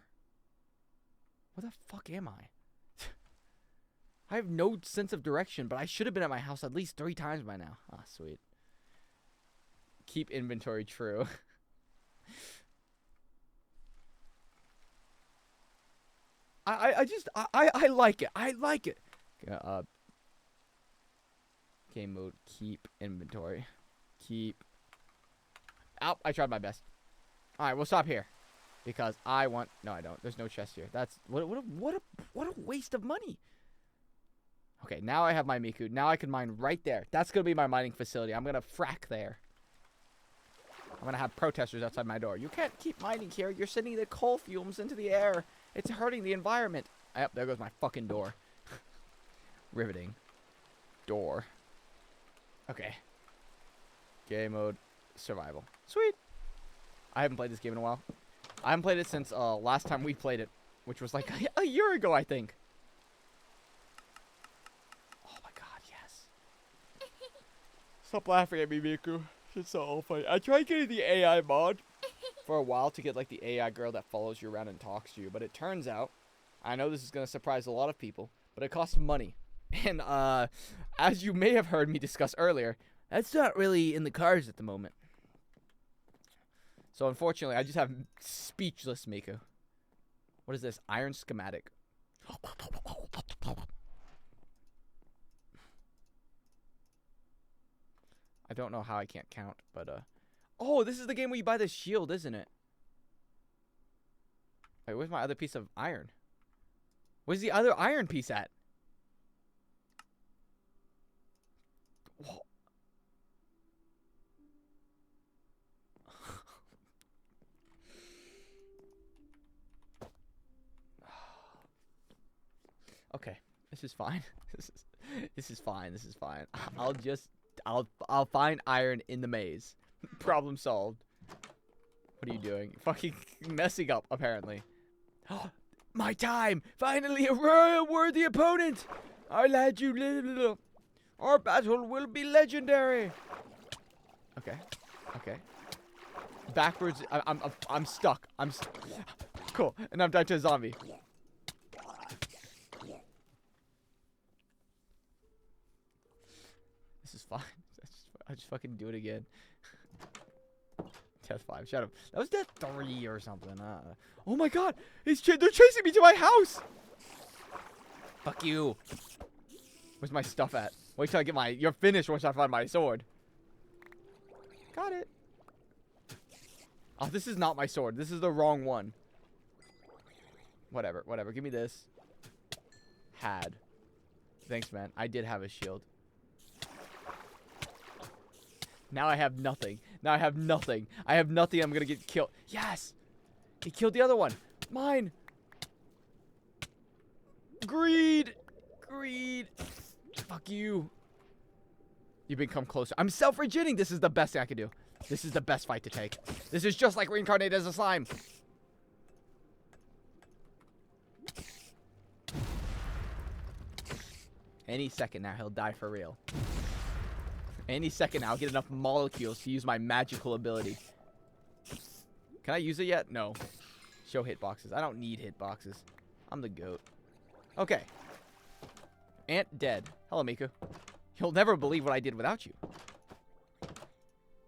Where the fuck am I? I have no sense of direction, but I should have been at my house at least 3 times by now. Ah, sweet. Keep inventory true. I like it. I like it. Game mode. Keep inventory. Keep. Oh, I tried my best. All right, we'll stop here, because I want. No, I don't. There's no chest here. That's what a waste of money. Okay, now I have my Miku. Now I can mine right there. That's gonna be my mining facility. I'm gonna frack there. I'm gonna have protesters outside my door. You can't keep mining here. You're sending the coal fumes into the air. It's hurting the environment. Yep, there goes my fucking door. Riveting. Door. Okay. Game mode. Survival. Sweet. I haven't played this game in a while. I haven't played it since last time we played it, which was like a year ago, I think. Oh my god, yes. Stop laughing at me, Miku. It's so funny. I tried getting the AI mod for a while to get like the AI girl that follows you around and talks to you, but it turns out, I know this is going to surprise a lot of people, but it costs money. And as you may have heard me discuss earlier, that's not really in the cards at the moment. So unfortunately, I just have speechless Miku. What is this? Iron schematic. I don't know how I can't count, but oh, this is the game where you buy the shield, isn't it? Wait, where's my other piece of iron? Where's the other iron piece at? Whoa. Okay, this is fine. This is fine. This is fine. I'll find iron in the maze. Problem solved. What are you doing? Fucking messing up, apparently. My time! Finally, a worthy opponent! I'll add you. Our battle will be legendary. Okay. Okay. Backwards. I'm stuck. Cool. And I'm down to a zombie. This is I'll just fucking do it again. Death 5. Shut up. That was Death 3 or something. Oh my god. They're chasing me to my house. Fuck you. Where's my stuff at? Wait till I get my... You're finished once I find my sword. Got it. Oh, this is not my sword. This is the wrong one. Whatever. Whatever. Give me this. Had. Thanks, man. I did have a shield. Now I have nothing. Now I have nothing. I have nothing. I'm gonna get killed. Yes! He killed the other one. Mine! Greed! Greed! Fuck you. You become closer. I'm self-regenerating. This is the best thing I can do. This is the best fight to take. This is just like reincarnated as a slime. Any second now, he'll die for real. Any second now, I'll get enough molecules to use my magical ability. Can I use it yet? No. Show hitboxes. I don't need hitboxes. I'm the GOAT. Okay. Ant dead. Hello, Miku. You'll never believe what I did without you.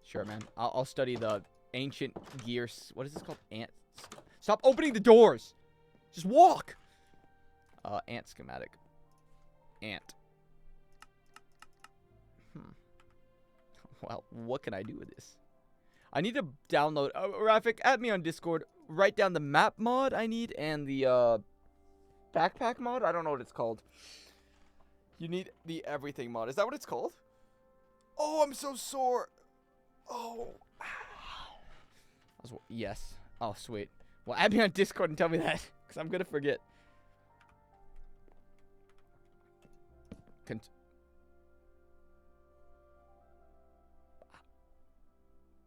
Sure, man. I'll study the ancient gears. What is this called? Ant. Stop opening the doors. Just walk. Ant schematic. Ant. Well, what can I do with this? I need to download... Rafik, add me on Discord. Write down the map mod I need and the backpack mod. I don't know what it's called. You need the everything mod. Is that what it's called? Oh, I'm so sore. Oh. Yes. Oh, sweet. Well, add me on Discord and tell me that, because I'm going to forget.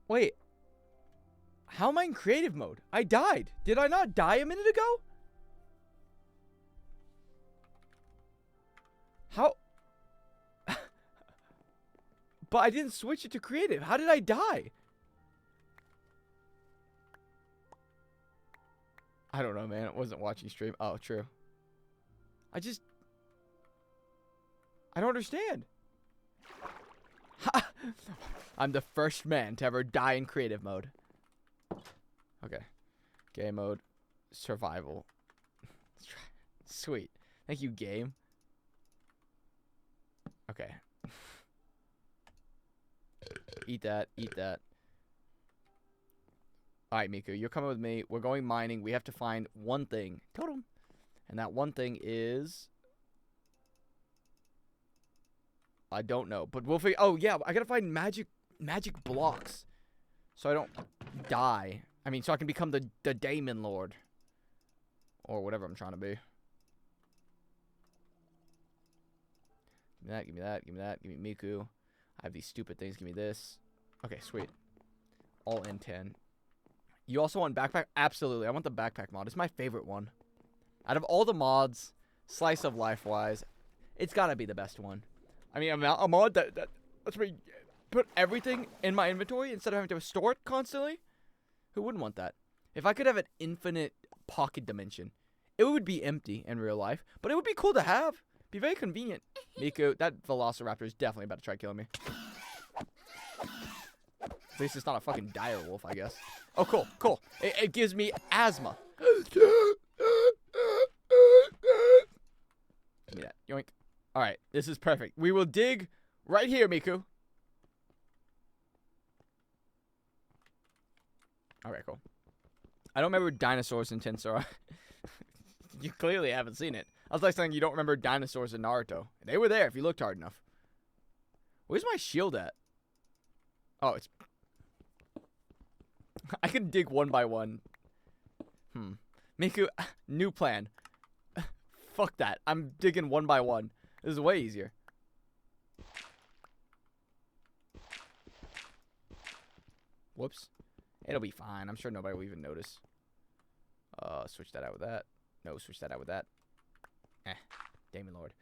Wait. How am I in creative mode? I died. Did I not die a minute ago? How? But I didn't switch it to creative. How did I die? I don't know, man. I wasn't watching stream. Oh, true. I don't understand. I'm the first man to ever die in creative mode. Okay. Game mode. Survival. Sweet. Thank you, game. Okay. Eat that. Eat that. Alright, Miku. You're coming with me. We're going mining. We have to find one thing. Totem. And that one thing is... I don't know. But we'll figure... Oh, yeah. I gotta find magic blocks. So I don't die. I mean, so I can become the Daemon Lord. Or whatever I'm trying to be. Give me that, give me that, give me that, give me Miku. I have these stupid things, give me this. Okay, sweet. All in 10. You also want backpack? Absolutely, I want the backpack mod. It's my favorite one. Out of all the mods, slice of life-wise, it's gotta be the best one. I mean, a mod that lets me put everything in my inventory instead of having to store it constantly. Who wouldn't want that? If I could have an infinite pocket dimension, it would be empty in real life, but it would be cool to have. Be very convenient. Miku, that Velociraptor is definitely about to try killing me. At least it's not a fucking dire wolf, I guess. Oh, cool, cool. It gives me asthma. Give me that. Yoink. Alright, this is perfect. We will dig right here, Miku. Alright, cool. I don't remember dinosaurs in Tensora. You clearly haven't seen it. I was like saying you don't remember dinosaurs in Naruto. They were there if you looked hard enough. Where's my shield at? Oh, it's... I can dig one by one. Miku, new plan. Fuck that. I'm digging one by one. This is way easier. Whoops. It'll be fine. I'm sure nobody will even notice. Switch that out with that. No, switch that out with that. Daemon Lord.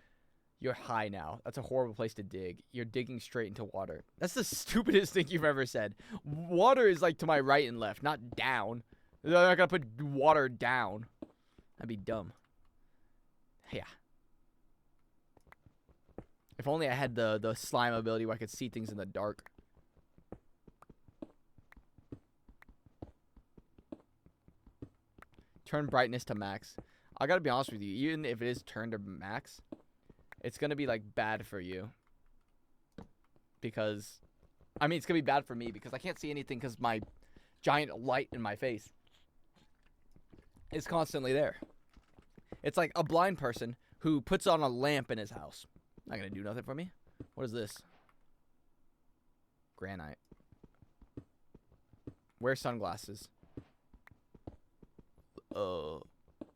You're high now. That's a horrible place to dig. You're digging straight into water. That's the stupidest thing you've ever said. Water is like to my right and left, not down. They're not gonna put water down. That'd be dumb. Yeah. If only I had the slime ability where I could see things in the dark. Turn brightness to max. I gotta be honest with you. Even if it is turned to max, it's gonna be like bad for you. Because, I mean, it's gonna be bad for me because I can't see anything because my giant light in my face is constantly there. It's like a blind person who puts on a lamp in his house. Not gonna do nothing for me. What is this? Granite. Wear sunglasses.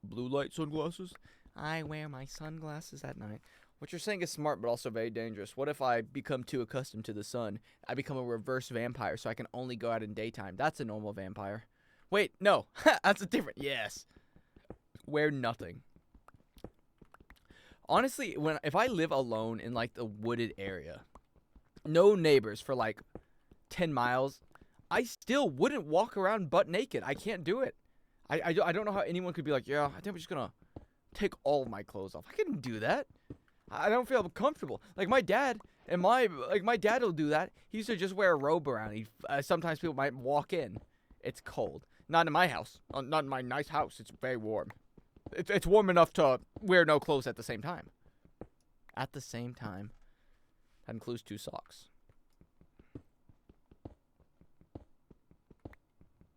Blue light sunglasses? I wear my sunglasses at night. What you're saying is smart, but also very dangerous. What if I become too accustomed to the sun? I become a reverse vampire, so I can only go out in daytime. That's a normal vampire. Wait, no. That's a different... Yes. Wear nothing. Honestly, if I live alone in, like, the wooded area, no neighbors for, like, 10 miles, I still wouldn't walk around butt naked. I can't do it. I don't know how anyone could be like, yeah, I think I'm just gonna take all of my clothes off. I couldn't do that. I don't feel comfortable. Like my dad my dad will do that. He used to just wear a robe around. Sometimes people might walk in. It's cold. Not in my house. Not in my nice house. It's very warm. It's warm enough to wear no clothes at the same time. At the same time. That includes 2 socks.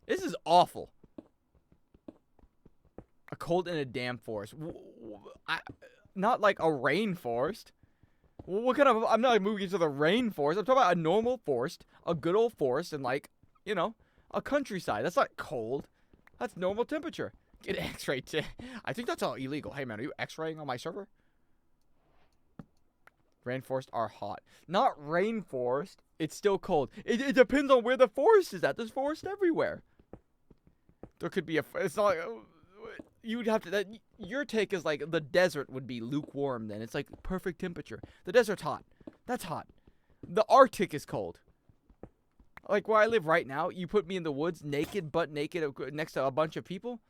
This is awful. A cold in a damn forest. Not like a rainforest. What kind of... I'm not moving into the rainforest. I'm talking about a normal forest. A good old forest and, like, you know, a countryside. That's not cold. That's normal temperature. Get x-ray I think that's all illegal. Hey, man, are you x-raying on my server? Rainforests are hot. Not rainforest. It's still cold. It depends on where the forest is at. There's forest everywhere. There could be a... It's not like... You would have to... your take is like the desert would be lukewarm then. It's like perfect temperature. The desert's hot. That's hot. The Arctic is cold. Like where I live right now, you put me in the woods naked, butt naked, next to a bunch of people.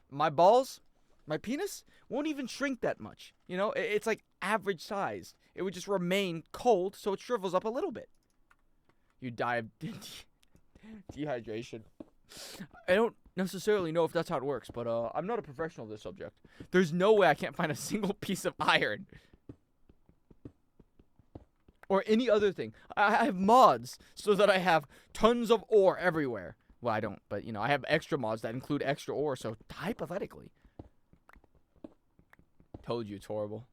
My balls, my penis, won't even shrink that much. You know, it's like average sized. It would just remain cold so it shrivels up a little bit. You die of dehydration. I don't necessarily know if that's how it works, but I'm not a professional of this subject. There's no way I can't find a single piece of iron. Or any other thing. I have mods so that I have tons of ore everywhere. Well, I don't, but, you know, I have extra mods that include extra ore, so hypothetically. Told you it's horrible.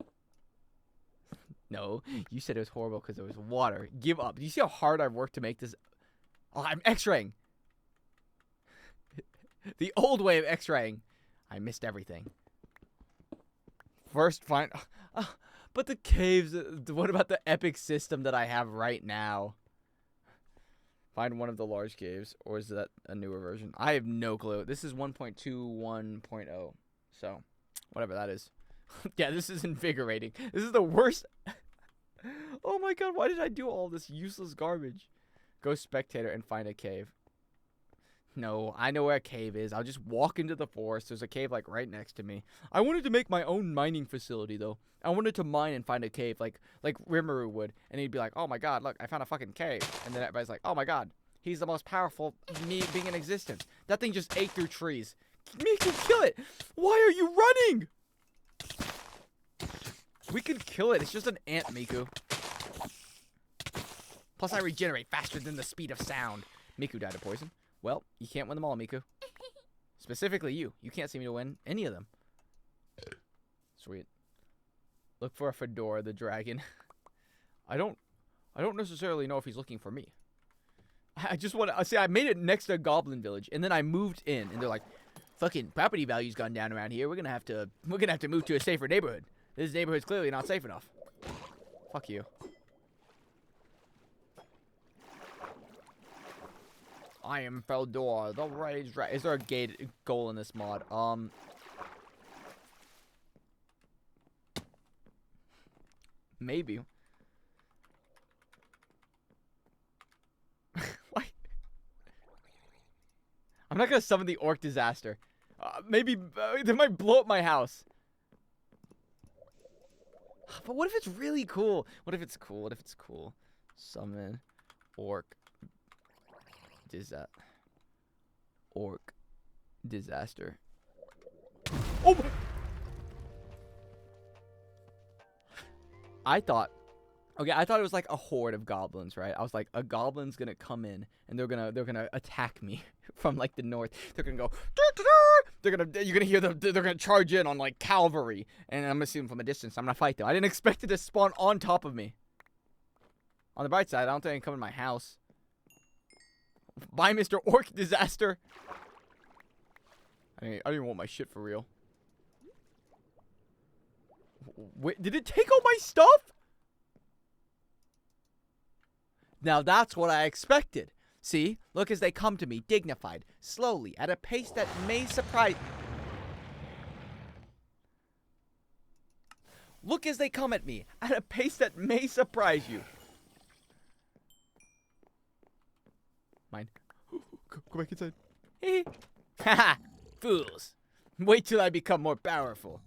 No, you said it was horrible because there was water. Give up. Do you see how hard I've worked to make this? Oh, I'm x-raying. The old way of x-raying. I missed everything. First, find... but the caves... What about the epic system that I have right now? Find one of the large caves. Or is that a newer version? I have no clue. This is 1.21.0. So, whatever that is. Yeah, this is invigorating. This is the worst... Oh my god, why did I do all this useless garbage? Go spectator and find a cave. No, I know where a cave is. I'll just walk into the forest. There's a cave, like, right next to me. I wanted to make my own mining facility, though. I wanted to mine and find a cave, like Rimuru would. And he'd be like, oh my god, look, I found a fucking cave. And then everybody's like, oh my god, he's the most powerful being in existence. That thing just ate through trees. Miku, kill it! Why are you running? We could kill it. It's just an ant, Miku. Plus, I regenerate faster than the speed of sound. Miku died of poison. Well, you can't win them all, Miku. Specifically you. You can't seem to win any of them. Sweet. Look for a Fedora the dragon. I don't necessarily know if he's looking for me. I just want to say I made it next to a goblin village, and then I moved in, and they're like, "Fucking property value's gone down around here. We're gonna have to move to a safer neighborhood. This neighborhood's clearly not safe enough." Fuck you. I am Feldor, the rage dragon. Is there a gate goal in this mod? Maybe. Why? I'm not gonna summon the orc disaster. Maybe they might blow up my house. But what if it's really cool? What if it's cool? What if it's cool? Summon orc. Orc disaster. Oh! I thought it was like a horde of goblins, right? I was like, a goblin's gonna come in and they're gonna attack me from like the north. They're gonna go, you're gonna hear them, they're gonna charge in on like cavalry, and I'm gonna see them from a distance. I'm gonna fight them. I didn't expect it to spawn on top of me. On the bright side, I don't think they can come in my house. Bye, Mr. Orc Disaster. I didn't even want my shit for real. Wait, did it take all my stuff? Now that's what I expected. See, look as they come to me, dignified, slowly, at a pace that may surprise. Look as they come at me, at a pace that may surprise you. Mine. Go back inside. Haha, fools. Wait till I become more powerful.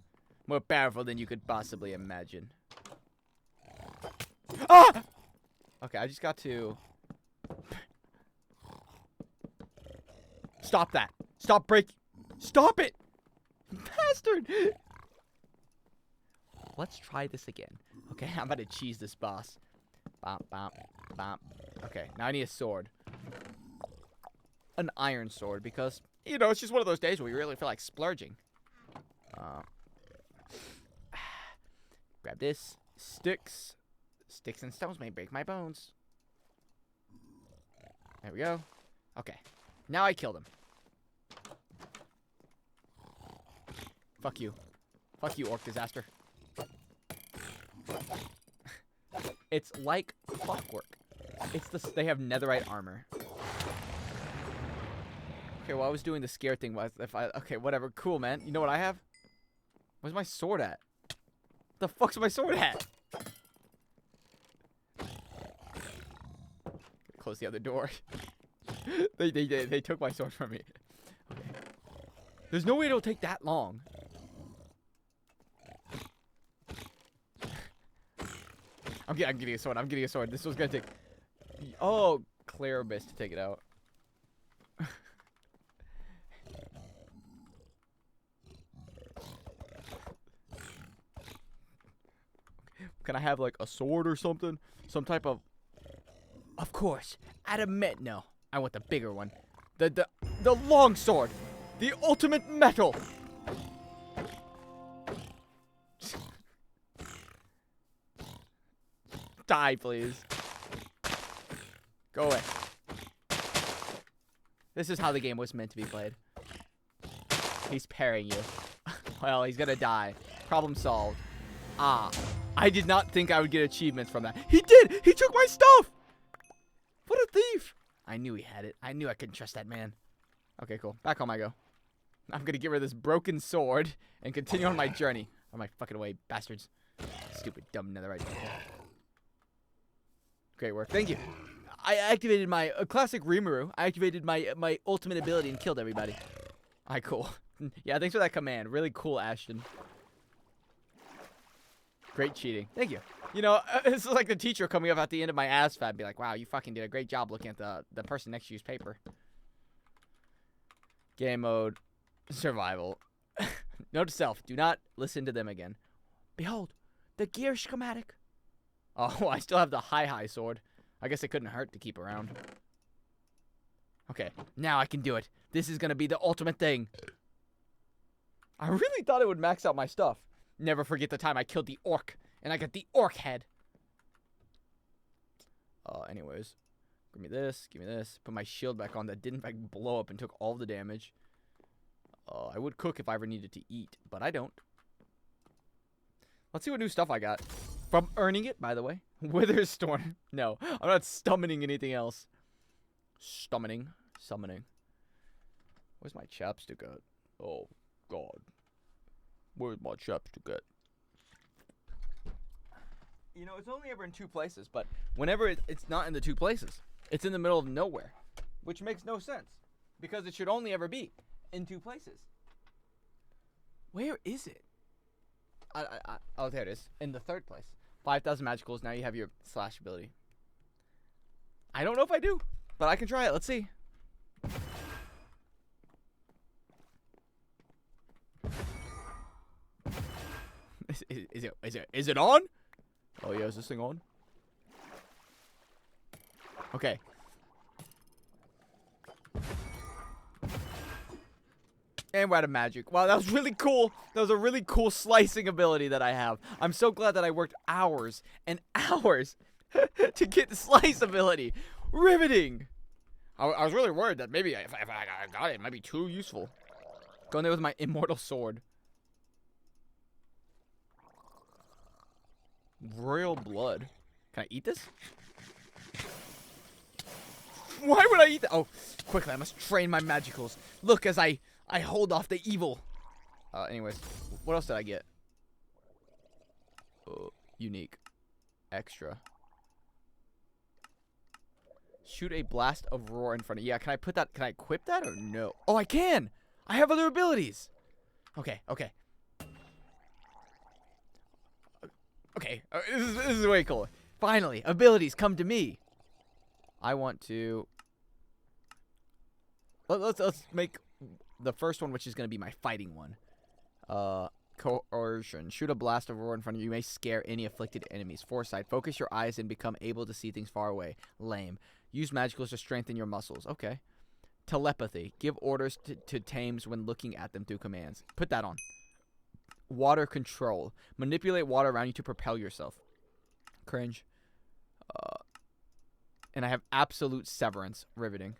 More powerful than you could possibly imagine. Ah! Okay, I just got to... Stop that. Stop breaking. Stop it! Bastard! Let's try this again. Okay, I'm about to cheese this boss. Bop, bop, bop. Okay, now I need a sword. An iron sword, because, you know, it's just one of those days where we really feel like splurging. Grab this. Sticks. Sticks and stones may break my bones. There we go. Okay. Now I killed him. Fuck you. Fuck you, Orc Disaster. It's like clockwork. It's they have netherite armor. Okay, well, I was doing the scare thing. Okay, whatever. Cool, man. You know what I have? Where's my sword at? The fuck's my sword at? Close the other door. They took my sword from me. Okay. There's no way it'll take that long. I'm getting a sword. I'm getting a sword. This was gonna take... Oh, Claribus to take it out. Can I have like a sword or something? Some type of... Of course. No, I want the bigger one. The long sword. The ultimate metal. Die, please. Go away. This is how the game was meant to be played. He's parrying you. Well, he's gonna die. Problem solved. Ah. I did not think I would get achievements from that. He did! He took my stuff! What a thief! I knew he had it. I knew I couldn't trust that man. Okay, cool. Back home I go. I'm gonna get rid of this broken sword and continue on my journey. On my fucking way, bastards. Stupid, dumb netherite. Great work. Thank you. I activated my classic Rimuru. I activated my ultimate ability and killed everybody. Alright, cool. Yeah, thanks for that command. Really cool, Ashton. Great cheating. Thank you. You know, this is like the teacher coming up at the end of my ASVAB and be like, wow, you fucking did a great job looking at the person next to you's paper. Game mode. Survival. Note to self. Do not listen to them again. Behold, the gear schematic. Oh, I still have the high sword. I guess it couldn't hurt to keep around. Okay, now I can do it. This is gonna be the ultimate thing. I really thought it would max out my stuff. Never forget the time I killed the orc, and I got the orc head. Anyways. Give me this, give me this. Put my shield back on that didn't in fact blow up and took all the damage. I would cook if I ever needed to eat, but I don't. Let's see what new stuff I got. From earning it, by the way. Witherstorm. No, I'm not summoning anything else. Summoning. Where's my chapstick at? Oh, God. Where's my chapstick at? You know, it's only ever in two places, but whenever it's not in the two places, it's in the middle of nowhere, which makes no sense, because it should only ever be in two places. Where is it? Oh, there it is. In the third place. 5,000 magicals. Now you have your slash ability. I don't know if I do, but I can try it. Let's see. Is it on? Oh yeah, is this thing on? Okay. And we're out of magic. Wow, that was really cool. That was a really cool slicing ability that I have. I'm so glad that I worked hours and hours to get the slice ability. Riveting. I was really worried that maybe if I got it, it might be too useful. Go in there with my immortal sword. Royal blood. Can I eat this? Why would I eat that? Oh, quickly, I must train my magicals. Look as I hold off the evil. Anyways, what else did I get? Unique. Extra. Shoot a blast of roar in front of you. Yeah, can I put that? Can I equip that or no? Oh, I can! I have other abilities! Okay. Okay, this is way cool. Finally, abilities come to me. I want to... Let's make the first one, which is going to be my fighting one. Coercion. Shoot a blast of roar in front of you. You may scare any afflicted enemies. Foresight. Focus your eyes and become able to see things far away. Lame. Use magicals to strengthen your muscles. Okay. Telepathy. Give orders to tames when looking at them through commands. Put that on. Water control. Manipulate water around you to propel yourself. Cringe. And I have absolute severance. Riveting.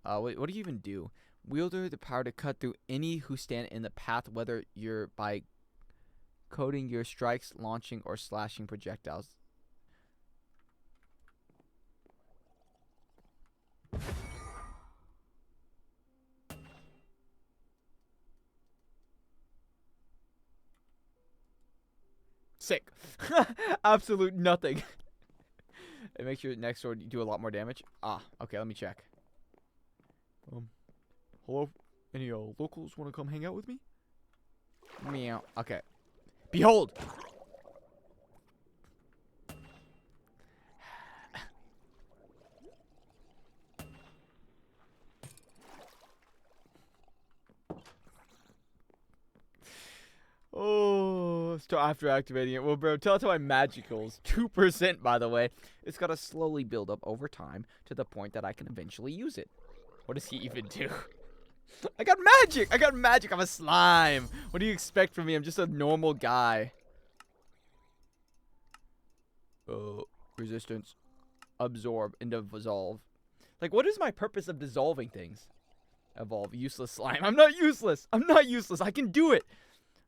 What do you even do? Wielder the power to cut through any who stand in the path, whether you're by coding your strikes, launching, or slashing projectiles. Sick. Absolute nothing. And make sure next sword you do a lot more damage. Okay, let me check. Hello? Any locals want to come hang out with me? Meow. Okay. Behold! Oh, so after activating it, well, bro, tell it to my magicals. 2%, by the way. It's got to slowly build up over time to the point that I can eventually use it. What does he even do? I got magic! I got magic! I'm a slime! What do you expect from me? I'm just a normal guy. Resistance. Absorb and dissolve. Like, what is my purpose of dissolving things? Evolve. Useless slime. I'm not useless! I'm not useless! I can do it!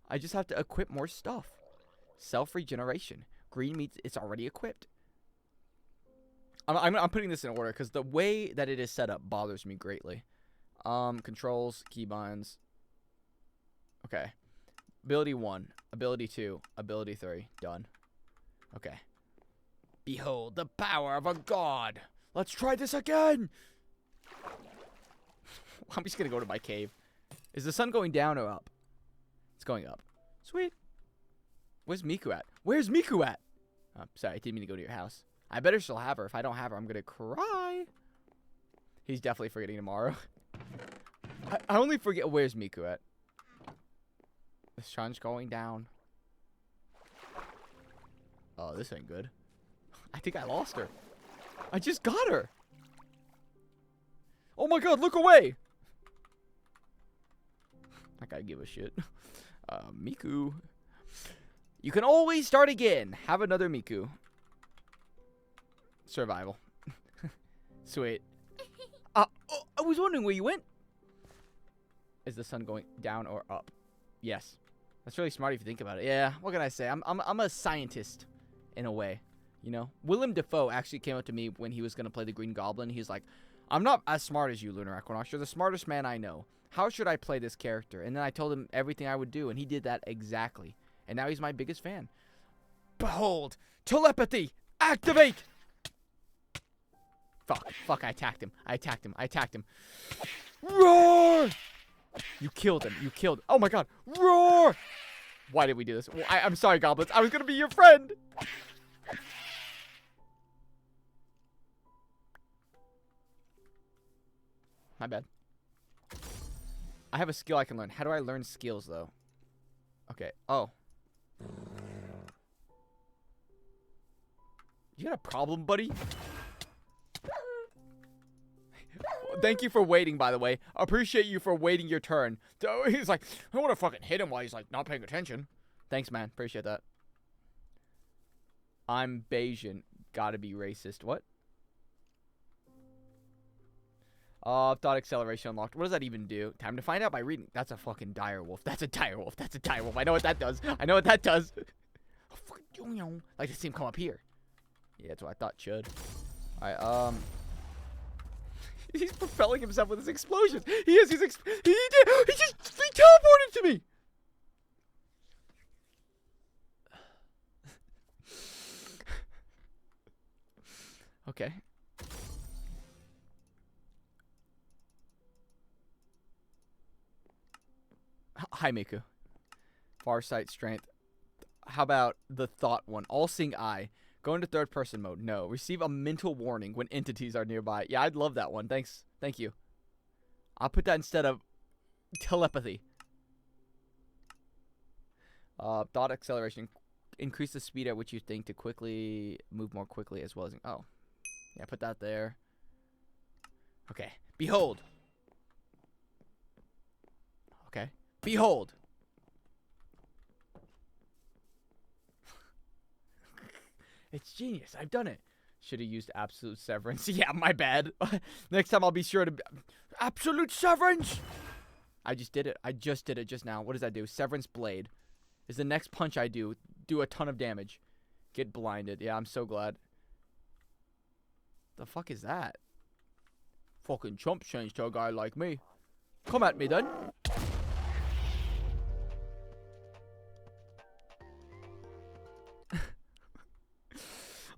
I just have to equip more stuff. Self-regeneration. Green means it's already equipped. I'm putting this in order because the way that it is set up bothers me greatly. Controls, keybinds. Okay. Ability 1, ability 2, ability 3. Done. Okay. Behold the power of a god. Let's try this again. I'm just going to go to my cave. Is the sun going down or up? It's going up. Sweet. Where's Miku at? Where's Miku at? Oh, sorry, I didn't mean to go to your house. I better still have her. If I don't have her, I'm going to cry. He's definitely forgetting tomorrow. I only forget. Where's Miku at? The sun's going down. Oh, this ain't good. I think I lost her. I just got her. Oh my god, look away. I gotta give a shit. Miku. You can always start again. Have another Miku. Survival. Sweet. I was wondering where you went. Is the sun going down or up? Yes. That's really smart if you think about it. Yeah, what can I say? I'm a scientist in a way, you know? Willem Dafoe actually came up to me when he was going to play the Green Goblin. He's like, I'm not as smart as you, Lunar Equinox. You're the smartest man I know. How should I play this character? And then I told him everything I would do, and he did that exactly. And now he's my biggest fan. Behold! Telepathy! Activate! Fuck, I attacked him. I attacked him. Roar! You killed him. You killed. Oh my god. Roar! Why did we do this? Well, I'm sorry, goblins. I was gonna be your friend. My bad. I have a skill I can learn. How do I learn skills, though? Okay. Oh. You got a problem, buddy? Thank you for waiting, by the way. Appreciate you for waiting your turn. He's like, I don't want to fucking hit him while he's like not paying attention. Thanks, man. Appreciate that. I'm Bayesian. Gotta be racist. What? Thought acceleration unlocked. What does that even do? Time to find out by reading. That's a fucking dire wolf. That's a dire wolf. That's a dire wolf. I know what that does. I know what that does. Like to see him come up here. Yeah, that's what I thought should. Alright, he's propelling himself with his explosions. He is. He teleported to me. Okay. Hi, Miku. Farsight strength. How about the thought one? All-seeing eye. Go into third-person mode. No. Receive a mental warning when entities are nearby. Yeah, I'd love that one. Thanks. Thank you. I'll put that instead of telepathy. Thought acceleration. Increase the speed at which you think to quickly move more quickly as well as... Oh. Yeah, put that there. Okay. Behold. Okay. Behold. It's genius. I've done it. Should have used absolute severance. Yeah, my bad. Next time I'll be sure to... Absolute severance! I just did it. I just did it just now. What does that do? Severance blade. Is the next punch I do a ton of damage. Get blinded. Yeah, I'm so glad. The fuck is that? Fucking chump change to a guy like me. Come at me then.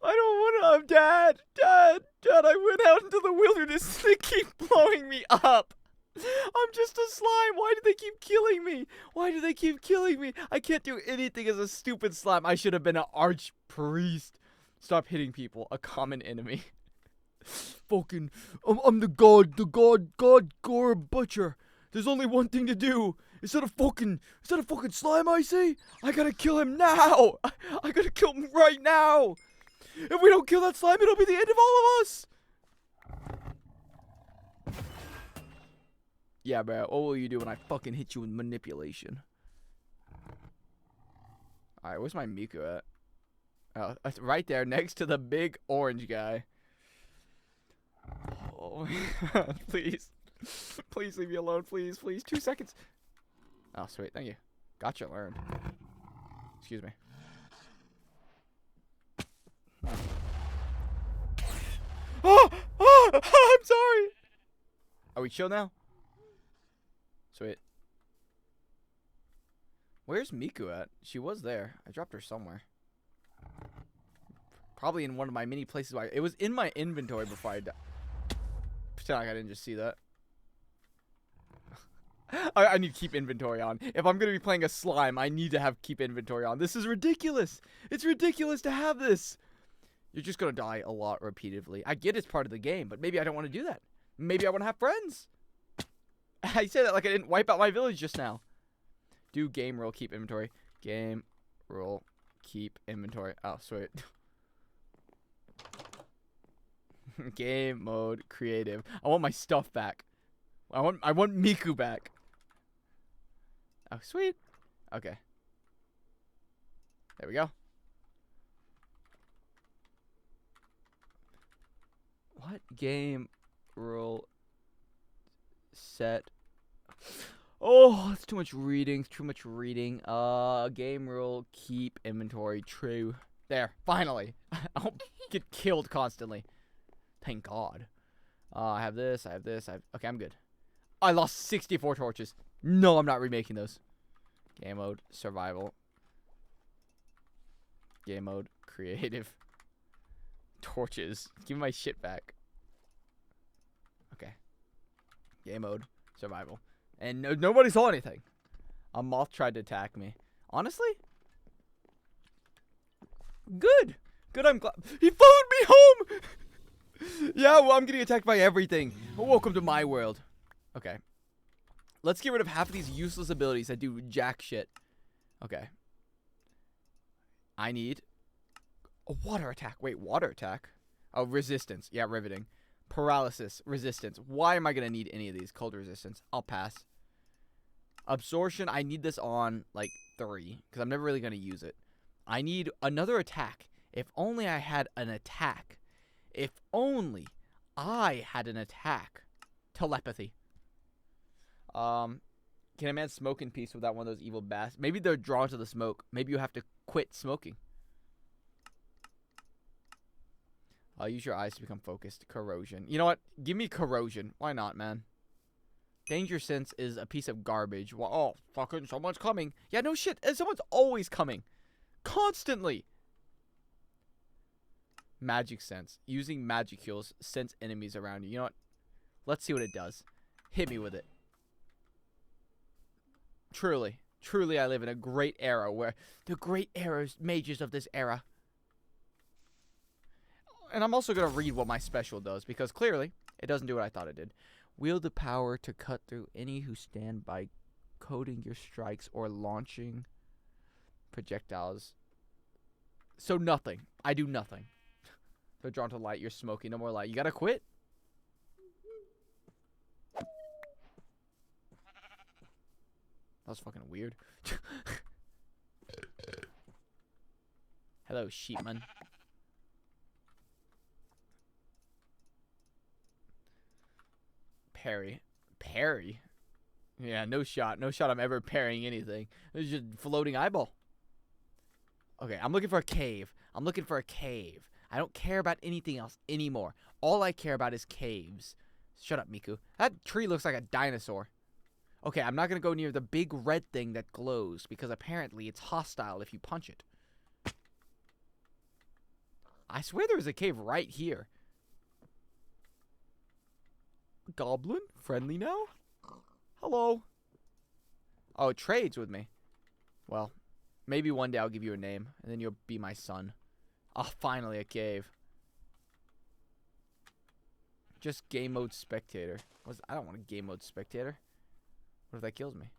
I don't want to. Dad, I went out into the wilderness and they keep blowing me up. I'm just a slime. Why do they keep killing me? Why do they keep killing me? I can't do anything as a stupid slime. I should have been an archpriest. Stop hitting people. A common enemy. Fucking, I'm the god gore butcher. There's only one thing to do. Instead of fucking slime, I say, I gotta kill him now. I gotta kill him right now. If we don't kill that slime, it'll be the end of all of us. Yeah, bro. What will you do when I fucking hit you with manipulation? Alright, where's my Miku at? Oh, it's right there next to the big orange guy. Oh, please. Please leave me alone, please. 2 seconds. Oh, sweet. Thank you. Gotcha, learned. Excuse me. Oh, I'm sorry. Are we chill now? Sweet. Where's Miku at? She was there. I dropped her somewhere. Probably in one of my many places. It was in my inventory before I died. Pretend like I didn't just see that. I need to keep inventory on. If I'm going to be playing a slime, I need to keep inventory on. This is ridiculous. It's ridiculous to have this. You're just going to die a lot repeatedly. I get it's part of the game, but maybe I don't want to do that. Maybe I want to have friends. I said that like I didn't wipe out my village just now. Do game rule, keep inventory. Game rule, keep inventory. Oh, sweet. Game mode, creative. I want my stuff back. I want Miku back. Oh, sweet. Okay. There we go. What? Game rule set. Oh, it's too much reading. Too much reading. Game rule, keep inventory, true. There, finally. I don't get killed constantly. Thank God. I have this. Okay, I'm good. I lost 64 torches. No, I'm not remaking those. Game mode, survival. Game mode, creative. Torches. Give me my shit back. Okay. Game mode, survival. And nobody saw anything. A moth tried to attack me. Honestly? Good. Good, I'm glad. He followed me home! Yeah, well, I'm getting attacked by everything. Welcome to my world. Okay. Let's get rid of half of these useless abilities that do jack shit. Okay. I need a water attack. Wait, water attack? Oh, resistance. Yeah, riveting. Paralysis, resistance. Why am I going to need any of these? Cold resistance. I'll pass. Absorption, I need this on, like, 3. Because I'm never really going to use it. I need another attack. If only I had an attack. If only I had an attack. Telepathy. Can a man smoke in peace without one of those evil bastards? Maybe they're drawn to the smoke. Maybe you have to quit smoking. Use your eyes to become focused. Corrosion. You know what? Give me corrosion. Why not, man? Danger sense is a piece of garbage. Well, oh, fucking someone's coming. Yeah, no shit. Someone's always coming. Constantly. Magic sense. Using magicules sense enemies around you. You know what? Let's see what it does. Hit me with it. Truly. Truly, I live in a great era where the great eras, mages of this era. And I'm also going to read what my special does, because clearly it doesn't do what I thought it did. Wield the power to cut through any who stand by coding your strikes or launching projectiles. So nothing. I do nothing. They're drawn to light. You're smoking. No more light. You got to quit. That was fucking weird. Hello, sheepman. Parry. Parry? Yeah, no shot. No shot I'm ever parrying anything. It's just floating eyeball. Okay, I'm looking for a cave. I'm looking for a cave. I don't care about anything else anymore. All I care about is caves. Shut up, Miku. That tree looks like a dinosaur. Okay, I'm not going to go near the big red thing that glows, because apparently it's hostile if you punch it. I swear there was a cave right here. Goblin? Friendly now? Hello? Oh, it trades with me. Well, maybe one day I'll give you a name, and then you'll be my son. Oh, finally a cave. Just game mode spectator. I don't want a game mode spectator. What if that kills me?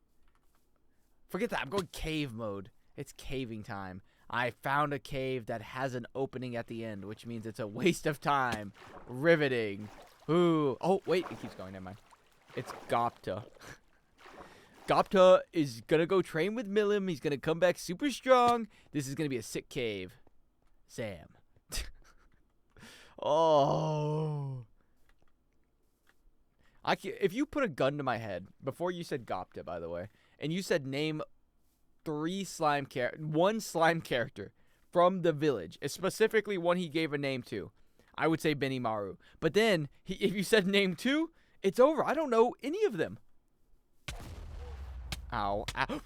Forget that. I'm going cave mode. It's caving time. I found a cave that has an opening at the end, which means it's a waste of time. Riveting. Ooh. Oh, wait. It keeps going. Never mind. It's Gopta. Gopta is going to go train with Milim. He's going to come back super strong. This is going to be a sick cave. Sam. Oh. If you put a gun to my head, before you said Gopta, by the way, and you said name one slime character from the village, specifically one he gave a name to, I would say Benimaru. But then, if you said name 2, it's over. I don't know any of them. Ow. Ow.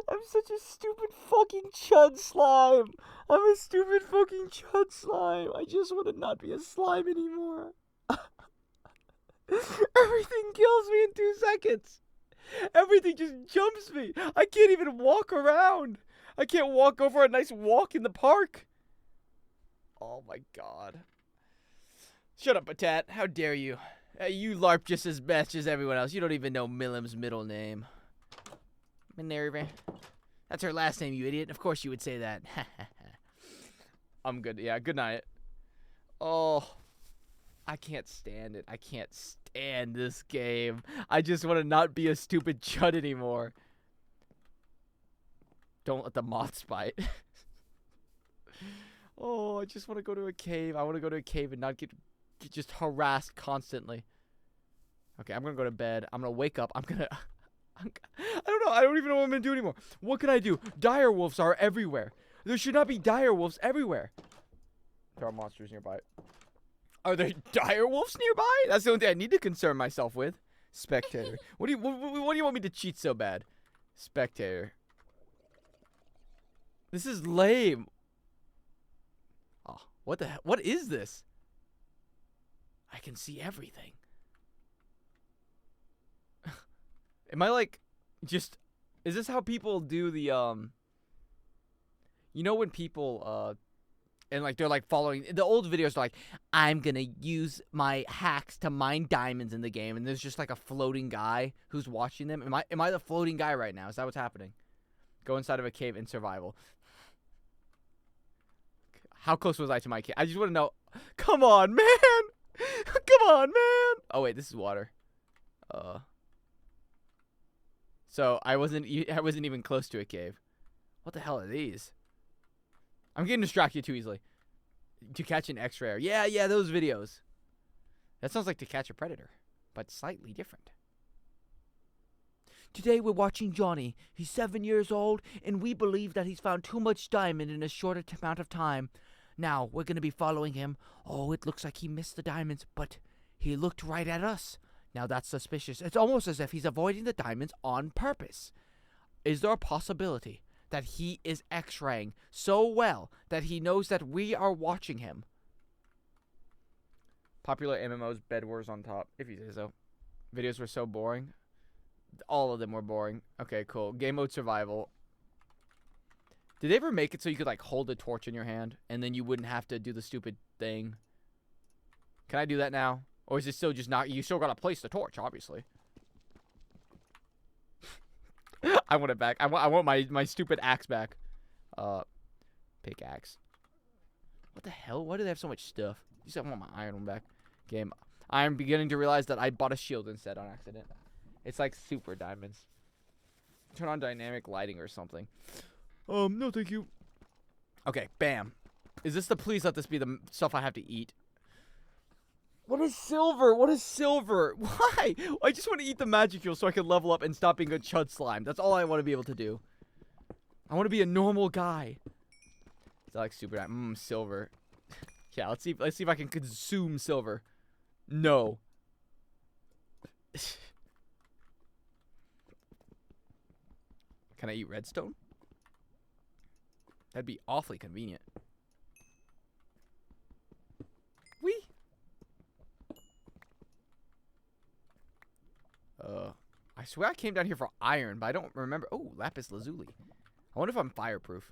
I'm such a stupid fucking chud slime. I'm a stupid fucking chud slime. I just want to not be a slime anymore. Everything kills me in 2 seconds. Everything just jumps me. I can't even walk around. I can't walk over a nice walk in the park. Oh my god. Shut up, Patat. How dare you? You LARP just as best as everyone else. You don't even know Milim's middle name. Minerva. That's her last name, you idiot. Of course you would say that. I'm good. Yeah, good night. Oh, I can't stand it. I can't stand this game. I just want to not be a stupid chud anymore. Don't let the moths bite. Oh, I just want to go to a cave. I want to go to a cave and not get just harassed constantly. Okay, I'm going to go to bed. I'm going to wake up. I don't know. I don't even know what I'm going to do anymore. What can I do? Dire wolves are everywhere. There should not be dire wolves everywhere. There are monsters nearby. Are there dire wolves nearby? That's the only thing I need to concern myself with. Spectator. What do you want me to cheat so bad? Spectator. This is lame. Oh, what the hell? What is this? I can see everything. Am I like just is this how people do the you know when people and like they're like following the old videos are like, I'm gonna use my hacks to mine diamonds in the game, and there's just like a floating guy who's watching them. Am I the floating guy right now? Is that what's happening? Go inside of a cave in survival. How close was I to my cave? I just want to know. Come on, man. Come on, man. Oh, wait. This is water. So I wasn't even close to a cave. What the hell are these? I'm getting distracted too easily. To catch an X-ray. Yeah, those videos. That sounds like To Catch a Predator, but slightly different. Today we're watching Johnny. He's 7 years old, and we believe that he's found too much diamond in a short amount of time. Now, we're going to be following him. Oh, it looks like he missed the diamonds, but he looked right at us. Now that's suspicious. It's almost as if he's avoiding the diamonds on purpose. Is there a possibility that he is X-raying so well that he knows that we are watching him? Popular MMOs, Bed Wars on top, if you say so. Videos were so boring. All of them were boring. Okay, cool. Game mode survival. Did they ever make it so you could like hold a torch in your hand and then you wouldn't have to do the stupid thing? Can I do that now? Or is it still just not? You still gotta place the torch, obviously. I want it back. I want my stupid axe back. Pickaxe. What the hell? Why do they have so much stuff? You said I want my iron one back. Game. I'm beginning to realize that I bought a shield instead on accident. It's like super diamonds. Turn on dynamic lighting or something. No, thank you. Okay, bam. Is this the? Please let this be the stuff I have to eat. What is silver? What is silver? Why? I just want to eat the Magicule so I can level up and stop being a chud slime. That's all I want to be able to do. I want to be a normal guy. Is that like super? Silver. Yeah, let's see if I can consume silver. No. Can I eat redstone? That'd be awfully convenient. Whee! I swear I came down here for iron, but I don't remember. Oh, lapis lazuli. I wonder if I'm fireproof.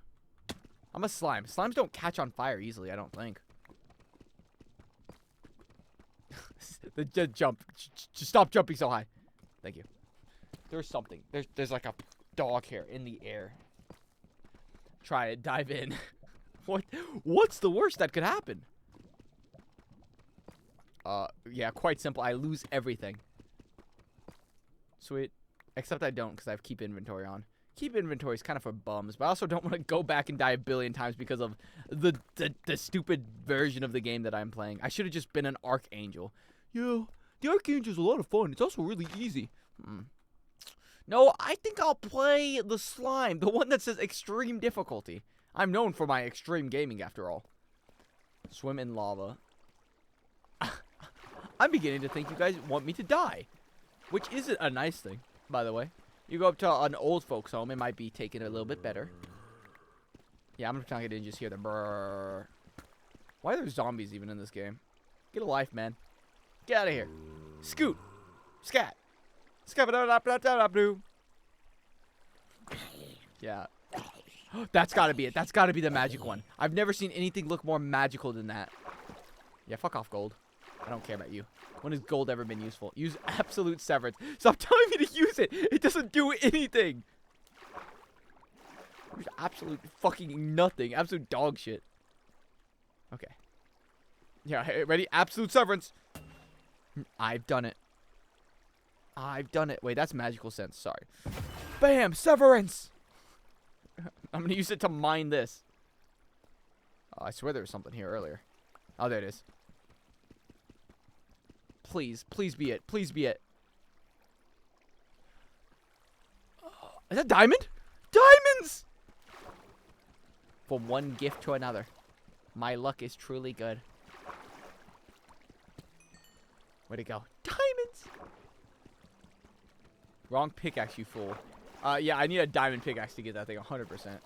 I'm a slime. Slimes don't catch on fire easily, I don't think. the jump. Just stop jumping so high. Thank you. There's something. There's like a dog hair in the air. Try it. Dive in. What's the worst that could happen? Yeah, quite simple. I lose everything. Sweet. Except I don't, because I have keep inventory on. Keep inventory is kind of for bums, but I also don't want to go back and die a billion times because of the stupid version of the game that I'm playing. I should have just been an Archangel. Yeah, the Archangel's a lot of fun. It's also really easy. No, I think I'll play the slime, the one that says extreme difficulty. I'm known for my extreme gaming, after all. Swim in lava. I'm beginning to think you guys want me to die. Which isn't a nice thing, by the way. You go up to an old folks home, it might be taken a little bit better. Yeah, I'm trying to just hear the brrrr. Why are there zombies even in this game? Get a life, man. Get out of here. Scoot. Scat. Yeah. That's gotta be it. That's gotta be the magic one. I've never seen anything look more magical than that. Yeah, fuck off, gold. I don't care about you. When has gold ever been useful? Use absolute severance. Stop telling me to use it. It doesn't do anything. Use absolute fucking nothing. Absolute dog shit. Okay. Yeah, ready? Absolute severance. I've done it. I've done it. Wait, that's magical sense. Sorry. Bam! Severance! I'm gonna use it to mine this. Oh, I swear there was something here earlier. Oh, there it is. Please. Please be it. Please be it. Is that diamond? Diamonds! From one gift to another. My luck is truly good. Where'd it go? Diamonds! Wrong pickaxe, you fool. Yeah, I need a diamond pickaxe to get that thing 100%.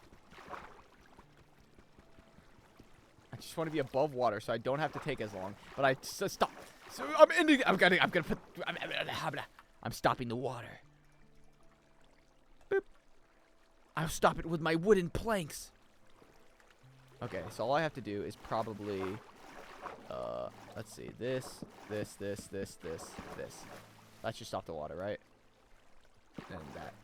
I just want to be above water so I don't have to take as long. But I stop. So I'm ending. I'm gonna put. I'm stopping the water. Boop. I'll stop it with my wooden planks. Okay, so all I have to do is probably. Let's see. This. That should stop the water, right? And that.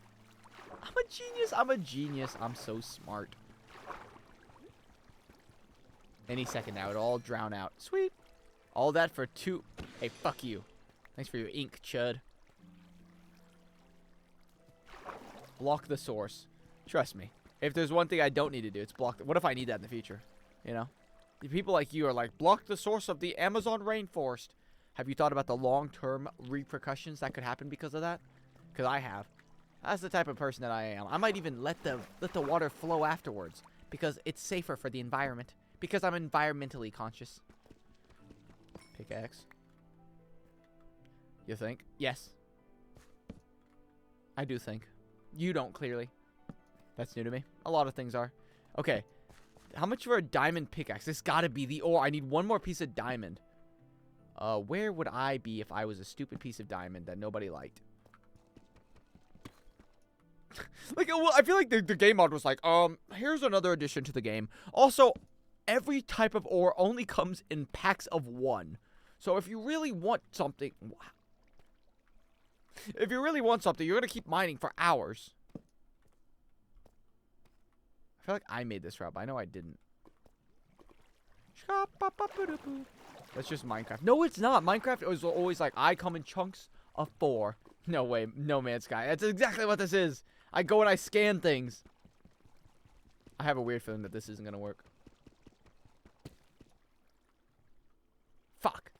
I'm a a genius. I'm a genius. I'm so smart. Any second now, it'll all drown out. Sweet. All that for 2. Hey, fuck you. Thanks for your ink, chud. Block the source. Trust me. If there's one thing I don't need to do, it's block. What if I need that in the future? You know? The people like you are like, block the source of the Amazon rainforest. Have you thought about the long-term repercussions that could happen because of that? Because I have. That's the type of person that I am. I might even let the water flow afterwards because it's safer for the environment. Because I'm environmentally conscious. Pickaxe. You think? Yes. I do think. You don't, clearly. That's new to me. A lot of things are. Okay. How much for a diamond pickaxe? This gotta be the ore. I need one more piece of diamond. Where would I be if I was a stupid piece of diamond that nobody liked? Like, well, I feel like the game mod was like, here's another addition to the game. Also, every type of ore only comes in packs of 1. So if you really want something... If you really want something, you're going to keep mining for hours. I feel like I made this route, but I know I didn't. That's just Minecraft. No, it's not. Minecraft was always like, I come in chunks of 4. No way. No Man's Sky. That's exactly what this is. I go and I scan things. I have a weird feeling that this isn't going to work. Fuck.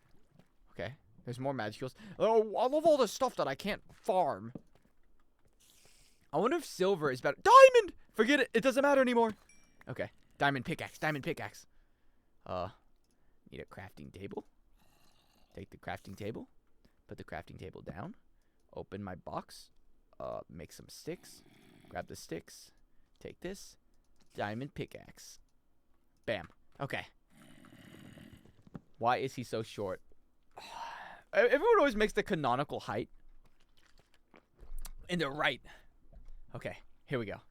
Okay. There's more magicals. Oh, I love all this stuff that I can't farm. I wonder if silver is better. Diamond! Forget it. It doesn't matter anymore. Okay. Diamond pickaxe. Diamond pickaxe. Need a crafting table. Take the crafting table. Put the crafting table down. Open my box. Make some sticks. Grab the sticks. Take this. Diamond pickaxe. Bam. Okay. Why is he so short? Everyone always makes the canonical height. And they're right. Okay, here we go.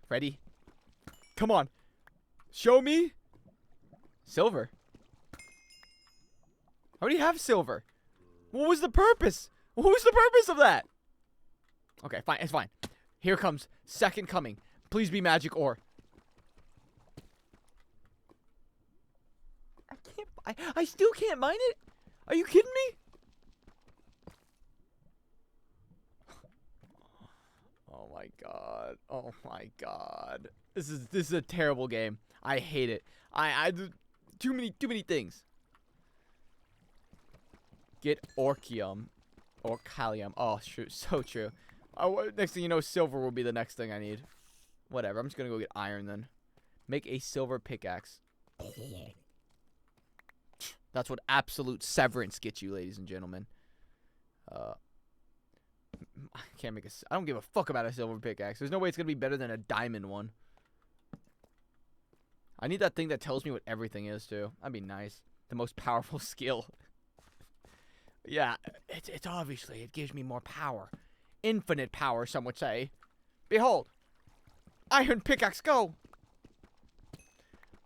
Ready? Come on. Show me. Silver. I already have silver. What was the purpose? What was the purpose of that? Okay, fine. It's fine. Here comes second coming. Please be magic ore. I still can't mine it? Are you kidding me? Oh my god. Oh my god. This is a terrible game. I hate it. I too many things. Get orcium. Orcalium. Oh, true. So true. Next thing you know, silver will be the next thing I need. Whatever. I'm just gonna go get iron then. Make a silver pickaxe. That's what absolute severance gets you, ladies and gentlemen. I can't make I don't give a fuck about a silver pickaxe. There's no way it's gonna be better than a diamond one. I need that thing that tells me what everything is too. That'd be nice. The most powerful skill. Yeah, it's obviously it gives me more power. Infinite power, some would say. Behold, iron pickaxe, go.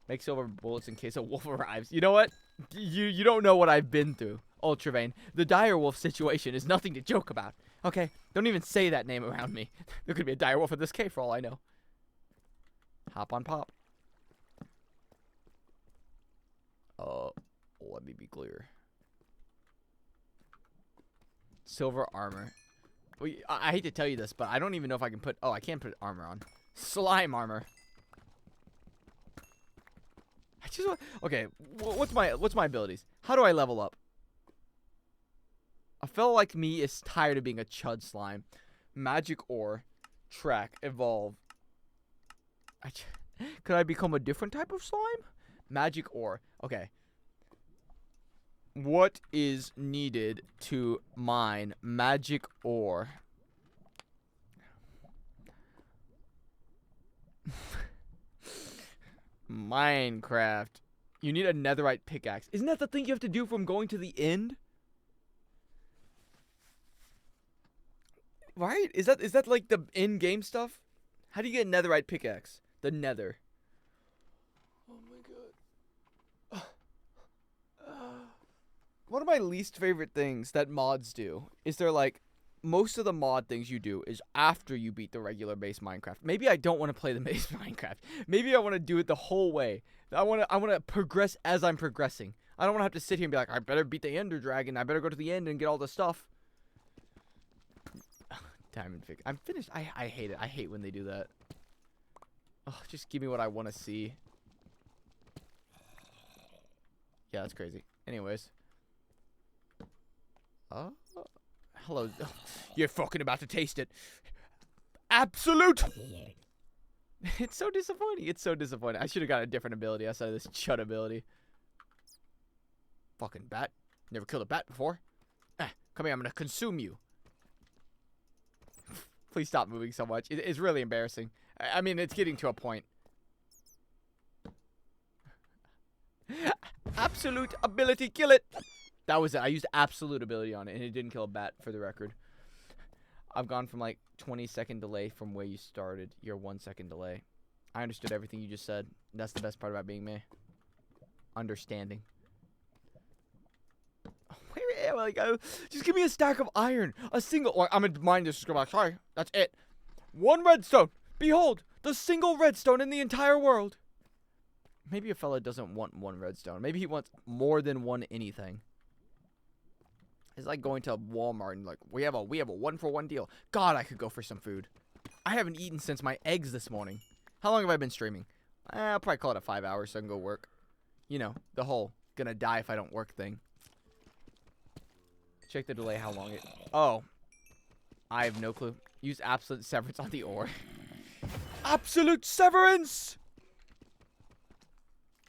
Make silver bullets in case a wolf arrives. You know what? You don't know what I've been through, Ultravane. The direwolf situation is nothing to joke about. Okay? Don't even say that name around me. There could be a direwolf in this cave for all I know. Hop on pop. Let me be clear. Silver armor. I hate to tell you this, but I don't even know if I can put... Oh, I can't put armor on. Slime armor. I just want... Okay, what's my abilities? How do I level up? A fellow like me is tired of being a chud slime. Magic ore. Track. Evolve. Could I become a different type of slime? Magic ore. Okay. What is needed to mine magic ore? Minecraft. You need a netherite pickaxe. Isn't that the thing you have to do from going to the end? Right? Is that like the in-game stuff? How do you get a netherite pickaxe? The nether. Oh my god. One of my least favorite things that mods do is they're like, most of the mod things you do is after you beat the regular base Minecraft. Maybe I don't want to play the base Minecraft. Maybe I want to do it the whole way. I want to progress as I'm progressing. I don't want to have to sit here and be like, I better beat the Ender Dragon. I better go to the end and get all the stuff. Diamond Fig. I'm finished. I hate it. I hate when they do that. Oh, just give me what I want to see. Yeah, that's crazy. Anyways. Hello. You're fucking about to taste it. Absolute. It's so disappointing. It's so disappointing. I should have got a different ability outside of this chud ability. Fucking bat. Never killed a bat before. Come here. I'm going to consume you. Please stop moving so much. It's really embarrassing. I mean, it's getting to a point. Absolute ability. Kill it. That was it. I used absolute ability on it, and it didn't kill a bat, for the record. I've gone from like 20-second delay from where you started. You're 1 second delay. I understood everything you just said. That's the best part about being me. Understanding. Where am I? Like, just give me a stack of iron. A single. Or I'm gonna mine this. Sorry, that's it. 1 redstone. Behold, the single redstone in the entire world. Maybe a fella doesn't want 1 redstone. Maybe he wants more than 1 anything. It's like going to Walmart and like, we have a 1-for-1 deal. God, I could go for some food. I haven't eaten since my eggs this morning. How long have I been streaming? I'll probably call it a 5 hours so I can go work. You know, the whole gonna die if I don't work thing. Check the delay, how long it... Oh. I have no clue. Use absolute severance on the ore. Absolute severance!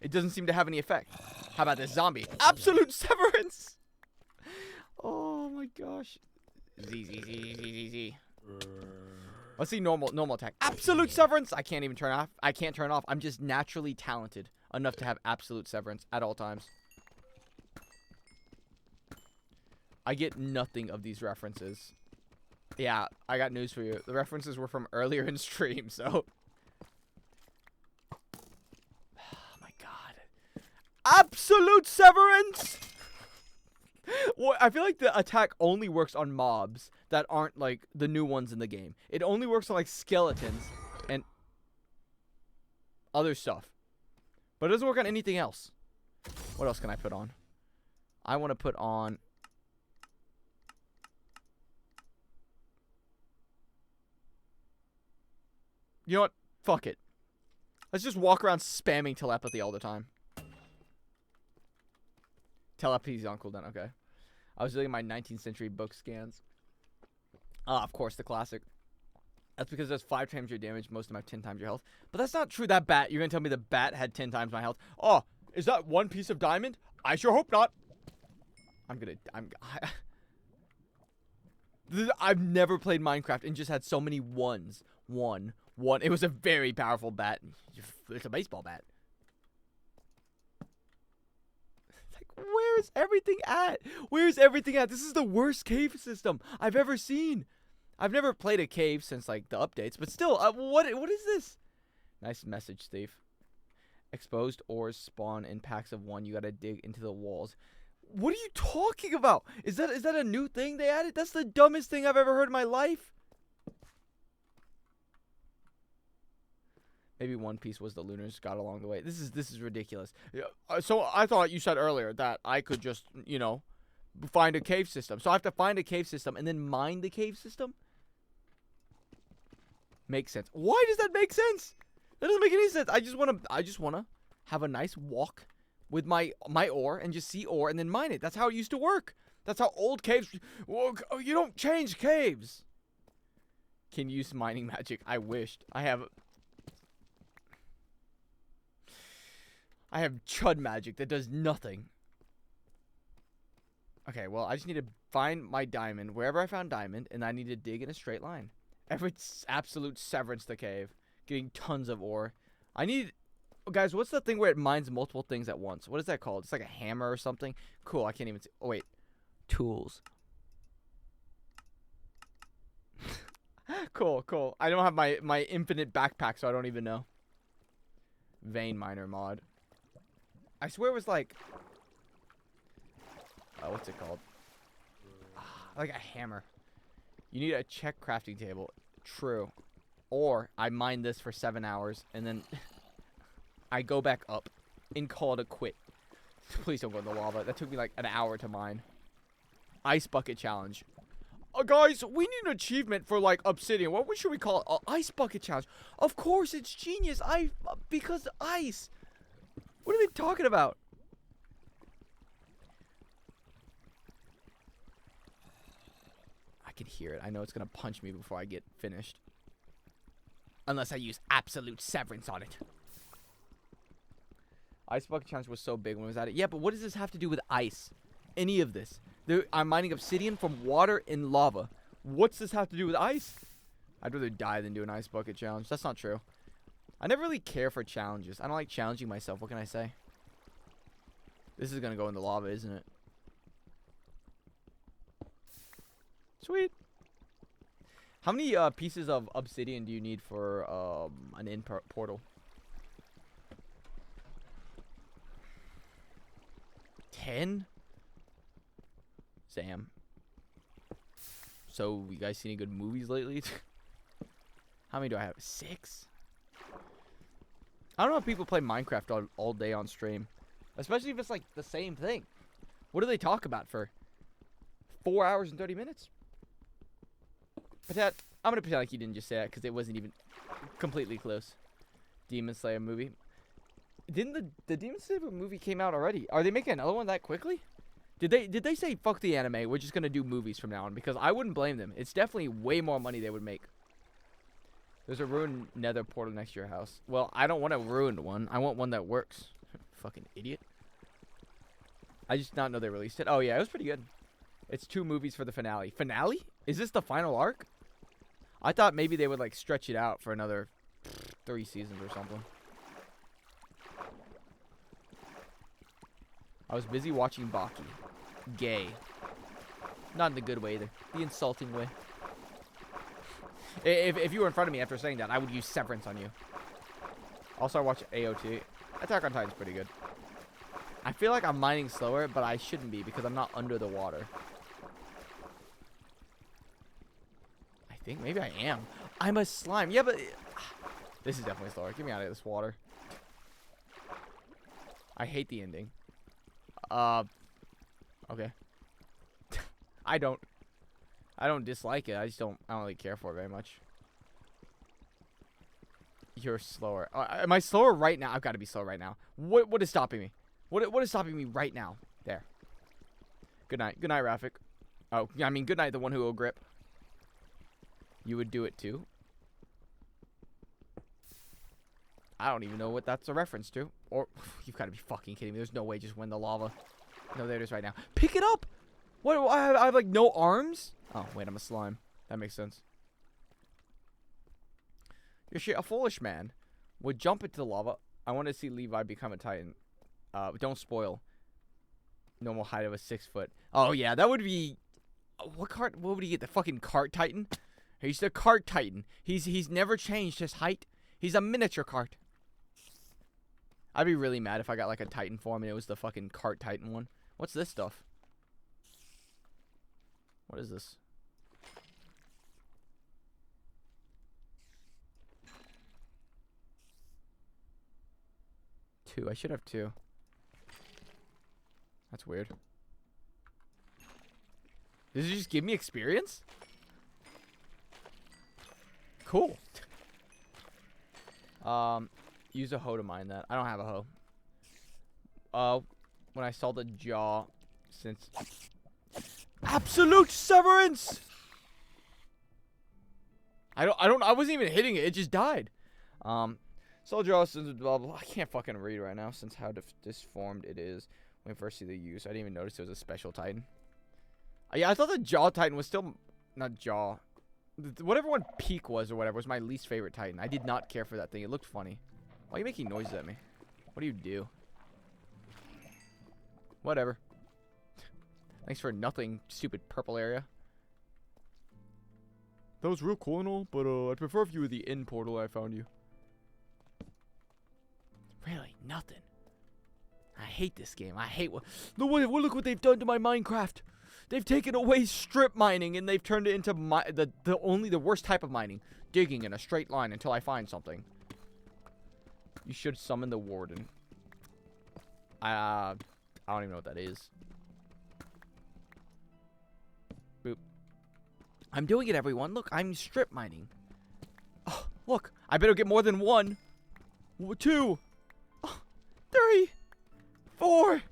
It doesn't seem to have any effect. How about this zombie? Absolute severance! Oh my gosh. Z. Let's see normal attack. Absolute severance! I can't even turn off. I can't turn off. I'm just naturally talented enough to have absolute severance at all times. I get nothing of these references. Yeah, I got news for you. The references were from earlier in stream, so... Oh my god. Absolute severance! Well, I feel like the attack only works on mobs that aren't, like, the new ones in the game. It only works on, like, skeletons and other stuff. But it doesn't work on anything else. What else can I put on? I want to put on... You know what? Fuck it. Let's just walk around spamming telepathy all the time. Telepathy's on cooldown. Okay. I was doing my 19th century book scans. Of course, the classic. That's because it does 5 times your damage. Most of them have 10 times your health. But that's not true. That bat, you're going to tell me the bat had 10 times my health? Oh, is that 1 piece of diamond? I sure hope not. I've never played Minecraft and just had so many ones. One. It was a very powerful bat. It's a baseball bat. It's like, where's everything at? Where's everything at? This is the worst cave system I've ever seen. I've never played a cave since, like, the updates. But still, what is this? Nice message, Steve. Exposed ores spawn in packs of 1. You gotta dig into the walls. What are you talking about? Is that a new thing they added? That's the dumbest thing I've ever heard in my life. Maybe One Piece was the Lunars got along the way. This is ridiculous. So I thought you said earlier that I could just, you know, find a cave system. So I have to find a cave system and then mine the cave system? Makes sense. Why does that make sense? That doesn't make any sense. I just wanna have a nice walk with my ore and just see ore and then mine it. That's how it used to work. That's how old caves. Well, you don't change caves. Can use mining magic. I wished. I have chud magic that does nothing. Okay, well, I just need to find my diamond wherever I found diamond, and I need to dig in a straight line. Everett's absolute severance the cave. Getting tons of ore. I need... Guys, what's the thing where it mines multiple things at once? What is that called? It's like a hammer or something? Cool, I can't even see... Oh, wait. Tools. Cool. I don't have my infinite backpack, so I don't even know. Vein miner mod. I swear it was like... what's it called? Like a hammer. You need a check crafting table. True. Or I mine this for 7 hours and then I go back up and call it a quit. Please don't go in the lava. That took me like an hour to mine. Ice bucket challenge. Guys, we need an achievement for like obsidian. What should we call it? Ice bucket challenge. Of course, it's genius. Because ice. What are they talking about? I can hear it. I know it's gonna punch me before I get finished. Unless I use absolute severance on it. Ice bucket challenge was so big when I was at it. Yeah, but what does this have to do with ice? Any of this? I'm mining obsidian from water and lava. What's this have to do with ice? I'd rather die than do an ice bucket challenge. That's not true. I never really care for challenges. I don't like challenging myself. What can I say? This is gonna go in the lava, isn't it? Sweet. How many pieces of obsidian do you need for an in portal? 10? Sam. So, you guys seen any good movies lately? How many do I have? 6? I don't know if people play Minecraft all day on stream. Especially if it's like the same thing. What do they talk about for 4 hours and 30 minutes? I'm gonna pretend like you didn't just say that because it wasn't even completely close. Demon Slayer movie. Didn't the Demon Slayer movie came out already? Are they making another one that quickly? Did they say fuck the anime? We're just gonna do movies from now on because I wouldn't blame them. It's definitely way more money they would make. There's a ruined nether portal next to your house. Well, I don't want a ruined one. I want one that works. Fucking idiot. I just not know they released it. Oh yeah, it was pretty good. It's 2 movies for the finale. Finale? Is this the final arc? I thought maybe they would like stretch it out for another 3 seasons or something. I was busy watching Baki. Gay. Not in the good way either. The insulting way. If you were in front of me after saying that, I would use severance on you. Also, I watch AOT. Attack on Titan's pretty good. I feel like I'm mining slower, but I shouldn't be because I'm not under the water. I think maybe I am. I'm a slime. Yeah, but this is definitely slower. Get me out of this water. I hate the ending. Okay. I don't dislike it. I don't really care for it very much. You're slower. Am I slower right now? I've got to be slow right now. What is stopping me? What is stopping me right now? There. Good night. Good night, Rafik. Oh, I mean, good night, the one who will grip. You would do it too? I don't even know what that's a reference to. Or, you've got to be fucking kidding me. There's no way just win the lava. No, there it is right now. Pick it up! What, I have like no arms? Oh, wait, I'm a slime. That makes sense. You're a foolish man. Would jump into the lava. I want to see Levi become a Titan. Don't spoil. Normal height of a 6 foot. Oh, yeah, that would be... What would he get? The fucking cart Titan? He's the cart Titan. He's never changed his height. He's a miniature cart. I'd be really mad if I got like a Titan form and it was the fucking cart Titan one. What's this stuff? What is this? Two. I should have 2. That's weird. Does it just give me experience? Cool. Use a hoe to mine that. I don't have a hoe. When I saw the jaw, since absolute severance. I wasn't even hitting it. It just died. Soldier since blah blah. I can't fucking read right now since how disformed it is. When I first see the use, I didn't even notice it was a special Titan. Yeah, I thought the jaw Titan was still not jaw. Whatever one Peak was or whatever was my least favorite Titan. I did not care for that thing. It looked funny. Why are you making noises at me? What do you do? Whatever. Thanks for nothing, stupid purple area. That was real cool and all, but I'd prefer if you were the in portal I found you. Really? Nothing. I hate this game. I hate look what they've done to my Minecraft. They've taken away strip mining and they've turned it into the worst type of mining. Digging in a straight line until I find something. You should summon the warden. I don't even know what that is. Boop. I'm doing it, everyone. Look, I'm strip mining. Oh, look, I better get more than 1, 2, 3, 4.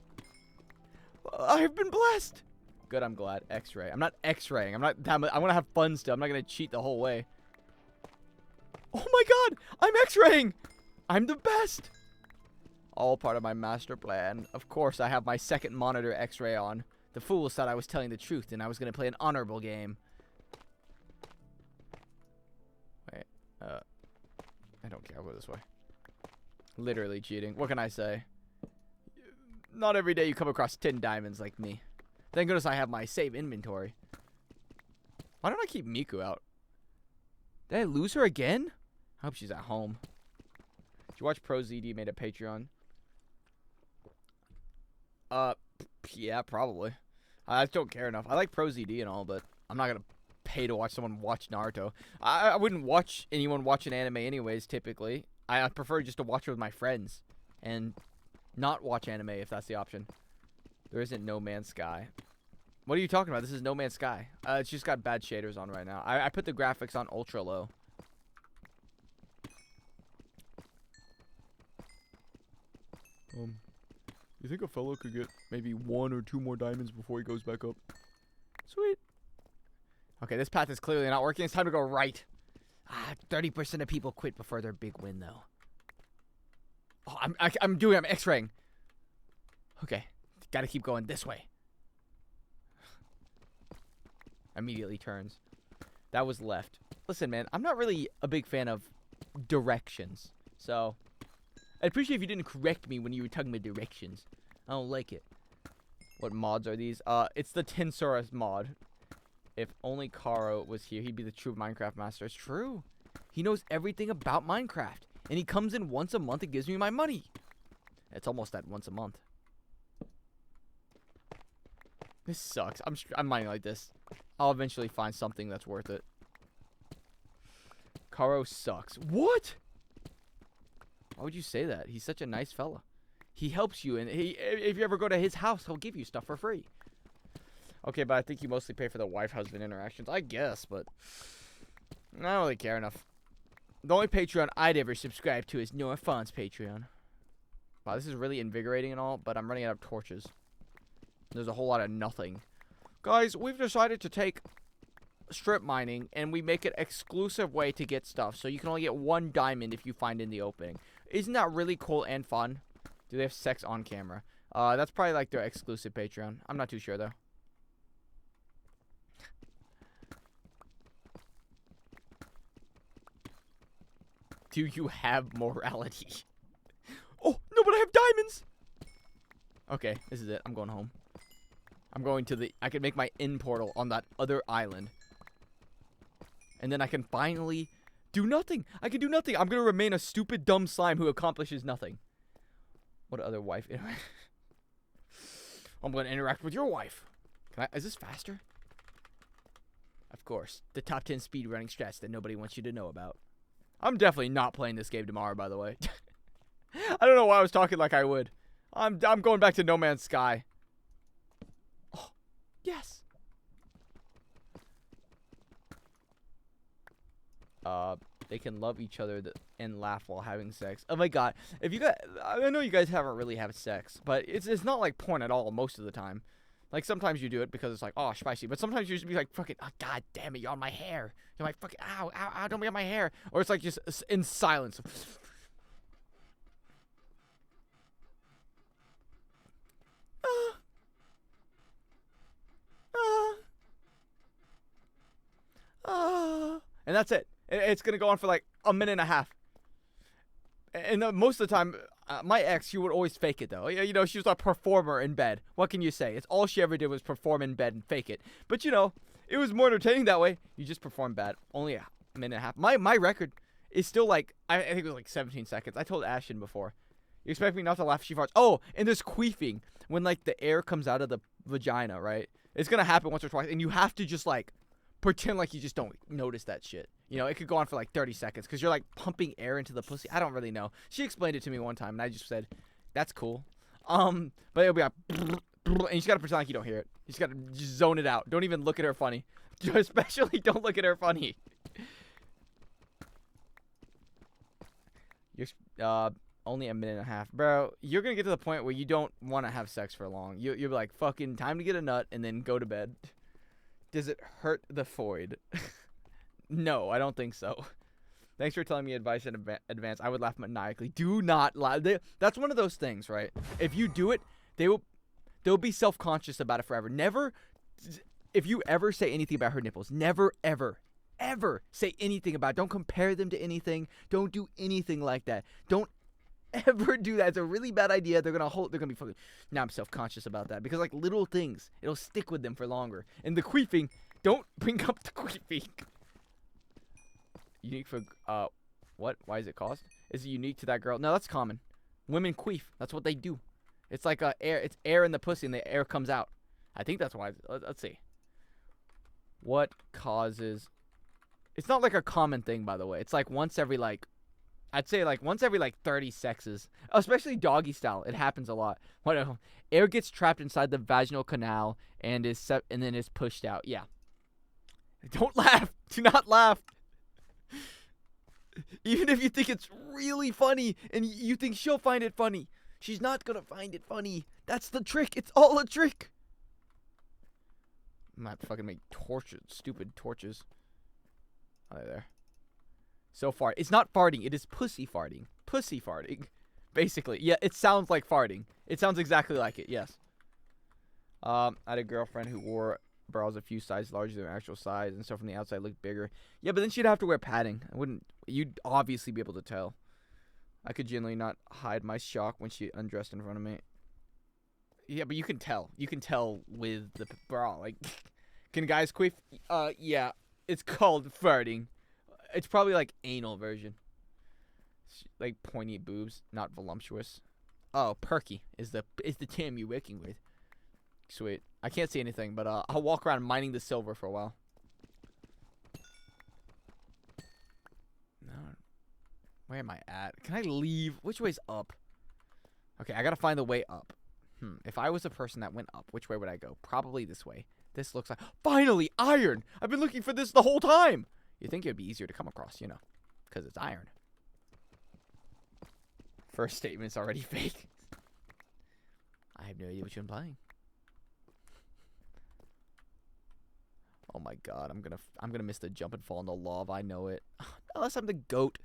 I've been blessed. Good, I'm glad. X-ray. I'm not X-raying. I want to have fun still. I'm not going to cheat the whole way. Oh my god! I'm X-raying! I'm the best! All part of my master plan. Of course, I have my second monitor X-ray on. The fools thought I was telling the truth and I was going to play an honorable game. Wait, I don't care. I'll go this way. Literally cheating. What can I say? Not every day you come across 10 diamonds like me. Thank goodness I have my save inventory. Why don't I keep Miku out? Did I lose her again? I hope she's at home. Did you watch ProZD made a Patreon? Yeah, probably. I just don't care enough. I like ProZD and all, but I'm not gonna pay to watch someone watch Naruto. I wouldn't watch anyone watch an anime anyways, typically. I prefer just to watch it with my friends. And not watch anime if that's the option. There isn't No Man's Sky. What are you talking about? This is No Man's Sky. It's just got bad shaders on right now. I put the graphics on ultra low. You think a fellow could get maybe 1 or 2 more diamonds before he goes back up? Sweet. Okay, this path is clearly not working. It's time to go right. 30% of people quit before their big win, though. Oh, I'm X-raying. Okay, gotta keep going this way. Immediately turns. That was left. Listen, man, I'm not really a big fan of directions. So, I'd appreciate if you didn't correct me when you were talking about directions. I don't like it. What mods are these? It's the Tensaurus mod. If only Karo was here, he'd be the true Minecraft master. It's true. He knows everything about Minecraft. And he comes in once a month and gives me my money. It's almost that once a month. This sucks. I'm mining like this. I'll eventually find something that's worth it. Karo sucks. What? Why would you say that? He's such a nice fella. He helps you, and if you ever go to his house, he'll give you stuff for free. Okay, but I think you mostly pay for the wife-husband interactions. I guess, but I don't really care enough. The only Patreon I'd ever subscribe to is Noah Fawn's Patreon. Wow, this is really invigorating and all, but I'm running out of torches. There's a whole lot of nothing. Guys, we've decided to take strip mining, and we make it exclusive way to get stuff. So you can only get 1 diamond if you find in the opening. Isn't that really cool and fun? Do they have sex on camera? That's probably like their exclusive Patreon. I'm not too sure, though. Do you have morality? Oh, no, but I have diamonds! Okay, this is it. I'm going home. I'm going to the... I can make my end portal on that other island. And then I can finally do nothing. I can do nothing. I'm going to remain a stupid, dumb slime who accomplishes nothing. What other wife? I'm going to interact with your wife. Is this faster? Of course. The top 10 speedrunning strats that nobody wants you to know about. I'm definitely not playing this game tomorrow, by the way. I don't know why I was talking like I would. I'm going back to No Man's Sky. Oh, yes. They can love each other and laugh while having sex. Oh my god. If you guys, I know you guys haven't really had sex, but it's not like porn at all most of the time. Like sometimes you do it because it's like, oh, spicy. But sometimes you just be like, fucking, oh, god damn it, you're on my hair. You're like, fucking, ow, ow, ow, don't be on my hair. Or it's like just in silence. And that's it. It's going to go on for like a minute and a half. And most of the time, my ex, she would always fake it, though. You know, she was a performer in bed. What can you say? It's all she ever did was perform in bed and fake it. But, you know, it was more entertaining that way. You just perform bad. Only a minute and a half. My record is still like, I think it was like 17 seconds. I told Ashton before. You expect me not to laugh if she farts? Oh, and there's queefing. When, like, the air comes out of the vagina, right? It's gonna happen once or twice, and you have to just like pretend like you just don't notice that shit. You know, it could go on for like 30 seconds because you're like pumping air into the pussy. I don't really know. She explained it to me one time, and I just said, "That's cool." But it'll be like, and you just gotta pretend like you don't hear it. You just gotta just zone it out. Don't even look at her funny. Especially don't look at her funny. You're only a minute and a half, bro. You're gonna get to the point where you don't want to have sex for long. You'll be like, fucking time to get a nut and then go to bed. Does it hurt the void? No, I don't think so. Thanks for telling me advice in advance. I would laugh maniacally. Do not laugh. That's one of those things, right? If you do it, they'll be self-conscious about it forever. Never, if you ever say anything about her nipples, never, ever, ever say anything about it. Don't compare them to anything. Don't do anything like that. Don't ever do that. It's a really bad idea. They're gonna be fucking. Now I'm self-conscious about that because like little things, it'll stick with them for longer. And the queefing, don't bring up the queefing. Unique for what? Why is it cost? Is it unique to that girl? No, that's common. Women queef. That's what they do. It's like air. It's air in the pussy, and the air comes out. I think that's why. Let's see. What causes? It's not like a common thing, by the way. It's like once every like, I'd say like once every like 30 sexes, especially doggy style. It happens a lot. What? Air gets trapped inside the vaginal canal and then is pushed out. Yeah. Don't laugh. Do not laugh. Even if you think it's really funny and you think she'll find it funny, she's not gonna find it funny. That's the trick. It's all a trick. I'm not fucking make torches, stupid torches. Oh, there. So far, it's not farting. It is pussy farting. Pussy farting. Basically, yeah. It sounds like farting. It sounds exactly like it. Yes. I had a girlfriend who wore bras a few sizes larger than her actual size, and so from the outside looked bigger. Yeah, but then she'd have to wear padding. You'd obviously be able to tell. I could generally not hide my shock when she undressed in front of me. Yeah, but you can tell. You can tell with the bra. Like, can guys queef? Yeah. It's called farting. It's probably like anal version. Like pointy boobs, not voluptuous. Oh, perky is the term you're working with. Sweet. I can't see anything, but I'll walk around mining the silver for a while. No. Where am I at? Can I leave? Which way's up? Okay, I gotta find the way up. If I was a person that went up, which way would I go? Probably this way. This looks like... Finally! Iron! I've been looking for this the whole time! You'd think it would be easier to come across, you know. Because it's iron. First statement's already fake. I have no idea what you're implying. Oh my god, I'm gonna miss the jump and fall in the lava. I know it. Unless I'm the goat.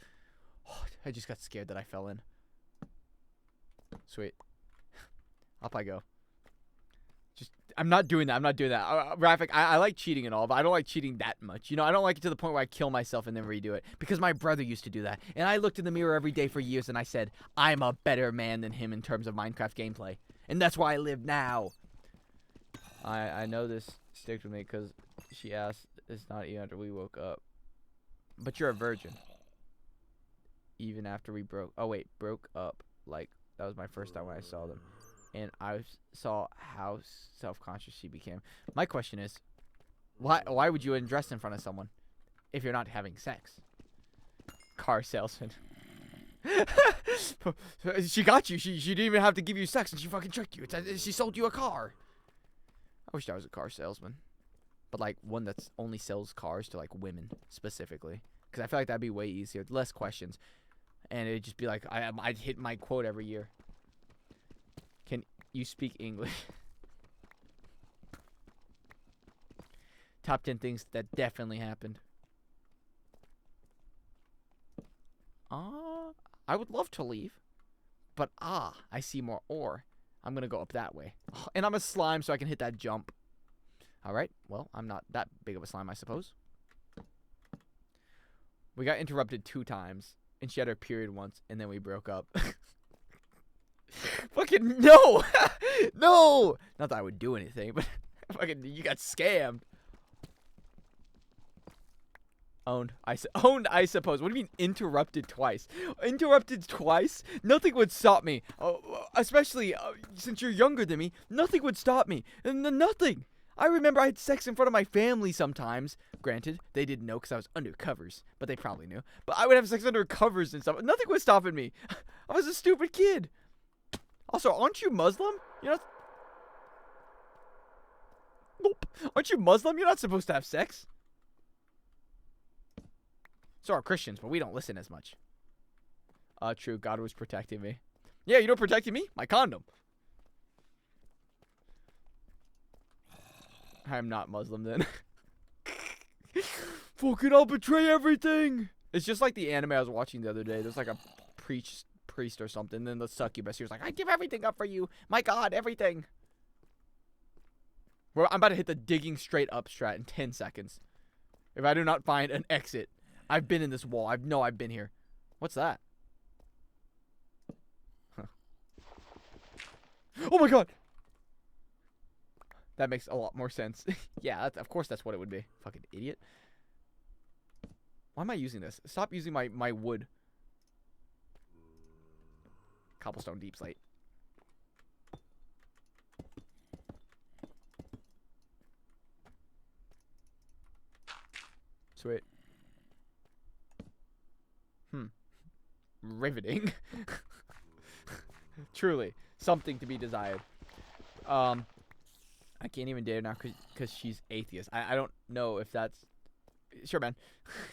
Oh, I just got scared that I fell in. Sweet. Up I go. I'm not doing that. I'm not doing that. Rafik, I like cheating and all, but I don't like cheating that much. You know, I don't like it to the point where I kill myself and then redo it. Because my brother used to do that. And I looked in the mirror every day for years and I said, I'm a better man than him in terms of Minecraft gameplay. And that's why I live now. I know this sticks with me because she asked, it's not even after we woke up. But you're a virgin. Even after we broke. Oh, wait. Broke up. Like, that was my first time when I saw them. And I saw how self-conscious she became. My question is, why would you undress in front of someone if you're not having sex? Car salesman. She got you. She didn't even have to give you sex, and she fucking tricked you. She sold you a car. I wish I was a car salesman. But, like, one that only sells cars to, like, women, specifically. Because I feel like that'd be way easier. Less questions. And it'd just be like, I'd hit my quote every year. Can you speak English? Top 10 things that definitely happened. I would love to leave. But I see more ore. I'm going to go up that way. And I'm a slime, so I can hit that jump. Alright, well, I'm not that big of a slime, I suppose. We got interrupted 2 times. And she had her period once, and then we broke up. Fucking no! No! Not that I would do anything, but fucking you got scammed. Owned, I suppose. What do you mean interrupted twice? Interrupted twice? Nothing would stop me. Especially since you're younger than me. Nothing would stop me. And nothing. I remember I had sex in front of my family sometimes. Granted, they didn't know because I was under covers, but they probably knew. But I would have sex under covers and stuff. Nothing was stopping me. I was a stupid kid. Also, aren't you Muslim? You're not... Nope. Aren't you Muslim? You're not supposed to have sex. So are Christians, but we don't listen as much. True. God was protecting me. Yeah, you know what protected me? My condom. I'm not Muslim then. Fucking, I'll betray everything. It's just like the anime I was watching the other day. There's like a priest or something. Then the succubus, he was like, I give everything up for you. My God, everything. Well, I'm about to hit the digging straight up strat in 10 seconds. If I do not find an exit. I've been in this wall. I've been here. What's that? Huh. Oh my God. That makes a lot more sense. Yeah, of course that's what it would be. Fucking idiot. Why am I using this? Stop using my wood. Cobblestone deep slate. Sweet. Riveting. Truly. Something to be desired. I can't even date her now because she's atheist. I don't know if that's... Sure, man.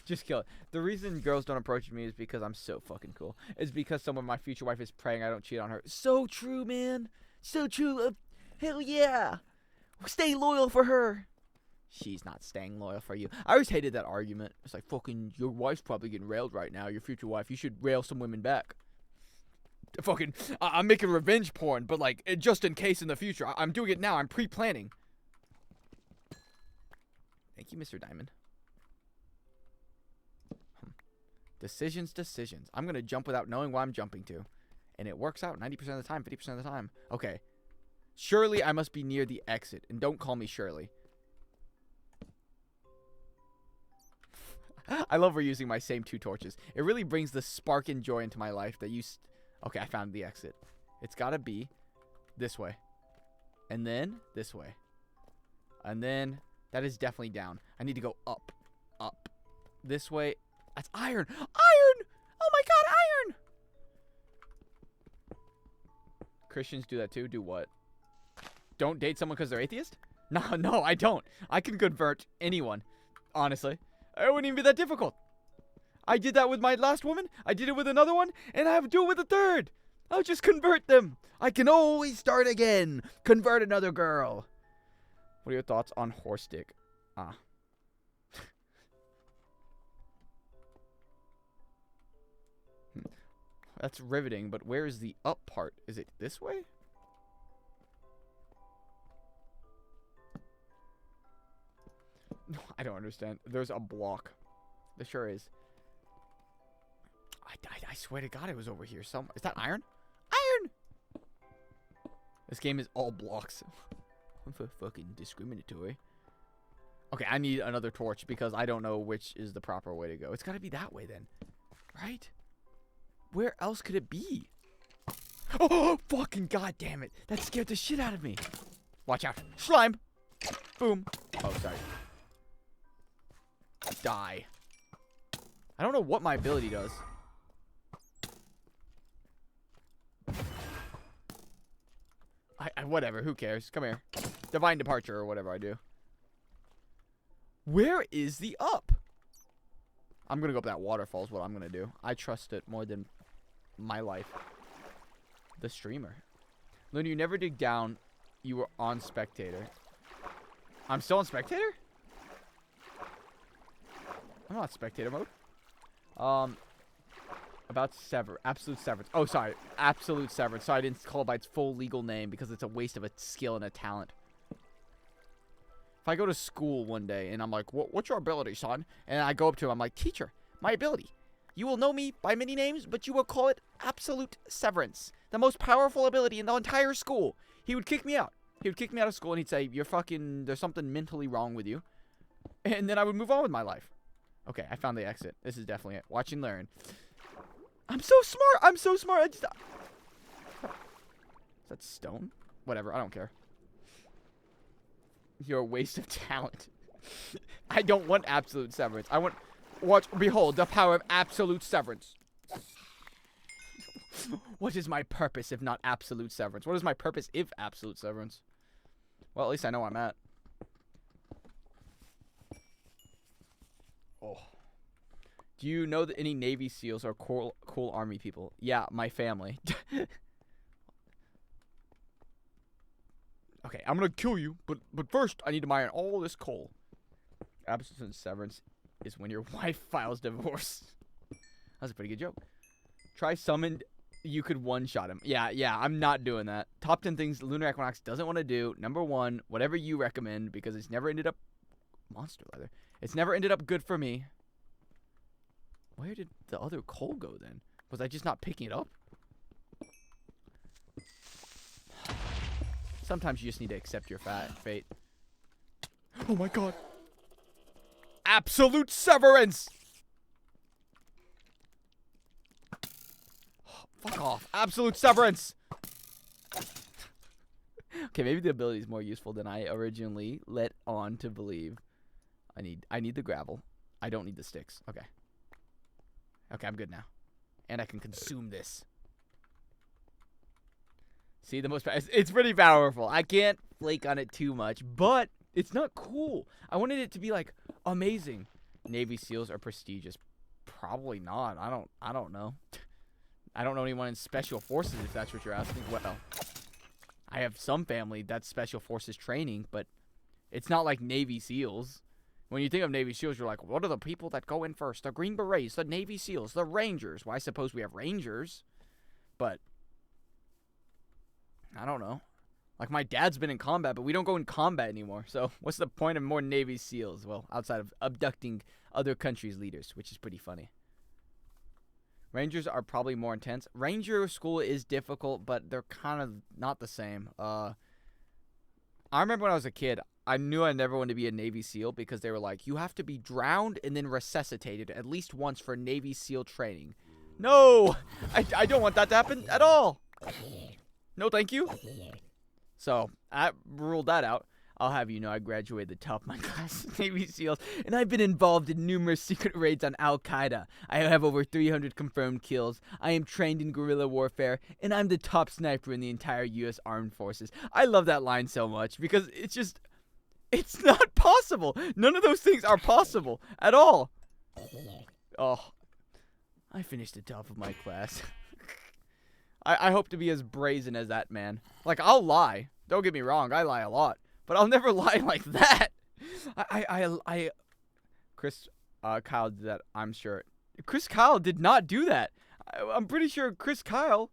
Just kill it. The reason girls don't approach me is because I'm so fucking cool. It's because someone, my future wife, is praying I don't cheat on her. So true, man. So true. Hell yeah. Stay loyal for her. She's not staying loyal for you. I always hated that argument. It's like, fucking, your wife's probably getting railed right now. Your future wife. You should rail some women back. Fucking, I'm making revenge porn, but like, just in case in the future. I'm doing it now. I'm pre-planning. Thank you, Mr. Diamond. Decisions. I'm going to jump without knowing what I'm jumping to. And it works out 90% of the time, 50% of the time. Okay. Surely I must be near the exit. And don't call me Shirley. I love reusing my same 2 torches. It really brings the spark and joy into my life that you... Okay, I found the exit. It's got to be this way. And then this way. And then that is definitely down. I need to go up. Up. This way. That's iron. Iron! Oh my God, iron! Christians do that too? Do what? Don't date someone because they're atheist? No, I don't. I can convert anyone. Honestly. It wouldn't even be that difficult. I did that with my last woman. I did it with another one. And I have to do it with a third. I'll just convert them. I can always start again. Convert another girl. What are your thoughts on horse dick? That's riveting, but where is the up part? Is it this way? No, I don't understand. There's a block. There sure is. I swear to God it was over here somewhere. Is that iron? Iron! This game is all blocks. I'm so fucking discriminatory. Okay, I need another torch because I don't know which is the proper way to go. It's got to be that way then. Right? Where else could it be? Oh, fucking goddamn it. That scared the shit out of me. Watch out. Slime. Boom. Oh, sorry. Die. I don't know what my ability does. Whatever. Who cares? Come here. Divine Departure or whatever I do. Where is the up? I'm going to go up that waterfall is what I'm going to do. I trust it more than my life. The streamer. Luna, you never dig down. You were on spectator. I'm still on spectator? I'm not spectator mode. About Absolute Severance. Oh, sorry. Absolute Severance. So I didn't call it by its full legal name because it's a waste of a skill and a talent. If I go to school one day and I'm like, what's your ability, son? And I go up to him, I'm like, teacher, my ability. You will know me by many names, but you will call it Absolute Severance. The most powerful ability in the entire school. He would kick me out. He would kick me out of school and he'd say, you're fucking, there's something mentally wrong with you. And then I would move on with my life. Okay, I found the exit. This is definitely it. Watch and learn. I'm so smart. I'm so smart. Is that stone? Whatever. I don't care. You're a waste of talent. I don't want absolute severance. I want... behold, the power of absolute severance. What is my purpose if not absolute severance? What is my purpose if absolute severance? Well, at least I know where I'm at. Oh. Do you know that any Navy SEALs are cool Army people? Yeah, my family. Okay, I'm gonna kill you, but first I need to mine all this coal. Absolute severance is when your wife files divorce. That's a pretty good joke. Try summoned. You could one-shot him. Yeah, I'm not doing that. Top 10 things Lunar Equinox doesn't want to do. Number 1, whatever you recommend, because it's never ended up... Monster leather. It's never ended up good for me. Where did the other coal go, then? Was I just not picking it up? Sometimes you just need to accept your fate. Oh my god. Absolute severance! Fuck off. Absolute severance! Okay, maybe the ability is more useful than I originally let on to believe. I need the gravel. I don't need the sticks. Okay. Okay, I'm good now. And I can consume this. See, it's pretty powerful. I can't flake on it too much, but it's not cool. I wanted it to be like amazing. Navy SEALs are prestigious. Probably not. I don't know. I don't know anyone in special forces if that's what you're asking. Well, I have some family that's special forces training, but it's not like Navy SEALs. When you think of Navy SEALs, you're like, what are the people that go in first? The Green Berets, the Navy SEALs, the Rangers. Well, I suppose we have Rangers, but I don't know. Like, my dad's been in combat, but we don't go in combat anymore. So what's the point of more Navy SEALs? Well, outside of abducting other countries' leaders, which is pretty funny. Rangers are probably more intense. Ranger school is difficult, but they're kind of not the same. I remember when I was a kid, I knew I never wanted to be a Navy SEAL because they were like, you have to be drowned and then resuscitated at least once for Navy SEAL training. No! I don't want that to happen at all! No, thank you. So, I ruled that out. I'll have you know I graduated the top of my class Navy SEALs, and I've been involved in numerous secret raids on Al-Qaeda. I have over 300 confirmed kills. I am trained in guerrilla warfare, and I'm the top sniper in the entire U.S. Armed Forces. I love that line so much because it's not possible. None of those things are possible at all. Oh, I finished the top of my class. I hope to be as brazen as that man. Like, I'll lie. Don't get me wrong. I lie a lot. But I'll never lie like that. Chris Kyle did that, I'm sure. Chris Kyle did not do that. I'm pretty sure Chris Kyle,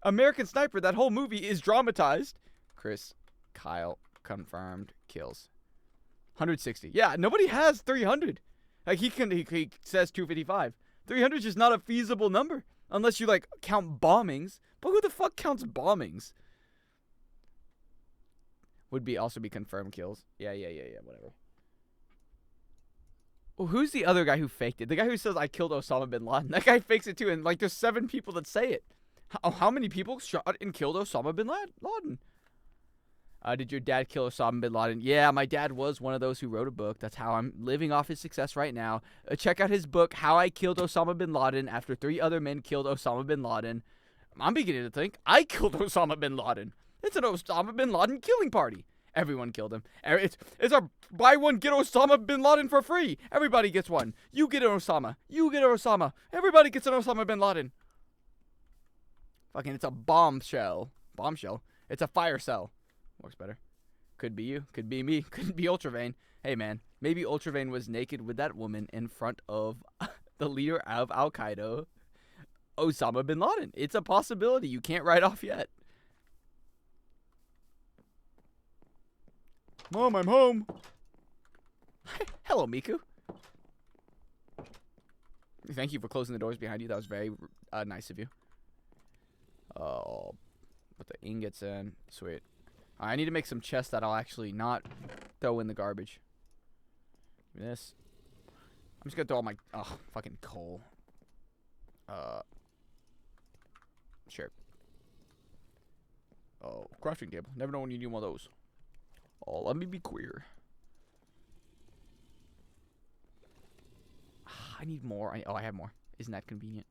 American Sniper, that whole movie is dramatized. Chris Kyle confirmed kills. 160. Yeah, nobody has 300. Like, he says 255. 300 is just not a feasible number. Unless you, like, count bombings. But who the fuck counts bombings? Would also be confirmed kills. Yeah, whatever. Well, who's the other guy who faked it? The guy who says, I killed Osama bin Laden. That guy fakes it too, and, like, there's 7 people that say it. How many people shot and killed Osama bin Laden? Did your dad kill Osama bin Laden? Yeah, my dad was one of those who wrote a book. That's how I'm living off his success right now. Check out his book, How I Killed Osama bin Laden After 3 Other Men Killed Osama bin Laden. I'm beginning to think I killed Osama bin Laden. It's an Osama bin Laden killing party. Everyone killed him. It's a buy one, get Osama bin Laden for free. Everybody gets one. You get an Osama. You get an Osama. Everybody gets an Osama bin Laden. Fucking, it's a bombshell. Bombshell. It's a fire cell. Works better. Could be you. Could be me. Could be Ultravane. Hey, man. Maybe Ultravane was naked with that woman in front of the leader of Al-Qaeda, Osama bin Laden. It's a possibility. You can't write off yet. Mom, I'm home. Hello, Miku. Thank you for closing the doors behind you. That was very nice of you. Oh, put the ingots in. Sweet. I need to make some chests that I'll actually not throw in the garbage. Give me this. I'm just gonna throw all my fucking coal. Sure. Oh, crafting table. Never know when you need one of those. Oh, let me be queer. I need more. I have more. Isn't that convenient?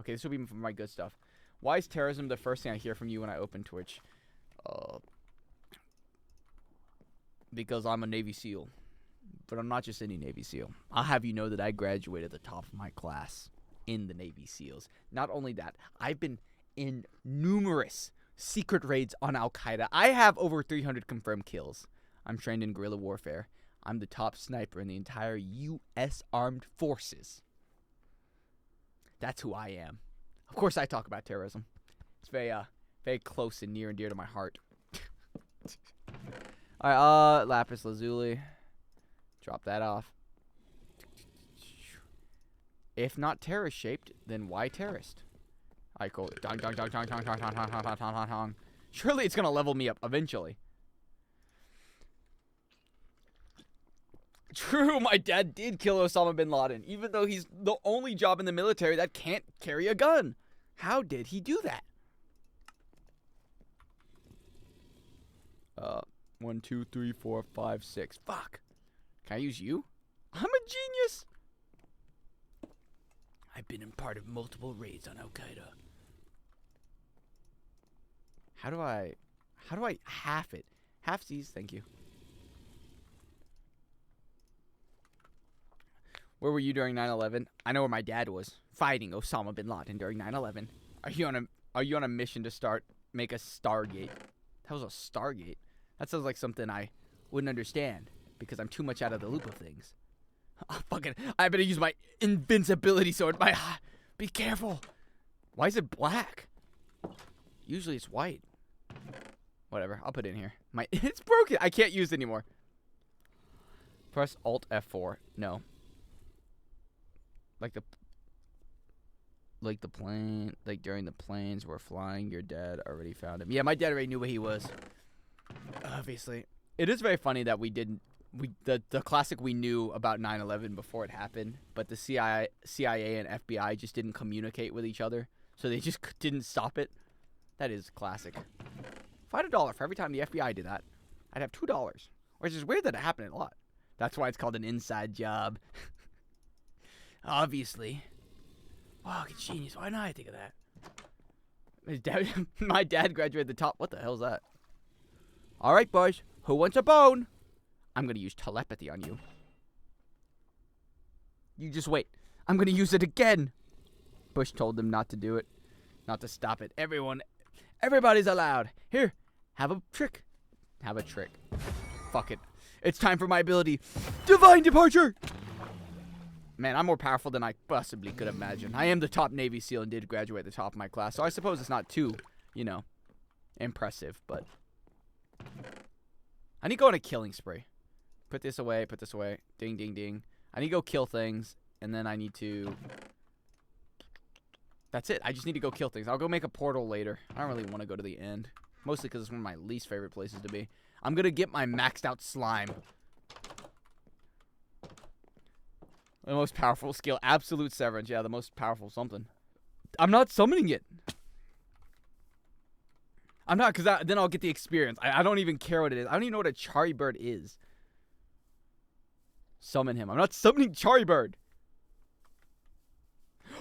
Okay, this will be for my good stuff. Why is terrorism the first thing I hear from you when I open Twitch? Because I'm a Navy SEAL. But I'm not just any Navy SEAL. I'll have you know that I graduated at the top of my class in the Navy SEALs. Not only that, I've been in numerous secret raids on Al-Qaeda. I have over 300 confirmed kills. I'm trained in guerrilla warfare. I'm the top sniper in the entire U.S. Armed Forces. That's who I am. Of course I talk about terrorism. It's very close and near and dear to my heart. Alright, Lapis Lazuli. Drop that off. If not terrorist-shaped, then why terrorist? Alright, cool. Dong, dong, dong, dong, dong, dong, dong, dong, dong, dong, dong, dong. Surely it's gonna level me up eventually. True, my dad did kill Osama bin Laden, even though he's the only job in the military that can't carry a gun. How did he do that? 1, 2, 3, 4, 5, 6. Fuck. Can I use you? I'm a genius. I've been in part of multiple raids on Al-Qaeda. How do I half it? Half these, thank you. Where were you during 9/11? I know where my dad was, fighting Osama bin Laden during 9/11. Are you on a mission to make a Stargate? That was a Stargate. That sounds like something I wouldn't understand because I'm too much out of the loop of things. Oh, fucking, I better use my invincibility sword. Be careful. Why is it black? Usually it's white. Whatever, I'll put it in here. It's broken. I can't use it anymore. Press Alt F4. No. Like the plane, like during the planes were flying, your dad already found him. Yeah, my dad already knew where he was. Obviously. It is very funny that the classic we knew about 9/11 before it happened, but the CIA and FBI just didn't communicate with each other, so they just didn't stop it. That is classic. If I had $1 for every time the FBI did that, I'd have $2, which is weird that it happened a lot. That's why it's called an inside job. Obviously. Wow, good genius. Why not I think of that? My dad graduated the top. What the hell is that? All right, boys. Who wants a bone? I'm going to use telepathy on you. You just wait. I'm going to use it again. Bush told them not to do it. Not to stop it. Everybody's allowed. Here, have a trick. Have a trick. Fuck it. It's time for my ability. Divine Departure! Man, I'm more powerful than I possibly could imagine. I am the top Navy SEAL and did graduate at the top of my class, so I suppose it's not too, impressive, but... I need to go on a killing spree. Put this away, put this away. Ding, ding, ding. I need to go kill things, and then I need to... That's it. I just need to go kill things. I'll go make a portal later. I don't really want to go to the end. Mostly because it's one of my least favorite places to be. I'm going to get my maxed out slime. The most powerful skill. Absolute Severance. Yeah, the most powerful something. I'm not summoning it. I'm not, because then I'll get the experience. I don't even care what it is. I don't even know what a Chari Bird is. Summon him. I'm not summoning Chari Bird.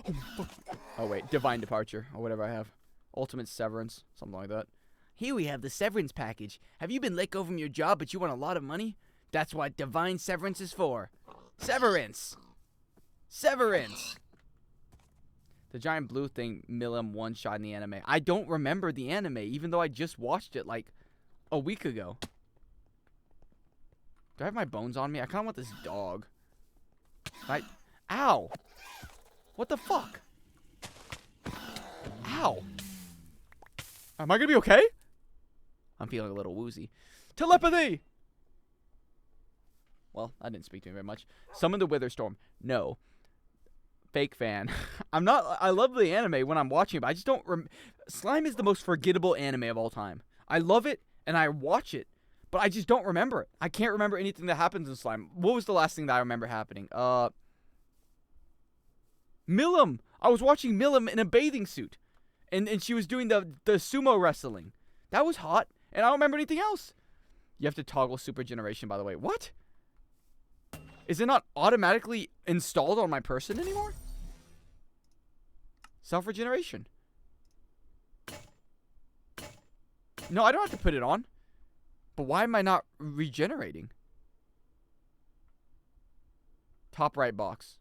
Oh, fuck. Oh, wait. Divine Departure. Or whatever I have. Ultimate Severance. Something like that. Here we have the Severance package. Have you been let go from your job, but you want a lot of money? That's what Divine Severance is for. Severance. Severance. The giant blue thing Milim one-shot in the anime. I don't remember the anime, even though I just watched it like a week ago. Do I have my bones on me? I kind of want this dog. Ow! What the fuck? Ow! Am I gonna be okay? I'm feeling a little woozy. Telepathy! Well, that didn't speak to me very much. Summon the Wither Storm. No. Fake fan. I love the anime when I'm watching it, but I just don't Slime is the most forgettable anime of all time. I love it, and I watch it, but I just don't remember it. I can't remember anything that happens in Slime. What was the last thing that I remember happening? Milim! I was watching Milim in a bathing suit, and she was doing the sumo wrestling. That was hot, and I don't remember anything else. You have to toggle super generation, by the way. What? Is it not automatically installed on my person anymore? Self-regeneration. No, I don't have to put it on. But why am I not regenerating? Top right box.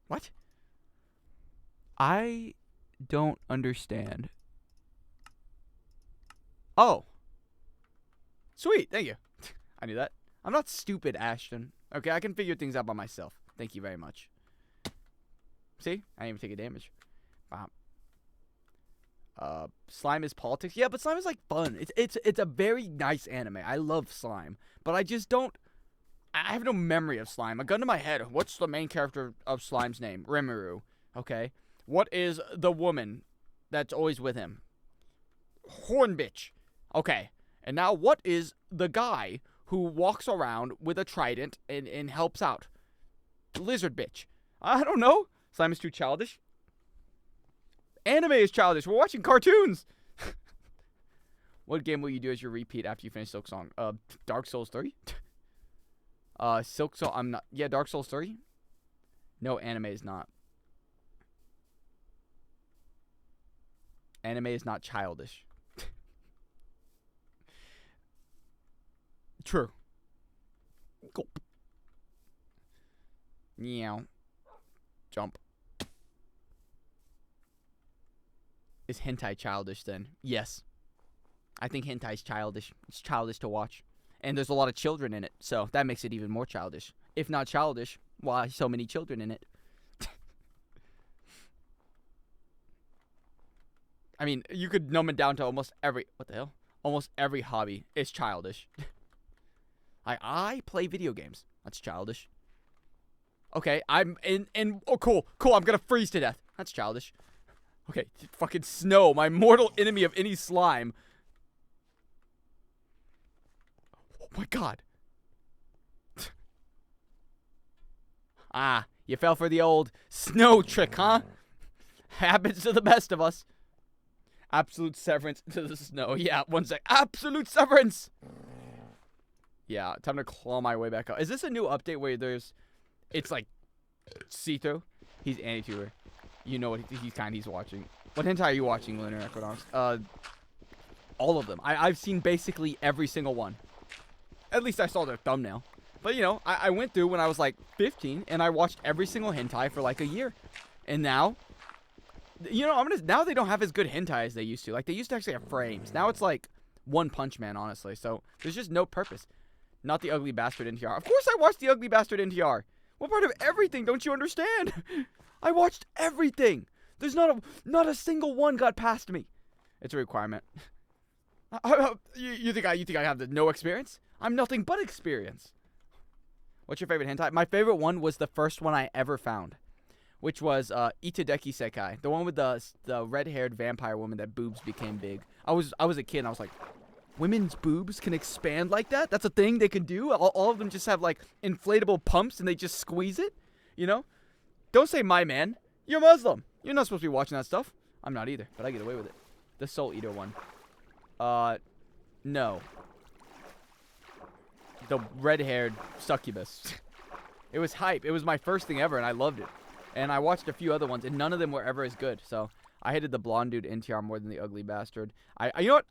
What? I don't understand. Oh. Sweet, thank you. I knew that. I'm not stupid, Ashton. Okay, I can figure things out by myself. Thank you very much. See? I didn't even take a damage. Slime is politics. Yeah, but Slime is like fun. It's a very nice anime. I love Slime. But I just don't... I have no memory of Slime. A gun to my head. What's the main character of Slime's name? Rimuru. Okay. What is the woman that's always with him? Hornbitch. Okay. And now what is the guy who walks around with a trident and helps out? Lizard bitch. I don't know. Slime is too childish. Anime is childish. We're watching cartoons. What game will you do as your repeat after you finish Silksong? Dark Souls 3? Silksong, I'm not. Yeah, Dark Souls 3? No, anime is not. Anime is not childish. True. Gulp. Meow. Jump. Is hentai childish then? Yes. I think hentai is childish. It's childish to watch. And there's a lot of children in it, so that makes it even more childish. If not childish, why so many children in it? I mean, you could numb it down to almost every... What the hell? Almost every hobby is childish. I play video games. That's childish. Okay, I'm in... Oh, cool. Cool, I'm gonna freeze to death. That's childish. Okay, fucking snow. My mortal enemy of any slime. Oh my god. Ah, you fell for the old snow trick, huh? Happens to the best of us. Absolute severance to the snow. Yeah, 1 sec. Absolute severance! Yeah, time to claw my way back up. Is this a new update where there's... It's like... see-through? He's anti-tuber. You know what he's watching. What hentai are you watching, Lunar Equinox? All of them. I've seen basically every single one. At least I saw their thumbnail. But, you know, I went through when I was like 15, and I watched every single hentai for like a year. And now... You know, now they don't have as good hentai as they used to. Like, they used to actually have frames. Now it's like One Punch Man, honestly. So, there's just no purpose. Not the Ugly Bastard NTR. Of course I watched the Ugly Bastard NTR. What part of everything don't you understand? I watched everything. There's not a single one got past me. It's a requirement. You think I have the no experience? I'm nothing but experience. What's your favorite hentai? My favorite one was the first one I ever found, which was Itadeki Sekai, the one with the red-haired vampire woman that boobs became big. I was a kid and I was like, women's boobs can expand like that? That's a thing they can do? All of them just have like inflatable pumps and they just squeeze it? You know? Don't say my man. You're Muslim. You're not supposed to be watching that stuff. I'm not either, but I get away with it. The Soul Eater one. No. The red-haired succubus. It was hype. It was my first thing ever and I loved it. And I watched a few other ones, and none of them were ever as good. So I hated the blonde dude NTR more than the ugly bastard. You know what?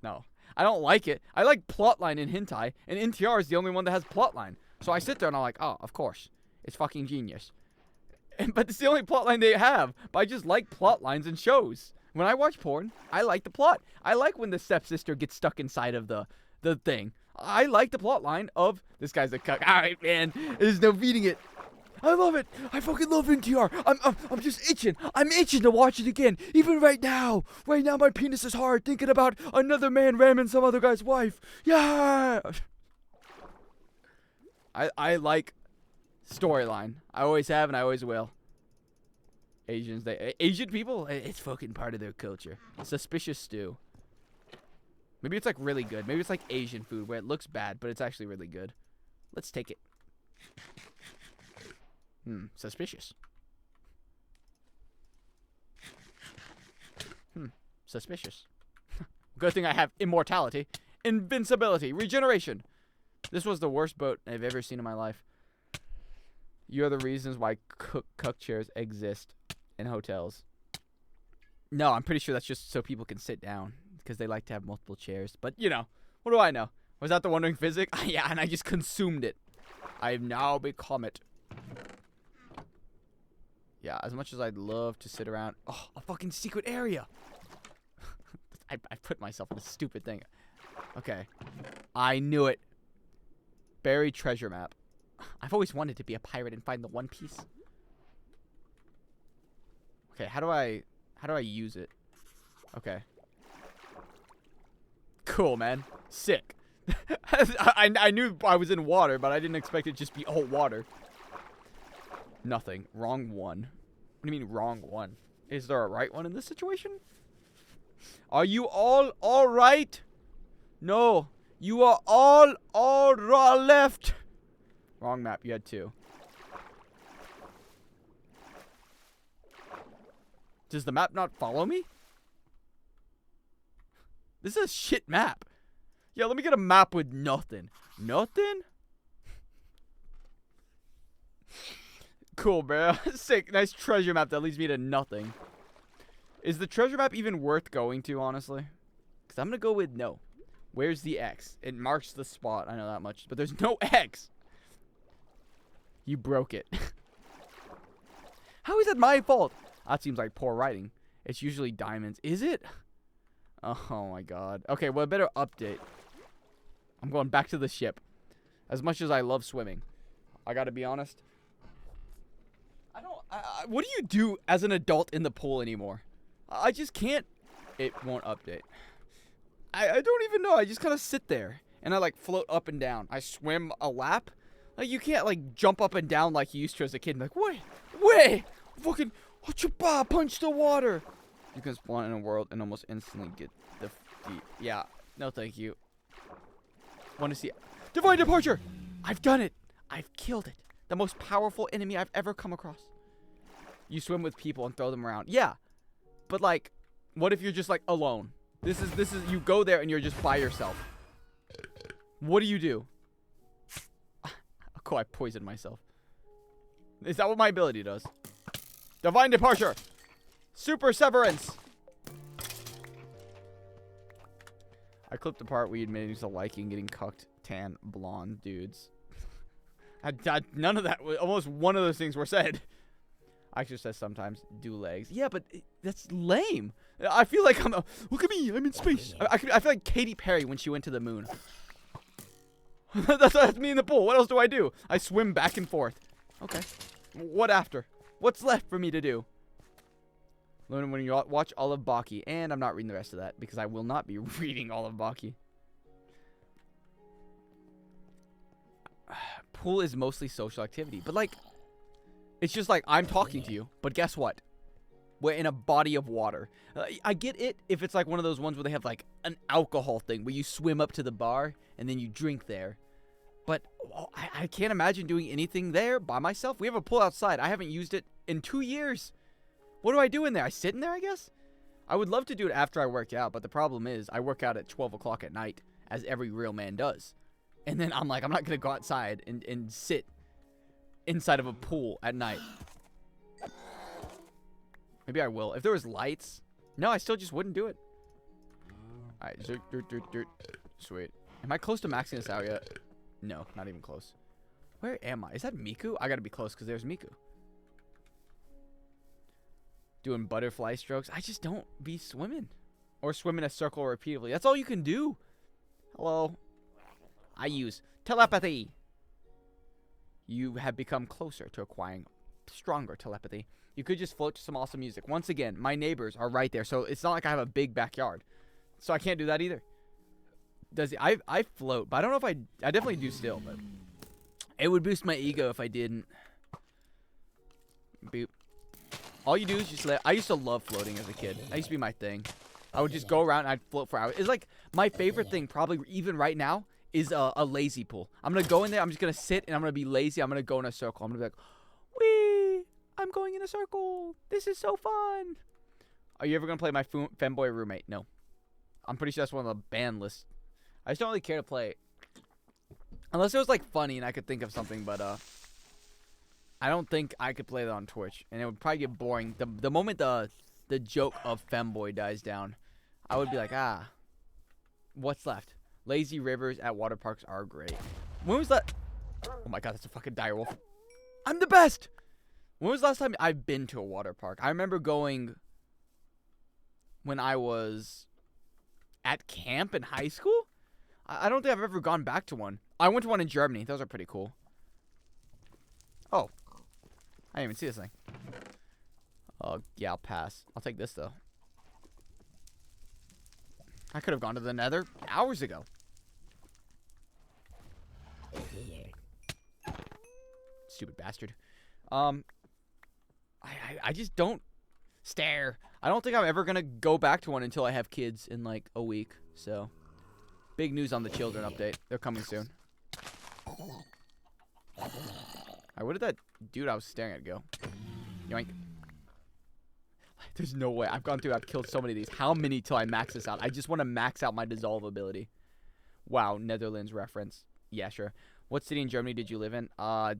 No, I don't like it. I like plotline in hentai, and NTR is the only one that has plotline. So I sit there and I'm like, oh, of course, it's fucking genius. But it's the only plotline they have. But I just like plotlines in shows. When I watch porn, I like the plot. I like when the stepsister gets stuck inside of the thing. I like the plotline of this guy's a cuck. All right, man, there's no beating it. I love it. I fucking love NTR. I'm just itching. I'm itching to watch it again. Even right now. Right now, my penis is hard thinking about another man ramming some other guy's wife. Yeah. I like storyline. I always have and I always will. Asian people, it's fucking part of their culture. Suspicious stew. Maybe it's like really good. Maybe it's like Asian food where it looks bad, but it's actually really good. Let's take it. Suspicious. Suspicious. Good thing I have immortality, invincibility, regeneration. This was the worst boat I've ever seen in my life. You are the reasons why cuck chairs exist in hotels. No, I'm pretty sure that's just so people can sit down because they like to have multiple chairs. But, you know, what do I know? Was that the Wandering Physic? Yeah, and I just consumed it. I have now become it. Yeah, as much as I'd love to sit around. Oh, a fucking secret area. I put myself in a stupid thing. Okay. I knew it. Buried treasure map. I've always wanted to be a pirate and find the One Piece. Okay, how do I use it? Okay. Cool, man. Sick. I knew I was in water, but I didn't expect it to just be all water. Nothing. Wrong one. What do you mean wrong one? Is there a right one in this situation? Are you all right? No. You are all left. Wrong map. You had 2. Does the map not follow me? This is a shit map. Yeah, let me get a map with nothing. Nothing? Cool, bro. Sick. Nice treasure map that leads me to nothing. Is the treasure map even worth going to, honestly? Because I'm going to go with no. Where's the X? It marks the spot. I know that much. But there's no X. You broke it. How is that my fault? That seems like poor writing. It's usually diamonds. Is it? Oh my god. Okay, well, I better update. I'm going back to the ship. As much as I love swimming, I gotta be honest. What do you do as an adult in the pool anymore? I just can't. It won't update. I don't even know. I just kind of sit there and I like float up and down. I swim a lap. Like you can't like jump up and down like you used to as a kid. And like wait, fucking punch the water. You can spawn in a world and almost instantly get the yeah. No, thank you. Want to see Divine Departure? I've done it. I've killed it. The most powerful enemy I've ever come across. You swim with people and throw them around. Yeah, but like, what if you're just like alone? This is you go there and you're just by yourself. What do? Cool, I poisoned myself. Is that what my ability does? Divine Departure. Super Severance. I clipped the part where you admitted to liking getting cucked tan blonde dudes. None of that. Almost one of those things were said. I just says sometimes do legs. Yeah, but that's lame. I feel like look at me. I'm in space. I feel like Katy Perry when she went to the moon. That's me in the pool. What else do I do? I swim back and forth. Okay. What after? What's left for me to do? Learn when you watch all of Baki. And I'm not reading the rest of that because I will not be reading all of Baki. Pool is mostly social activity. But like, it's just like I'm talking to you. But guess what? We're in a body of water. I get it if it's like one of those ones where they have like an alcohol thing where you swim up to the bar and then you drink there. But I can't imagine doing anything there by myself. We have a pool outside. I haven't used it in 2 years. What do I do in there? I sit in there, I guess? I would love to do it after I work out, but the problem is I work out at 12 o'clock at night, as every real man does. And then I'm like, I'm not going to go outside and sit inside of a pool at night. Maybe I will. If there was lights. No, I still just wouldn't do it. Alright, sweet. Am I close to maxing this out yet? No, not even close. Where am I? Is that Miku? I gotta be close because there's Miku. Doing butterfly strokes. I just don't be swimming. Or swim in a circle repeatedly. That's all you can do. Hello. I use telepathy. You have become closer to acquiring stronger telepathy. You could just float to some awesome music. Once again, my neighbors are right there, so it's not like I have a big backyard. So I can't do that either. I float, but I don't know if I definitely do still, but it would boost my ego if I didn't. Boop. All you do is just I used to love floating as a kid. That used to be my thing. I would just go around and I'd float for hours. It's like my favorite thing, probably even right now, is a lazy pool. I'm gonna go in there. I'm just gonna sit and I'm gonna be lazy. I'm gonna go in a circle. I'm gonna be like, wee! I'm going in a circle. This is so fun. Are you ever gonna play my femboy roommate? No. I'm pretty sure that's one of the ban lists. I just don't really care to play it. Unless it was like funny and I could think of something, but I don't think I could play that on Twitch, and it would probably get boring. The moment the joke of femboy dies down, I would be like, what's left? Lazy rivers at water parks are great. When was that? Oh my god, that's a fucking direwolf. I'm the best! When was the last time I've been to a water park? I remember going when I was at camp in high school. I don't think I've ever gone back to one. I went to one in Germany. Those are pretty cool. Oh. I didn't even see this thing. Oh, yeah, I'll pass. I'll take this, though. I could have gone to the Nether hours ago. Stupid bastard. I just don't stare. I don't think I'm ever gonna go back to one until I have kids in like a week. So, big news on the children update. They're coming soon. Alright, where did that dude I was staring at go? Yoink. There's no way. I've killed so many of these. How many till I max this out? I just want to max out my dissolve ability. Wow, Netherlands reference. Yeah, sure. What city in Germany did you live in? I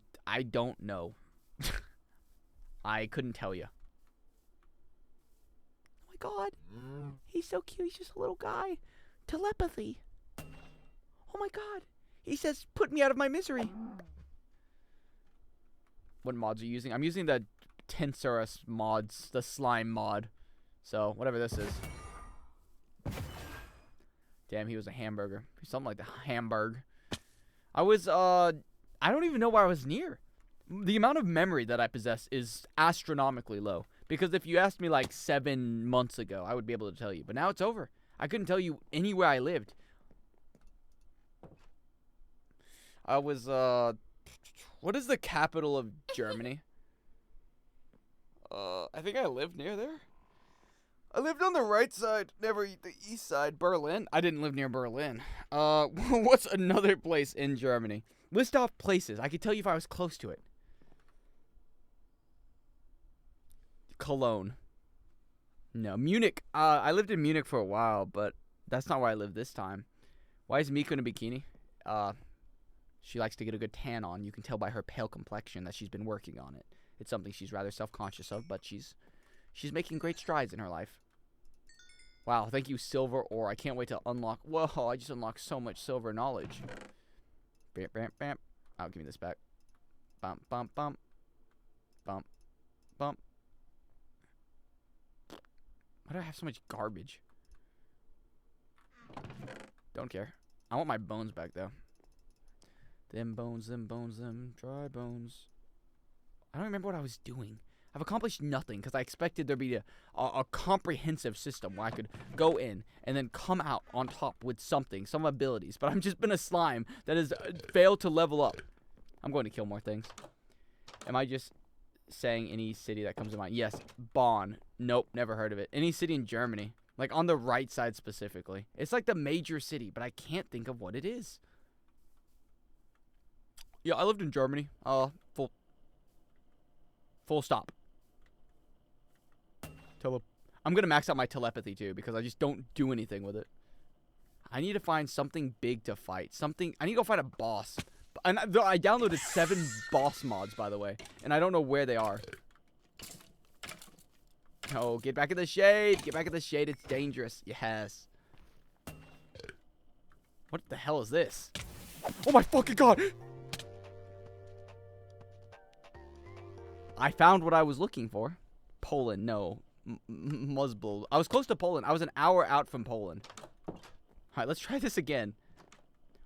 don't know. I couldn't tell you. Oh my god. He's so cute. He's just a little guy. Telepathy. Oh my god. He says, put me out of my misery. What mods are you using? I'm using the Tensorus mods, the slime mod. So, whatever this is. Damn, he was a hamburger. Something like the Hamburg. I was, I don't even know where I was near. The amount of memory that I possess is astronomically low. Because if you asked me like 7 months ago, I would be able to tell you. But now it's over. I couldn't tell you anywhere I lived. I was, what is the capital of Germany? I think I lived near there. I lived on the right side, never the east side. Berlin. I didn't live near Berlin. What's another place in Germany? List off places. I could tell you if I was close to it. Cologne. No, Munich. I lived in Munich for a while, but that's not where I live this time. Why is Miko in a bikini? She likes to get a good tan on. You can tell by her pale complexion that she's been working on it. It's something she's rather self-conscious of, but she's making great strides in her life. Wow, thank you, silver ore. I can't wait to unlock. Whoa, I just unlocked so much silver knowledge. Bam, bam, bam. Oh, give me this back. Bump, bump, bump. Bump, bump. Why do I have so much garbage? Don't care. I want my bones back, though. Them bones, them bones, them dry bones. I don't remember what I was doing. I've accomplished nothing because I expected there'd be a comprehensive system where I could go in and then come out on top with something, some abilities. But I've just been a slime that has failed to level up. I'm going to kill more things. Am I just saying any city that comes to mind? Yes, Bonn. Nope, never heard of it. Any city in Germany. Like on the right side specifically. It's like the major city, but I can't think of what it is. Yeah, I lived in Germany. Full stop. I'm going to max out my telepathy, too, because I just don't do anything with it. I need to find something big to fight. I need to go find a boss. And I downloaded 7 boss mods, by the way. And I don't know where they are. Oh, get back in the shade. Get back in the shade. It's dangerous. Yes. What the hell is this? Oh, my fucking God. I found what I was looking for. Poland, no. Muzzbul. I was close to Poland. I was an hour out from Poland. Alright, let's try this again.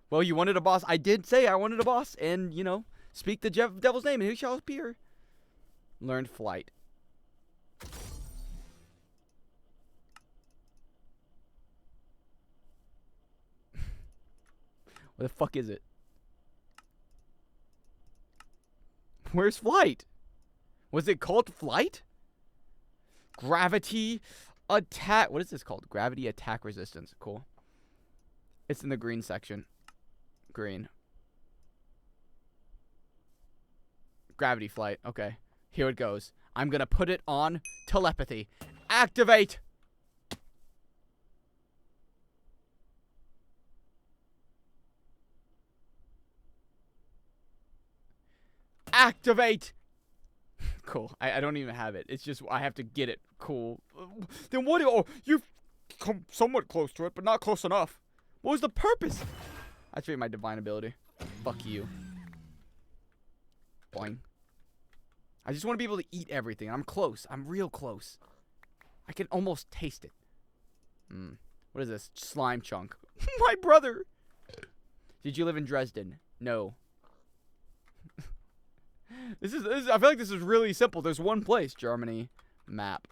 Well, you wanted a boss. I did say I wanted a boss. And, you know, speak the devil's name and he shall appear. Learned flight. Where the fuck is it? Where's flight? Was it called flight? Gravity attack. What is this called? Gravity attack resistance. Cool. It's in the green section. Green. Gravity flight. Okay. Here it goes. I'm going to put it on telepathy. Activate! Activate! Cool. I don't even have it. It's just I have to get it. Cool. Then what do you... Oh, you've come somewhat close to it, but not close enough. What was the purpose? Activate my divine ability. Fuck you. Boing. I just want to be able to eat everything. I'm close. I'm real close. I can almost taste it. What is this? Slime chunk. My brother. Did you live in Dresden? No. This is I feel like this is really simple. There's one place. Germany. Map.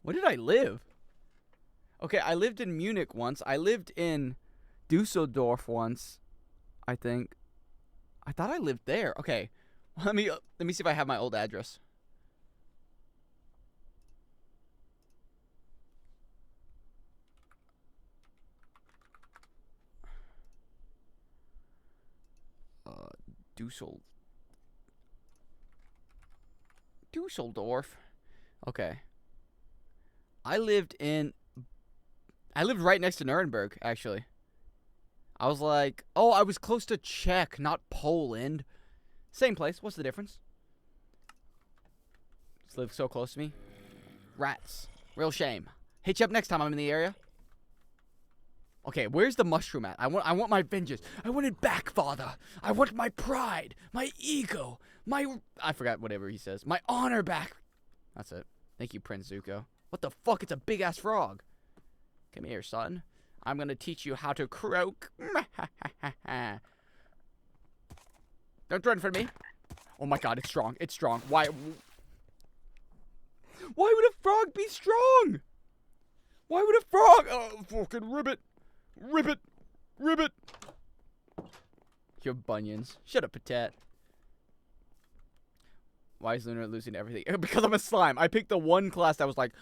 Where did I live? Okay, I lived in Munich once. I lived in Dusseldorf once, I think. I thought I lived there. Okay, let me see if I have my old address. Dusseldorf. Okay. I lived right next to Nuremberg, actually. I was like, oh, I was close to Czech, not Poland. Same place. What's the difference? Just live so close to me. Rats. Real shame. Hit you up next time I'm in the area. Okay, where's the mushroom at? I want my vengeance. I want it back, Father. I want my pride, my ego, I forgot whatever he says. My honor back. That's it. Thank you, Prince Zuko. What the fuck? It's a big-ass frog. Come here, son. I'm gonna teach you how to croak. Don't run from me. Oh my god, it's strong. It's strong. Why would a frog be strong? Why would a frog? Oh, fucking ribbit. Ribbit. Ribbit. Your bunions. Shut up, Patet. Why is Lunar losing everything? Because I'm a slime. I picked the one class that was like,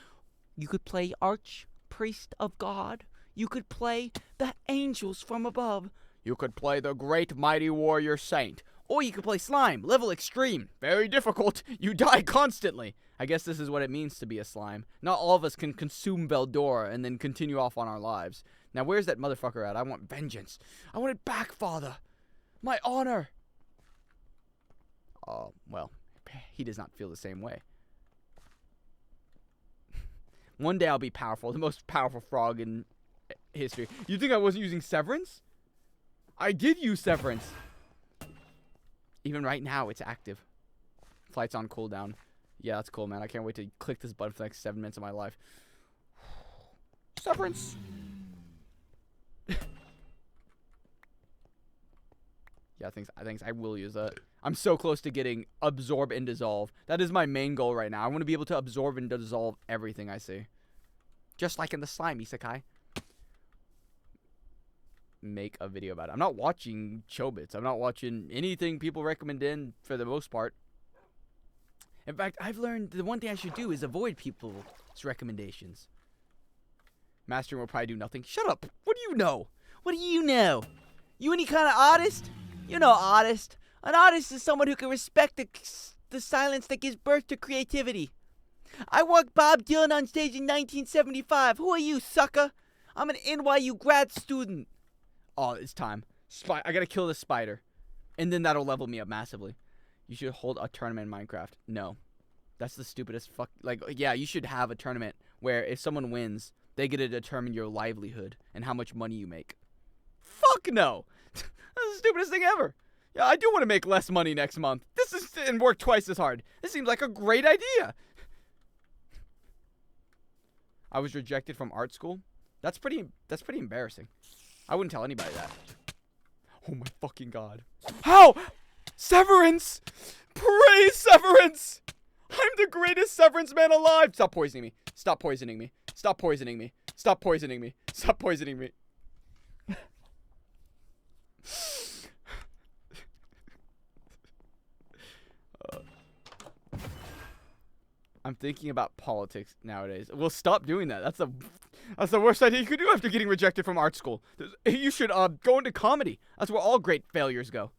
you could play Archpriest of God. You could play the angels from above. You could play the great mighty warrior saint. Or you could play slime. Level extreme. Very difficult. You die constantly. I guess this is what it means to be a slime. Not all of us can consume Veldora and then continue off on our lives. Now, where's that motherfucker at? I want vengeance. I want it back, Father. My honor. Oh, well, he does not feel the same way. One day I'll be powerful. The most powerful frog in history. You think I wasn't using Severance? I did use Severance. Even right now, it's active. Flight's on cooldown. Yeah, that's cool, man. I can't wait to click this button for the next 7 minutes of my life. Severance. Yeah, I think I will use that. I'm so close to getting absorb and dissolve. That is my main goal right now. I want to be able to absorb and dissolve everything I see. Just like in the slime isekai. Make a video about it. I'm not watching Chobits. I'm not watching anything people recommend in for the most part. In fact, I've learned the one thing I should do is avoid people's recommendations. Mastering will probably do nothing. Shut up. What do you know? What do you know? You any kind of artist? You know artist. An artist is someone who can respect the silence that gives birth to creativity. I worked Bob Dylan on stage in 1975. Who are you, sucker? I'm an NYU grad student. Oh, it's time. I gotta kill this spider. And then that'll level me up massively. You should hold a tournament in Minecraft. No. That's the stupidest fuck. Like, yeah, you should have a tournament where if someone wins, they get to determine your livelihood and how much money you make. Fuck no. That's the stupidest thing ever. Yeah, I do want to make less money next month. And work twice as hard. This seems like a great idea. I was rejected from art school. That's pretty embarrassing. I wouldn't tell anybody that. Oh my fucking god. How? Severance! Praise Severance! I'm the greatest Severance man alive! Stop poisoning me. Stop poisoning me. Stop poisoning me. Stop poisoning me. Stop poisoning me. I'm thinking about politics nowadays. Well, stop doing that. That's the worst idea you could do after getting rejected from art school. You should go into comedy. That's where all great failures go.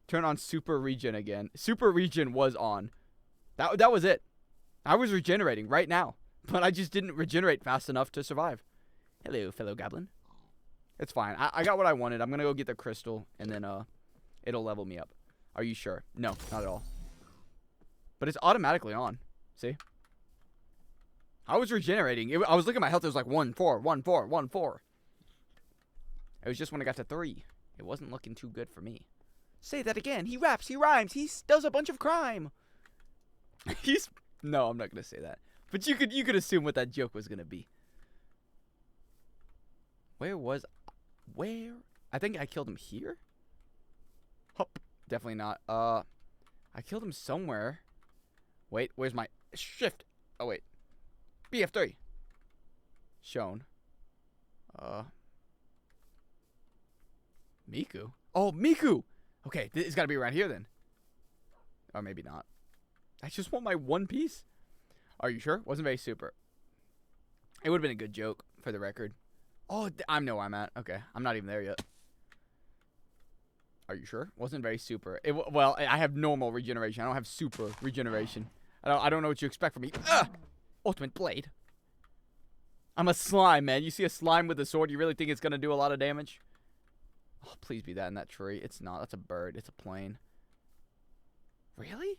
Turn on Super Regen again. Super Regen was on. That was it. I was regenerating right now, but I just didn't regenerate fast enough to survive. Hello, fellow goblin. It's fine. I got what I wanted. I'm gonna go get the crystal, and then it'll level me up. Are you sure? No, not at all. But it's automatically on. See? I was regenerating. I was looking at my health. It was like 1, 4, 1, 4, 1, 4. It was just when I got to 3. It wasn't looking too good for me. Say that again. He raps. He rhymes. He does a bunch of crime. No, I'm not gonna say that. But you could assume what that joke was gonna be. Where? I think I killed him here. Hup. Definitely not. I killed him somewhere. Wait, where's my shift? Oh wait. BF3. Shown. Miku. Oh, Miku. Okay, it's got to be around here then. Or maybe not. I just want my one piece. Are you sure? Wasn't very super. It would have been a good joke, for the record. Oh, I know where I'm at. Okay, I'm not even there yet. Are you sure? Wasn't very super. Well, I have normal regeneration. I don't have super regeneration. I don't know what you expect from me. Ultimate Blade. I'm a slime, man. You see a slime with a sword, you really think it's going to do a lot of damage? Oh, please be that in that tree. It's not. That's a bird. It's a plane. Really?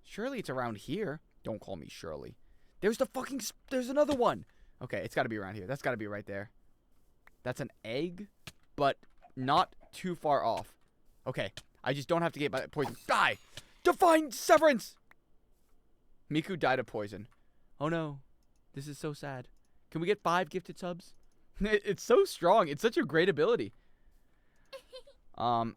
Surely it's around here. Don't call me Shirley. There's there's another one. Okay, it's got to be around here. That's got to be right there. That's an egg, but not too far off. Okay, I just don't have to get by that poison. Die! Divine Severance! Miku died of poison. Oh no. This is so sad. Can we get 5 gifted subs? It's so strong. It's such a great ability. Luna,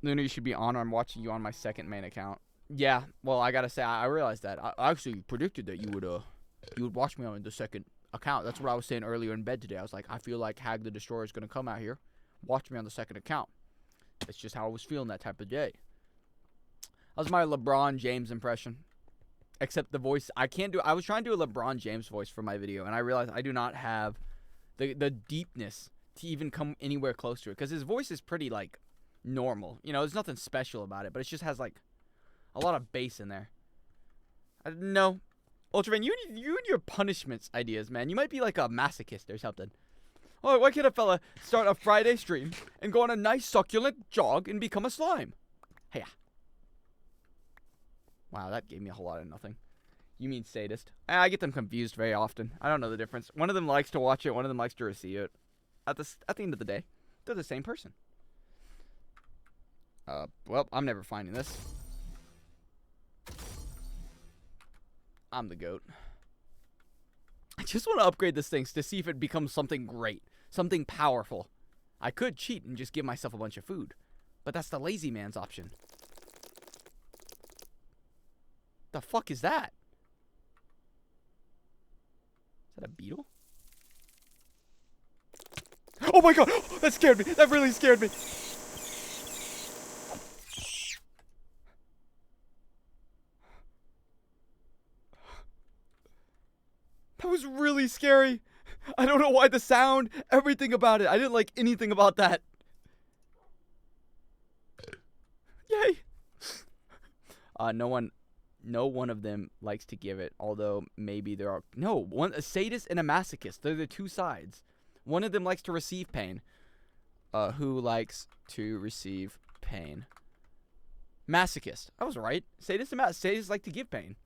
you should be on. I'm watching you on my second main account. Yeah, well, I gotta say, I realized that. I actually predicted that you would watch me on the second account. That's what I was saying earlier in bed today. I was like, I feel like Hag the Destroyer is gonna come out here, watch me on the second account. It's just how I was feeling that type of day. That was my LeBron James impression. Except the voice, I can't do. I was trying to do a LeBron James voice for my video, and I realized I do not have the deepness to even come anywhere close to it, because his voice is pretty like normal. You know, there's nothing special about it, but it just has like a lot of bass in there. No, Ultraman, you and your punishments ideas, man. You might be like a masochist or something. Oh, why can't a fella start a Friday stream and go on a nice succulent jog and become a slime? Hey. Wow, that gave me a whole lot of nothing. You mean sadist? I get them confused very often. I don't know the difference. One of them likes to watch it. One of them likes to receive it. At the end of the day, they're the same person. Well, I'm never finding this. I'm the goat. I just want to upgrade this thing to see if it becomes something great. Something powerful. I could cheat and just give myself a bunch of food. But that's the lazy man's option. The fuck is that? Is that a beetle? Oh my god! That scared me! That really scared me! That was really scary. I don't know why. The sound, everything about it. I didn't like anything about that. Yay! No one of them likes to give it, although maybe there are... No, a sadist and a masochist. They're the two sides. One of them likes to receive pain. Who likes to receive pain? Masochist. I was right. Sadist and sadists like to give pain.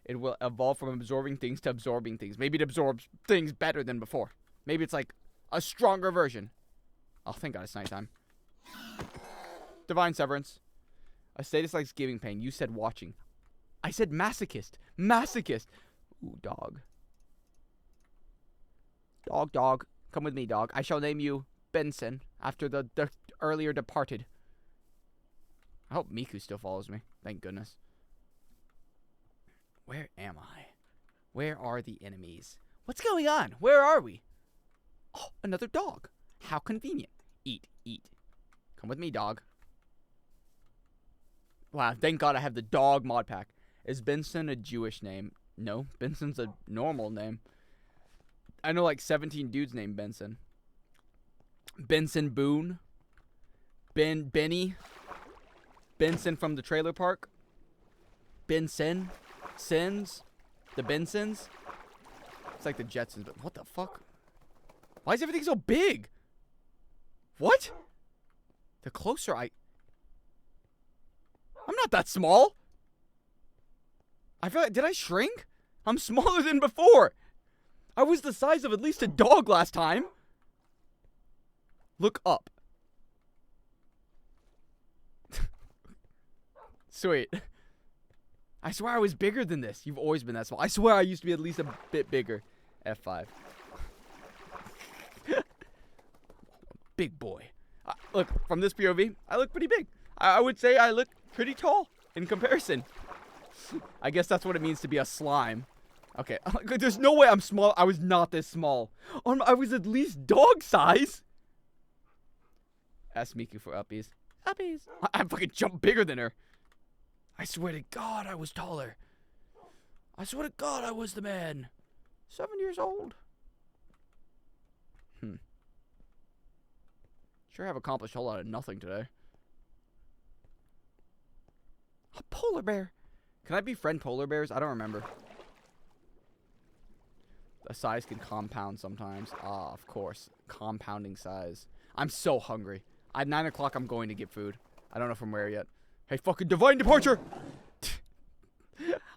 It will evolve from absorbing things to absorbing things. Maybe it absorbs things better than before. Maybe it's like a stronger version. Oh, thank God it's nighttime. Divine Severance. A sadist likes giving pain. You said watching. I said masochist. Masochist. Ooh, dog. Dog. Come with me, dog. I shall name you Benson after the earlier departed. I hope Miku still follows me. Thank goodness. Where am I? Where are the enemies? What's going on? Where are we? Oh, another dog. How convenient. Eat. Come with me, dog. Wow, thank God I have the dog mod pack. Is Benson a Jewish name? No, Benson's a normal name. I know like 17 dudes named Benson. Benson Boone. Benny. Benson from the trailer park. Benson. Sins. The Bensons. It's like the Jetsons, but what the fuck? Why is everything so big? What? The closer I'm not that small. I feel like, did I shrink? I'm smaller than before. I was the size of at least a dog last time. Look up. Sweet. I swear I was bigger than this. You've always been that small. I swear I used to be at least a bit bigger. F5. Big boy. Look, from this POV, I look pretty big. I would say I look pretty tall in comparison. I guess that's what it means to be a slime. Okay, there's no way I'm small. I was not this small. I was at least dog size. Ask Miku for uppies. Uppies. I fucking jumped bigger than her. I swear to God I was taller. I swear to God I was the man. 7 years old. Sure have accomplished a whole lot of nothing today. A polar bear. Can I befriend polar bears? I don't remember. The size can compound sometimes. Ah, of course. Compounding size. I'm so hungry. At 9 o'clock, I'm going to get food. I don't know from where yet. Hey, fucking divine departure!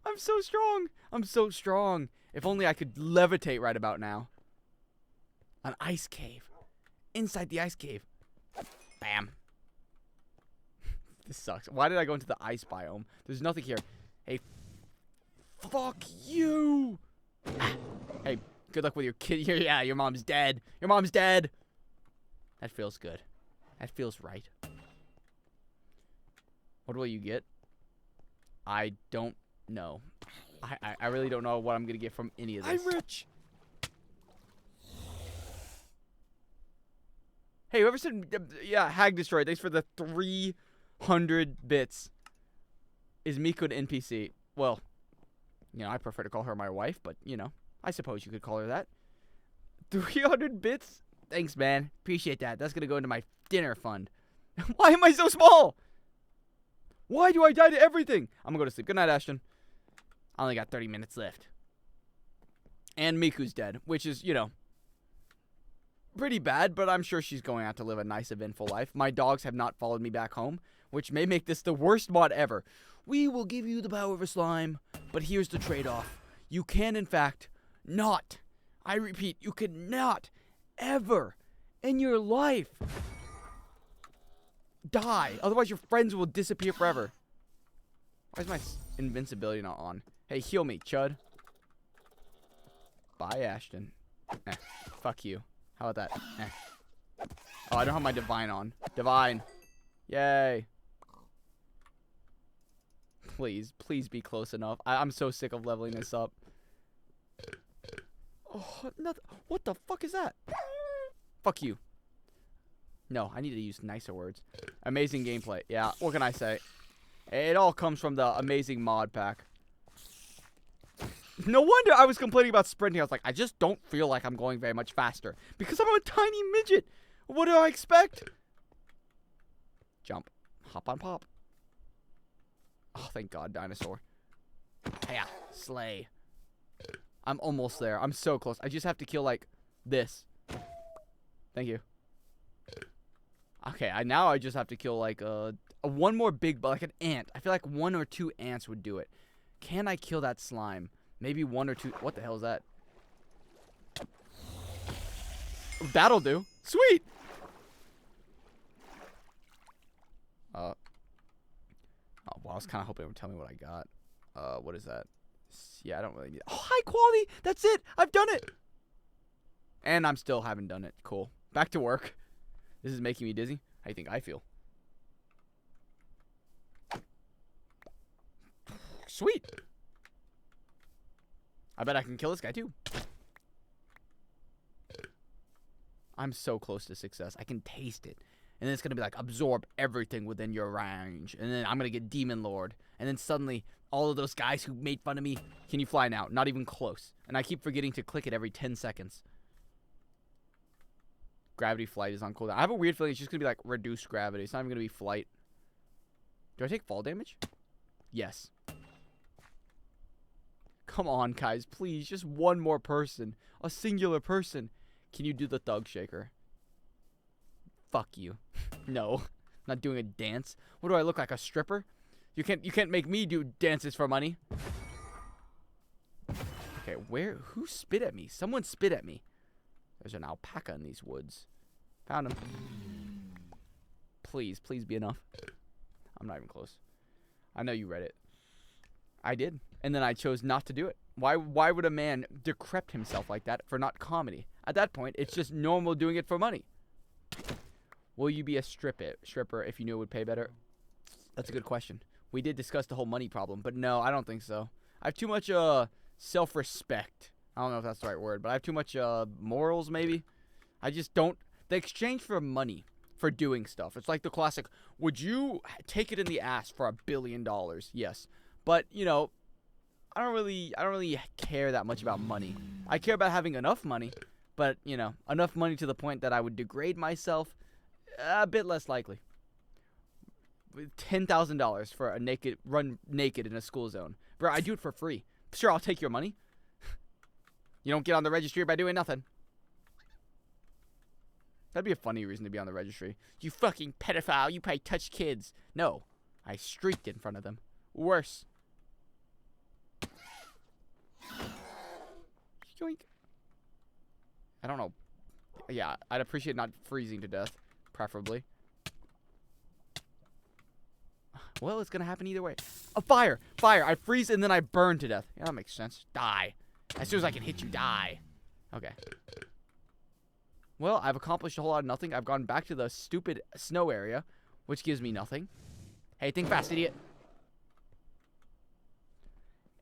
I'm so strong. I'm so strong. If only I could levitate right about now. An ice cave. Inside the ice cave. Bam. This sucks. Why did I go into the ice biome? There's nothing here. Hey. Fuck you. Ah. Hey, good luck with your kid. Yeah, your mom's dead. Your mom's dead. That feels good. That feels right. What will you get? I don't know. I really don't know what I'm going to get from any of this. I'm rich. Hey, whoever said, yeah, Hag Destroyed, thanks for the 300 bits. Is Miku an NPC? Well, you know, I prefer to call her my wife, but, you know, I suppose you could call her that. 300 bits? Thanks, man. Appreciate that. That's going to go into my dinner fund. Why am I so small? Why do I die to everything? I'm going to go to sleep. Good night, Ashton. I only got 30 minutes left. And Miku's dead, which is, you know, pretty bad, but I'm sure she's going out to live a nice, eventful life. My dogs have not followed me back home, which may make this the worst mod ever. We will give you the power of a slime, but here's the trade-off. You can, in fact, not, I repeat, you cannot ever in your life die. Otherwise, your friends will disappear forever. Why is my invincibility not on? Hey, heal me, chud. Bye, Ashton. Fuck you. How about that? Oh, I don't have my divine on. Divine. Yay. Please, please be close enough. I'm so sick of leveling this up. Oh, nothing. What the fuck is that? Fuck you. No, I need to use nicer words. Amazing gameplay. Yeah, what can I say? It all comes from the amazing mod pack. No wonder I was complaining about sprinting. I was like, I just don't feel like I'm going very much faster. Because I'm a tiny midget. What do I expect? Jump. Hop on pop. Oh, thank God, dinosaur. Yeah, slay. I'm almost there. I'm so close. I just have to kill, like, this. Thank you. Okay, now I just have to kill, like, one more big, like an ant. I feel like 1 or 2 ants would do it. Can I kill that slime? Maybe 1 or 2. What the hell is that? That'll do. Sweet. Oh, well, I was kind of hoping it would tell me what I got. What is that? Yeah, I don't really need it. Oh, high quality. That's it. I've done it. And I'm still haven't done it. Cool. Back to work. This is making me dizzy. How do you think I feel? Sweet. I bet I can kill this guy too. I'm so close to success. I can taste it. And then it's going to be like, absorb everything within your range. And then I'm going to get Demon Lord. And then suddenly, all of those guys who made fun of me, can you fly now? Not even close. And I keep forgetting to click it every 10 seconds. gravity flight is on cooldown. I have a weird feeling it's just gonna be like reduced gravity. It's not even gonna be flight. Do I take fall damage? Yes. Come on, guys, please. Just one more person. A singular person. Can you do the thug shaker? Fuck you. No. Not doing a dance. What do I look like, a stripper? You can't make me do dances for money. Okay, who spit at me? Someone spit at me. There's an alpaca in these woods. Found him. Please be enough. I'm not even close. I know you read it. I did. And then I chose not to do it. Why would a man decrep himself like that for not comedy? At that point, it's just normal doing it for money. Will you be a stripper if you knew it would pay better? That's a good question. We did discuss the whole money problem, but no, I don't think so. I have too much self-respect. I don't know if that's the right word, but I have too much morals, maybe. I just don't. The exchange for money for doing stuff. It's like the classic, would you take it in the ass for $1 billion? Yes. But, you know, I don't really care that much about money. I care about having enough money, but, you know, enough money to the point that I would degrade myself, a bit less likely. $10,000 for a run naked in a school zone. Bro, I do it for free. Sure, I'll take your money. You don't get on the registry by doing nothing. That'd be a funny reason to be on the registry. You fucking pedophile, you probably touch kids. No, I streaked in front of them. Worse. Yoink. I don't know. Yeah, I'd appreciate not freezing to death, preferably. Well, it's gonna happen either way. A fire! Fire! I freeze and then I burn to death. Yeah, that makes sense. Die. As soon as I can hit you, die. Okay. Well, I've accomplished a whole lot of nothing. I've gone back to the stupid snow area, which gives me nothing. Hey, think fast, idiot.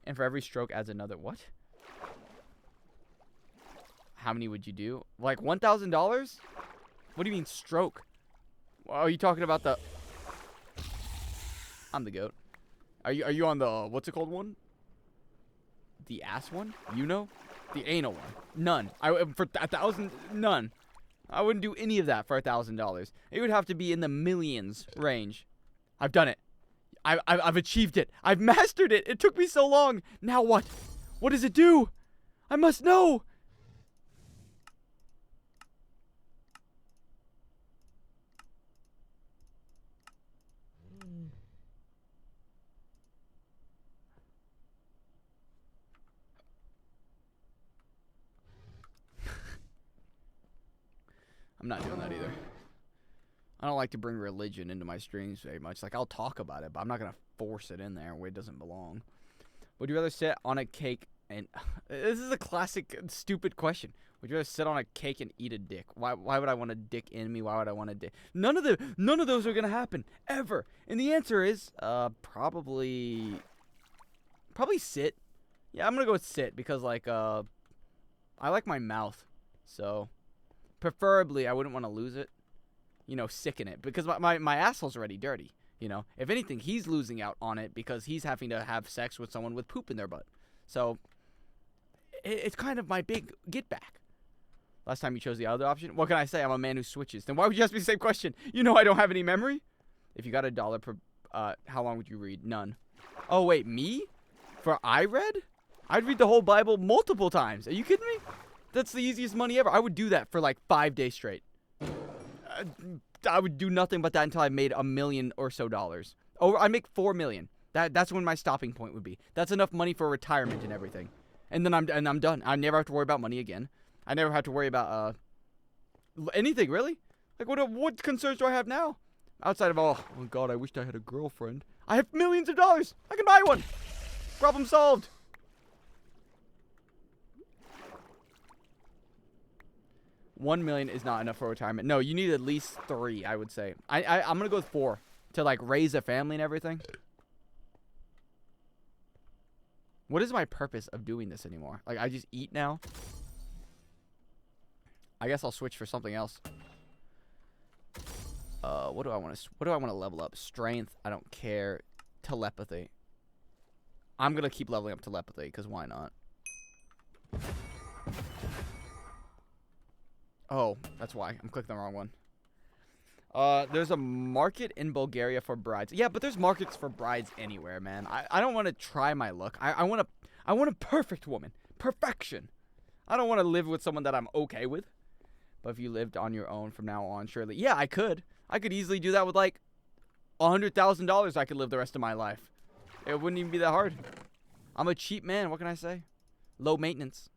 And for every stroke adds another. What? How many would you do? Like $1,000? What do you mean stroke? Are you talking about the... I'm the goat. Are you on the... What's it called one? The ass one? You know? The anal one. None. For 1,000... None. I wouldn't do any of that for $1,000. It would have to be in the millions range. I've done it. I've achieved it. I've mastered it. It took me so long. Now what? What does it do? I must know. I'm not doing that either. I don't like to bring religion into my streams very much. Like, I'll talk about it, but I'm not going to force it in there where it doesn't belong. Would you rather sit on a cake and... This is a classic stupid question. Would you rather sit on a cake and eat a dick? Why would I want a dick in me? Why would I want a dick? None of those are going to happen. Ever. And the answer is, probably sit. Yeah, I'm going to go with sit because, like, I like my mouth. So... Preferably, I wouldn't want to lose it. You know, sicken it. Because my asshole's already dirty. You know, if anything, he's losing out on it because he's having to have sex with someone with poop in their butt. So, it's kind of my big get back. Last time you chose the other option? What can I say? I'm a man who switches. Then why would you ask me the same question? You know I don't have any memory? If you got $1 per... how long would you read? None. Oh, wait, me? For I read? I'd read the whole Bible multiple times. Are you kidding me? That's the easiest money ever. I would do that for like 5 days straight. I would do nothing but that until I made $1 million or so dollars. Oh, I make $4 million. That's when my stopping point would be. That's enough money for retirement and everything. And then I'm done. I never have to worry about money again. I never have to worry about anything really. Like what concerns do I have now? Outside of oh God, I wished I had a girlfriend. I have millions of dollars. I can buy one. Problem solved. $1 million is not enough for retirement. No, you need at least 3, I would say. I'm gonna go with 4 to like raise a family and everything. What is my purpose of doing this anymore? Like I just eat now. I guess I'll switch for something else. What do I want to level up? Strength. I don't care. Telepathy. I'm gonna keep leveling up telepathy because why not? Oh, that's why. I'm clicking the wrong one. There's a market in Bulgaria for brides. Yeah, but there's markets for brides anywhere, man. I don't want to try my luck. I want a perfect woman. Perfection. I don't want to live with someone that I'm okay with. But if you lived on your own from now on, surely. Yeah, I could. I could easily do that with like $100,000. I could live the rest of my life. It wouldn't even be that hard. I'm a cheap man. What can I say? Low maintenance.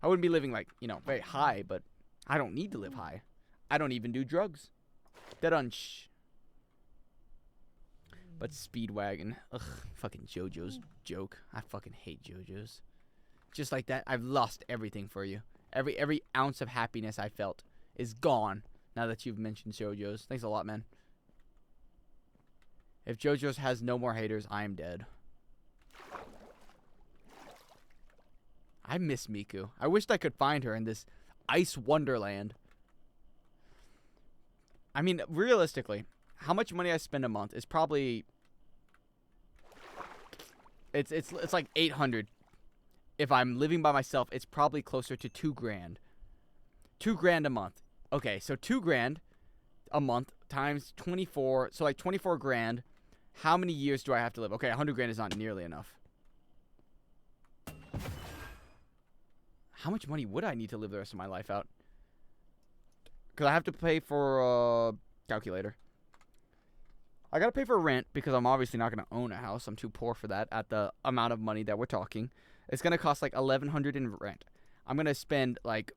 I wouldn't be living like, very high, but I don't need to live high. I don't even do drugs. That But Speedwagon. Ugh, fucking JoJo's joke. I fucking hate JoJo's. Just like that, I've lost everything for you. Every ounce of happiness I felt is gone now that you've mentioned JoJo's. Thanks a lot, man. If JoJo's has no more haters, I am dead. I miss Miku. I wished I could find her in this ice wonderland. I mean, realistically, how much money I spend a month is probably it's like 800. If I'm living by myself, it's probably closer to $2,000. $2,000 a month. Okay, so $2,000 a month times 24, so like 24 grand. How many years do I have to live? Okay, 100 grand is not nearly enough. How much money would I need to live the rest of my life out? Because I have to pay for calculator. I gotta pay for rent because I'm obviously not gonna own a house. I'm too poor for that at the amount of money that we're talking. It's gonna cost like $1,100 in rent. I'm gonna spend like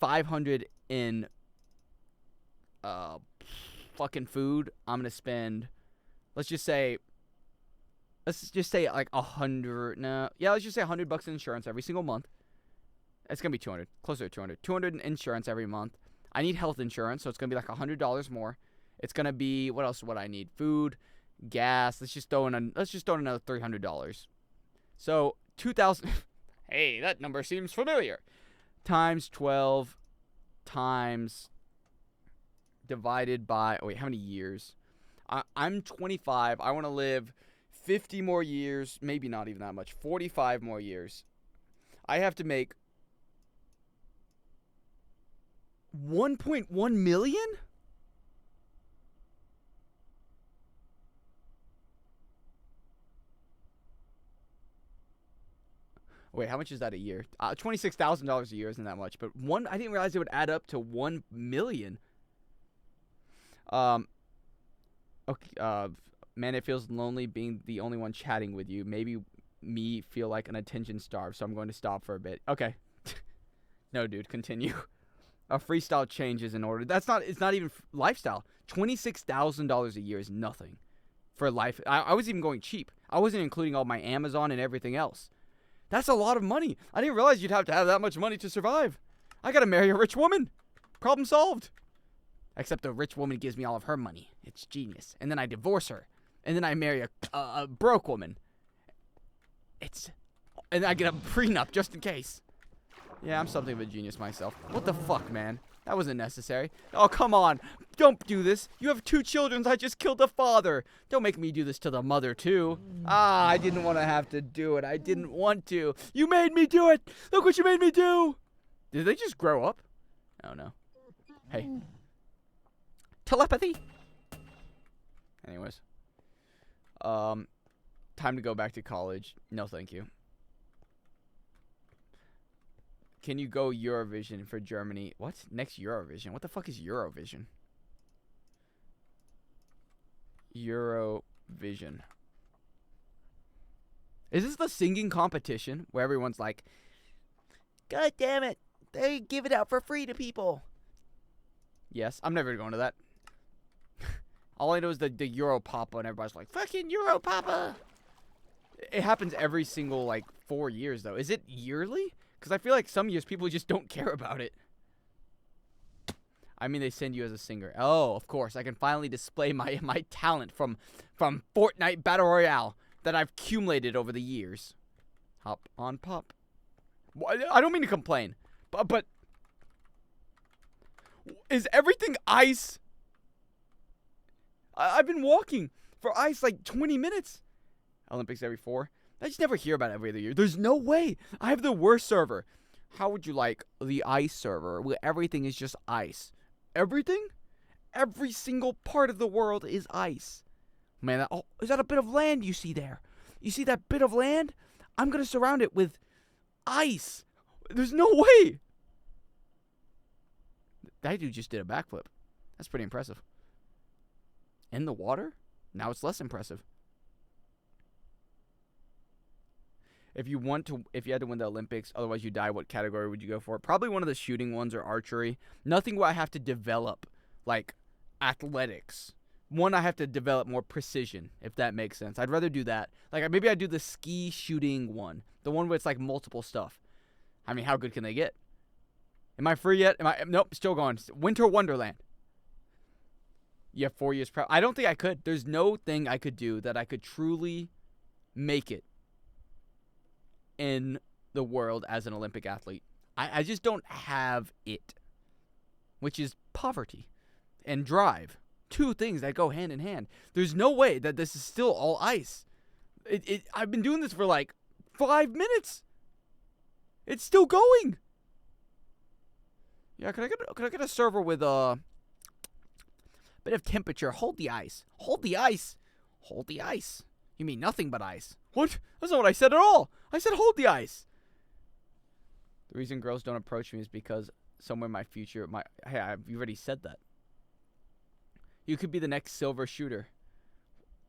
$500 in fucking food. I'm gonna spend, let's just say like $100. No, yeah, let's just say $100 in insurance every single month. It's gonna be 200, closer to 200. 200 in insurance every month. I need health insurance, so it's gonna be like $100 more. It's gonna be, what else would I need? Food, gas. Let's just throw in another $300. So 2,000. Hey, that number seems familiar. Times 12 times divided by, oh wait, how many years? I'm 25. I want to live 50 more years, maybe not even that much. 45 more years. I have to make 1.1 million? Wait, how much is that a year? $26,000 a year isn't that much, but I didn't realize it would add up to 1 million. Okay, man, it feels lonely being the only one chatting with you. Maybe me feel like an attention starved, so I'm going to stop for a bit. Okay. No, dude, continue. A freestyle change is in order. It's not even lifestyle. $26,000 a year is nothing for life. I was even going cheap. I wasn't including all my Amazon and everything else. That's a lot of money. I didn't realize you'd have to have that much money to survive. I gotta marry a rich woman. Problem solved. Except the rich woman gives me all of her money. It's genius. And then I divorce her. And then I marry a broke woman. And I get a prenup just in case. Yeah, I'm something of a genius myself. What the fuck, man? That wasn't necessary. Oh, come on. Don't do this. You have 2 children. I just killed the father. Don't make me do this to the mother, too. Ah, I didn't want to have to do it. I didn't want to. You made me do it. Look what you made me do. Did they just grow up? Oh, no. Hey. Telepathy. Anyways. Time to go back to college. No, thank you. Can you go Eurovision for Germany? What? Next Eurovision? What the fuck is Eurovision? Eurovision. Is this the singing competition where everyone's like, God damn it, they give it out for free to people? Yes, I'm never going to that. All I know is the Europapa, and everybody's like, fucking Europapa. It happens every single, 4 years, though. Is it yearly? Because I feel like some years people just don't care about it. I mean, they send you as a singer. Oh, of course. I can finally display my talent from Fortnite Battle Royale that I've accumulated over the years. Hop on pop. I don't mean to complain, but is everything ice? I've been walking for ice 20 minutes. Olympics every 4. I just never hear about it every other year. There's no way. I have the worst server. How would you like the ice server where everything is just ice? Everything? Every single part of the world is ice. Man, is that a bit of land you see there? You see that bit of land? I'm going to surround it with ice. There's no way. That dude just did a backflip. That's pretty impressive. In the water? Now it's less impressive. If you had to win the Olympics, otherwise you die, what category would you go for? Probably one of the shooting ones or archery. Nothing where I have to develop, like, athletics. One, I have to develop more precision, if that makes sense. I'd rather do that. Like, maybe I'd do the ski shooting one. The one where it's, like, multiple stuff. I mean, how good can they get? Am I free yet? Nope, still going. Winter Wonderland. You have 4 years prep. I don't think I could. There's no thing I could do that I could truly make it in the world as an Olympic athlete. I just don't have it, which is poverty and drive. Two things that go hand in hand. There's no way that this is still all ice. I've been doing this for like 5 minutes. It's still going. Yeah, can I get a server with a bit of temperature? Hold the ice. Hold the ice. Hold the ice. You mean nothing but ice. What? That's not what I said at all. I said hold the ice. The reason girls don't approach me is because somewhere in my future, you already said that. You could be the next silver shooter.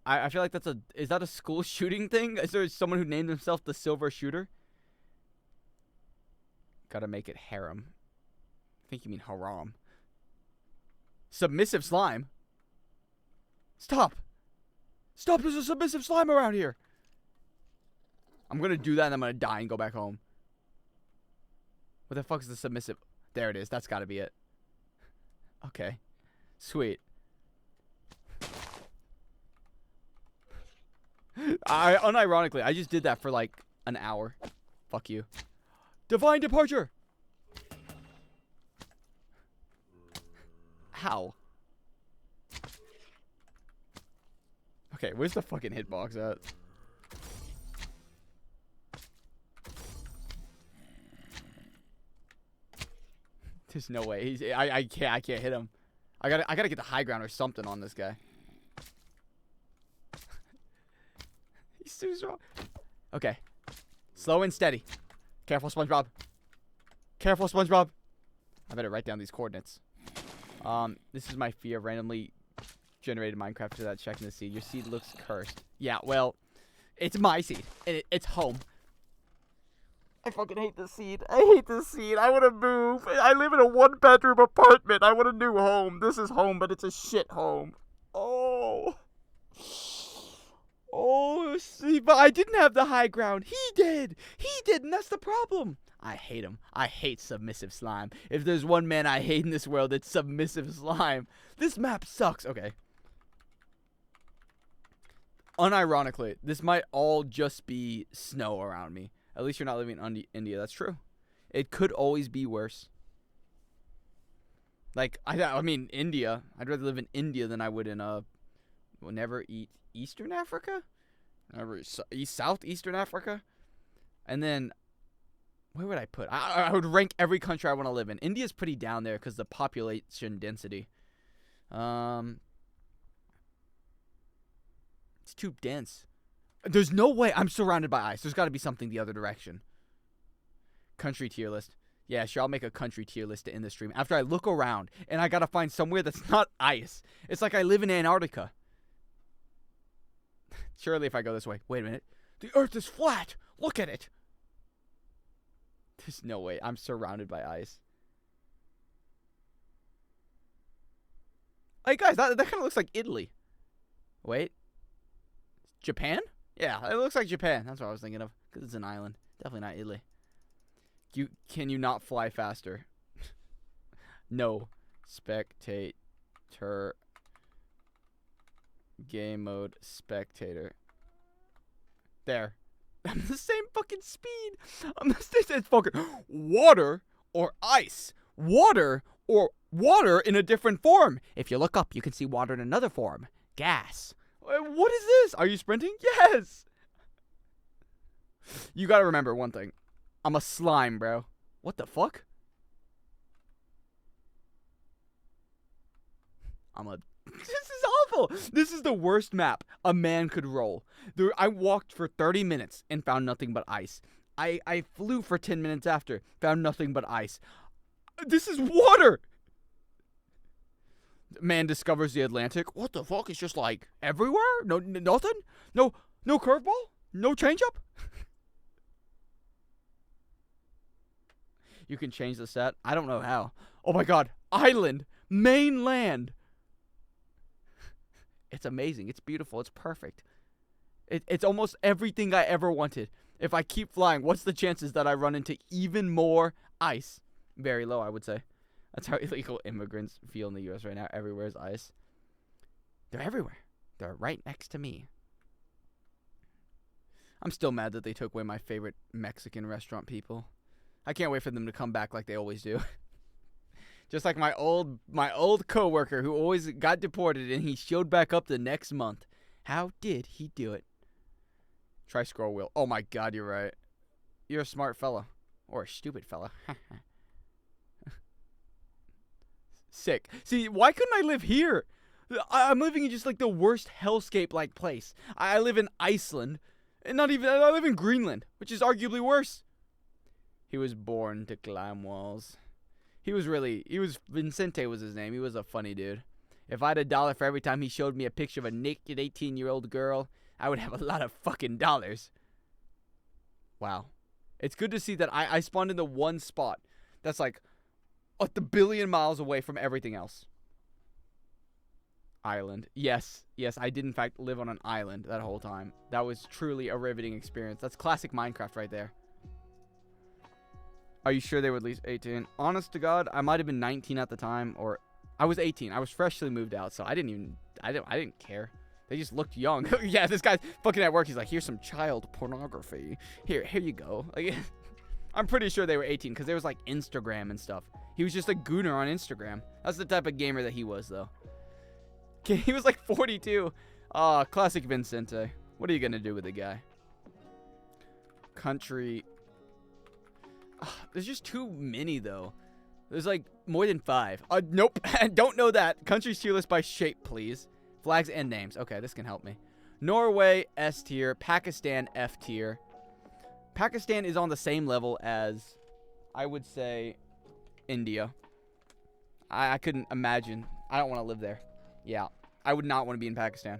I feel like is that a school shooting thing? Is there someone who named himself the silver shooter? Gotta make it harem. I think you mean haram. Submissive slime? Stop. Stop, there's a submissive slime around here. I'm gonna do that and I'm gonna die and go back home. What the fuck is the submissive? There it is, that's gotta be it. Okay. Sweet. Unironically, I just did that for like an hour. Fuck you. Divine departure! How? Okay, where's the fucking hitbox at? There's no way. I can't hit him. I gotta get the high ground or something on this guy. He's too strong. Okay. Slow and steady. Careful, SpongeBob. Careful, SpongeBob. I better write down these coordinates. This is my fear of randomly generated Minecraft without checking the seed. Your seed looks cursed. Yeah, well, it's my seed. And it's home. I fucking hate this seed. I hate this seed. I want to move. I live in a 1-bedroom apartment. I want a new home. This is home, but it's a shit home. Oh. Oh, see, but I didn't have the high ground. He did. He did, and that's the problem. I hate him. I hate submissive slime. If there's one man I hate in this world, it's submissive slime. This map sucks. Okay. Unironically, this might all just be snow around me. At least you're not living in India. That's true. It could always be worse. Like, I mean, India. I'd rather live in India than I would in, never eat Eastern Africa? Never Southeastern Africa? And then, where would I put? I would rank every country I want to live in. India's pretty down there because the population density. It's too dense. There's no way I'm surrounded by ice. There's got to be something the other direction. Country tier list. Yeah, sure, I'll make a country tier list to end the stream. After I look around, and I got to find somewhere that's not ice. It's like I live in Antarctica. Surely if I go this way. Wait a minute. The earth is flat. Look at it. There's no way. I'm surrounded by ice. Hey, guys, that kind of looks like Italy. Wait. Japan? Yeah, it looks like Japan. That's what I was thinking of. Because it's an island. Definitely not Italy. Can you not fly faster? No. Spectator. Game mode. Spectator. There. I'm the same fucking speed. I'm the same fucking water or ice. Water or water in a different form. If you look up, you can see water in another form. Gas. What is this? Are you sprinting? Yes. You gotta remember one thing. I'm a slime, bro. What the fuck? This is awful. This is the worst map a man could roll. I walked for 30 minutes and found nothing but ice. I flew for 10 minutes after, found nothing but ice. This is water. Man discovers the Atlantic. What the fuck? It's just like everywhere? No, nothing? No curveball? No changeup? You can change the set. I don't know how. Oh my god. Island. Mainland. It's amazing. It's beautiful. It's perfect. It's almost everything I ever wanted. If I keep flying, what's the chances that I run into even more ice? Very low, I would say. That's how illegal immigrants feel in the U.S. right now. Everywhere is ice. They're everywhere. They're right next to me. I'm still mad that they took away my favorite Mexican restaurant people. I can't wait for them to come back like they always do. Just like my old coworker who always got deported and he showed back up the next month. How did he do it? Try scroll wheel. Oh my god, you're right. You're a smart fella. Or a stupid fella. Sick. See, why couldn't I live here? I'm living in just like the worst hellscape-like place. I live in Iceland. And I live in Greenland, which is arguably worse. He was born to climb walls. Vincente was his name. He was a funny dude. If I had $1 for every time he showed me a picture of a naked 18-year-old girl, I would have a lot of fucking dollars. Wow. It's good to see that I spawned in the one spot that's like a billion miles away from everything else. Island. Yes, I did in fact live on an island that whole time. That was truly a riveting experience. That's classic Minecraft right there. Are you sure they were at least 18? Honest to God, I might have been 19 at the time, or I was 18. I was freshly moved out, so I didn't care. They just looked young. Yeah, this guy's fucking at work. He's like, here's some child pornography. Here you go. Like, I'm pretty sure they were 18 because there was like Instagram and stuff. He was just a gooner on Instagram. That's the type of gamer that he was, though. Okay, he was like 42. Classic Vincente. What are you gonna do with the guy? Country. There's just too many, though. There's like more than 5. Nope. Don't know that. Country's tier list by shape, please. Flags and names. Okay, this can help me. Norway, S tier. Pakistan, F tier. Pakistan is on the same level as, I would say, India. I couldn't imagine. I don't want to live there. Yeah, I would not want to be in Pakistan.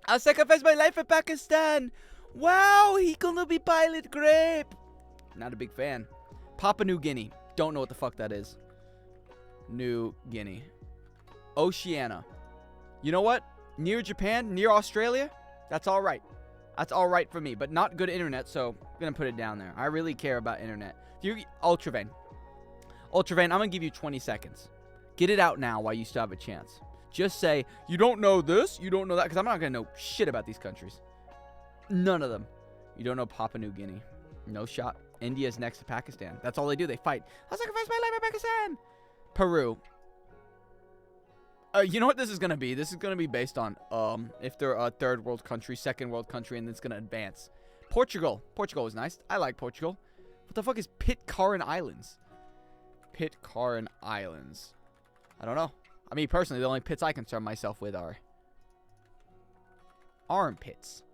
I'll sacrifice my life for Pakistan. Wow, he gonna be Pilot Grape. Not a big fan. Papua New Guinea. Don't know what the fuck that is. New Guinea. Oceania. You know what? Near Japan, near Australia, that's all right. That's all right for me, but not good internet, so I'm going to put it down there. I really care about internet. Ultravan, I'm going to give you 20 seconds. Get it out now while you still have a chance. Just say, you don't know this, you don't know that, because I'm not going to know shit about these countries. None of them. You don't know Papua New Guinea. No shot. India's next to Pakistan. That's all they do. They fight. I'll sacrifice my life for Pakistan. Peru. You know what this is going to be? This is going to be based on if they're a third world country, second world country, and it's going to advance. Portugal. Portugal is nice. I like Portugal. What the fuck is Pitcairn Islands? Pitcairn Islands. I don't know. I mean, personally, the only pits I concern myself with are armpits.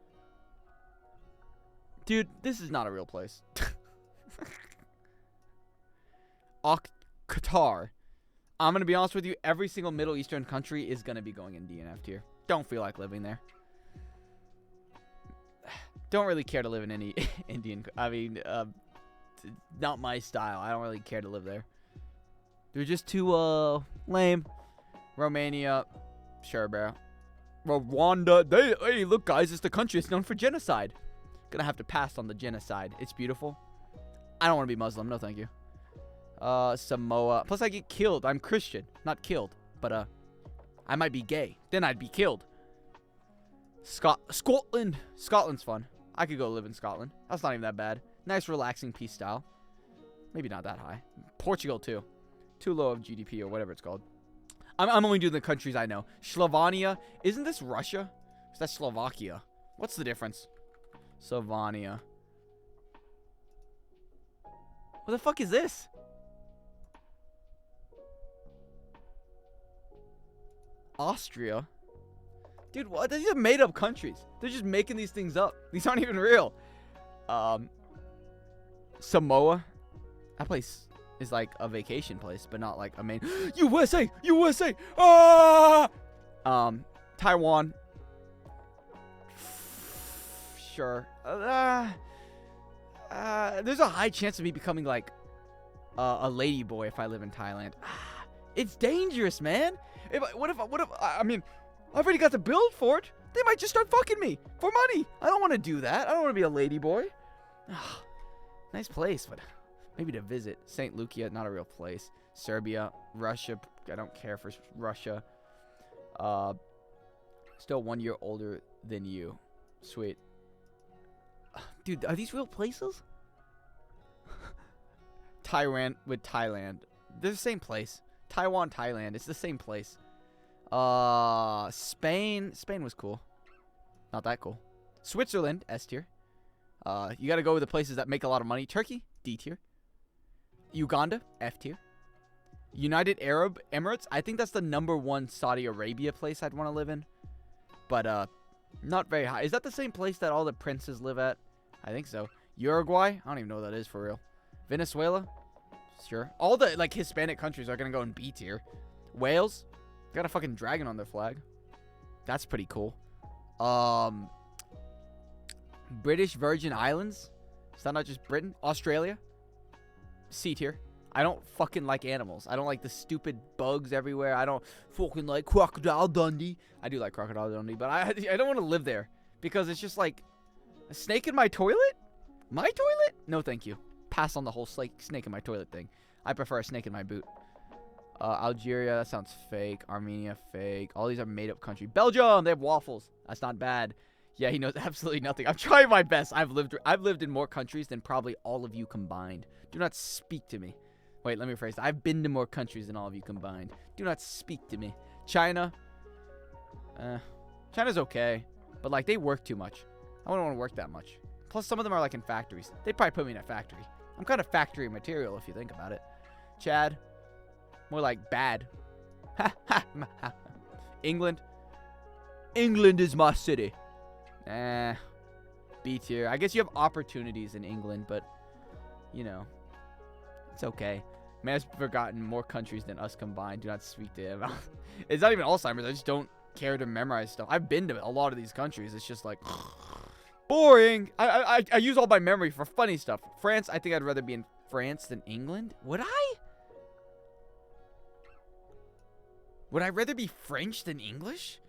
Dude, this is not a real place. Qatar. I'm going to be honest with you. Every single Middle Eastern country is going to be going in DNF tier. Don't feel like living there. Don't really care to live in any Indian. I mean, not my style. I don't really care to live there. They're just too lame. Romania. Sure, bro. Rwanda. Hey, look, guys. It's the country that's known for genocide. Gonna have to pass on the genocide. It's beautiful. I don't want to be Muslim. No, thank you. Samoa. Plus, I get killed. I'm Christian. Not killed. But, I might be gay. Then I'd be killed. Scotland. Scotland's fun. I could go live in Scotland. That's not even that bad. Nice, relaxing peace style. Maybe not that high. Portugal, too. Too low of GDP or whatever it's called. I'm only doing the countries I know. Slovenia. Isn't this Russia? Is that Slovakia? What's the difference? Slovenia. What the fuck is this? Austria? Dude, what? These are made up countries. They're just making these things up. These aren't even real. Samoa. That place is like a vacation place, but not like a main. USA! USA! Ah! Taiwan. Sure. There's a high chance of me becoming like a lady boy if I live in Thailand. It's dangerous, man. What if I mean, I've already got the build for it. They might just start fucking me for money. I don't want to do that. I don't want to be a lady boy. Nice place, but maybe to visit. St. Lucia, not a real place. Serbia, Russia. I don't care for Russia. Still 1 year older than you. Sweet. Dude, are these real places? Taiwan with Thailand. They're the same place. Taiwan, Thailand. It's the same place. Spain. Spain was cool. Not that cool. Switzerland, S tier. You gotta go with the places that make a lot of money. Turkey, D tier. Uganda, F tier. United Arab Emirates. I think that's the #1 Saudi Arabia place I'd want to live in. But, not very high. Is that the same place that all the princes live at? I think so. Uruguay? I don't even know what that is for real. Venezuela? Sure. All the, like, Hispanic countries are gonna go in B tier. Wales? Got a fucking dragon on their flag. That's pretty cool. British Virgin Islands? Is that not just Britain? Australia? C tier. I don't fucking like animals. I don't like the stupid bugs everywhere. I don't fucking like Crocodile Dundee. I do like Crocodile Dundee, but I don't want to live there because it's just like a snake in my toilet? My toilet? No, thank you. Pass on the whole snake in my toilet thing. I prefer a snake in my boot. Algeria, that sounds fake. Armenia, fake. All these are made-up country. Belgium, they have waffles. That's not bad. Yeah, he knows absolutely nothing. I'm trying my best. I've lived in more countries than probably all of you combined. Do not speak to me. Wait, let me rephrase that. I've been to more countries than all of you combined. Do not speak to me. China. China's okay. But, like, they work too much. I don't want to work that much. Plus, some of them are, like, in factories. They'd probably put me in a factory. I'm kind of factory material, if you think about it. Chad. More like bad. England. England is my city. B tier. I guess you have opportunities in England, but, you know, it's okay. Man has forgotten more countries than us combined. Do not speak to him. It's not even Alzheimer's. I just don't care to memorize stuff. I've been to a lot of these countries. It's just like boring. I use all my memory for funny stuff. France. I think I'd rather be in France than England. Would I? Would I rather be French than English?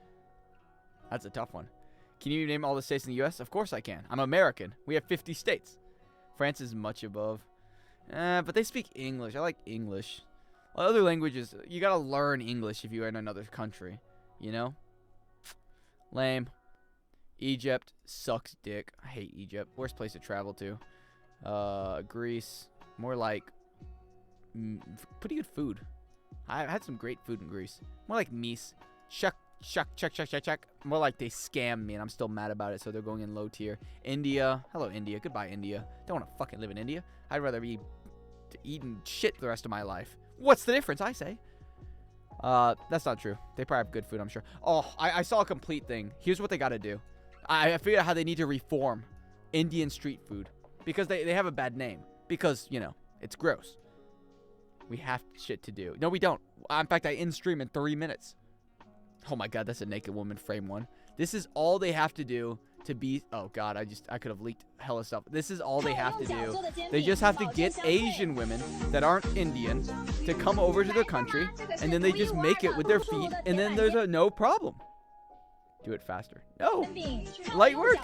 That's a tough one. Can you name all the states in the U.S.? Of course I can. I'm American. We have 50 states. France is much above. But they speak English. I like English. Other languages, you gotta learn English if you're in another country. You know? Lame. Egypt sucks dick. I hate Egypt. Worst place to travel to. Greece. More like pretty good food. I had some great food in Greece. More like Mies. Check. More like they scammed me and I'm still mad about it, so they're going in low tier. India. Hello, India. Goodbye, India. Don't want to fucking live in India. I'd rather be eating shit the rest of my life. What's the difference, I say? That's not true. They probably have good food, I'm sure. Oh, I saw a complete thing. Here's what they got to do. I figured out how they need to reform Indian street food. Because they have a bad name. Because, you know, it's gross. We have shit to do. No, we don't. In fact, I end stream in 3 minutes. Oh my god, that's a naked woman frame one. This is all they have to do to be... Oh god, I could have leaked hella stuff. This is all they have to do. They just have to get Asian women that aren't Indian to come over to their country, and then they just make it with their feet, and then there's no problem. Do it faster. No. Light work.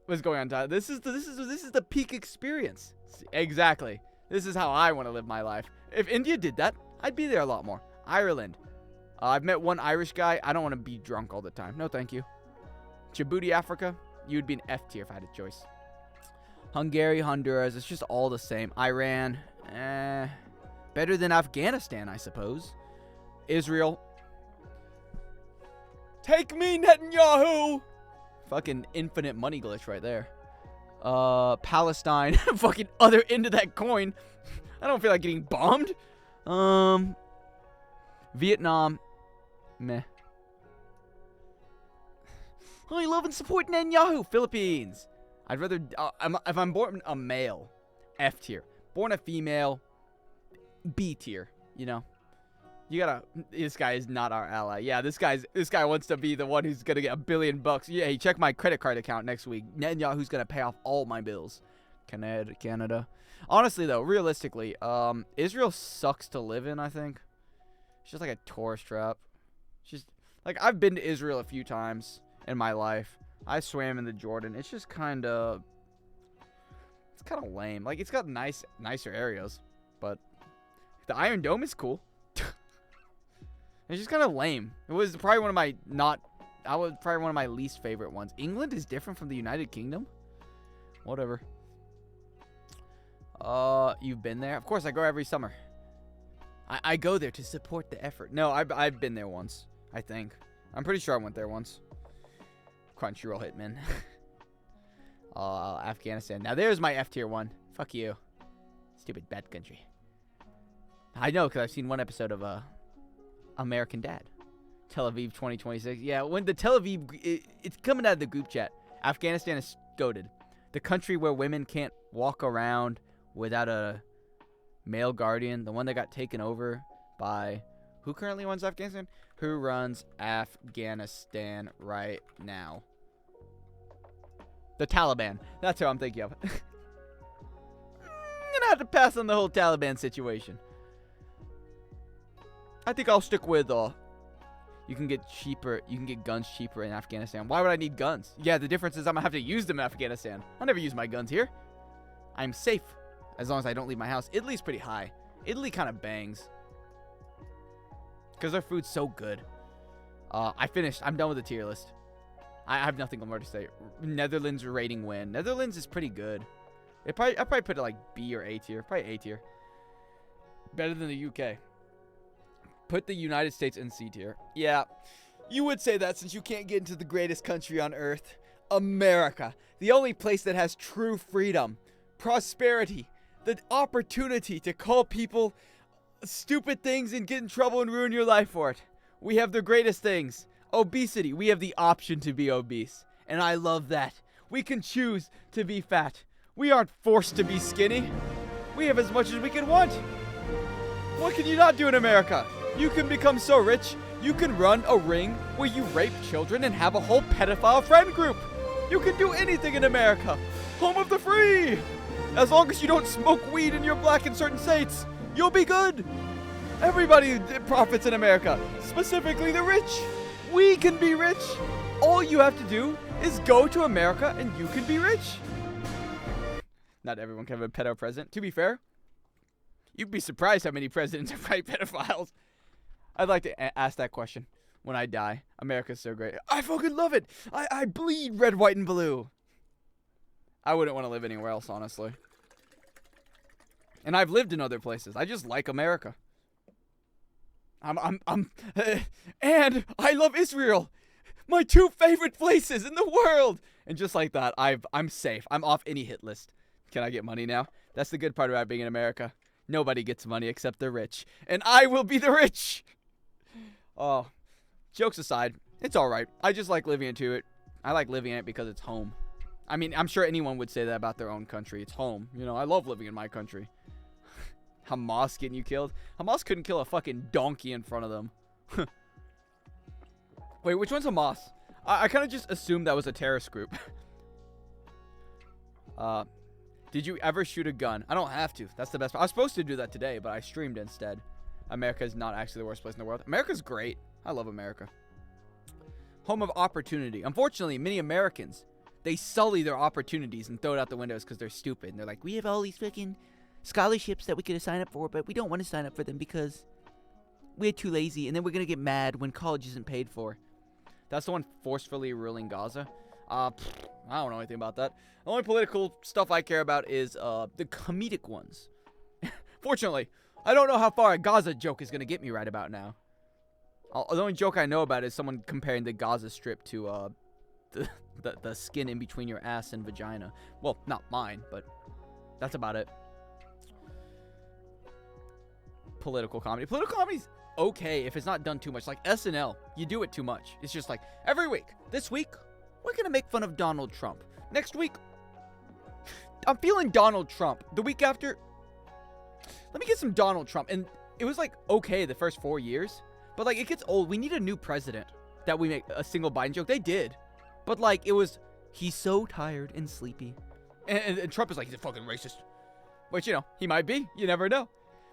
What's going on, Tyler? This is the peak experience. Exactly. This is how I want to live my life. If India did that, I'd be there a lot more. Ireland. I've met one Irish guy. I don't want to be drunk all the time. No, thank you. Djibouti, Africa. You'd be an F tier if I had a choice. Hungary, Honduras. It's just all the same. Iran. Better than Afghanistan, I suppose. Israel. Take me, Netanyahu. Fucking infinite money glitch right there. Palestine. Fucking other end of that coin. I don't feel like getting bombed. Vietnam. Meh. I love and support Netanyahu. Philippines. I'd rather, if I'm born a male, F tier. Born a female, B tier. You know, you gotta. This guy is not our ally. Yeah, this guy wants to be the one who's gonna get $1 billion. Yeah, he check my credit card account next week. Netanyahu's gonna pay off all my bills. Canada. Honestly though, realistically, Israel sucks to live in. I think it's just like a tourist trap. Just like I've been to Israel a few times in my life. I swam in the Jordan. It's just kind of lame. Like it's got nicer areas, but the Iron Dome is cool. It's just kind of lame. It was probably one of my least favorite ones. England is different from the United Kingdom. Whatever. You've been there? Of course, I go every summer. I go there to support the effort. No, I've been there once. I think. I'm pretty sure I went there once. Crunchyroll Hitman. Afghanistan. Now there's my F tier one. Fuck you. Stupid bad country. I know, because I've seen one episode of American Dad. Tel Aviv 2026. Yeah, when the Tel Aviv... It's coming out of the group chat. Afghanistan is goated. The country where women can't walk around without a male guardian. The one that got taken over by... Who currently runs Afghanistan? Who runs Afghanistan right now? The Taliban. That's who I'm thinking of. I'm gonna have to pass on the whole Taliban situation. I think I'll stick with you can get guns cheaper in Afghanistan. Why would I need guns? Yeah, the difference is I'm gonna have to use them in Afghanistan. I'll never use my guns here. I'm safe as long as I don't leave my house. Italy's pretty high. Italy kind of bangs because their food's so good. I finished. I'm done with the tier list. I have nothing more to say. Netherlands rating win. Netherlands is pretty good. I'd probably put it like B or A tier. Probably A tier. Better than the UK. Put the United States in C tier. Yeah, you would say that since you can't get into the greatest country on earth. America. The only place that has true freedom, prosperity, the opportunity to call people stupid things and get in trouble and ruin your life for it. We have the greatest things. Obesity. We have the option to be obese. And I love that. We can choose to be fat. We aren't forced to be skinny. We have as much as we can want. What can you not do in America? You can become so rich, you can run a ring where you rape children and have a whole pedophile friend group. You can do anything in America. Home of the free. As long as you don't smoke weed and you're black in certain states, you'll be good. Everybody profits in America, specifically the rich. We can be rich. All you have to do is go to America and you can be rich. Not everyone can have a pedo president. To be fair, you'd be surprised how many presidents are probably pedophiles. I'd like to ask that question when I die. America's so great. I fucking love it. I bleed red, white, and blue. I wouldn't want to live anywhere else, honestly. And I've lived in other places. I just like America. And I love Israel. My two favorite places in the world. And just like that, I'm safe. I'm off any hit list. Can I get money now? That's the good part about being in America. Nobody gets money except the rich. And I will be the rich. Oh, jokes aside, it's all right. I just like living into it. I like living in it because it's home. I mean, I'm sure anyone would say that about their own country. It's home. You know, I love living in my country. Hamas getting you killed. Hamas couldn't kill a fucking donkey in front of them. Wait, which one's Hamas? I kind of just assumed that was a terrorist group. Did you ever shoot a gun? I don't have to. That's the best part. I was supposed to do that today, but I streamed instead. America is not actually the worst place in the world. America's great. I love America. Home of opportunity. Unfortunately, many Americans, they sully their opportunities and throw it out the windows because they're stupid. And they're like, we have all these freaking scholarships that we could sign up for, but we don't want to sign up for them because we're too lazy. And then we're going to get mad when college isn't paid for. That's the one forcefully ruling Gaza. I don't know anything about that. The only political stuff I care about is the comedic ones. Fortunately, I don't know how far a Gaza joke is going to get me right about now. The only joke I know about is someone comparing the Gaza Strip to the skin in between your ass and vagina. Well, not mine, but that's about it. Political comedy. Political comedy's okay if it's not done too much. Like SNL, you do it too much. It's just like every week. This week, we're gonna make fun of Donald Trump. Next week, I'm feeling Donald Trump. The week after, let me get some Donald Trump. And it was like okay the first 4 years, but like it gets old. We need a new president that we make a single Biden joke. They did, but like it was, he's so tired and sleepy, and Trump is like, he's a fucking racist, which, you know, he might be. You never know,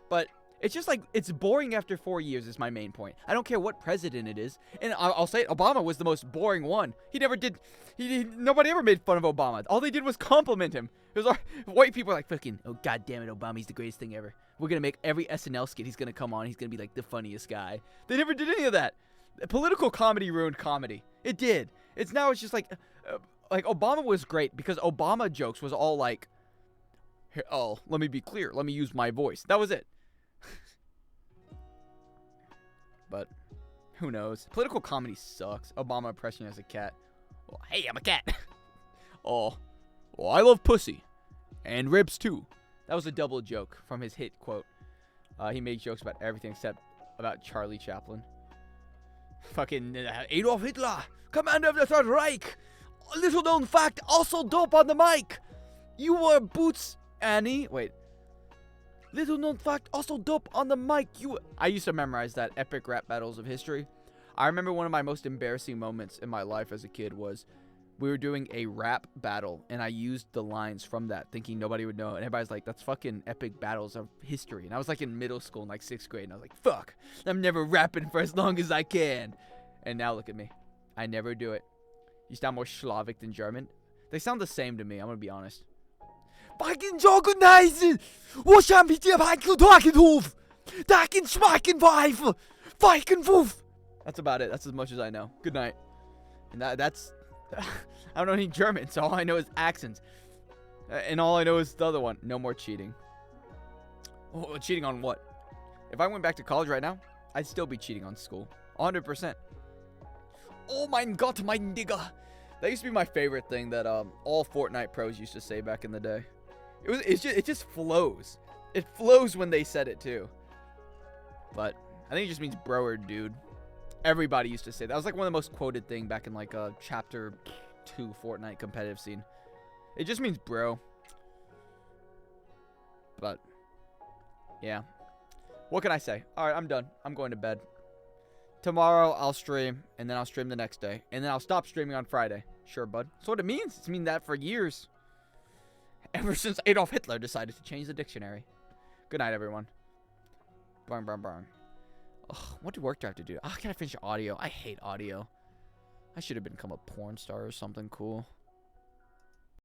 but it's just like, it's boring after 4 years is my main point. I don't care what president it is. And I'll say it, Obama was the most boring one. He never did, nobody ever made fun of Obama. All they did was compliment him. It was like, white people are like, fucking, oh god damn it, Obama, he's the greatest thing ever. We're gonna make every SNL skit, he's gonna come on, he's gonna be like the funniest guy. They never did any of that. Political comedy ruined comedy. It did. It's just like Obama was great because Obama jokes was all like, oh, let me be clear, let me use my voice. That was it. But who knows? Political comedy sucks. Obama impressing as a cat. Well, hey, I'm a cat. Oh, well, I love pussy. And ribs too. That was a double joke from his hit quote. He made jokes about everything except about Charlie Chaplin. Fucking Adolf Hitler, commander of the Third Reich. Little known fact, also dope on the mic. You wore boots, Annie. Wait. Little known fact, also dope on the mic. I used to memorize that epic rap battles of history. I remember one of my most embarrassing moments in my life as a kid was we were doing a rap battle, and I used the lines from that thinking nobody would know. And everybody's like, that's fucking epic battles of history. And I was like in middle school in like 6th grade, and I was like, fuck, I'm never rapping for as long as I can. And now look at me. I never do it. You sound more Slavic than German. They sound the same to me, I'm gonna be honest. Fucking Jorgenheisen! Wo shall be der Pfeifel? Dakin Schmacken Pfeife! Fucking Woof! That's about it. That's as much as I know. Good night. And that's... I don't know any German, so all I know is accents. And all I know is the other one. No more cheating. Oh, cheating on what? If I went back to college right now, I'd still be cheating on school. 100%. Oh mein Gott, mein Digga! That used to be my favorite thing that all Fortnite pros used to say back in the day. It just flows. It flows when they said it too. But I think it just means bro or dude. Everybody used to say that. That was like one of the most quoted thing back in like chapter 2 Fortnite competitive scene. It just means bro. But yeah. What can I say? Alright, I'm done. I'm going to bed. Tomorrow I'll stream, and then I'll stream the next day. And then I'll stop streaming on Friday. Sure, bud. That's what it means. It's mean that for years. Ever since Adolf Hitler decided to change the dictionary. Good night, everyone. Burn, burn, burn. Ugh, what work do I have to do? Oh, I gotta finish audio. I hate audio. I should have become a porn star or something cool.